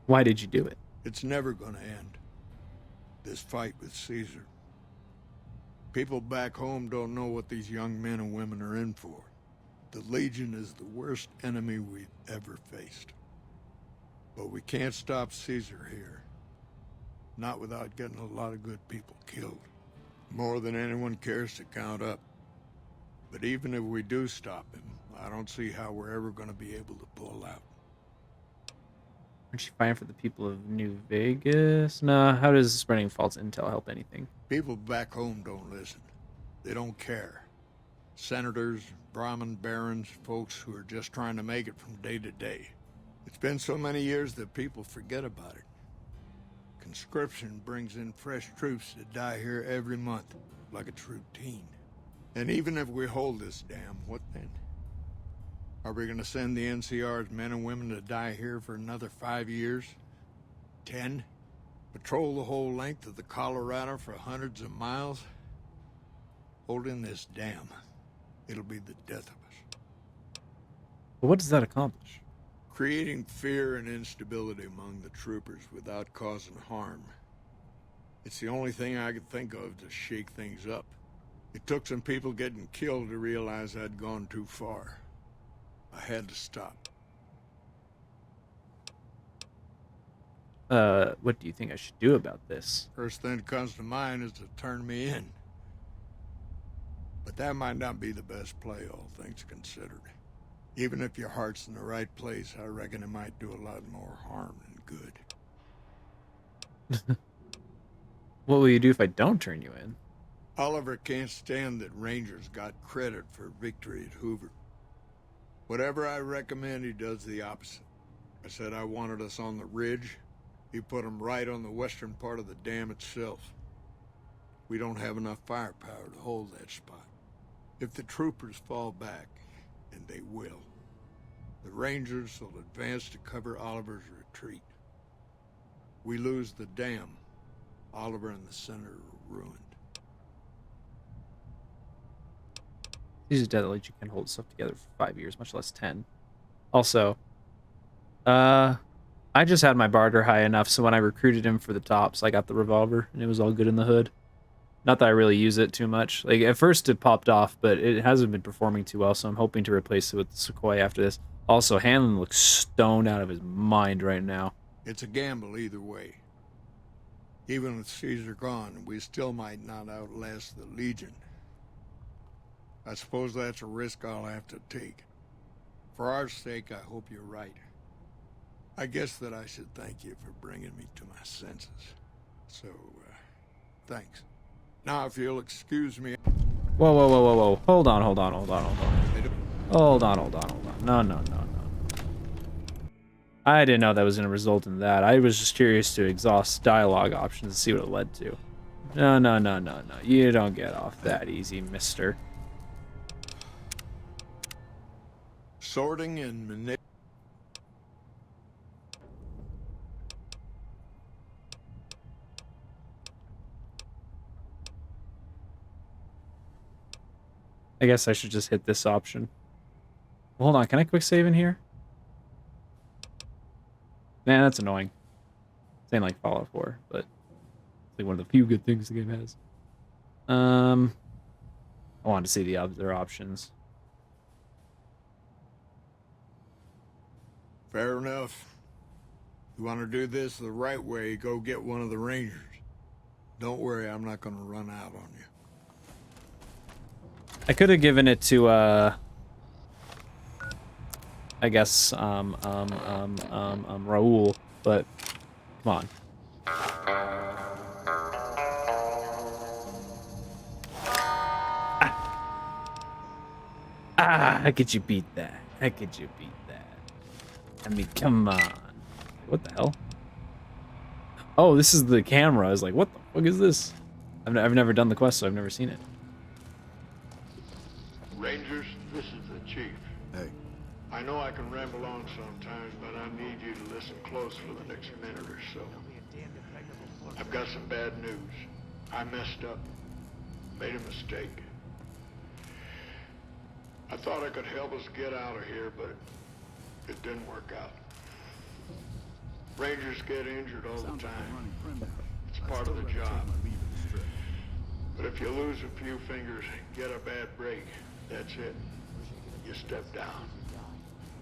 Why did you do it? It's never gonna end. This fight with Caesar. People back home don't know what these young men and women are in for. The Legion is the worst enemy we've ever faced. But we can't stop Caesar here. Not without getting a lot of good people killed. More than anyone cares to count up. But even if we do stop him, I don't see how we're ever going to be able to pull out. Aren't you fighting for the people of New Vegas? Nah, how does spreading false intel help anything? People back home don't listen. They don't care. Senators, Brahmin barons, folks who are just trying to make it from day to day. It's been so many years that people forget about it. Conscription brings in fresh troops that die here every month, like it's routine. And even if we hold this dam, what then? Are we going to send the NCR's men and women to die here for another 5 years? 10? Patrol the whole length of the Colorado for hundreds of miles? Holding this dam. It'll be the death of us. But what does that accomplish? Creating fear and instability among the troopers without causing harm. It's the only thing I could think of to shake things up. It took some people getting killed to realize I'd gone too far. I had to stop. What do you think I should do about this? First thing that comes to mind is to turn me in. But that might not be the best play, all things considered. Even if your heart's in the right place, I reckon it might do a lot more harm than good. What will you do if I don't turn you in? Oliver can't stand that Rangers got credit for victory at Hoover. Whatever I recommend, he does the opposite. I said I wanted us on the ridge. He put them right on the western part of the dam itself. We don't have enough firepower to hold that spot. If the troopers fall back, and they will, the Rangers will advance to cover Oliver's retreat. We lose the dam, Oliver and the center are ruined. These are dead that Legion can hold stuff together for 5 years, much less 10. Also, I just had my barter high enough, so when I recruited him for the tops, I got the revolver, and it was all good in the hood. Not that I really use it too much. Like, at first it popped off, but it hasn't been performing too well, so I'm hoping to replace it with the Sequoia after this. Also, Hanlon looks stoned out of his mind right now. It's a gamble either way. Even with Caesar gone, we still might not outlast the Legion. I suppose that's a risk I'll have to take. For our sake, I hope you're right. I guess that I should thank you for bringing me to my senses. So, thanks. Now, if you'll excuse me... Whoa, whoa, whoa, whoa, whoa. Hold on. No. I didn't know that was going to result in that. I was just curious to exhaust dialogue options and see what it led to. No. You don't get off that easy, mister. Sorting and manipulating. I guess I should just hit this option. Hold on, can I quick save in here? Man, that's annoying. This ain't like Fallout 4, but it's like one of the few good things the game has. I wanted to see the other options. Fair enough. You want to do this the right way, go get one of the Rangers. Don't worry, I'm not going to run out on you. I could have given it to, I guess, Raul, but come on. How could you beat that? How could you beat that? I mean, come on. What the hell? Oh, this is the camera. I was like, what the fuck is this? I've never done the quest, so I've never seen it. Rangers, this is the chief. Hey. I know I can ramble on sometimes, but I need you to listen close for the next minute or so. I've got some bad news. I messed up. Made a mistake. I thought I could help us get out of here, but it didn't work out. Rangers get injured all the time. It's part of the job. But if you lose a few fingers, get a bad break, that's it. You step down.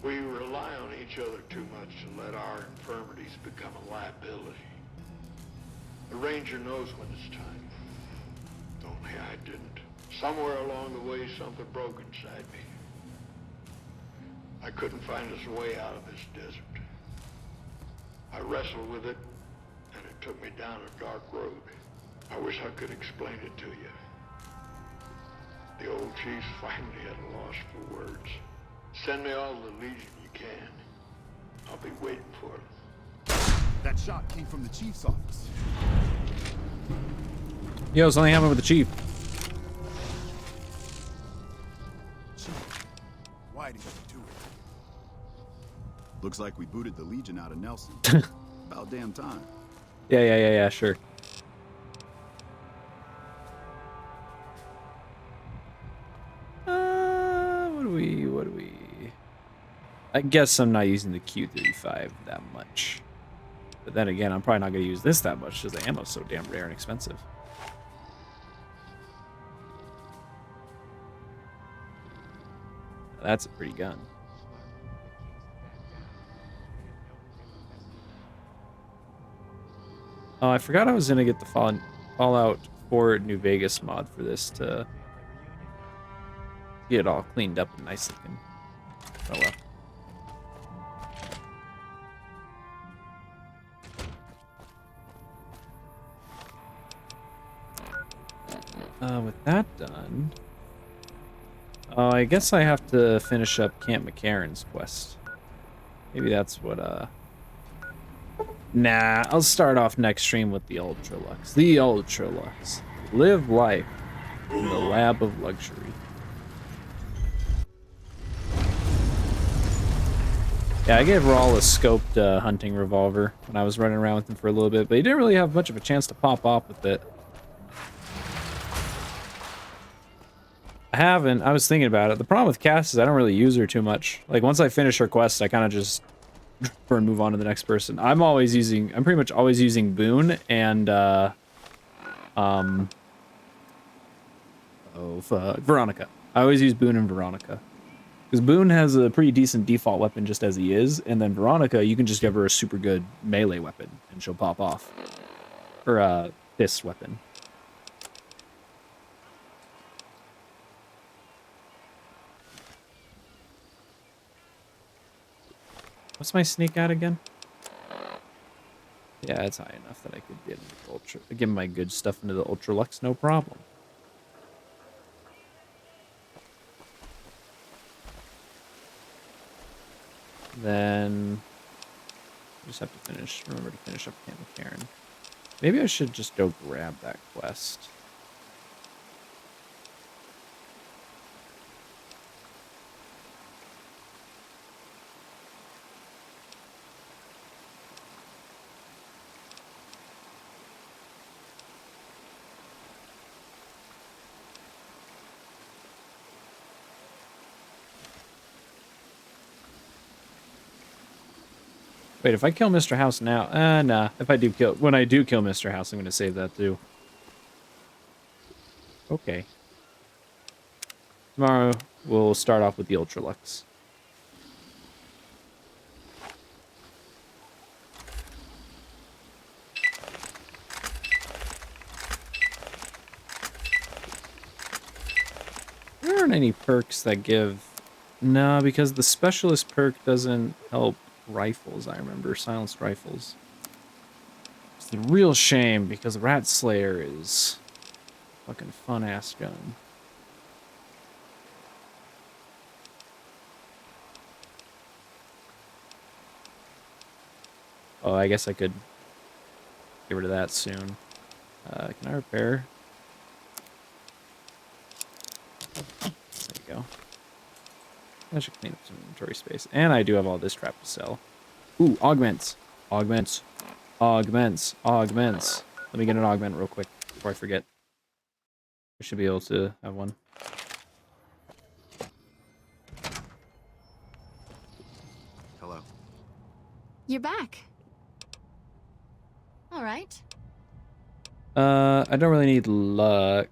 We rely on each other too much to let our infirmities become a liability. The Ranger knows when it's time. Only I didn't. Somewhere along the way, something broke inside me. I couldn't find us a way out of this desert. I wrestled with it, and it took me down a dark road. I wish I could explain it to you. The old chief's finally at a loss for words. Send me all the Legion you can. I'll be waiting for them. That shot came from the chief's office. Yo, something happened with the chief. Chief, why did you do it? Looks like we booted the Legion out of Nelson. About damn time. Yeah, sure. What do we... I guess I'm not using the Q35 that much. But then again, I'm probably not going to use this that much because the ammo's so damn rare and expensive. That's a pretty gun. Oh, I forgot I was going to get the Fallout 4 New Vegas mod for this to get it all cleaned up and nice looking. Oh well. With that done... Oh, I guess I have to finish up Camp McCarran's quest. Maybe that's what, Nah, I'll start off next stream with the Ultralux. The Ultralux. Live life in the lab of luxury. Yeah, I gave Raul a scoped hunting revolver when I was running around with him for a little bit, but he didn't really have much of a chance to pop off with it. I was thinking about it. The problem with Cass is I don't really use her too much. Like, once I finish her quest, I kind of just and move on to the next person. I'm pretty much always using Boone and, Veronica. I always use Boone and Veronica. Because Boone has a pretty decent default weapon just as he is, and then Veronica, you can just give her a super good melee weapon, and she'll pop off. Or, this weapon. What's my sneak at again? Yeah, it's high enough that I could get into the give my good stuff into the Ultralux, no problem. Then I just have to remember to finish up Camp McCarran. Maybe I should just go grab that quest. Wait, if I kill Mr. House now... nah. When I do kill Mr. House, I'm going to save that too. Okay. Tomorrow, we'll start off with the Ultralux. There aren't any perks that give... No, because the Specialist perk doesn't help rifles, I remember. Silenced rifles. It's the real shame, because Rat Slayer is a fucking fun-ass gun. Oh, I guess I could get rid of that soon. Can I repair? There you go. I should clean up some inventory space. And I do have all this crap to sell. Ooh, augments. Augments. Augments. Augments. Let me get an augment real quick before I forget. I should be able to have one. Hello. You're back. All right. I don't really need luck.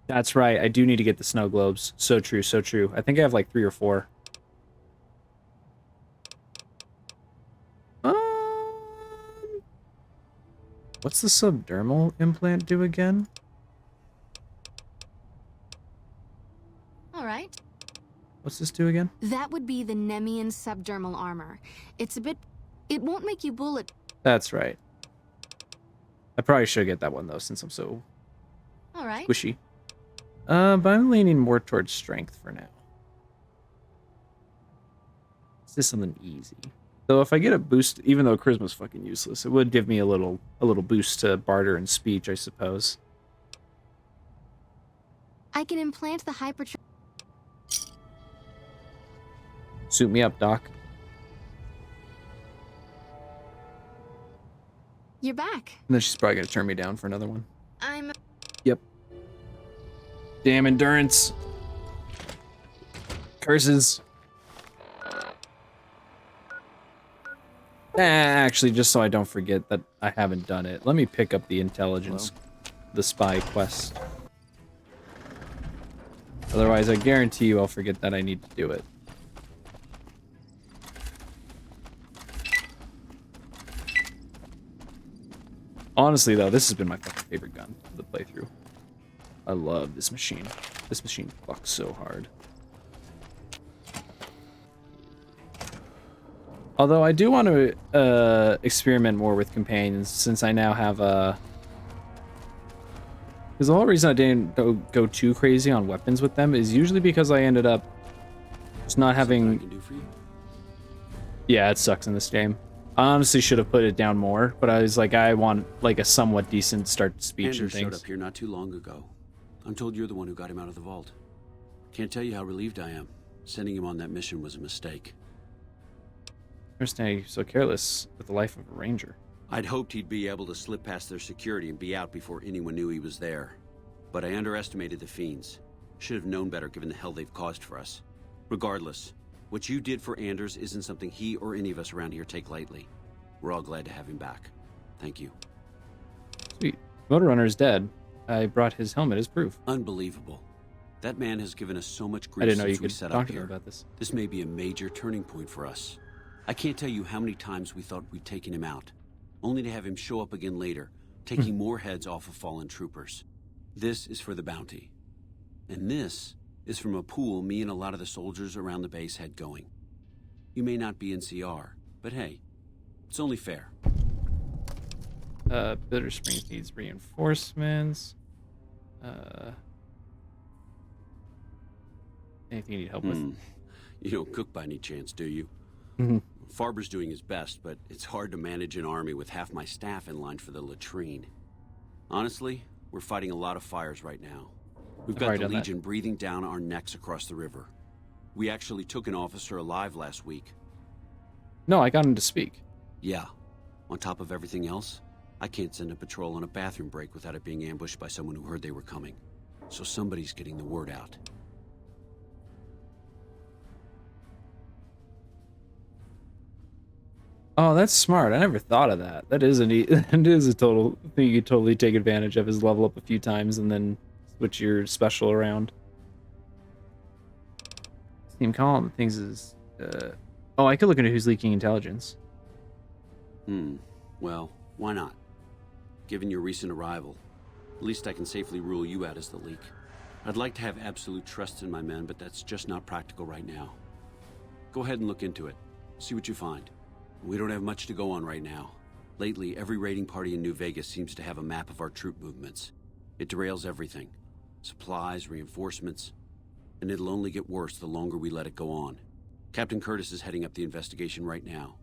That's right. I do need to get the snow globes. So true, so true. I think I have like 3 or 4. What's the subdermal implant do again? All right. What's this do again? That would be the Nemean subdermal armor. It won't make you bullet. That's right. I probably should get that one though, since I'm so All right. squishy. But I'm leaning more towards strength for now. Is this something easy? Though if I get a boost, even though charisma's fucking useless, it would give me a little boost to barter and speech, I suppose. I can implant the Suit me up, Doc. You're back. And then she's probably gonna turn me down for another one. I'm... Yep. Damn endurance. Curses. Actually, just so I don't forget that I haven't done it, let me pick up the intelligence, the spy quest. Otherwise, I guarantee you I'll forget that I need to do it. Honestly, though, this has been my fucking favorite gun for the playthrough. I love this machine. This machine fucks so hard. Although I do want to experiment more with companions, since I now have a... Because the whole reason I didn't go too crazy on weapons with them is usually because I ended up just not having... Yeah, it sucks in this game. I honestly should have put it down more, but I was like, I want like a somewhat decent start to speech Anders and things. showed up here not too long ago. I'm told you're the one who got him out of the vault. Can't tell you how relieved I am. Sending him on that mission was a mistake. I understand you're so careless with the life of a ranger. I'd hoped he'd be able to slip past their security and be out before anyone knew he was there. But I underestimated the fiends. Should have known better given the hell they've caused for us. Regardless, what you did for Anders isn't something he or any of us around here take lightly. We're all glad to have him back. Thank you. Sweet. Motor Runner is dead. I brought his helmet as proof. Unbelievable. That man has given us so much grief I didn't know since you we could set talk up to me here. about this. This may be a major turning point for us. I can't tell you how many times we thought we'd taken him out, only to have him show up again later, taking more heads off of fallen troopers. This is for the bounty. And this is from a pool me and a lot of the soldiers around the base had going. You may not be NCR, but hey, it's only fair. Bitter Springs needs reinforcements. Anything you need help with? You don't cook by any chance, do you? Farber's doing his best, but it's hard to manage an army with half my staff in line for the latrine. Honestly, we're fighting a lot of fires right now. We've got the Legion breathing down our necks across the river. We actually took an officer alive last week. No, I got him to speak. Yeah. On top of everything else, I can't send a patrol on a bathroom break without it being ambushed by someone who heard they were coming. So somebody's getting the word out. Oh, that's smart. I never thought of that. That is it is a total thing you could totally take advantage of, is level up a few times and then switch your special around. Steam column things is oh, I could look into who's leaking intelligence. Well, why not? Given your recent arrival, at least I can safely rule you out as the leak. I'd like to have absolute trust in my men, but that's just not practical right now. Go ahead and look into it. See what you find. We don't have much to go on right now. Lately, every raiding party in New Vegas seems to have a map of our troop movements. It derails everything. Supplies, reinforcements. And it'll only get worse the longer we let it go on. Captain Curtis is heading up the investigation right now.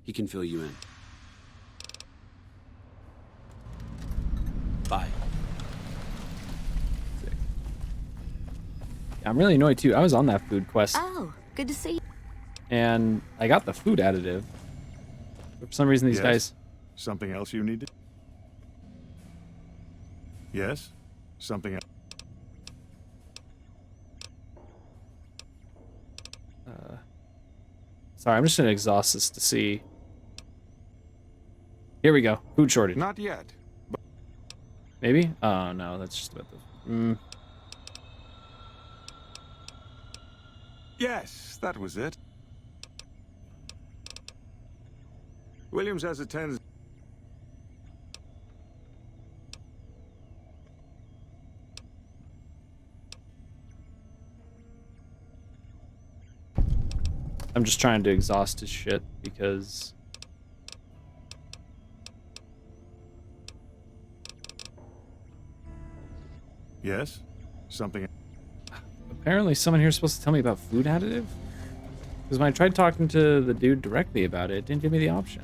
He can fill you in. Bye. I'm really annoyed too. I was on that food quest. Oh, good to see you. And I got the food additive. For some reason, these guys... Something else you needed? Yes? Something else? Sorry, I'm just gonna exhaust this to see. Here we go. Food shortage. Not yet. Maybe? Oh, no, that's just about the... Yes, that was it. Williams has a tendency. I'm just trying to exhaust his shit because... Yes? Something... Apparently someone here is supposed to tell me about food additive? Because when I tried talking to the dude directly about it, it didn't give me the option.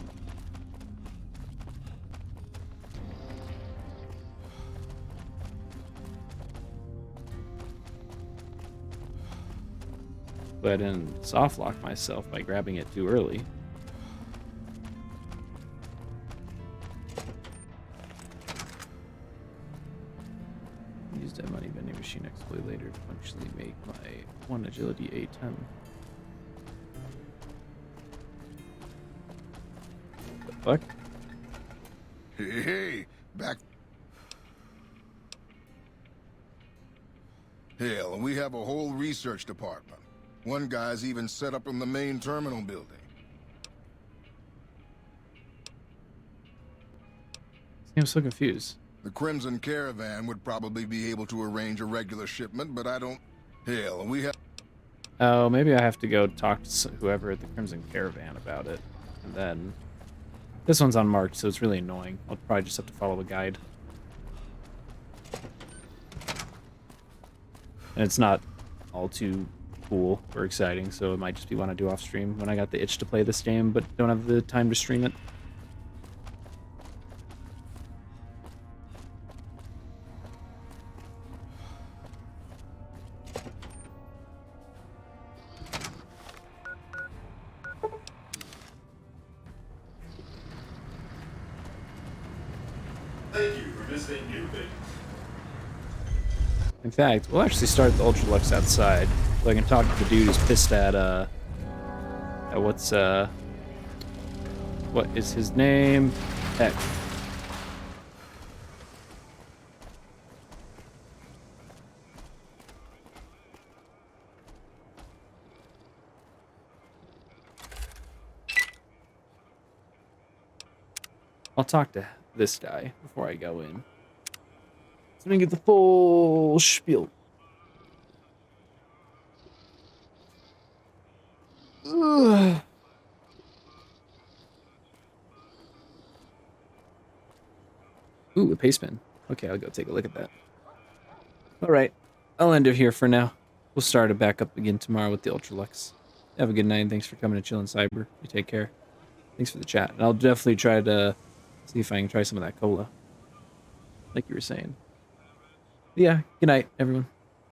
Hopefully I didn't soft lock myself by grabbing it too early. Use that money vending machine exploit later to functionally make my 1 agility A10. The fuck? Hey, back. Hell, and we have a whole research department. One guy's even set up in the main terminal building. I'm so confused. The Crimson Caravan would probably be able to arrange a regular shipment, but I don't... Hell, and we have... Oh, maybe I have to go talk to whoever at the Crimson Caravan about it. And then... This one's unmarked, so it's really annoying. I'll probably just have to follow a guide. And it's not all too cool or exciting, so it might just be one I do off stream when I got the itch to play this game, but don't have the time to stream it. Thank you for visiting New Things. In fact, we'll actually start the Ultralux outside, so I can talk to the dude who's pissed at what is his name? Heck. I'll talk to this guy before I go in. So we can get the full spiel. Ugh. Ooh, a paste bin. Okay, I'll go take a look at that. Alright, I'll end it here for now. We'll start it back up again tomorrow with the Ultralux. Have a good night, and thanks for coming to Chillin' Cyber. You take care. Thanks for the chat. And I'll definitely try to see if I can try some of that cola. Like you were saying. Yeah, good night, everyone.